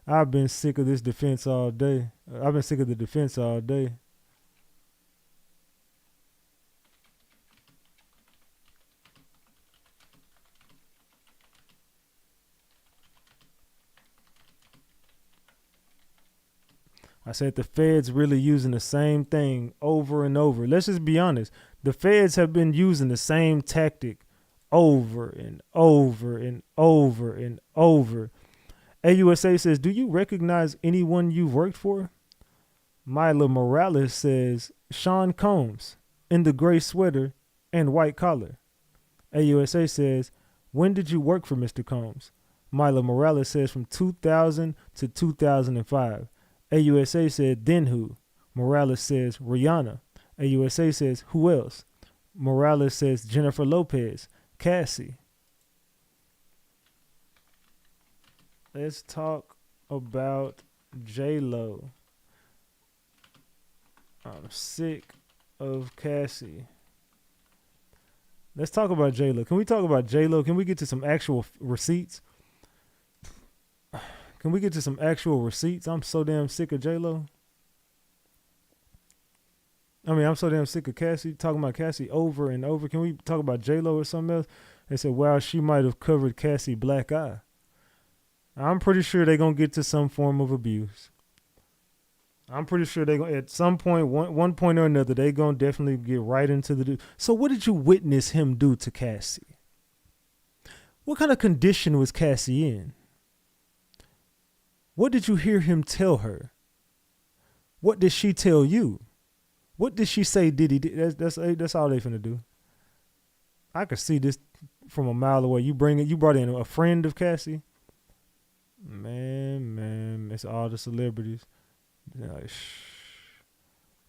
I've been sick of this defense all day. I've been sick of the defense all day. I said the feds really using the same thing over and over. Let's just be honest. The feds have been using the same tactic over and over and over and over. AUSA says, do you recognize anyone you've worked for? Mila Morales says, Sean Combs in the gray sweater and white collar. AUSA says, when did you work for Mr. Combs? Mila Morales says from 2000 to 2005. AUSA said, then who? Morales says, Rihanna. AUSA says, who else? Morales says, Jennifer Lopez, Cassie. Let's talk about J-Lo. I'm sick of Cassie. Let's talk about J-Lo. Can we talk about J-Lo? Can we get to some actual receipts? Can we get to some actual receipts? I'm so damn sick of J-Lo. I'm so damn sick of Cassie, talking about Cassie over and over. Can we talk about J-Lo or something else? They said, wow, she might have covered Cassie black eye. I'm pretty sure they're going to get to some form of abuse. I'm pretty sure they're going to, at some point, one point or another, they're going to definitely get right into the... So what did you witness him do to Cassie? What kind of condition was Cassie in? What did you hear him tell her? What did she tell you? What did she say Diddy did? That's all they finna do. I could see this from a mile away. You brought in a friend of Cassie. Man, it's all the celebrities. They're like, shh.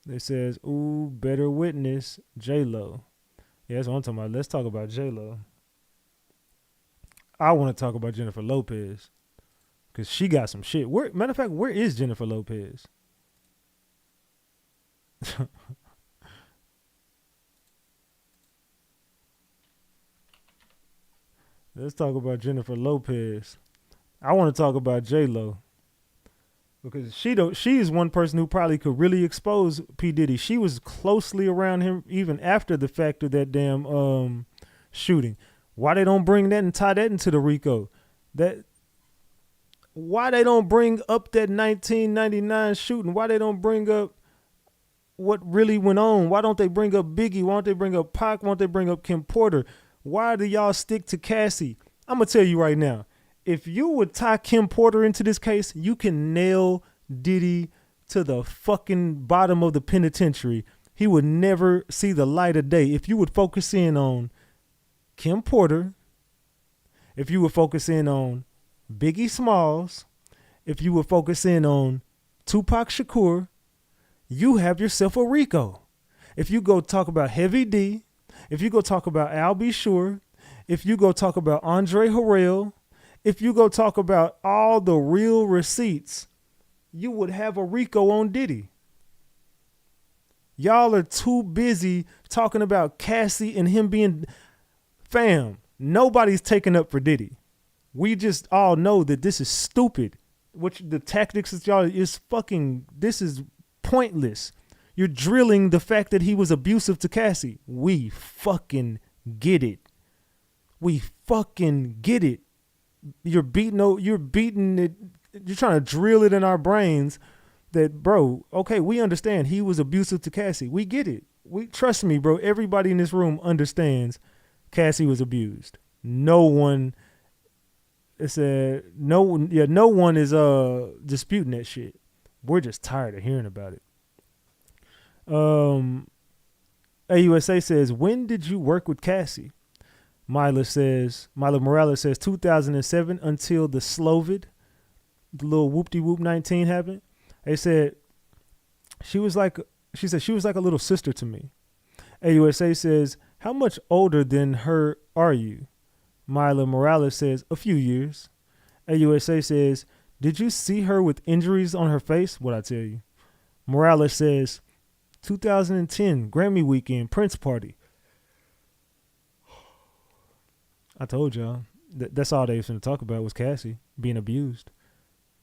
They says, ooh, better witness, J-Lo. Yeah, that's what I'm talking about. Let's talk about J-Lo. I want to talk about Jennifer Lopez. Because she got some shit. Matter of fact, where is Jennifer Lopez? Let's talk about Jennifer Lopez. I want to talk about J-Lo. Because she is one person who probably could really expose P. Diddy. She was closely around him even after the fact of that damn shooting. Why they don't bring that and tie that into the RICO? Why they don't bring up that 1999 shooting? Why they don't bring up what really went on? Why don't they bring up Biggie? Why don't they bring up Pac? Why don't they bring up Kim Porter? Why do y'all stick to Cassie? I'm going to tell you right now. If you would tie Kim Porter into this case, you can nail Diddy to the fucking bottom of the penitentiary. He would never see the light of day. If you would focus in on Kim Porter, if you would focus in on Biggie Smalls, if you would focus in on Tupac Shakur, you have yourself a RICO. If you go talk about Heavy D, if you go talk about Al B. Sure, if you go talk about Andre Harrell, if you go talk about all the real receipts, you would have a RICO on Diddy. Y'all are too busy talking about Cassie and him being... Fam, nobody's taking up for Diddy. We just all know that this is stupid. The tactics that y'all is fucking... This is pointless. You're drilling the fact that he was abusive to Cassie. We fucking get it. We fucking get it. You're beating it. You're trying to drill it in our brains that, bro, okay, we understand he was abusive to Cassie. We get it. Trust me, bro. Everybody in this room understands Cassie was abused. No one is disputing that shit. We're just tired of hearing about it. AUSA says, when did you work with Cassie? Mila Morales says 2007 until the Slovid, the little whoop-de-whoop 19 happened. They said she said she was like a little sister to me. AUSA says, how much older than her are you? Mila Morales says, a few years. AUSA says, did you see her with injuries on her face? What'd I tell you? Morales says, 2010 Grammy weekend Prince party. I told y'all. That's all they finna talk about was Cassie being abused.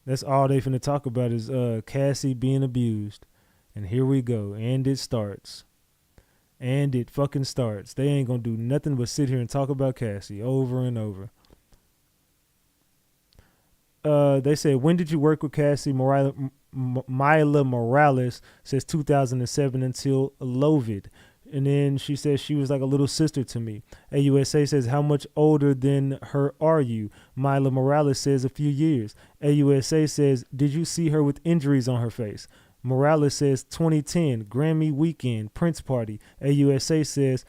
That's all they finna talk about is Cassie being abused. And here we go. And it starts. And it fucking starts. They ain't gonna do nothing but sit here and talk about Cassie over and over. They said, when did you work with Cassie? Mila Morales says 2007 until Lovid. And then she says she was like a little sister to me. AUSA says, how much older than her are you? Mila Morales says a few years. AUSA says, did you see her with injuries on her face? Morales says 2010 Grammy weekend Prince party. AUSA says,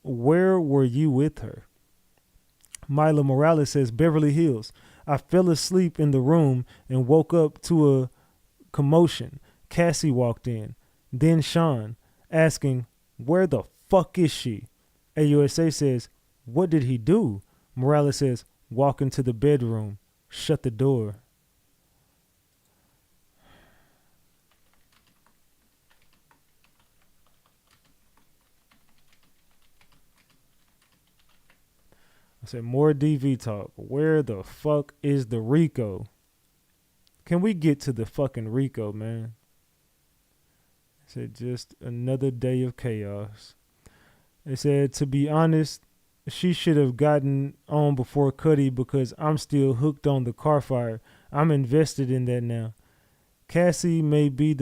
where were you with her? Mila Morales says Beverly Hills. I fell asleep in the room and woke up to a commotion. Cassie walked in. Then Sean asking, where the fuck is she? AUSA says, what did he do? Morales says, walk into the bedroom. Shut the door. I said, more DV talk. Where the fuck is the RICO? Can we get to the fucking RICO, man? I said, just another day of chaos. They said, to be honest, she should have gotten on before Cudi because I'm still hooked on the car fire. I'm invested in that now. Cassie may be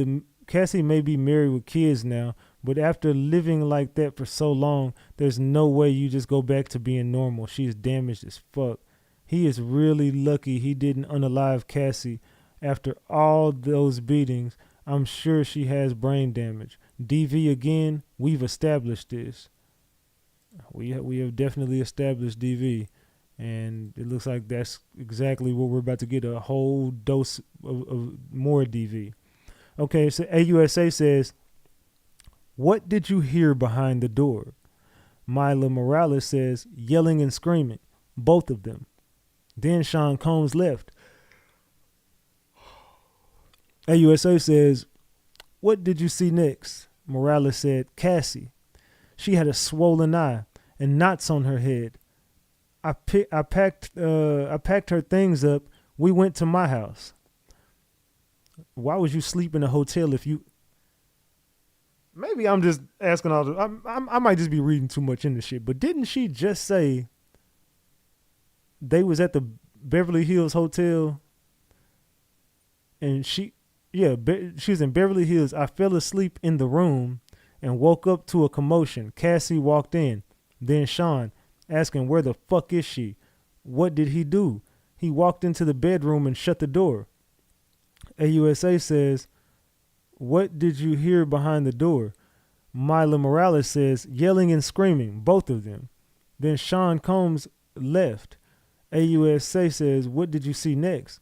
married with kids now, but after living like that for so long, there's no way you just go back to being normal. She is damaged as fuck. He is really lucky he didn't unalive Cassie. After all those beatings, I'm sure she has brain damage. DV again, we've established this. We have definitely established DV. And it looks like that's exactly what we're about to get, a whole dose of more DV. Okay, so AUSA says, what did you hear behind the door? Mila Morales says, yelling and screaming, both of them. Then Sean Combs left. AUSA says, what did you see next? Morales said, Cassie. She had a swollen eye and knots on her head. I packed her things up. We went to my house. Why would you sleep in a hotel if you... Maybe I'm just asking all the... I might just be reading too much into shit, but didn't she just say they was at the Beverly Hills Hotel and she was in Beverly Hills. I fell asleep in the room and woke up to a commotion. Cassie walked in. Then Sean asking, where the fuck is she? What did he do? He walked into the bedroom and shut the door. AUSA says, what did you hear behind the door? Mila Morales says, yelling and screaming, both of them. Then Sean Combs left. AUSA says, what did you see next?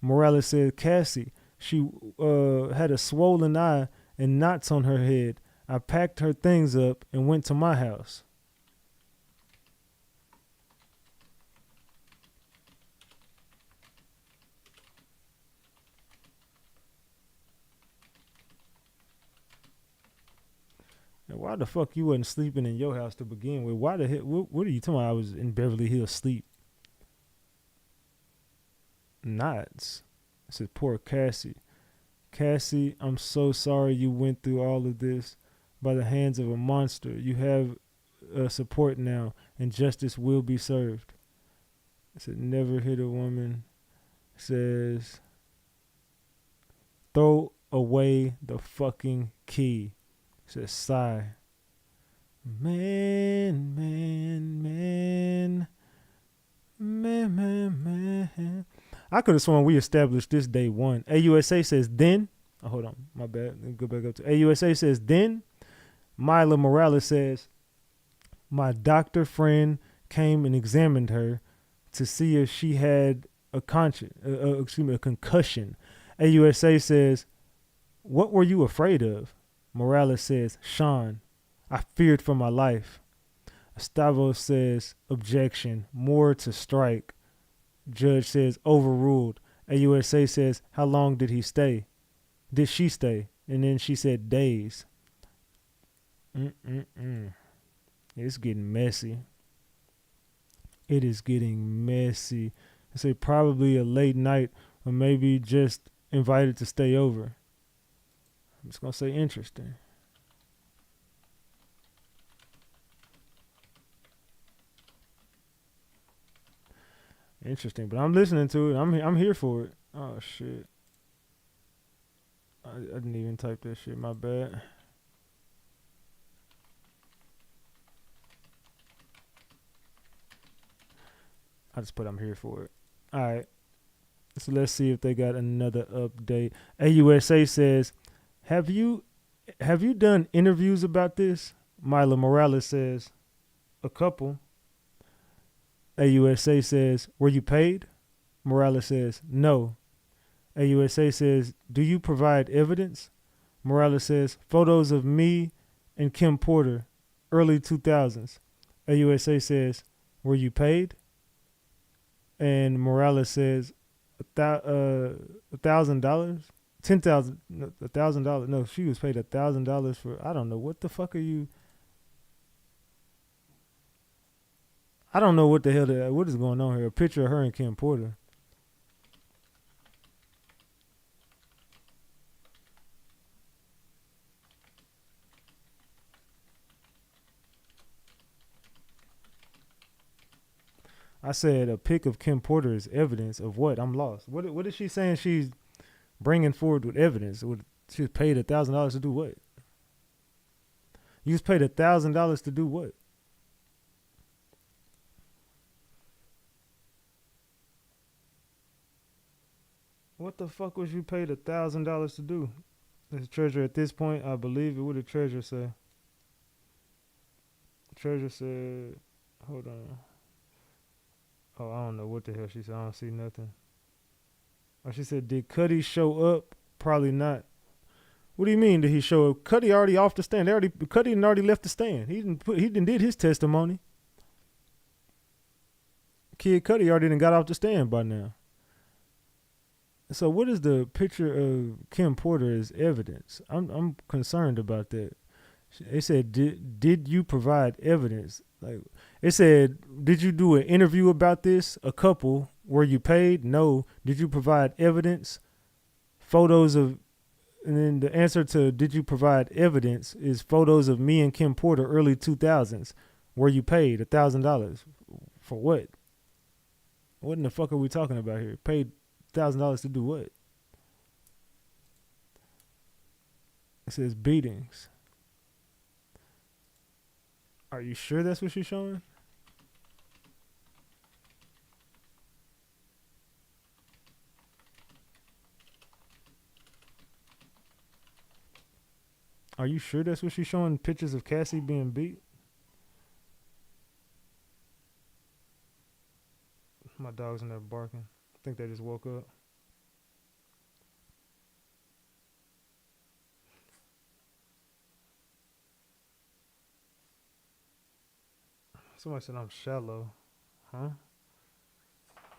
Morales said, Cassie. She had a swollen eye and knots on her head. I packed her things up and went to my house. Now, why the fuck you wasn't sleeping in your house to begin with? Why the hell? What are you talking about? I was in Beverly Hills sleep. Knots. I said, poor Cassie. Cassie, I'm so sorry you went through all of this by the hands of a monster. You have support now, and justice will be served. I said, never hit a woman. Says, throw away the fucking key. Says, sigh. Man. I could have sworn we established this day one. AUSA says, then. Oh, hold on. My bad. Let me go back up to AUSA says, then. Mila Morales says, my doctor friend came and examined her to see if she had a concussion. AUSA says, "What were you afraid of?" Morales says, "Sean, I feared for my life." Estavo says, "Objection, more to strike." Judge says, "Overruled." AUSA says, "How long did he stay? Did she stay?" And then she said, "Days." It's getting messy. It is getting messy. I say probably a late night or maybe just invited to stay over. I'm just going to say interesting. Interesting, but I'm listening to it. I'm here for it. Oh shit! I didn't even type that shit. My bad. I just put I'm here for it. All right. So let's see if they got another update. AUSA says, "Have you done interviews about this?" Mila Morales says, "A couple." AUSA says, "Were you paid?" Morales says, "No." AUSA says, "Do you provide evidence?" Morales says, "Photos of me and Kim Porter, early 2000s." AUSA says, "Were you paid?" And Morales says, $1,000, $1,000. No, she was paid $1,000 for. I don't know what the fuck are you. I don't know what the hell. What is going on here? A picture of her and Kim Porter. I said a pic of Kim Porter is evidence of what? I'm lost. What is she saying she's bringing forward with evidence? She was paid $1,000 to do what? You was paid $1,000 to do what? What the fuck was you paid $1,000 to do? The treasurer at this point, I believe it. What did the treasurer say? The treasurer said, hold on. Oh, I don't know what the hell she said. I don't see nothing. Oh, she said, did Cudi show up? Probably not. What do you mean did he show up? Cudi already off the stand. Cudi already left the stand. He didn't did his testimony. Kid Cudi already done got off the stand by now. So what is the picture of Kim Porter as evidence? I'm concerned about that. It said, did you provide evidence? Like it said, did you do an interview about this? A couple. Were you paid? No. Did you provide evidence? Photos of, and then the answer to did you provide evidence is photos of me and Kim Porter early 2000s. Were you paid $1,000? For what? What in the fuck are we talking about here? Paid $1,000 to do what? It says beatings. Are you sure that's what she's showing? Are you sure that's what she's showing? Pictures of Cassie being beat? My dog's in there barking. I think they just woke up. Somebody said I'm shallow. Huh?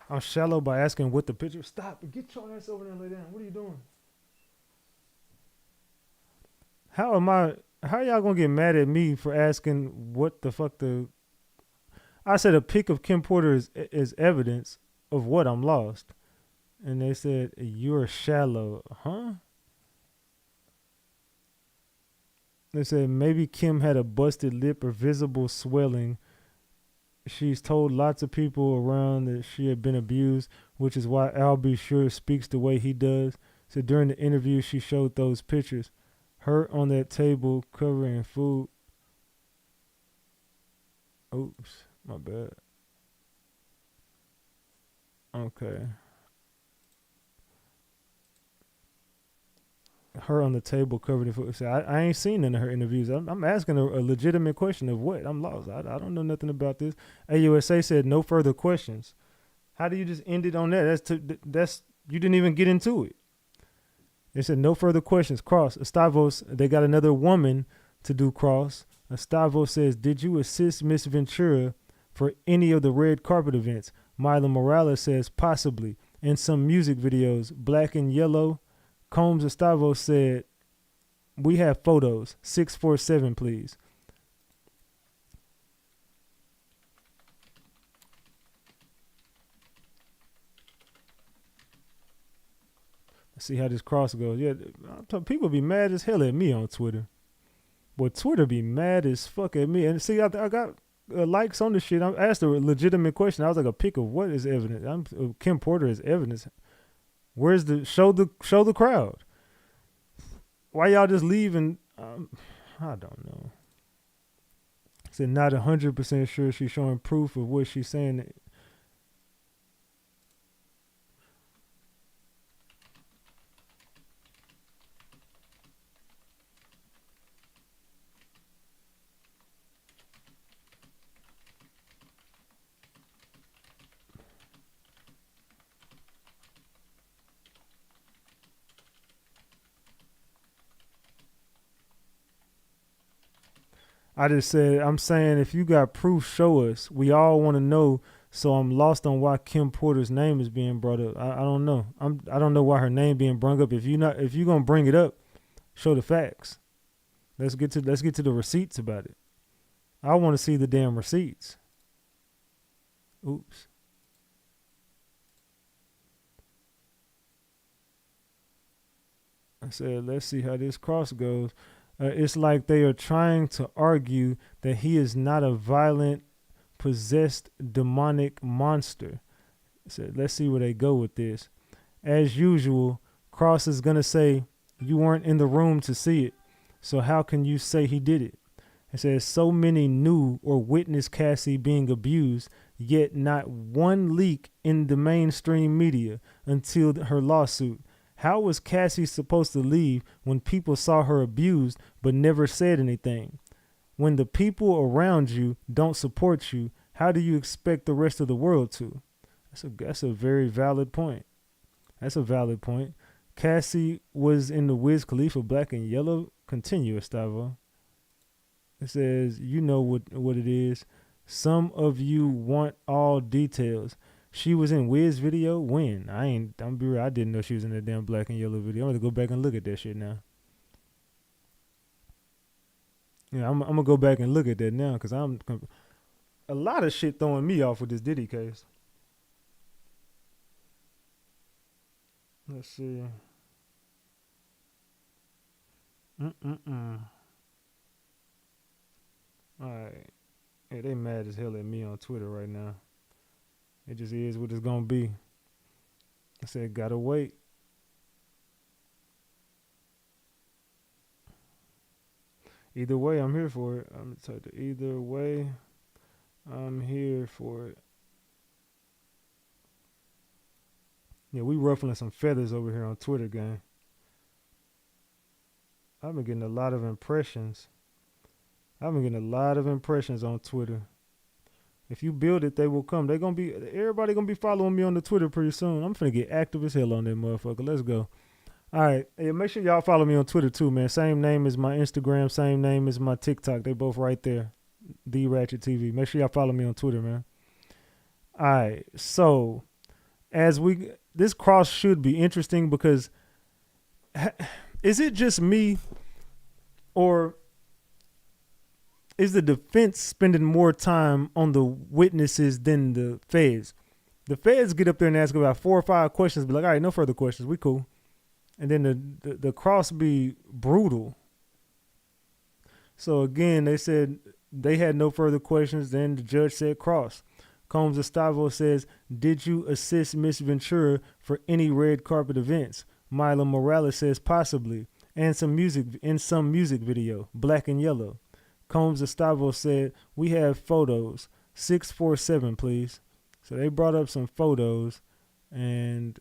I'm shallow by asking what the picture. Stop. Get your ass over there and lay down. What are you doing? How y'all gonna get mad at me for asking what the fuck I said a pic of Kim Porter is evidence of what? I'm lost. And they said, you're shallow. Huh? They said maybe Kim had a busted lip or visible swelling. She's told lots of people around that she had been abused, which is why Al B. Sure speaks the way he does. So during the interview, she showed those pictures. Her on that table covering food. Oops, my bad. Okay. her on the table covered in food. I ain't seen none of her interviews. I'm asking a legitimate question of what? I'm lost. I don't know nothing about this. AUSA said no further questions. How do you just end it on that? That's you didn't even get into it. They said no further questions. Cross. Estavos, they got another woman to do cross. Estavos says, did you assist Miss Ventura for any of the red carpet events? Mila Morales says, possibly. In some music videos, Black and Yellow. Combs Estavos said, we have photos. 647, please. See how this cross goes. Yeah, people be mad as hell at me on Twitter. Boy, Twitter be mad as fuck at me. And see, I got likes on this shit. I asked a legitimate question. I was like, a pic of what is evidence? Kim Porter is evidence. Where's the show the crowd? Why y'all just leaving? I don't know. Said not 100% sure she's showing proof of what she's saying. I just said, I'm saying if you got proof, show us. We all want to know. So I'm lost on why Kim Porter's name is being brought up. I don't know. I don't know why her name being brought up. If you're gonna bring it up, show the facts. Let's get to the receipts about it. I want to see the damn receipts. Oops. I said, let's see how this cross goes. It's like they are trying to argue that he is not a violent, possessed, demonic monster. So let's see where they go with this. As usual, Cross is going to say, you weren't in the room to see it, so how can you say he did it? It says, so many knew or witnessed Cassie being abused, yet not one leak in the mainstream media until her lawsuit. How was Cassie supposed to leave when people saw her abused but never said anything? When the people around you don't support you, how do you expect the rest of the world to? That's a very valid point. That's a valid point. Cassie was in the Wiz Khalifa Black and Yellow. Continue, Estavo. It says, you know what it is. Some of you want all details. She was in Wiz video? When? I'm be real, I didn't know she was in that damn Black and Yellow video. I'm gonna go back and look at that shit now. Yeah, I'm gonna go back and look at that now because a lot of shit throwing me off with this Diddy case. Let's see. All right. Hey, they mad as hell at me on Twitter right now. It just is what it's gonna be. I said, gotta wait. Either way, I'm here for it. I'm gonna type it. Either way, I'm here for it. Yeah, we ruffling some feathers over here on Twitter, gang. I've been getting a lot of impressions. On Twitter. If you build it, they will come. Everybody gonna be following me on the Twitter pretty soon. I'm finna get active as hell on that motherfucker. Let's go. All right. Hey, make sure y'all follow me on Twitter too, man. Same name as my Instagram, same name as my TikTok. They both right there. The Ratchet TV. Make sure y'all follow me on Twitter, man. All right. So this cross should be interesting because is it just me or is the defense spending more time on the witnesses than the feds? The feds get up there and ask about 4 or 5 questions, be like, all right, no further questions, we cool. And then the cross be brutal. So again, they said they had no further questions. Then the judge said cross. Combs Estavo says, did you assist Miss Ventura for any red carpet events? Mila Morales says possibly. And some music video, Black and Yellow. Combs Estavo said, we have photos. 647, please. So they brought up some photos and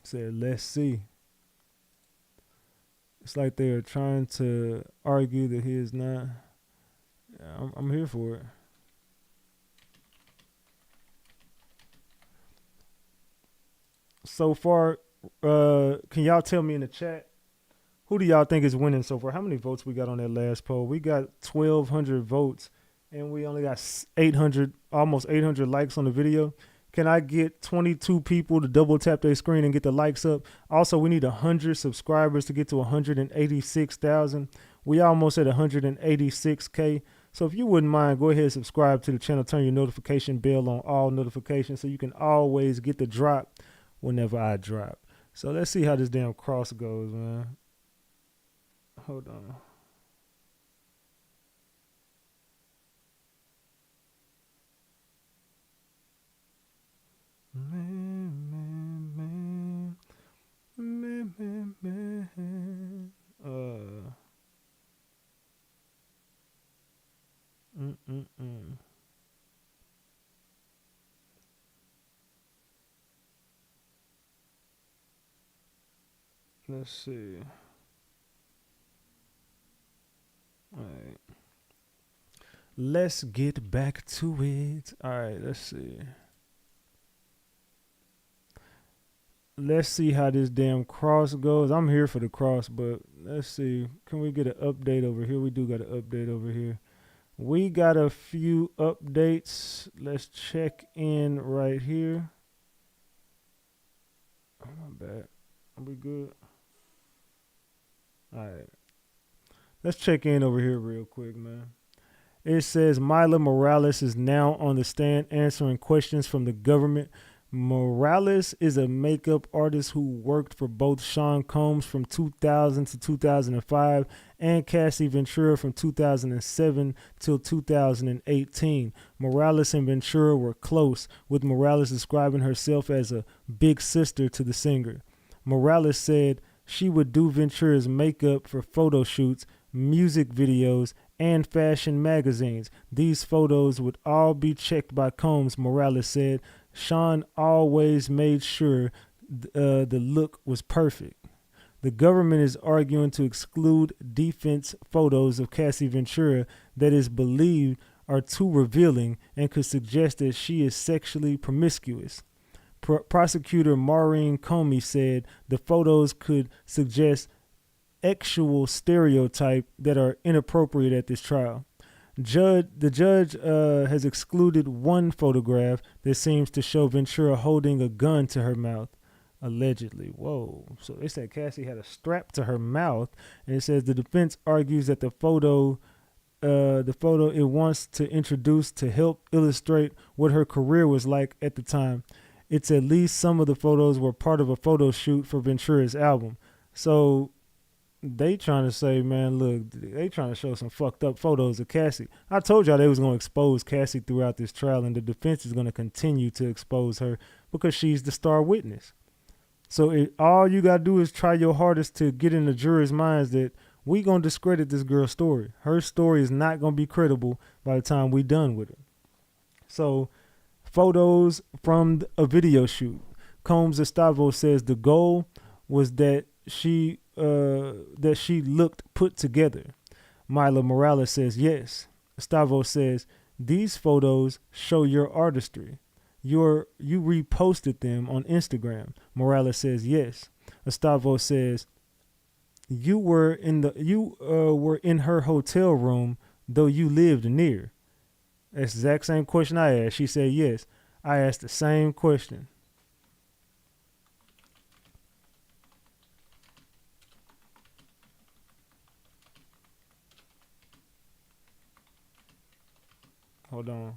said, let's see. It's like they are trying to argue that he is not. Yeah, I'm here for it. So far, can y'all tell me in the chat, who do y'all think is winning so far? How many votes we got on that last poll? We got 1,200 votes, and we only got 800, almost 800 likes on the video. Can I get 22 people to double tap their screen and get the likes up? Also, we need 100 subscribers to get to 186,000. We almost at 186K. So if you wouldn't mind, go ahead and subscribe to the channel. Turn your notification bell on all notifications so you can always get the drop whenever I drop. So let's see how this damn cross goes, man. Hold on. Man. Let's see. All right. Let's get back to it. All right, let's see. Let's see how this damn cross goes. I'm here for the cross, but let's see. Can we get an update over here? We do got an update over here. We got a few updates. Let's check in right here. Oh, my bad. Are we good? All right. Let's check in over here real quick, man. It says Mila Morales is now on the stand answering questions from the government. Morales is a makeup artist who worked for both Sean Combs from 2000 to 2005 and Cassie Ventura from 2007 till 2018. Morales and Ventura were close, with Morales describing herself as a big sister to the singer. Morales said she would do Ventura's makeup for photo shoots, music videos, and fashion magazines. These photos would all be checked by Combs, Morales said. Sean always made sure the look was perfect. The government is arguing to exclude defense photos of Cassie Ventura that is believed are too revealing and could suggest that she is sexually promiscuous. Prosecutor Maureen Comey said the photos could suggest sexual stereotypes that are inappropriate at this trial. The judge has excluded one photograph that seems to show Ventura holding a gun to her mouth, allegedly. Whoa. So they said Cassie had a strap to her mouth, and it says the defense argues that the photo it wants to introduce to help illustrate what her career was like at the time. It's at least some of the photos were part of a photo shoot for Ventura's album. So they trying to say, man, look, they trying to show some fucked up photos of Cassie. I told y'all they was going to expose Cassie throughout this trial, and the defense is going to continue to expose her because she's the star witness. So all you got to do is try your hardest to get in the jury's minds that we going to discredit this girl's story. Her story is not going to be credible by the time we done with it. So photos from a video shoot. Combs Estavo says the goal was that she looked put together. Mila Morales says yes. Estavo says these photos show your artistry. You reposted them on Instagram. Morales says yes. Estavo says you were in her hotel room, though you lived near. That's the exact same question I asked. She said yes. I asked the same question. Hold on.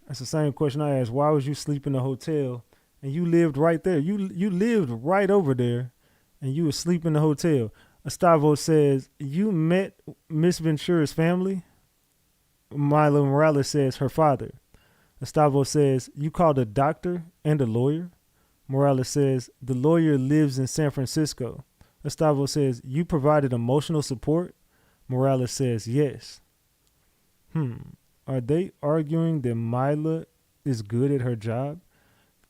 That's the same question I asked. Why was you sleeping in a hotel and you lived right there? You lived right over there and you were sleeping in the hotel. Estavo says, you met Miss Ventura's family? Mila Morales says, her father. Estavo says, you called a doctor and a lawyer? Morales says, the lawyer lives in San Francisco. Estavo says, you provided emotional support? Morales says, yes. Are they arguing that Mila is good at her job?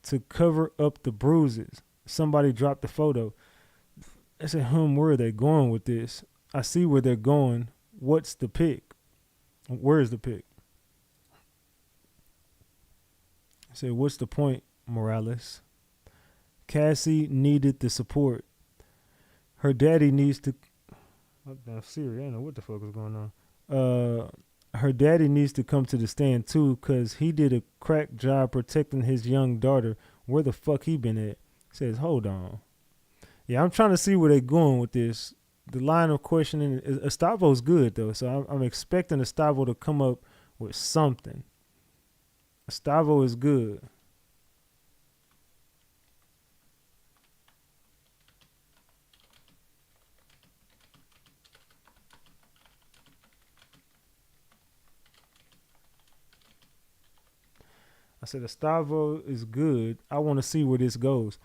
To cover up the bruises, somebody dropped the photo. I said, where are they going with this? I see where they're going. What's the pic? Where's the pic? I said, what's the point, Morales? Cassie needed the support. Her daddy needs to... Now, Siri, I don't know what the fuck is going on. Her daddy needs to come to the stand, too, because he did a crack job protecting his young daughter. Where the fuck he been at? Says, hold on. Yeah, I'm trying to see where they're going with this. The line of questioning, Estavo's good, though, so I'm expecting Estavo to come up with something. Estavo is good. I said, Estavo is good. I want to see where this goes.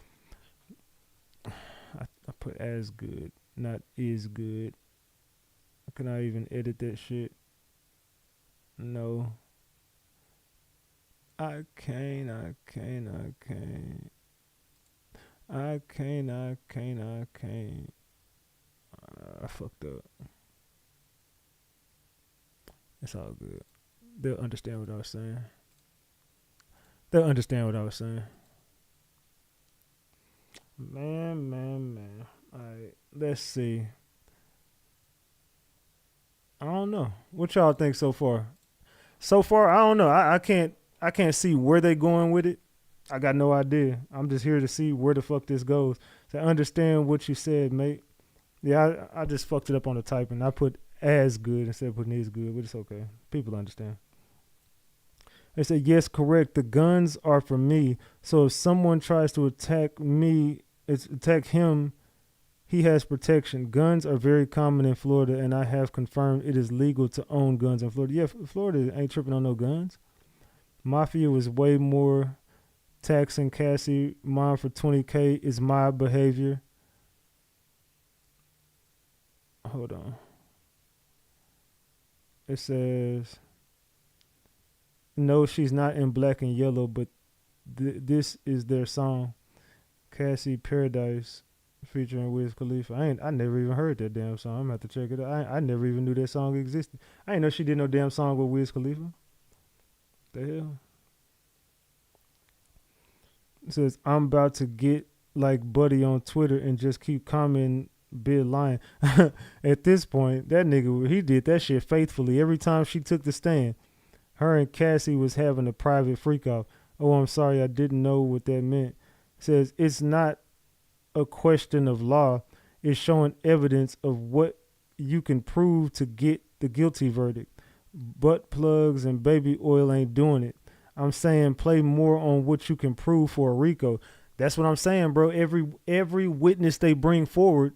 I put as good, not is good. Can I even edit that shit? No. I can't. I fucked up. It's all good. They'll understand what I was saying. Man. Alright, let's see. I don't know. What y'all think so far? I don't know. I can't see where they going with it. I got no idea. I'm just here to see where the fuck this goes. To understand what you said, mate. Yeah, I just fucked it up on the typing. I put as good instead of putting is good, but it's okay. People understand. They said, yes, correct. The guns are for me. So if someone tries to attack him, he has protection. Guns are very common in Florida, and I have confirmed it is legal to own guns in Florida. Yeah, Florida ain't tripping on no guns. Mafia was way more taxing Cassie. Mine for $20K is my behavior. Hold on. It says... No, she's not in black and yellow, but this is their song, Cassie Paradise, featuring Wiz Khalifa. I never even heard that damn song. I'm gonna have to check it out. I never even knew that song existed. I didn't know she did no damn song with Wiz Khalifa. The hell? It says, I'm about to get like Buddy on Twitter and just keep commenting big lying. At this point, that nigga, he did that shit faithfully every time she took the stand. Her and Cassie was having a private freak off. Oh, I'm sorry, I didn't know what that meant. It says, it's not a question of law. It's showing evidence of what you can prove to get the guilty verdict. Butt plugs and baby oil ain't doing it. I'm saying play more on what you can prove for a RICO. That's what I'm saying, bro. Every witness they bring forward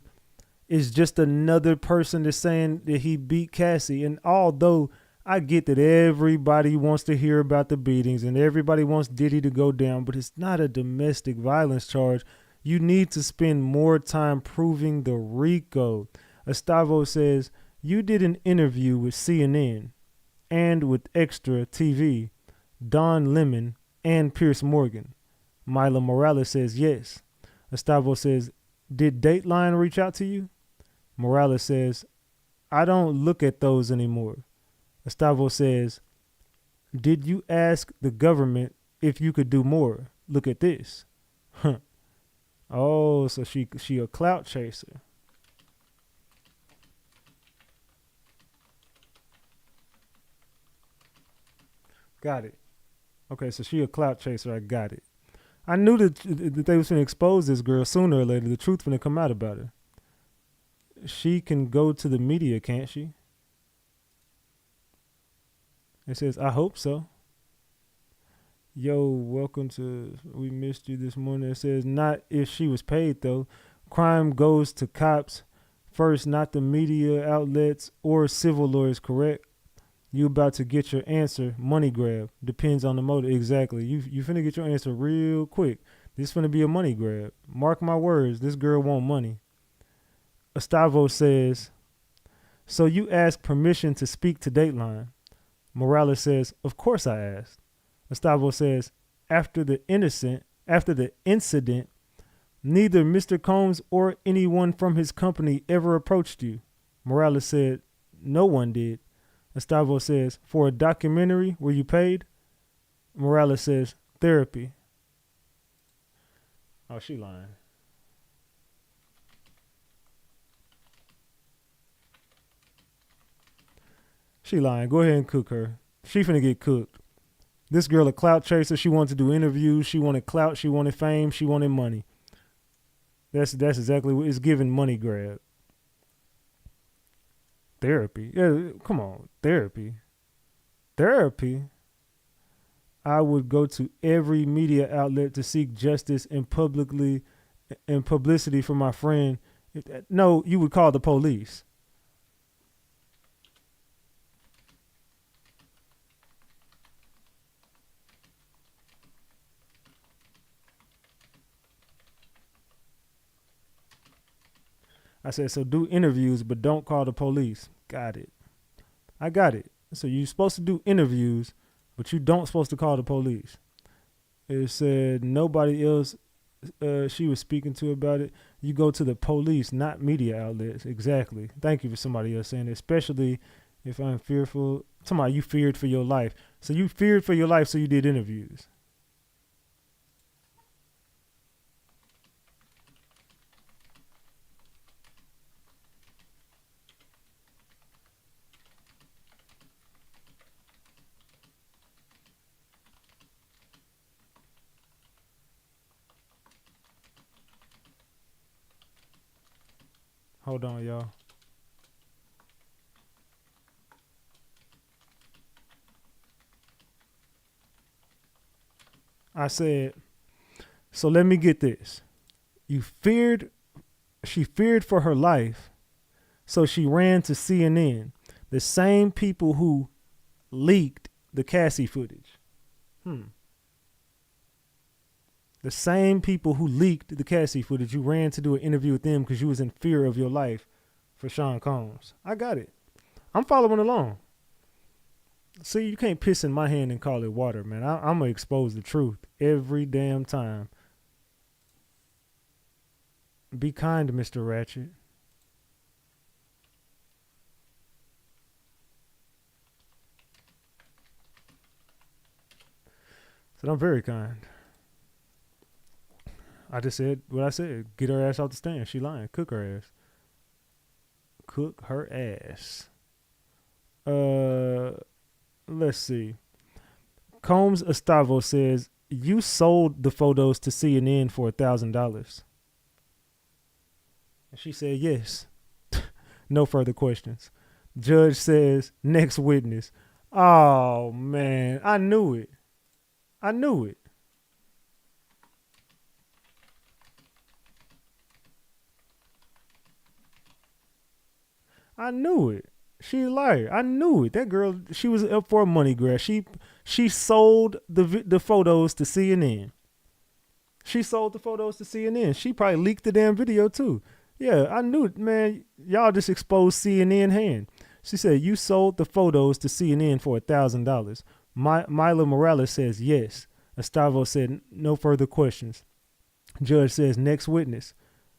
is just another person that's saying that he beat Cassie. And although I get that everybody wants to hear about the beatings and everybody wants Diddy to go down, but it's not a domestic violence charge. You need to spend more time proving the RICO. Estavo says, you did an interview with CNN and with Extra TV, Don Lemon, and Pierce Morgan. Mila Morales says yes. Estavo says, did Dateline reach out to you? Morales says, I don't look at those anymore. Estavo says, did you ask the government if you could do more? Look at this. Huh. Oh, so she a clout chaser. Got it. Okay, so she a clout chaser. I got it. I knew that they was going to expose this girl sooner or later. The truth going to come out about her. She can go to the media, can't she? It says, I hope so. Yo, welcome to We Missed You This Morning. It says, not if she was paid, though. Crime goes to cops first, not the media outlets or civil lawyers, correct? You about to get your answer. Money grab. Depends on the motive. Exactly. You finna get your answer real quick. This finna be a money grab. Mark my words. This girl want money. Estavo says, so you asked permission to speak to Dateline. Morales says, of course I asked. Gustavo says, after the incident, neither Mr. Combs or anyone from his company ever approached you. Morales said, no one did. Gustavo says, for a documentary, were you paid? Morales says, therapy. Oh, she lying. She lying. Go ahead and cook her. She finna get cooked. This girl a clout chaser. She wanted to do interviews. She wanted clout. She wanted fame. She wanted money. That's exactly what it's giving money grab. Therapy. Yeah, come on. Therapy. Therapy. I would go to every media outlet to seek justice and publicity for my friend. No, you would call the police. I said, so do interviews, but don't call the police. Got it. I got it. So you're supposed to do interviews, but you don't supposed to call the police. It said nobody else she was speaking to about it. You go to the police, not media outlets. Exactly. Thank you for somebody else saying it, especially if I'm fearful. Somebody, you feared for your life. So you feared for your life, so you did interviews. Hold on, y'all. I said, so let me get this. She feared for her life, so she ran to CNN. The same people who leaked the Cassie footage. The same people who leaked the Cassie footage, you ran to do an interview with them because you was in fear of your life for Sean Combs. I got it. I'm following along. See, you can't piss in my hand and call it water, man. I'm going to expose the truth every damn time. Be kind, Mr. Ratchet. So I'm very kind. I just said what I said. Get her ass off the stand. She lying. Cook her ass. Cook her ass. Let's see. Combs Estavo says, you sold the photos to CNN for $1,000. And she said, yes. No further questions. Judge says, next witness. Oh, man. I knew it. I knew it. I knew it. She a liar. I knew it. That girl, she was up for a money grab. She sold the photos to CNN. She sold the photos to CNN. She probably leaked the damn video too. Yeah, I knew it, man. Y'all just exposed CNN hand. She said, you sold the photos to CNN for $1,000. Mila Morales says yes. Estavo said no further questions. Judge says next witness.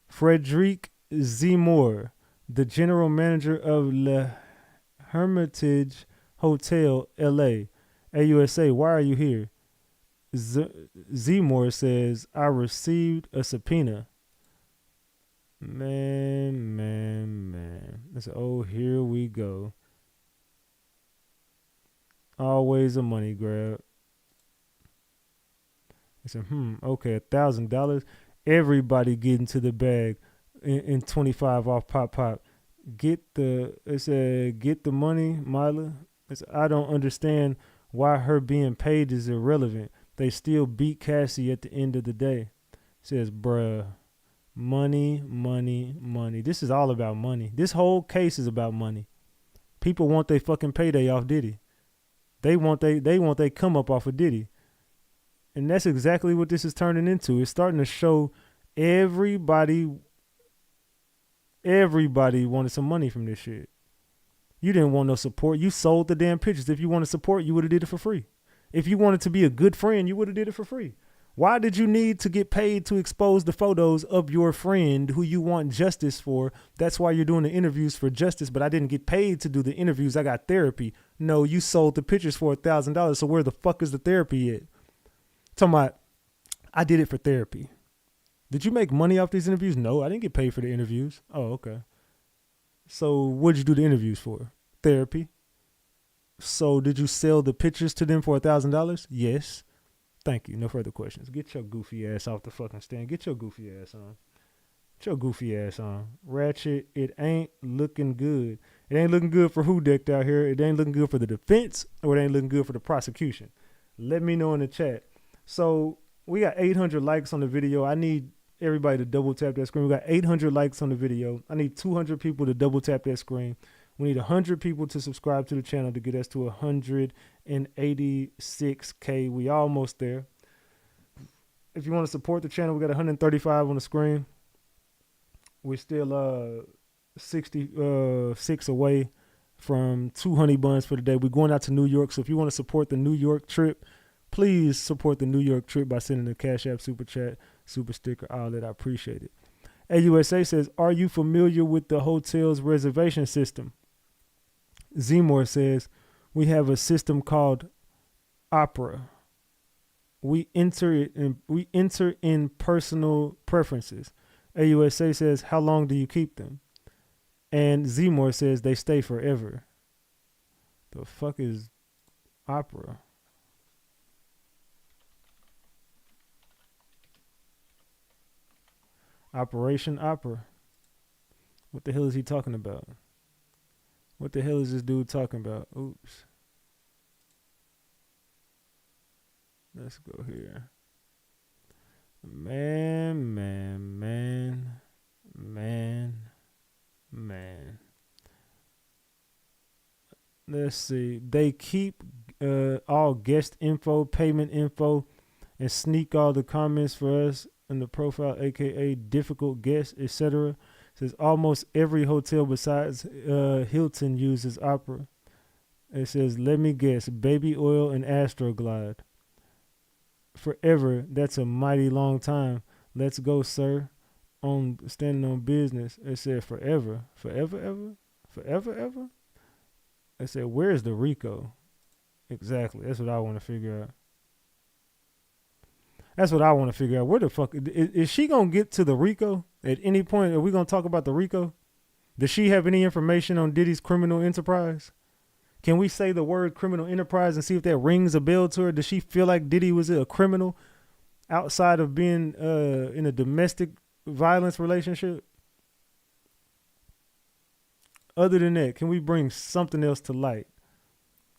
Frederic Zemmour, the general manager of Le Hermitage Hotel, L.A. AUSA, why are you here? Zemmour says, I received a subpoena. Man. I said, oh, here we go. Always a money grab. I said, okay, $1,000. Everybody get into the bag. In 25 off pop. Get the money, Mila. I don't understand why her being paid is irrelevant. They still beat Cassie at the end of the day. Says, bruh, money. This is all about money. This whole case is about money. People want their fucking payday off Diddy. They want they come up off of Diddy. And that's exactly what this is turning into. It's starting to show everybody wanted some money from this shit. You didn't want no support. You sold the damn pictures. If you wanted support, you would have did it for free. If you wanted to be a good friend, you would have did it for free. Why did you need to get paid to expose the photos of your friend who you want justice for? That's why you're doing the interviews for justice, but I didn't get paid to do the interviews. I got therapy. No, you sold the pictures for $1,000. So where the fuck is the therapy at? Talking about, I did it for therapy. Did you make money off these interviews? No, I didn't get paid for the interviews. Oh, okay. So what did you do the interviews for? Therapy. So did you sell the pictures to them for $1,000? Yes. Thank you. No further questions. Get your goofy ass off the fucking stand. Get your goofy ass on. Get your goofy ass on. Ratchet, it ain't looking good. It ain't looking good for who decked out here. It ain't looking good for the defense, or it ain't looking good for the prosecution. Let me know in the chat. So we got 800 likes on the video. I need everybody to double tap that screen. We got 800 likes on the video. I need 200 people to double tap that screen. We need 100 people to subscribe to the channel to get us to 186K. We almost there. If you want to support the channel, we got 135 on the screen. We're still 66 away from 2 honey buns for the day. We're going out to New York, so if you want to support the New York trip, please support the New York trip by sending a Cash App, Super Chat, Super Sticker, all that. I appreciate it. AUSA says, are you familiar with the hotel's reservation system? Zemore says, we have a system called Opera. We enter in personal preferences. AUSA says, how long do you keep them? And Zemore says they stay forever. The fuck is Opera? Operation Opera. What the hell is he talking about? What the hell is this dude talking about? Oops. Let's go here. Man. Let's see. They keep all guest info, payment info, and sneak all the comments for us in the profile, aka difficult guests, etc. Says almost every hotel besides Hilton uses Opera. It says, let me guess, Baby Oil and Astroglide. Forever, that's a mighty long time. Let's go, sir. On standing on business. It said forever. Forever, ever? Forever, ever? It said, where's the RICO? Exactly. That's what I want to figure out. That's what I want to figure out. Where the fuck is she gonna get to the RICO at any point? Are we gonna talk about the RICO? Does she have any information on Diddy's criminal enterprise? Can we say the word criminal enterprise and see if that rings a bell to her? Does she feel like Diddy was a criminal outside of being in a domestic violence relationship? Other than that, can we bring something else to light?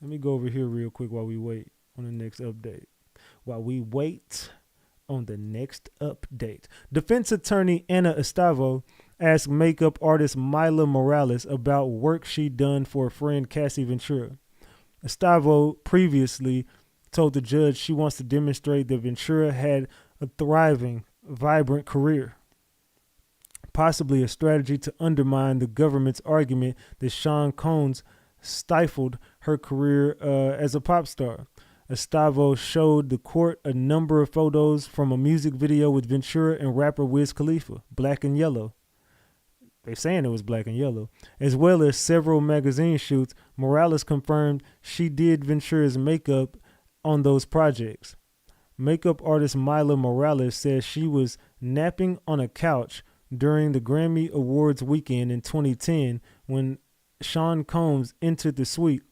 Let me go over here real quick while we wait on the next update. While we wait on the next update. Defense attorney Ana Estavo asked makeup artist Mila Morales about work she done for friend Cassie Ventura. Estavo previously told the judge she wants to demonstrate that Ventura had a thriving, vibrant career. Possibly a strategy to undermine the government's argument that Sean Combs stifled her career as a pop star. Estavo showed the court a number of photos from a music video with Ventura and rapper Wiz Khalifa, Black and Yellow. They're saying it was Black and Yellow. As well as several magazine shoots. Morales confirmed she did Ventura's makeup on those projects. Makeup artist Mila Morales says she was napping on a couch during the Grammy Awards weekend in 2010 when Sean Combs entered the suite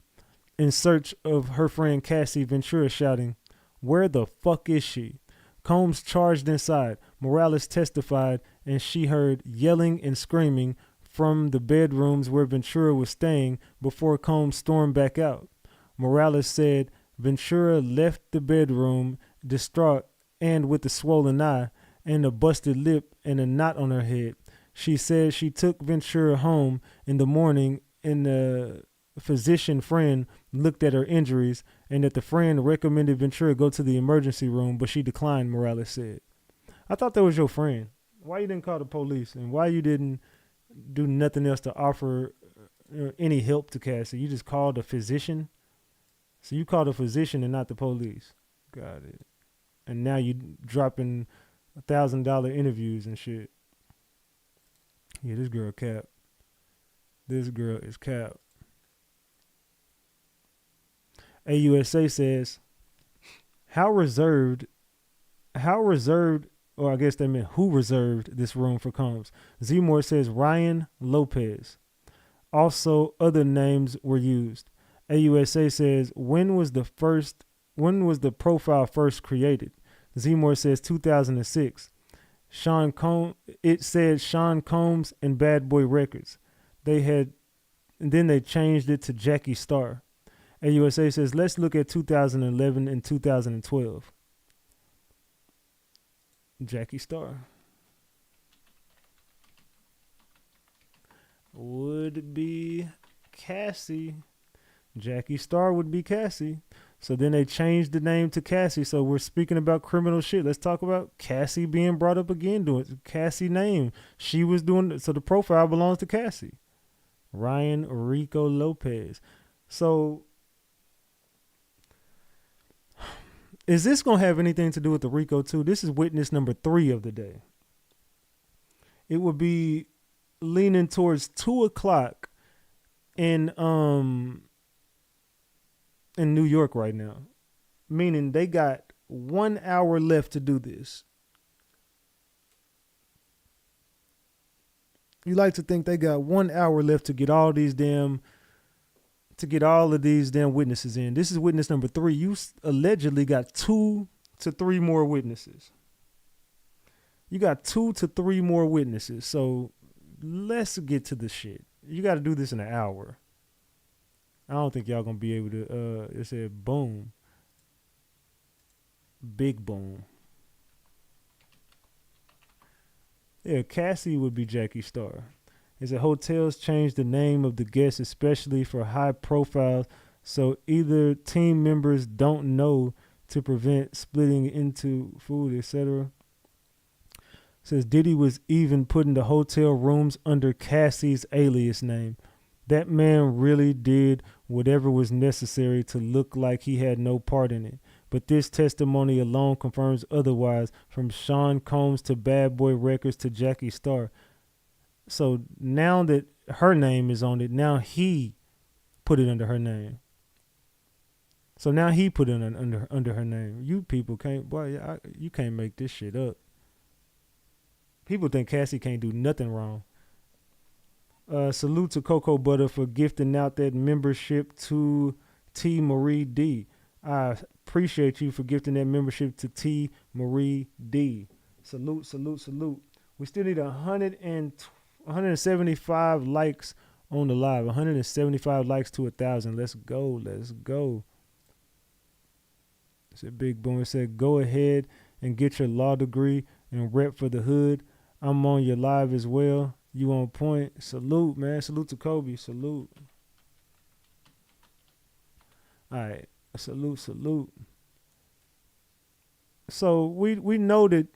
in search of her friend Cassie Ventura, shouting, "Where the fuck is she?" Combs charged inside. Morales testified, and she heard yelling and screaming from the bedrooms where Ventura was staying before Combs stormed back out. Morales said Ventura left the bedroom distraught and with a swollen eye and a busted lip and a knot on her head. She said she took Ventura home in the morning and the physician friend looked at her injuries and that the friend recommended Ventura go to the emergency room, but she declined, Morales said. I thought that was your friend. Why you didn't call the police and why you didn't do nothing else to offer any help to Cassie. You just called a physician. So you called a physician and not the police. Got it. And now you dropping $1,000 interviews and shit. Yeah, this girl cap. This girl is cap. AUSA says, how reserved, or I guess they meant who reserved this room for Combs. Zmore says Ryan Lopez. Also, other names were used. AUSA says, when was the profile first created? Zmore says 2006. It said Sean Combs and Bad Boy Records. And then they changed it to Jackie Star. AUSA says, let's look at 2011 and 2012. Jackie Star. Would be Cassie. Jackie Star would be Cassie. So then they changed the name to Cassie. So we're speaking about criminal shit. Let's talk about Cassie being brought up again. Doing Cassie name. She was doing, so the profile belongs to Cassie. Ryan RICO Lopez. So is this going to have anything to do with the RICO too? This is witness number 3 of the day. It would be leaning towards 2:00 in New York right now, meaning they got 1 hour left to do this. You like to think they got 1 hour left to get all of these damn witnesses in. This is witness number 3. You allegedly got 2 to 3 more witnesses. You got 2 to 3 more witnesses. So let's get to the shit. You got to do this in an hour. I don't think y'all gonna be able to. It said boom, big boom. Yeah, Cassie would be Jackie Star. It said hotels change the name of the guests, especially for high profiles, so either team members don't know to prevent splitting into food, etc. Says Diddy was even putting the hotel rooms under Cassie's alias name. That man really did whatever was necessary to look like he had no part in it. But this testimony alone confirms otherwise, from Sean Combs to Bad Boy Records to Jackie Star. So now that her name is on it, now he put it under her name. So now he put it under her name. You people can't, boy, you can't make this shit up. People think Cassie can't do nothing wrong. Salute to Cocoa Butter for gifting out that membership to T. Marie D. I appreciate you for gifting that membership to T. Marie D. Salute, salute, salute. We still need 175 likes on the live. 175 likes to 1,000. Let's go. Let's go. It's a big boom. It said, go ahead and get your law degree and rep for the hood. I'm on your live as well. You on point. Salute, man. Salute to Kobe. Salute. All right. Salute, salute. So we know that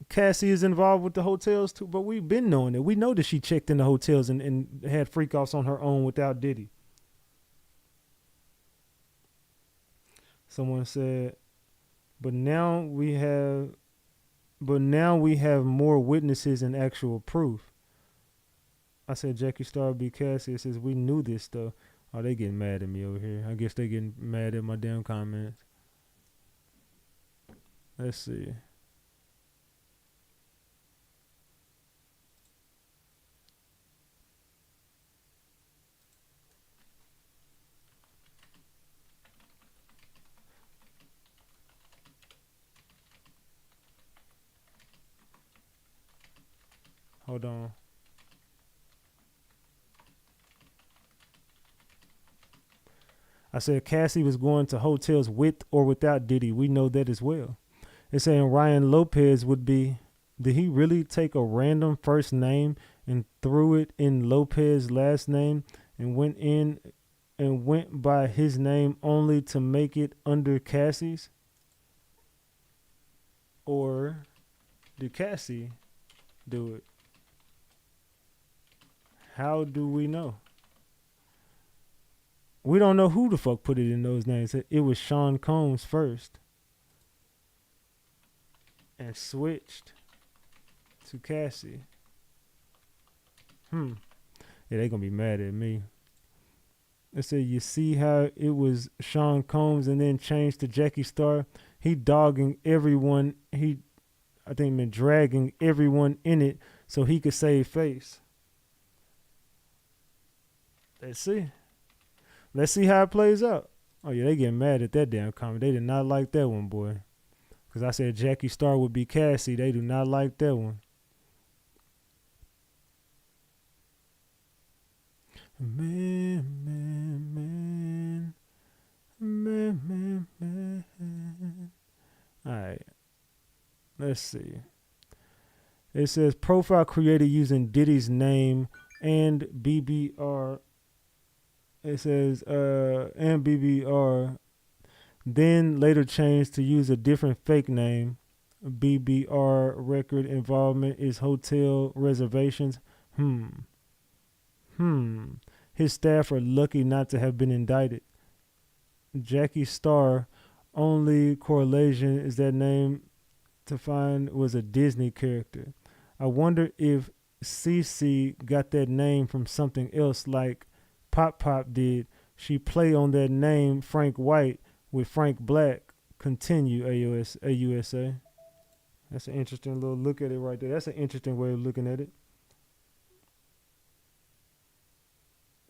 Cassie is involved with the hotels too, but we've been knowing it. We know that she checked in the hotels and had freak offs on her own without Diddy. Someone said, but now we have more witnesses and actual proof. I said Jackie Star be Cassie. It says we knew this stuff. Oh, they getting mad at me over here. I guess they getting mad at my damn comments. Let's see. Hold on. I said Cassie was going to hotels with or without Diddy. We know that as well. It's saying Ryan Lopez would be. Did he really take a random first name and threw it in Lopez's last name and went by his name only to make it under Cassie's? Or did Cassie do it? How do we know? We don't know who the fuck put it in those names. It was Sean Combs first. And switched to Cassie. Yeah, they gonna be mad at me. They said, you see how it was Sean Combs and then changed to Jackie Star? He dogging everyone. I think, been dragging everyone in it so he could save face. Let's see. Let's see how it plays out. Oh, yeah, they getting mad at that damn comment. They did not like that one, boy. Because I said Jackie Star would be Cassie. They do not like that one. Man. All right. Let's see. It says profile created using Diddy's name and BBR. It says and BBR. Then later changed to use a different fake name. BBR record involvement is hotel reservations. His staff are lucky not to have been indicted. Jackie Star, only correlation is that name to find was a Disney character. I wonder if Cece got that name from something else like Pop Pop did. She play on that name Frank White with Frank Black. Continue, AUSA. That's an interesting little look at it right there. That's an interesting way of looking at it.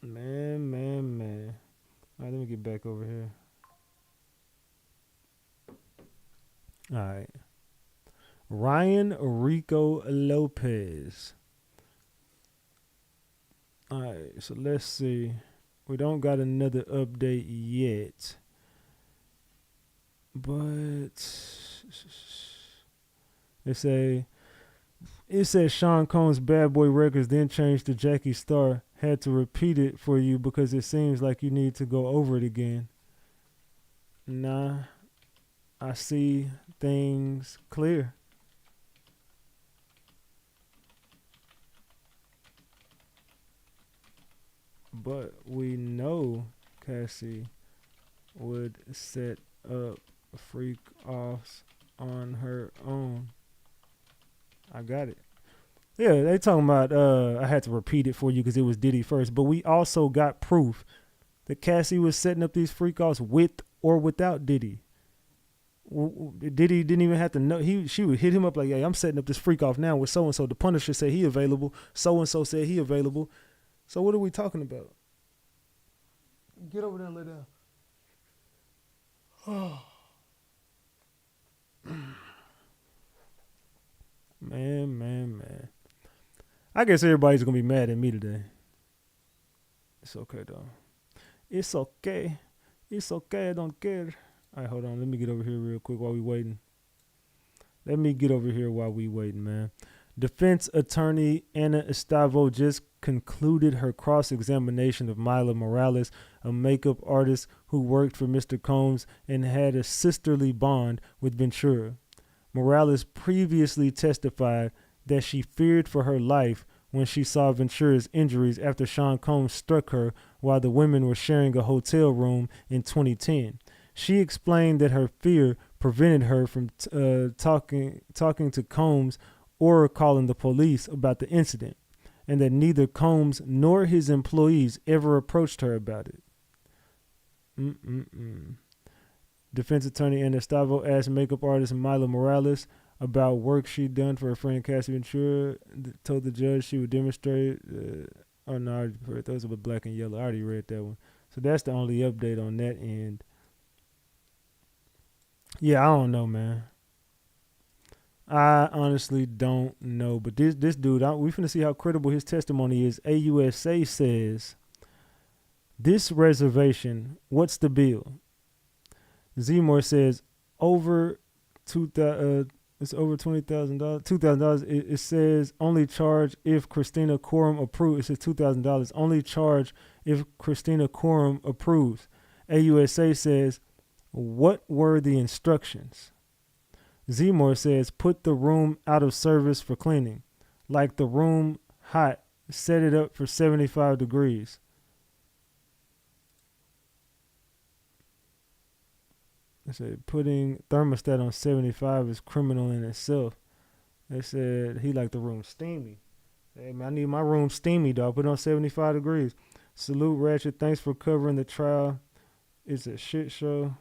Man. All right, let me get back over here. All right. Ryan Rico Lopez. All right, so let's see. We don't got another update yet. But it says Sean Combs' Bad Boy Records then changed to Jackie Star. Had to repeat it for you because it seems like you need to go over it again. Nah, I see things clear. But we know Cassie would set up freak offs on her own. I got it. Yeah, they talking about I had to repeat it for you because it was Diddy first. But we also got proof that Cassie was setting up these freak offs with or without Diddy. Diddy didn't even have to know. She would hit him up like, hey, I'm setting up this freak off now with so-and-so. The Punisher said he available. So-and-so said he available. So what are we talking about? Get over there and lay down. Oh. Man. I guess everybody's going to be mad at me today. It's okay, though. It's okay. I don't care. All right, hold on. Let me get over here real quick while we waiting. Man. Defense attorney Ana Estavo just concluded her cross-examination of Mila Morales, a makeup artist who worked for Mr. Combs and had a sisterly bond with Ventura. Morales previously testified that she feared for her life when she saw Ventura's injuries after Sean Combs struck her while the women were sharing a hotel room in 2010. She explained that her fear prevented her from talking to Combs or calling the police about the incident, and that neither Combs nor his employees ever approached her about it. Defense attorney Ana Estavo asked makeup artist Mila Morales about work she'd done for her friend Cassie Ventura, told the judge she would demonstrate. I already read those were black and yellow. I already read that one. So that's the only update on that end. Yeah, I don't know, man. I honestly don't know. But this dude, we finna see how credible his testimony is. AUSA says, this reservation, what's the bill? Zmore says, it's over $20,000. $2,000. It says only charge if Christina Quorum approves. It says $2,000. Only charge if Christina Quorum approves. AUSA says, what were the instructions? Zmore says, put the room out of service for cleaning. Like the room hot, set it up for 75 degrees. They said putting thermostat on 75 is criminal in itself. They said he liked the room steamy. Hey man, I need my room steamy, dog. Put it on 75 degrees. Salute Ratchet. Thanks for covering the trial. It's a shit show.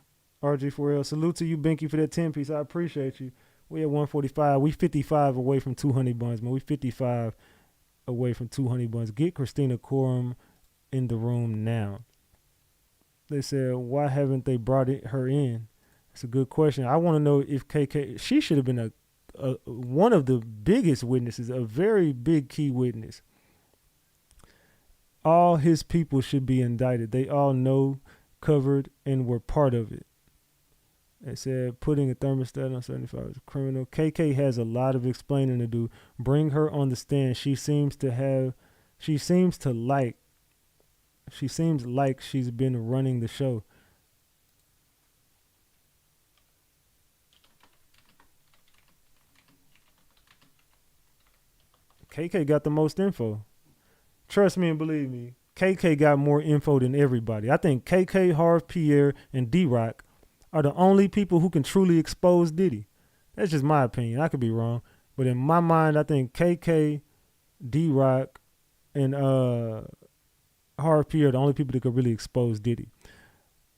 RG4L. Salute to you, Binky, for that 10 piece. I appreciate you. We at 145. We 55 away from 2 honey buns, man. We 55 away from 2 honey buns. Get Christina Coram in the room now. They said, why haven't they brought her in? It's a good question. I want to know if KK, she should have been one of the biggest witnesses, a very big key witness. All his people should be indicted. They all know, covered, and were part of it. They said putting a thermostat on 75 is criminal. KK has a lot of explaining to do. Bring her on the stand. She seems like she's been running the show. KK got the most info. Trust me and believe me, KK got more info than everybody. I think KK, Harv Pierre, and D-Rock are the only people who can truly expose Diddy. That's just my opinion. I could be wrong. But in my mind, I think KK, D-Rock, and Harv Pierre are the only people that could really expose Diddy.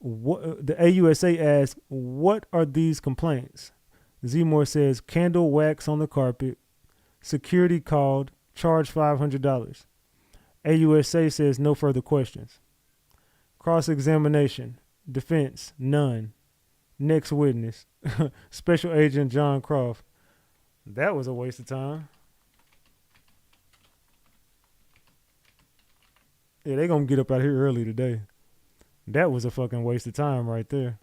The AUSA asks, what are these complaints? Zmore says, candle wax on the carpet, security called, charge $500. AUSA says, no further questions. Cross-examination, defense, none. Next witness, Special Agent John Croft. That was a waste of time. Yeah, they gonna get up out here early today. That was a fucking waste of time right there.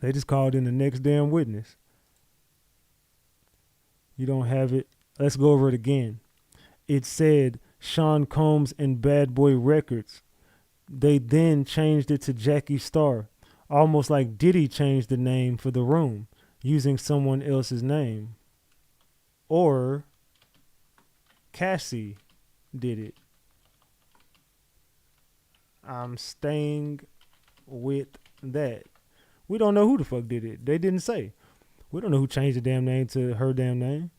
They just called in the next damn witness. You don't have it. Let's go over it again. It said Sean Combs and Bad Boy Records. They then changed it to Jackie Star. Almost like Diddy changed the name for the room using someone else's name. Or Cassie did it. I'm staying with that. We don't know who the fuck did it. They didn't say. We don't know who changed the damn name to her damn name.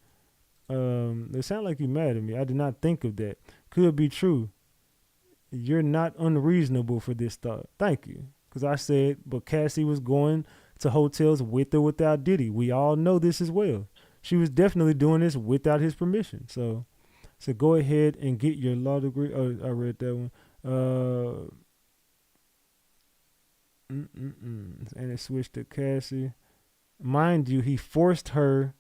They sound like you mad at me. I did not think of that. Could be true. You're not unreasonable for this thought. Thank you. Because I said, but Cassie was going to hotels with or without Diddy. We all know this as well. She was definitely doing this without his permission. So go ahead and get your law degree. Oh, I read that one. And it switched to Cassie. Mind you, he forced her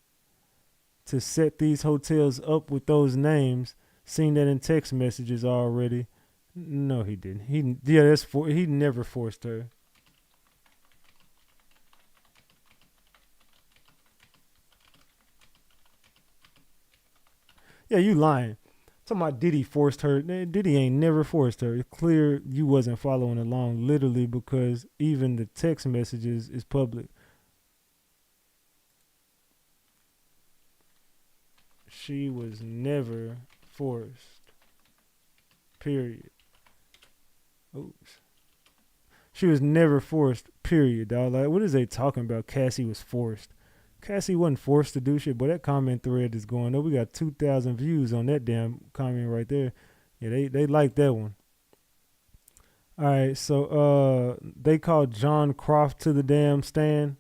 to set these hotels up with those names. Seen that in text messages already. No, he didn't. He never forced her. Yeah, you lying. Talking about Diddy forced her. Diddy ain't never forced her. It's clear you wasn't following along, literally, because even the text messages is public. She was never forced. Period. Oops. She was never forced, period, dog. Like, what is they talking about? Cassie was forced. Cassie wasn't forced to do shit, but that comment thread is going up. We got 2,000 views on that damn comment right there. Yeah, they like that one. All right, so they called John Croft to the damn stand.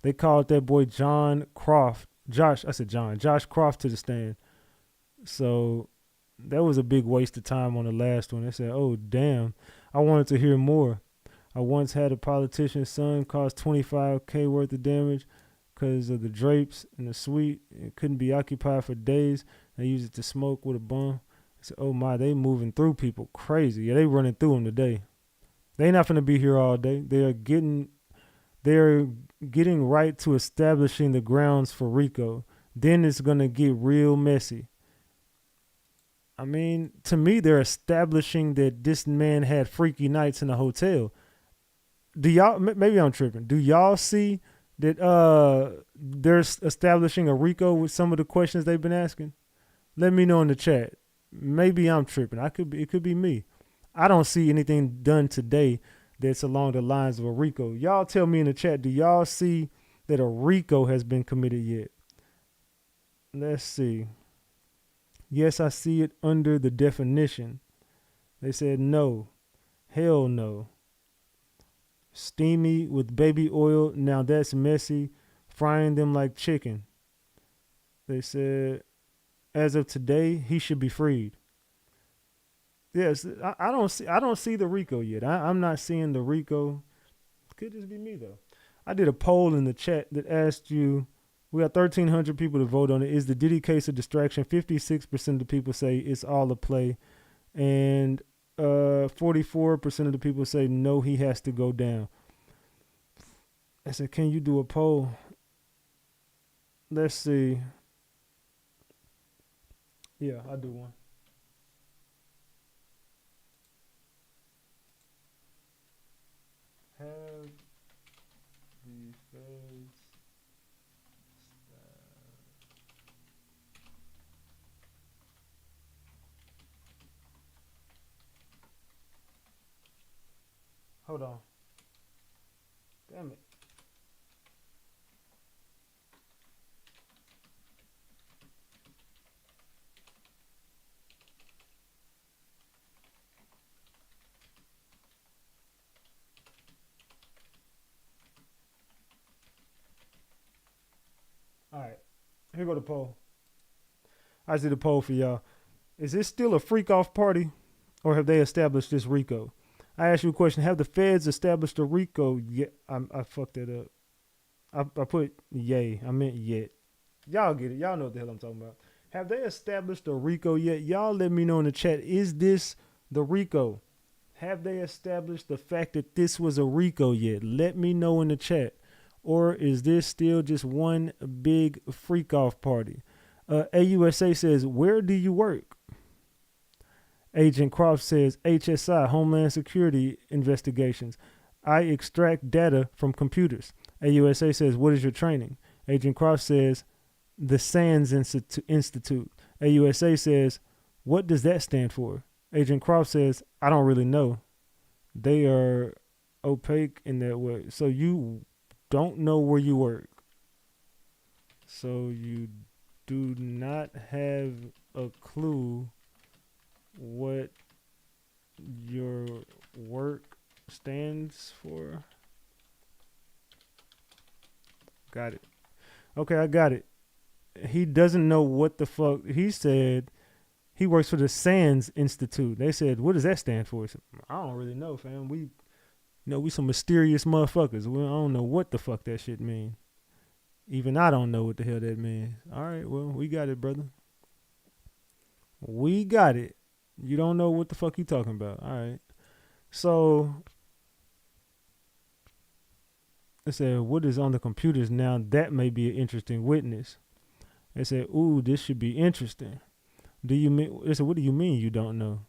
They called that boy John Croft. Josh Croft to the stand. So that was a big waste of time on the last one. They said, oh, damn, I wanted to hear more. I once had a politician's son cause $25K worth of damage because of the drapes in the suite. It couldn't be occupied for days. They used it to smoke with a bum. I said, oh, my, they moving through people crazy. Yeah, they running through them today. They not going to be here all day. They're getting right to establishing the grounds for RICO. Then it's going to get real messy. I mean, to me, they're establishing that this man had freaky nights in a hotel. Do y'all, maybe I'm tripping. Do y'all see that they're establishing a RICO with some of the questions they've been asking? Let me know in the chat. Maybe I'm tripping. It could be me. I don't see anything done today that's along the lines of a RICO. Y'all tell me in the chat, do y'all see that a RICO has been committed yet? Let's see. Yes, I see it under the definition. They said no. Hell no. Steamy with baby oil. Now that's messy. Frying them like chicken. They said, as of today, he should be freed. Yes, I don't see the RICO yet. I'm not seeing the RICO. Could just be me though. I did a poll in the chat that asked you. We got 1,300 people to vote on it. Is the Diddy case a distraction? 56% of the people say it's all a play, and 44% of the people say no, he has to go down. I said, can you do a poll? Let's see. Yeah, I'll do one. Have the feds hold on. Damn it. All right, here go the poll. I did a poll for y'all. Is this still a freak off party, or have they established this RICO? I asked you a question. Have the feds established a RICO yet? I fucked that up. I put yay. I meant yet. Y'all get it. Y'all know what the hell I'm talking about. Have they established a RICO yet? Y'all let me know in the chat. Is this the RICO? Have they established the fact that this was a RICO yet? Let me know in the chat. Or is this still just one big freak off party? AUSA says, where do you work? Agent Croft says, HSI, Homeland Security Investigations. I extract data from computers. AUSA says, what is your training? Agent Croft says, the SANS Institute. AUSA says, what does that stand for? Agent Croft says, I don't really know. They are opaque in that way. So you don't know where you work. So you do not have a clue what your work stands for. Got it. Okay, I got it. He doesn't know what the fuck. He said he works for the SANS Institute. They said, what does that stand for? He said, I don't really know, fam. We some mysterious motherfuckers. I don't know what the fuck that shit mean. Even I don't know what the hell that means. All right, well, we got it, brother. We got it. You don't know what the fuck you talking about. All right. So, they said, what is on the computers now? That may be an interesting witness. They said, ooh, this should be interesting. They said, what do you mean you don't know?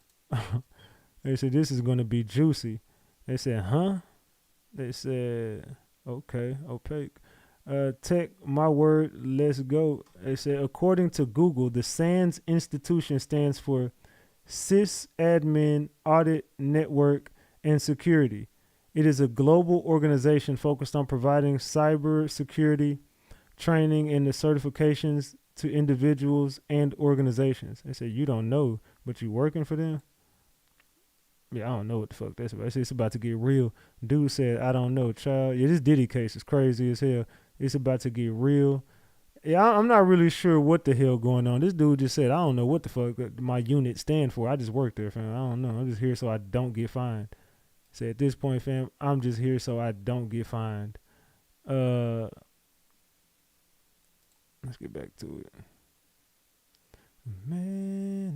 They said, this is going to be juicy. They said, huh? They said, okay, opaque. Tech, my word, let's go. They said, according to Google, the SANS institution stands for Sysadmin Audit Network and Security. It is a global organization focused on providing cyber security training and the certifications to individuals and organizations. They said, you don't know, but you working for them? Yeah, I don't know what the fuck that's about. It's about to get real. Dude said, I don't know, child. Yeah, this Diddy case is crazy as hell. It's about to get real. Yeah, I'm not really sure what the hell going on. This dude just said, I don't know what the fuck my unit stand for. I just work there, fam. I don't know. I'm just here so I don't get fined. So at this point, fam, I'm just here so I don't get fined. Let's get back to it. Man.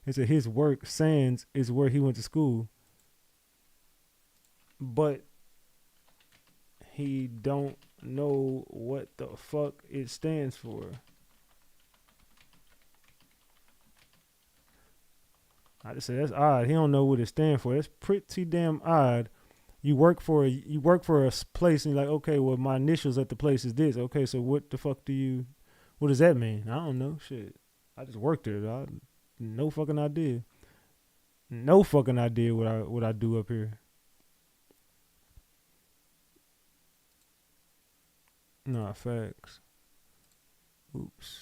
He said his work, SANS, is where he went to school. But he don't know what the fuck it stands for. I just said that's odd. He don't know what it stands for. That's pretty damn odd. You work for a place and you're like, okay, well my initials at the place is this. Okay, so what the fuck what does that mean? I don't know. Shit. I just worked there. no fucking idea. No fucking idea what I do up here. Nah, facts. Oops.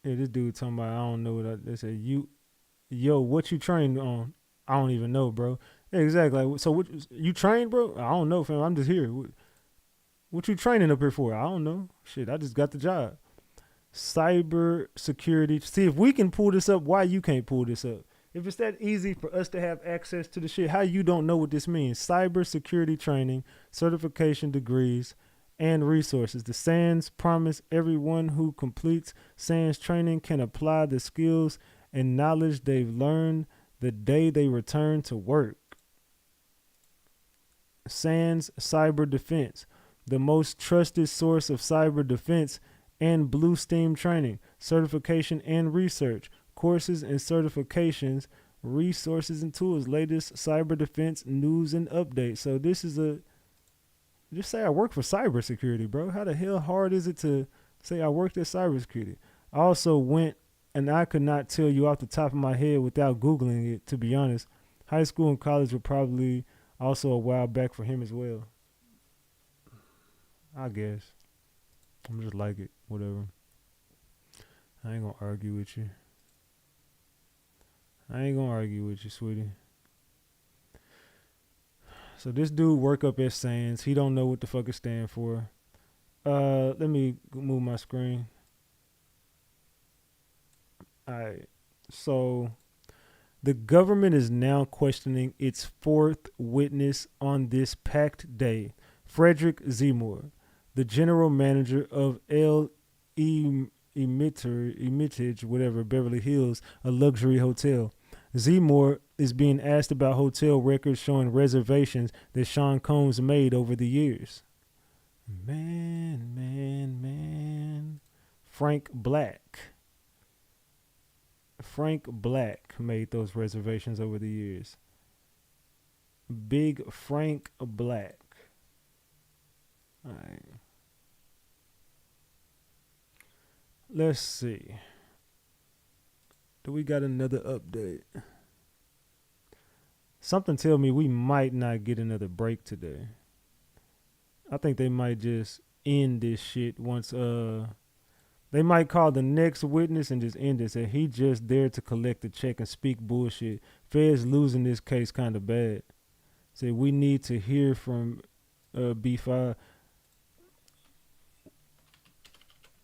Yeah, this dude talking about I don't know what they said. Yo, what you trained on? I don't even know, bro. Yeah, exactly. Like, so what you trained, bro? I don't know, fam. I'm just here. What you training up here for? I don't know. Shit, I just got the job. Cyber security. See if we can pull this up. Why you can't pull this up? If it's that easy for us to have access to the shit, how you don't know what this means? Cyber security training, certification degrees, and resources. The SANS promise everyone who completes SANS training can apply the skills and knowledge they've learned the day they return to work. SANS Cyber Defense, the most trusted source of cyber defense and Blue Steam training, certification and research, courses and certifications, resources and tools, latest cyber defense news and updates. So this is just say I work for cybersecurity, bro. How the hell hard is it to say I worked at cybersecurity? I also went, and I could not tell you off the top of my head without Googling it, to be honest. High school and college were probably also a while back for him as well. I guess. I'm just like it. Whatever. I ain't gonna argue with you. Sweetie. So this dude work up at SANS. He don't know what the fuck it stand for. Let me move my screen. Alright. So the government is now questioning its fourth witness on this packed day. Frederick Seymour, the general manager of Emitage, whatever, Beverly Hills, a luxury hotel. Seymour is being asked about hotel records showing reservations that Sean Combs made over the years. Man. Frank Black made those reservations over the years. Big Frank Black. All right. Let's see. Do we got another update? Something tell me we might not get another break today. I think they might just end this shit once they might call the next witness and just end it. Say he just there to collect the check and speak bullshit. Feds losing this case kind of bad. Say we need to hear from B5.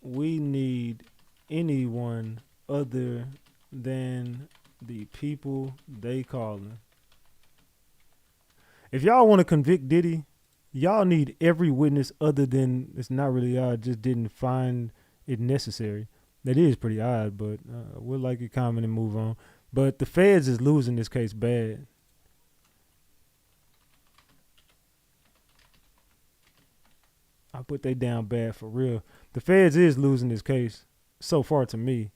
We need anyone other than the people they calling. If y'all want to convict Diddy, y'all need every witness other than, it's not really odd, just didn't find it necessary. That is pretty odd, but we'll like it, comment, and move on. But the feds is losing this case bad. I put they down bad for real. The feds is losing this case so far to me.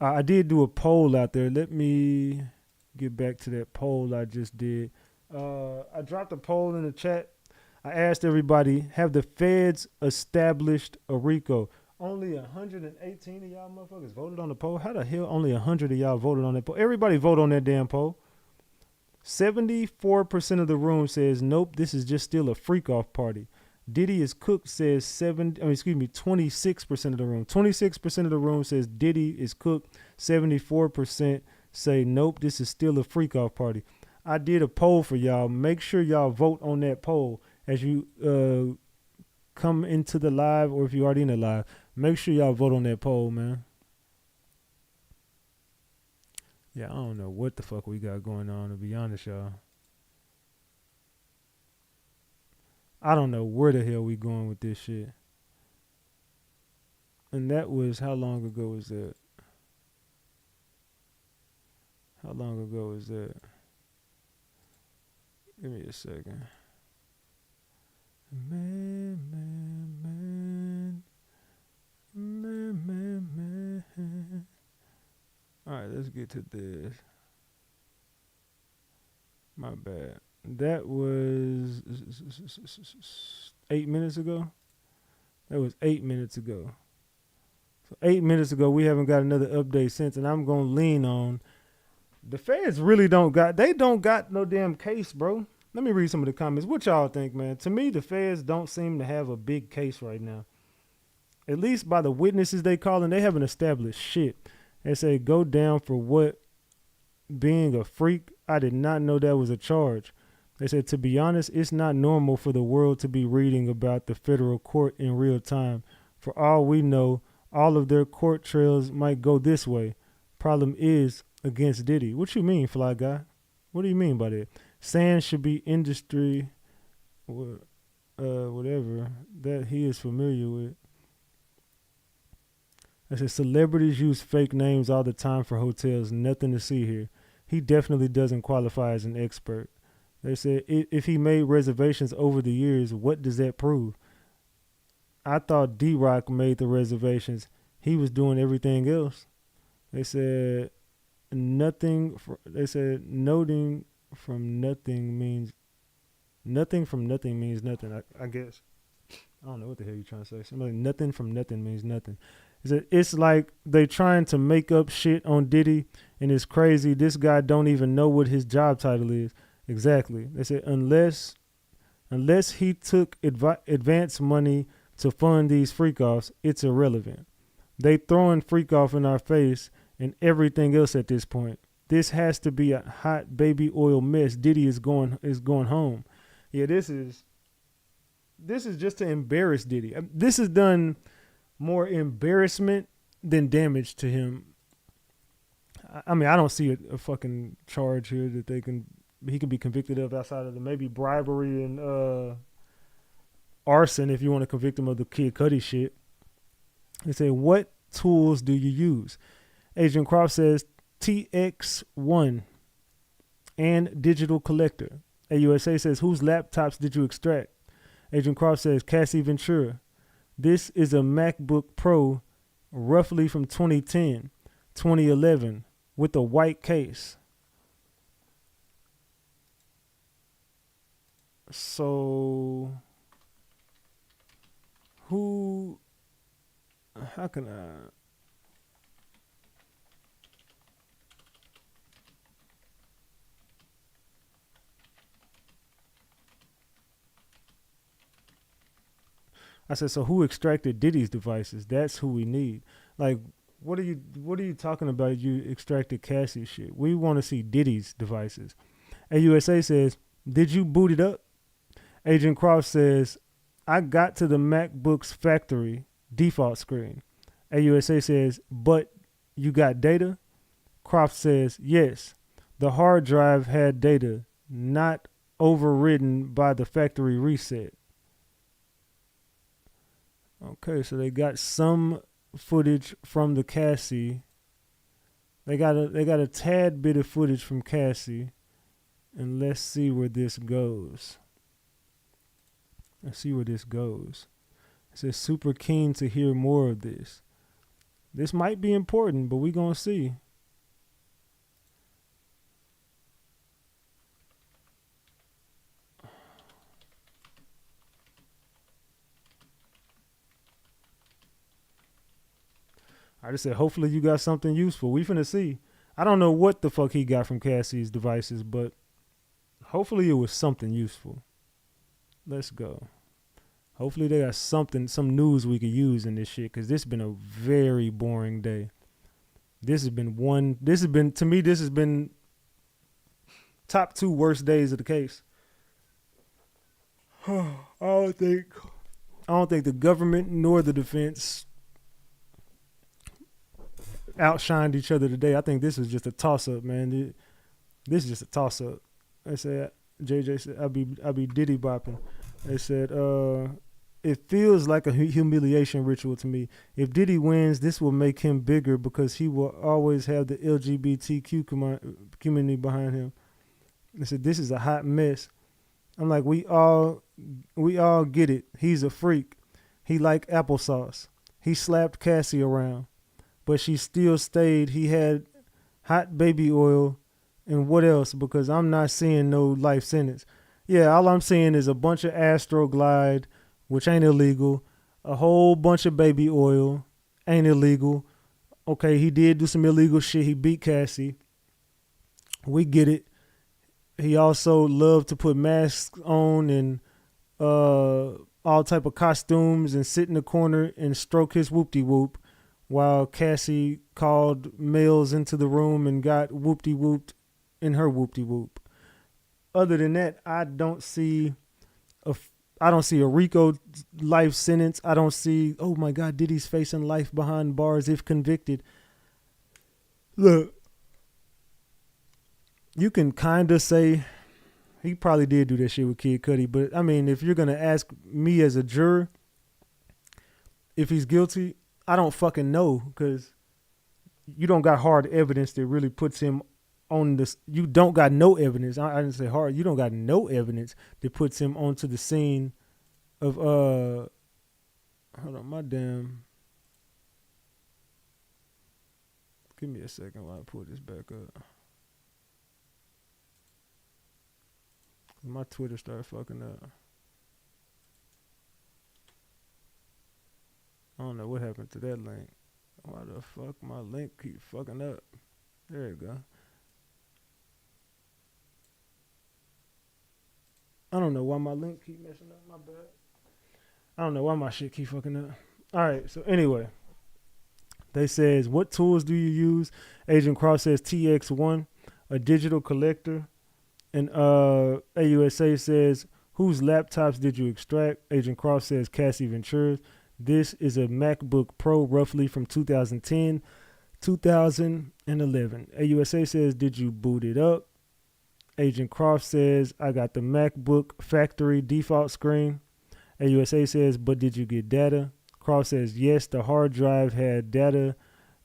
I did do a poll out there. Let me get back to that poll I just did. I dropped a poll in the chat. I asked everybody, have the feds established a RICO? Only 118 of y'all motherfuckers voted on the poll. How the hell only 100 of y'all voted on that poll? Everybody vote on that damn poll. 74% of the room says, nope, this is just still a freak-off party. Diddy is cooked says 26% of the room. 26% of the room says Diddy is cooked. 74% say, nope, this is still a freak-off party. I did a poll for y'all. Make sure y'all vote on that poll as you come into the live, or if you're already in the live. Make sure y'all vote on that poll, man. Yeah, I don't know what the fuck we got going on, to be honest, y'all. I don't know where the hell we going with this shit. And that was, how long ago was that? How long ago was that? Give me a second. Man. All right, let's get to this. My bad. That was 8 minutes ago. That was 8 minutes ago. 8 minutes ago. We haven't got another update since, and I'm gonna lean on the feds. Really don't got no damn case, bro. Let me read some of the comments. What y'all think, man? To me, the feds don't seem to have a big case right now. At least by the witnesses they calling, they haven't established shit. They say go down for what? Being a freak. I did not know that was a charge. They said, to be honest, it's not normal for the world to be reading about the federal court in real time. For all we know, all of their court trails might go this way. Problem is against Diddy. What you mean, fly guy? What do you mean by that? Sand should be industry, whatever, that he is familiar with. I said, celebrities use fake names all the time for hotels. Nothing to see here. He definitely doesn't qualify as an expert. They said, if he made reservations over the years, what does that prove? I thought D-Rock made the reservations. He was doing everything else. They said, noting from nothing means nothing, I guess. I don't know what the hell you're trying to say. Something like nothing from nothing means nothing. It's like they trying to make up shit on Diddy, and it's crazy. This guy don't even know what his job title is. Exactly. They said unless he took advance money to fund these freak-offs, it's irrelevant. They throwing freak-off in our face and everything else at this point. This has to be a hot baby oil mess. Diddy is going home. Yeah, this is just to embarrass Diddy. This has done more embarrassment than damage to him. I mean, I don't see a fucking charge here that he can be convicted of outside of the maybe bribery and arson if you want to convict him of the Kid Cudi shit. They say, what tools do you use? Agent Croft says TX1 and digital collector. AUSA says, whose laptops did you extract? Agent Croft says, Cassie Ventura. This is a MacBook Pro roughly from 2010, 2011 with a white case. So how can I said, so who extracted Diddy's devices? That's who we need. Like, what are you talking about? You extracted Cassie shit. We want to see Diddy's devices. AUSA says, did you boot it up? Agent Croft says, I got to the MacBook's factory default screen. AUSA says, but you got data? Croft says, yes. The hard drive had data, not overridden by the factory reset. Okay, so they got some footage from the Cassie. They got a tad bit of footage from Cassie, and let's see where this goes. It says super keen to hear more of this. This might be important, but we're gonna see. I just said, hopefully you got something useful. We finna see. I don't know what the fuck he got from Cassie's devices, but hopefully it was something useful. Let's go. Hopefully they got something, some news we could use in this shit, because this has been a very boring day. This has been top 2 worst days of the case. I don't think the government nor the defense outshined each other today. I think this was just a toss-up, man. This is just a toss-up. They said, JJ said, I be Diddy bopping. They said, it feels like a humiliation ritual to me. If Diddy wins, this will make him bigger because he will always have the LGBTQ community behind him. They said, this is a hot mess. I'm like, we all get it. He's a freak. He like applesauce. He slapped Cassie around, but she still stayed. He had hot baby oil and what else? Because I'm not seeing no life sentence. Yeah, all I'm seeing is a bunch of Astroglide, which ain't illegal, a whole bunch of baby oil, ain't illegal. Okay, he did do some illegal shit. He beat Cassie. We get it. He also loved to put masks on and all type of costumes and sit in the corner and stroke his whoop-de-whoop while Cassie called males into the room and got whoop-de-whooped in her whoop-de-whoop. Other than that, I don't see a RICO life sentence. I don't see, oh my God, Diddy's facing life behind bars if convicted. Look, you can kind of say he probably did do that shit with Kid Cudi, but I mean, if you're going to ask me as a juror if he's guilty, I don't fucking know, because you don't got hard evidence that really puts him on this. You don't got no evidence. I didn't say hard. You don't got no evidence that puts him onto the scene of hold on, my damn. Give me a second while I pull this back up. My Twitter started fucking up. I don't know what happened to that link. Why the fuck my link keep fucking up? There you go. I don't know why my link keep messing up. My bad. I don't know why my shit keep fucking up. All right. So anyway, they says, what tools do you use? Agent Cross says TX1, a digital collector. And AUSA says, whose laptops did you extract? Agent Cross says Cassie Ventura. This is a MacBook Pro roughly from 2010, 2011. AUSA says, did you boot it up? Agent Croft says, I got the MacBook factory default screen. AUSA says, but did you get data? Croft says, yes, the hard drive had data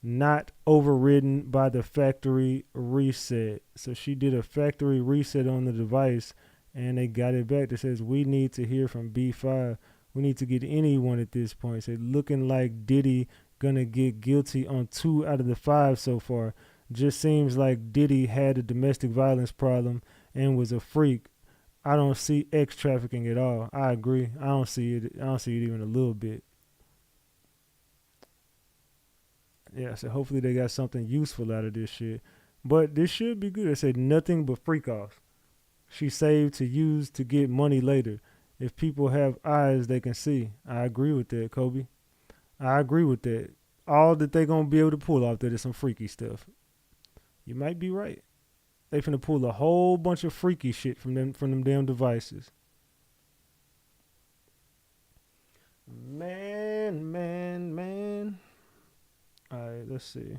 not overridden by the factory reset. So she did a factory reset on the device and they got it back. That says, we need to hear from B5. We need to get anyone at this point. Said, looking like Diddy gonna get guilty on 2 out of the 5 so far. Just seems like Diddy had a domestic violence problem and was a freak. I don't see X trafficking at all. I agree. I don't see it even a little bit. Yeah, so hopefully they got something useful out of this shit. But this should be good. It said nothing but freak off. She saved to use to get money later. If people have eyes, they can see. I agree with that, Kobe. I agree with that. All that they gonna be able to pull off that is some freaky stuff. You might be right. They finna pull a whole bunch of freaky shit from them damn devices. Man. Alright, let's see.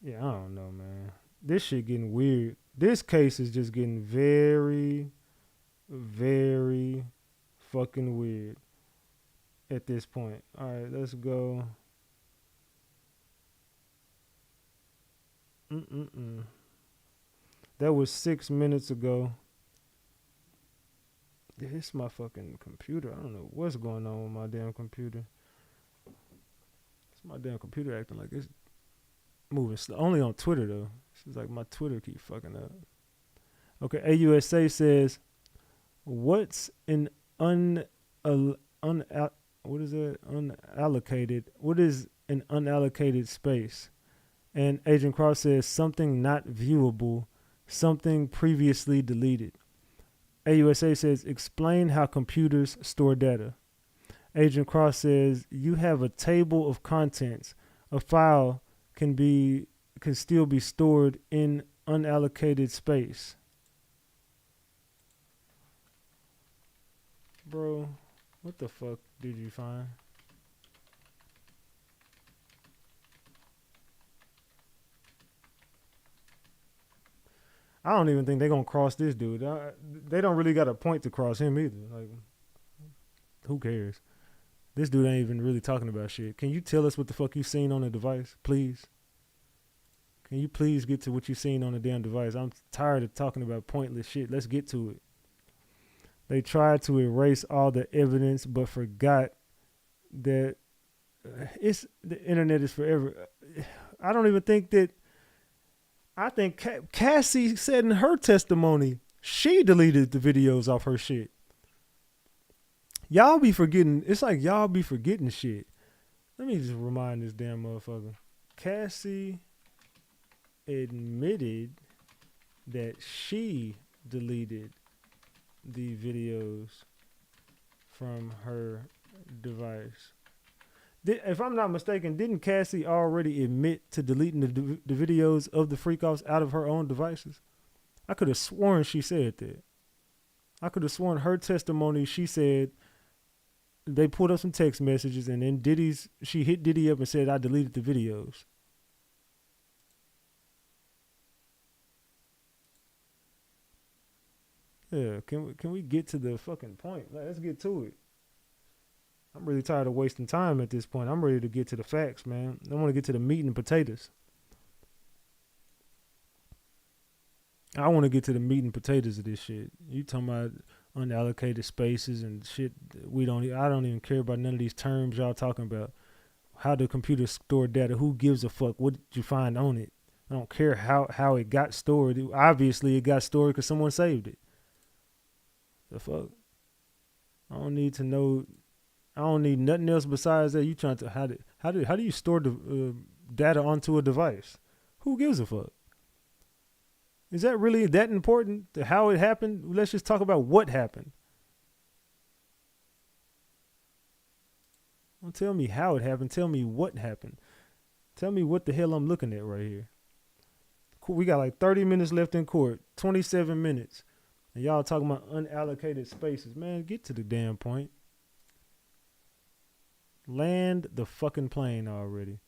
Yeah, I don't know, man. This shit getting weird. This case is just getting very, very fucking weird at this point. Alright, let's go. That was 6 minutes ago. Yeah, this is my fucking computer. I don't know what's going on with my damn computer. It's my damn computer acting like it's moving slow. Only on Twitter though. It's like my Twitter keep fucking up. Okay, AUSA says, what's an unallocated? What is an unallocated space? And Agent Cross says something not viewable, something previously deleted. AUSA says, explain how computers store data. Agent Cross says, you have a table of contents. A file can still be stored in unallocated space. Bro, what the fuck did you find? I don't even think they're going to cross this dude. They don't really got a point to cross him either. Like, who cares? This dude ain't even really talking about shit. Can you tell us what the fuck you seen on the device, please? Can you please get to what you seen on the damn device? I'm tired of talking about pointless shit. Let's get to it. They tried to erase all the evidence, but forgot that the internet is forever. I don't even think that. I think Cassie said in her testimony she deleted the videos off her shit. Y'all be forgetting. It's like y'all be forgetting shit. Let me just remind this damn motherfucker. Cassie admitted that she deleted the videos from her device. If I'm not mistaken, didn't Cassie already admit to deleting the videos of the freak-offs out of her own devices? I could have sworn she said that. I could have sworn her testimony, she said they pulled up some text messages and then she hit Diddy up and said, I deleted the videos. Yeah, can we get to the fucking point? Let's get to it. I'm really tired of wasting time at this point. I'm ready to get to the facts, man. I want to get to the meat and potatoes. I want to get to the meat and potatoes of this shit. You talking about unallocated spaces and shit. I don't even care about none of these terms y'all talking about. How do computers store data? Who gives a fuck? What did you find on it? I don't care how it got stored. Obviously, it got stored because someone saved it. The fuck? I don't need to know. I don't need nothing else besides that. You trying to how do you store the data onto a device? Who gives a fuck? Is that really that important to how it happened? Let's just talk about what happened. Don't tell me how it happened. Tell me what happened. Tell me what the hell I'm looking at right here. We got like 30 minutes left in court. 27 minutes. And y'all talking about unallocated spaces. Man, get to the damn point. Land the fucking plane already.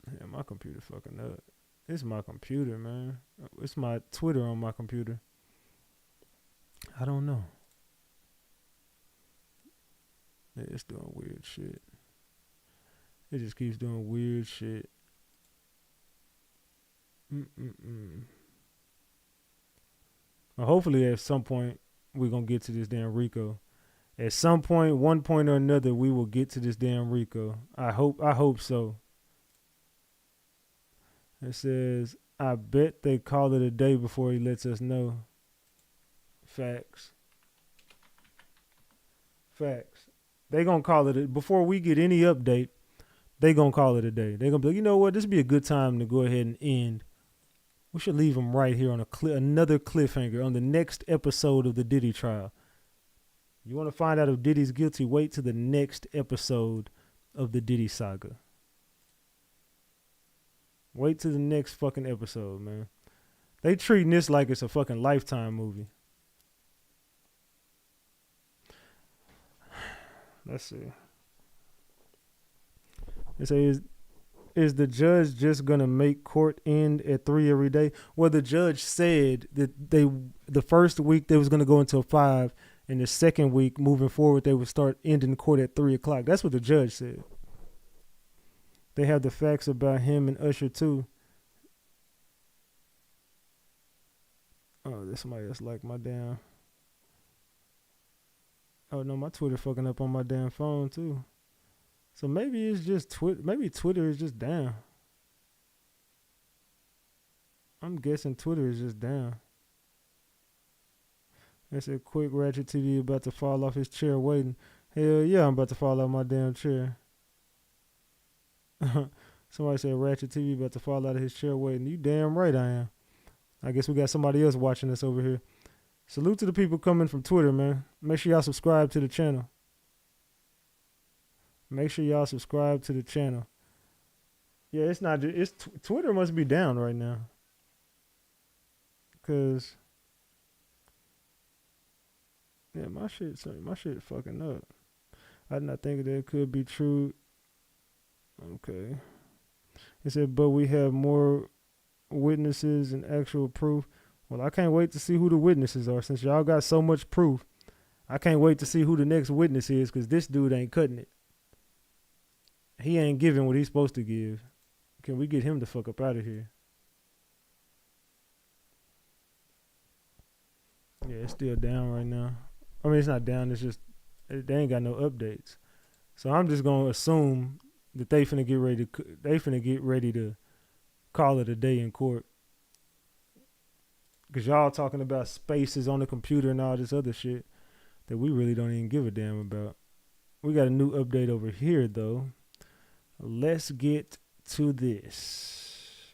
Yeah, my computer fucking up. It's my computer, man. It's my Twitter on my computer. I don't know. Yeah, it's doing weird shit. It just keeps doing weird shit. Well, hopefully at some point we're going to get to this damn RICO. At some point, one point or another, we will get to this damn RICO. I hope so. It says, I bet they call it a day before he lets us know. Facts. They gonna call it before we get any update. They gonna call it a day. They gonna be like, you know what? This would be a good time to go ahead and end. We should leave them right here on another cliffhanger on the next episode of the Diddy trial. You want to find out if Diddy's guilty? Wait till the next episode of the Diddy saga. Wait till the next fucking episode, man. They treating this like it's a fucking Lifetime movie. Let's see. They say, is the judge just gonna make court end at 3 every day? Well, the judge said that the first week they was gonna go until 5, and the second week moving forward they would start ending court at 3 o'clock. That's what the judge said. They have the facts about him and Usher too. Oh, there's somebody that's like my damn. Oh no, my Twitter fucking up on my damn phone too. So maybe it's just Twitter. Maybe Twitter is just down. I'm guessing Twitter is just down. They said, quick, Ratchet TV about to fall off his chair waiting. Hell yeah, I'm about to fall off my damn chair. Somebody said Ratchet TV about to fall out of his chair waiting. You damn right I am. I guess we got somebody else watching us over here. Salute to the people coming from Twitter, man. Make sure y'all subscribe to the channel. Make sure y'all subscribe to the channel. Yeah, it's not just, Twitter must be down right now. Cause yeah, my shit fucking up. I did not think that could be true. Okay. It said, but we have more witnesses and actual proof. Well, I can't wait to see who the witnesses are. Since y'all got so much proof, I can't wait to see who the next witness is, because this dude ain't cutting it. He ain't giving what he's supposed to give. Can we get him the fuck up out of here? Yeah, it's still down right now. I mean, it's not down. It's just they ain't got no updates. So I'm just gonna assume that they finna get ready to call it a day in court. Cause y'all talking about spaces on the computer and all this other shit that we really don't even give a damn about. We got a new update over here, though. Let's get to this.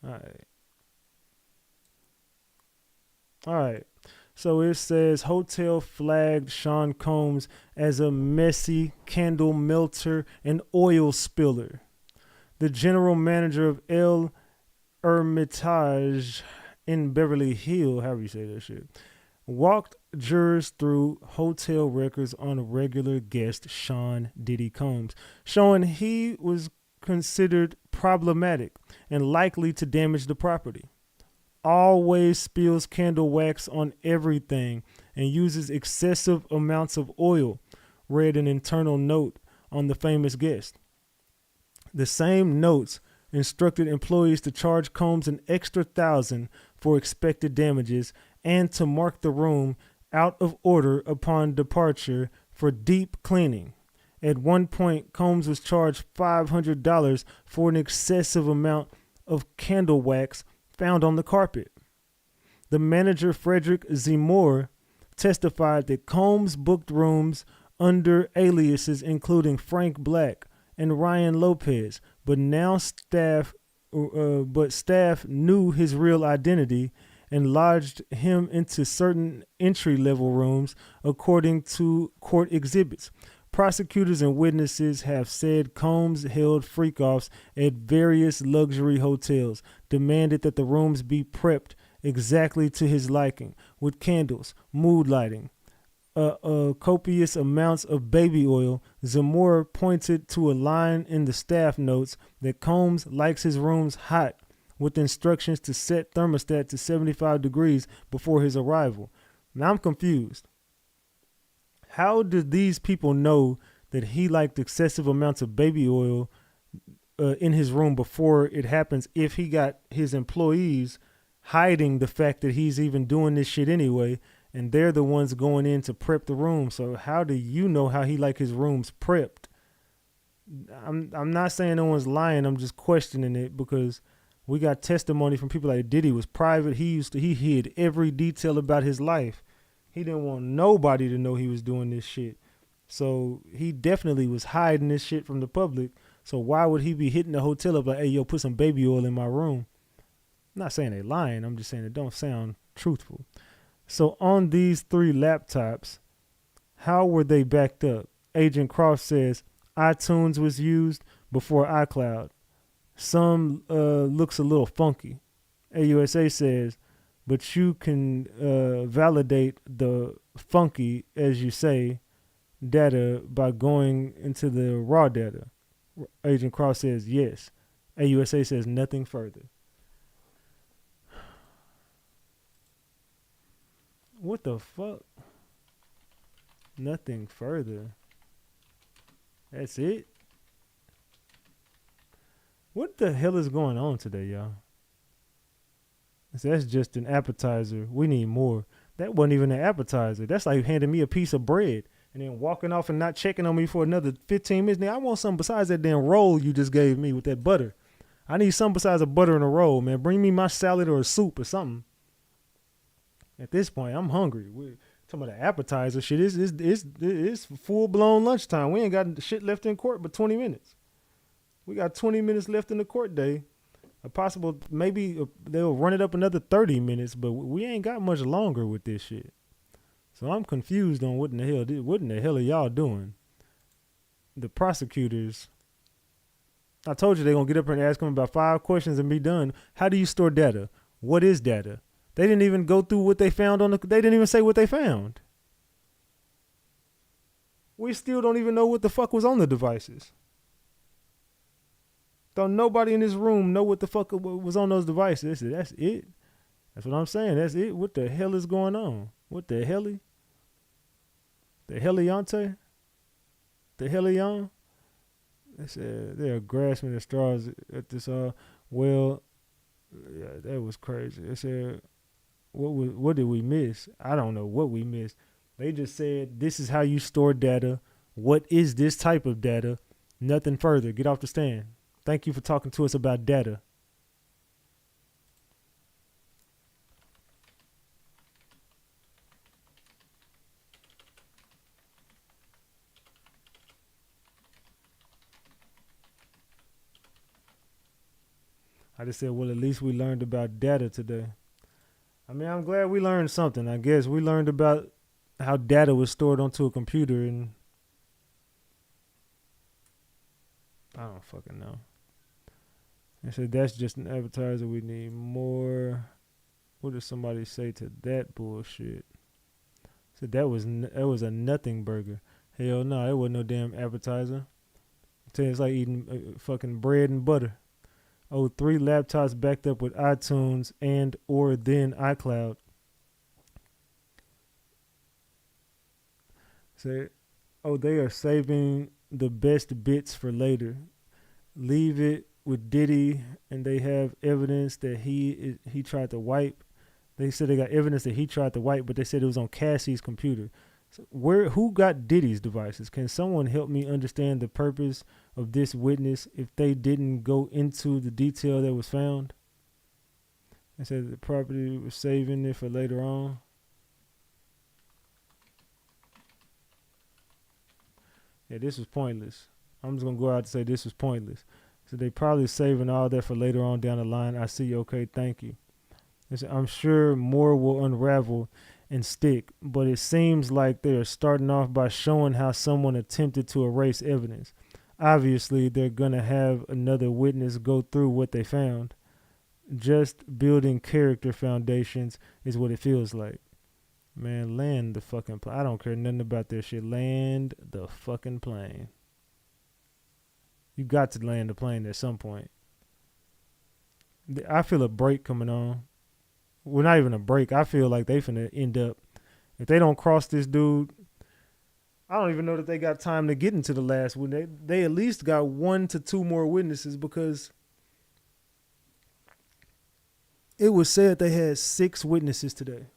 All right. All right. So it says hotel flagged Sean Combs as a messy candle melter and oil spiller. The general manager of El Hermitage in Beverly Hills, however you say that shit, walked jurors through hotel records on regular guest Sean Diddy Combs, showing he was considered problematic and likely to damage the property. Always spills candle wax on everything and uses excessive amounts of oil, read an internal note on the famous guest. The same notes instructed employees to charge Combs an extra $1,000 for expected damages and to mark the room out of order upon departure for deep cleaning. At one point, Combs was charged $500 for an excessive amount of candle wax found on the carpet. The manager, Frederick Zemore, testified that Combs booked rooms under aliases including Frank Black and Ryan Lopez, but staff knew his real identity and lodged him into certain entry-level rooms, according to court exhibits. Prosecutors and witnesses have said Combs held freak-offs at various luxury hotels, demanded that the rooms be prepped exactly to his liking, with candles, mood lighting, copious amounts of baby oil. Zamora pointed to a line in the staff notes that Combs likes his rooms hot, with instructions to set thermostat to 75 degrees before his arrival. Now I'm confused. How did these people know that he liked excessive amounts of baby oil in his room before it happens, if he got his employees hiding the fact that he's even doing this shit anyway, and they're the ones going in to prep the room? So how do you know how he like his rooms prepped? I'm not saying no one's lying. I'm just questioning it because we got testimony from people like Diddy was private. He hid every detail about his life. He didn't want nobody to know he was doing this shit. So he definitely was hiding this shit from the public. So why would he be hitting the hotel up like, hey, yo, put some baby oil in my room? I'm not saying they lying. I'm just saying it don't sound truthful. So on these 3 laptops, how were they backed up? Agent Croft says iTunes was used before iCloud. Some looks a little funky. AUSA says, but you can validate the funky, as you say, data by going into the raw data. Agent Cross says yes. AUSA says nothing further. What the fuck? Nothing further. That's it? What the hell is going on today, y'all? That's just an appetizer. We need more. That wasn't even an appetizer. That's like handing me a piece of bread and then walking off and not checking on me for another 15 minutes. Now, I want something besides that damn roll you just gave me with that butter. I need something besides a butter and a roll, man. Bring me my salad or a soup or something. At this point, I'm hungry. We're talking about the appetizer shit. It's full-blown lunchtime. We ain't got shit left in court but 20 minutes. We got 20 minutes left in the court day. A possible, maybe they'll run it up another 30 minutes, but we ain't got much longer with this shit. So I'm confused on what in the hell are y'all doing? The prosecutors, I told you they're going to get up here and ask them about 5 questions and be done. How do you store data? What is data? They didn't even go through what they found they didn't even say what they found. We still don't even know what the fuck was on the devices. Don't nobody in this room know what the fuck was on those devices. That's it. That's what I'm saying. That's it. What the hell is going on? What the helly? The heliante? The helion? They said they're grasping at straws at this. Well, yeah, that was crazy. They said, what did we miss? I don't know what we missed. They just said this is how you store data. What is this type of data? Nothing further. Get off the stand. Thank you for talking to us about data. I just said, well, at least we learned about data today. I mean, I'm glad we learned something. I guess we learned about how data was stored onto a computer, and I don't fucking know. I said, that's just an advertiser. We need more. What did somebody say to that bullshit? Said that was a nothing burger. Hell no, it wasn't no damn advertiser. I tell you, it's like eating fucking bread and butter. Oh, 3 laptops backed up with iTunes and or then iCloud. Say, oh, they are saving the best bits for later. Leave it with Diddy, and they have evidence that he tried to wipe. They said they got evidence that he tried to wipe, but they said it was on Cassie's computer. So who got Diddy's devices? Can someone help me understand the purpose of this witness if they didn't go into the detail that was found? They said the property was saving it for later on. Yeah, this was pointless. I'm just going to go out and say this was pointless. So they probably saving all that for later on down the line. I see. Okay, thank you. I'm sure more will unravel and stick, but it seems like they are starting off by showing how someone attempted to erase evidence. Obviously, they're going to have another witness go through what they found. Just building character foundations is what it feels like. Man, land the fucking plane. I don't care nothing about this shit. Land the fucking plane. You got to land the plane at some point. I feel a break coming on. Well, not even a break. I feel like they finna end up. If they don't cross this dude, I don't even know that they got time to get into the last one. They at least got 1 to 2 more witnesses, because it was said they had 6 witnesses today.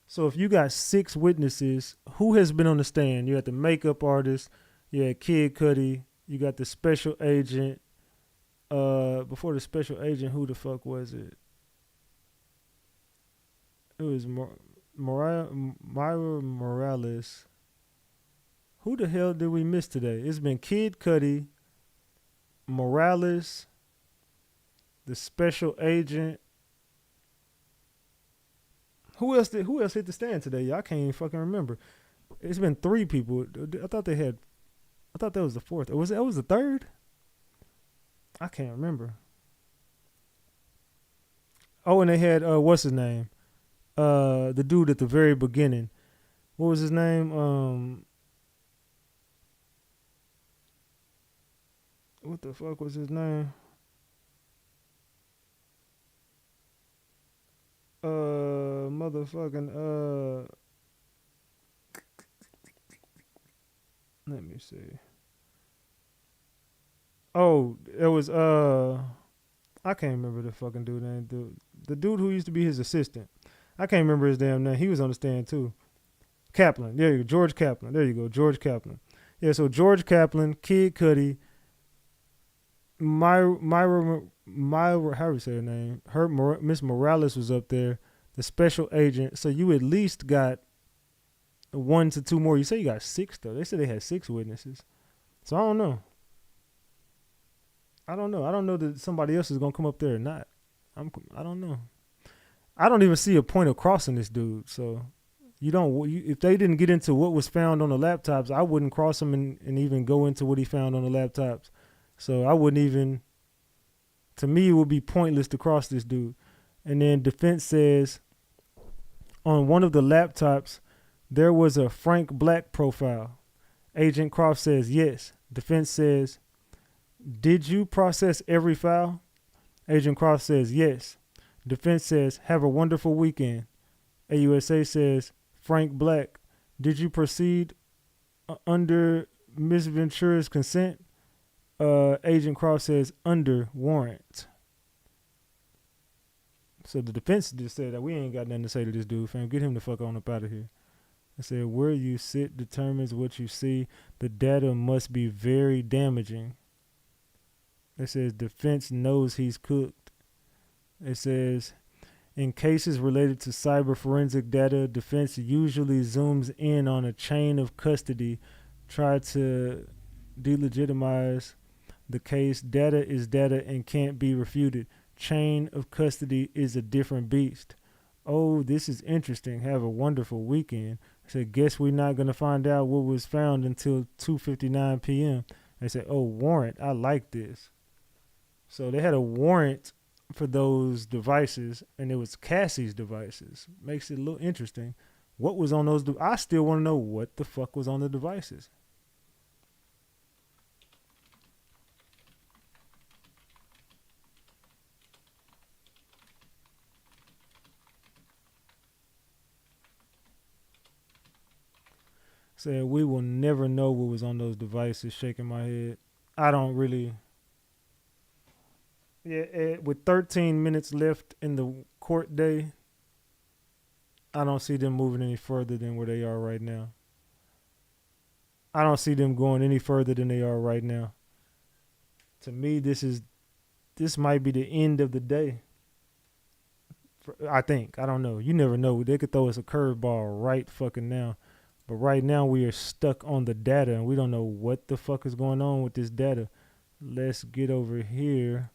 So if you got 6 witnesses, who has been on the stand? You had the makeup artist, you had Kid Cudi, you got the special agent. Before the special agent, who the fuck was it? It was Myra Morales. Who the hell did we miss today? It's been Kid Cudi, Morales, the special agent. Who else hit the stand today? Y'all can't even fucking remember. It's been 3 people. I thought that was the 4th. That was the 3rd? I can't remember. Oh, and they had what's his name? The dude at the very beginning. What was his name? What the fuck was his name? Motherfucking let me see. Oh, it was I can't remember the fucking dude name. The dude who used to be his assistant. I can't remember his damn name. He was on the stand too. Kaplan. There you go. George Kaplan. There you go. George Kaplan. Yeah, so George Kaplan, Kid Cudi, Myra, how do you say her name? Miss Morales was up there, the special agent. So you at least got 1 to 2 more. You say you got 6 though. They said they had 6 witnesses. So I don't know. I don't know that somebody else is gonna come up there or not. I don't know. I don't even see a point of crossing this dude. So if they didn't get into what was found on the laptops, I wouldn't cross him and even go into what he found on the laptops. So I wouldn't even. To me, it would be pointless to cross this dude. And then defense says on one of the laptops there was a Frank Black profile. Agent Croft says yes. Defense says, did you process every file? Agent Croft says yes. Defense says, have a wonderful weekend. AUSA says, Frank Black, did you proceed under Miss Ventura's consent? Agent Croft says, under warrant. So the defense just said that we ain't got nothing to say to this dude, fam. Get him the fuck on up out of here. I said, where you sit determines what you see. The data must be very damaging. It says defense knows he's cooked. It says, in cases related to cyber forensic data, defense usually zooms in on a chain of custody, try to delegitimize the case. Data is data and can't be refuted. Chain of custody is a different beast. Oh, this is interesting. Have a wonderful weekend. I said, guess we're not going to find out what was found until 2:59 p.m. They said, oh, warrant. I like this. So they had a warrant for those devices, and it was Cassie's devices. Makes it a little interesting. What was on those? I still want to know what the fuck was on the devices. Said we will never know what was on those devices. Shaking my head. I don't really. Yeah, with 13 minutes left in the court day, I don't see them moving any further than where they are right now. I don't see them going any further than they are right now. To me, this might be the end of the day. I think. I don't know. You never know. They could throw us a curveball right fucking now. But right now we are stuck on the data and we don't know what the fuck is going on with this data. Let's get over here.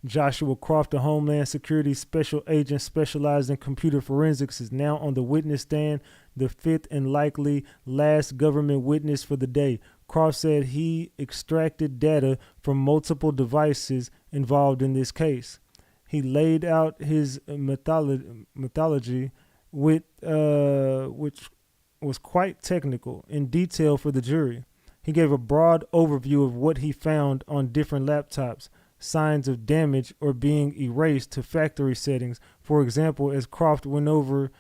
Joshua Croft, a Homeland Security special agent specialized in computer forensics, is now on the witness stand, the fifth and likely last government witness for the day. Croft said he extracted data from multiple devices involved in this case. He laid out his methodology, which was quite technical, in detail for the jury. He gave a broad overview of what he found on different laptops, signs of damage or being erased to factory settings. For example, as Croft went over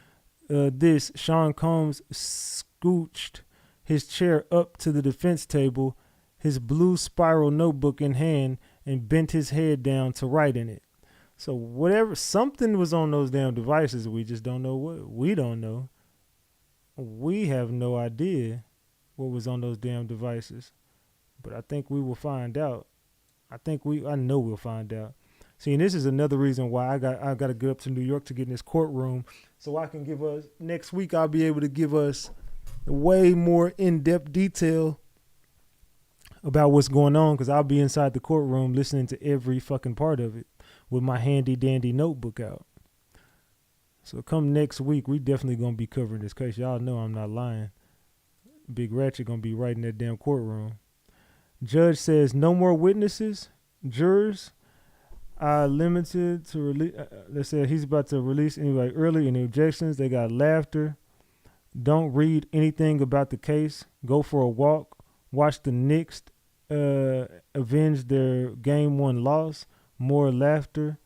this, Sean Combs scooched his chair up to the defense table, his blue spiral notebook in hand, and bent his head down to write in it. So whatever, something was on those damn devices. We just don't know what. We don't know. We have no idea what was on those damn devices. But I think we will find out. I know we'll find out. See, and this is another reason why I got to get up to New York to get in this courtroom so I can give us, next week I'll be able to give us way more in-depth detail about what's going on, because I'll be inside the courtroom listening to every fucking part of it with my handy dandy notebook out. So come next week, we definitely going to be covering this case. Y'all know I'm not lying. Big Ratchet going to be right in that damn courtroom. Judge says no more witnesses. Jurors are limited to release. They said he's about to release anybody early. Any objections? They got laughter. Don't read anything about the case. Go for a walk. Watch the Knicks avenge their game one loss. More laughter.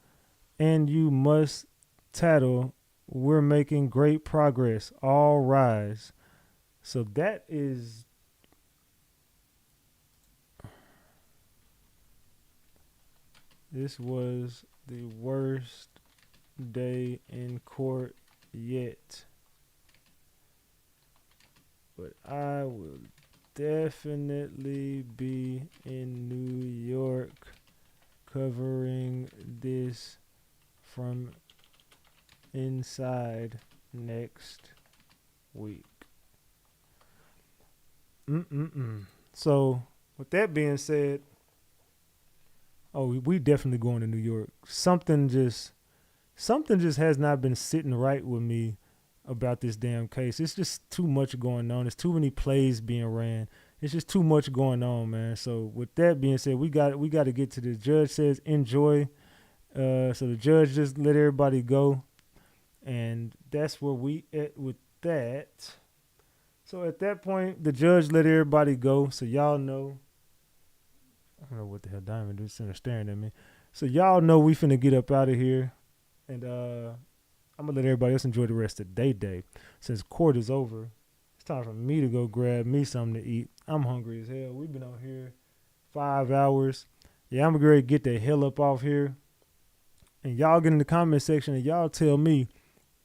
And you must tattle. We're making great progress. All rise. So that is. This was the worst day in court yet. But I will definitely be in New York covering this from inside next week. So, with that being said, we definitely going to New York. Something just has not been sitting right with me about this damn case. It's just too much going on. There's too many plays being ran. It's just too much going on, man. So with that being said, we got to get to this. Judge says enjoy. So the judge just let everybody go, and that's where we at with that. So at that point, the judge let everybody go. So y'all know. I don't know what the hell Diamond is staring at me. So y'all know we finna get up out of here. And I'm going to let everybody else enjoy the rest of their day. Since court is over, it's time for me to go grab me something to eat. I'm hungry as hell. We've been out here 5 hours. Yeah, I'm going to get the hell up off here. And y'all get in the comment section and y'all tell me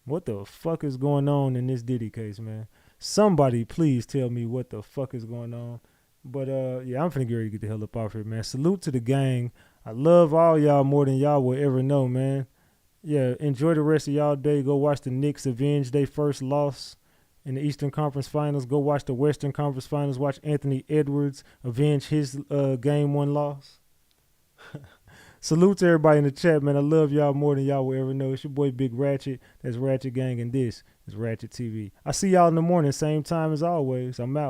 what the fuck is going on in this Diddy case, man. Somebody please tell me what the fuck is going on. But, yeah, I'm finna get ready to get the hell up off here, man. Salute to the gang. I love all y'all more than y'all will ever know, man. Yeah, enjoy the rest of y'all day. Go watch the Knicks avenge their first loss in the Eastern Conference Finals. Go watch the Western Conference Finals. Watch Anthony Edwards avenge his game one loss. Salute to everybody in the chat, man. I love y'all more than y'all will ever know. It's your boy Big Ratchet. That's Ratchet Gang, and this is Ratchet TV. I see y'all in the morning, same time as always. I'm out.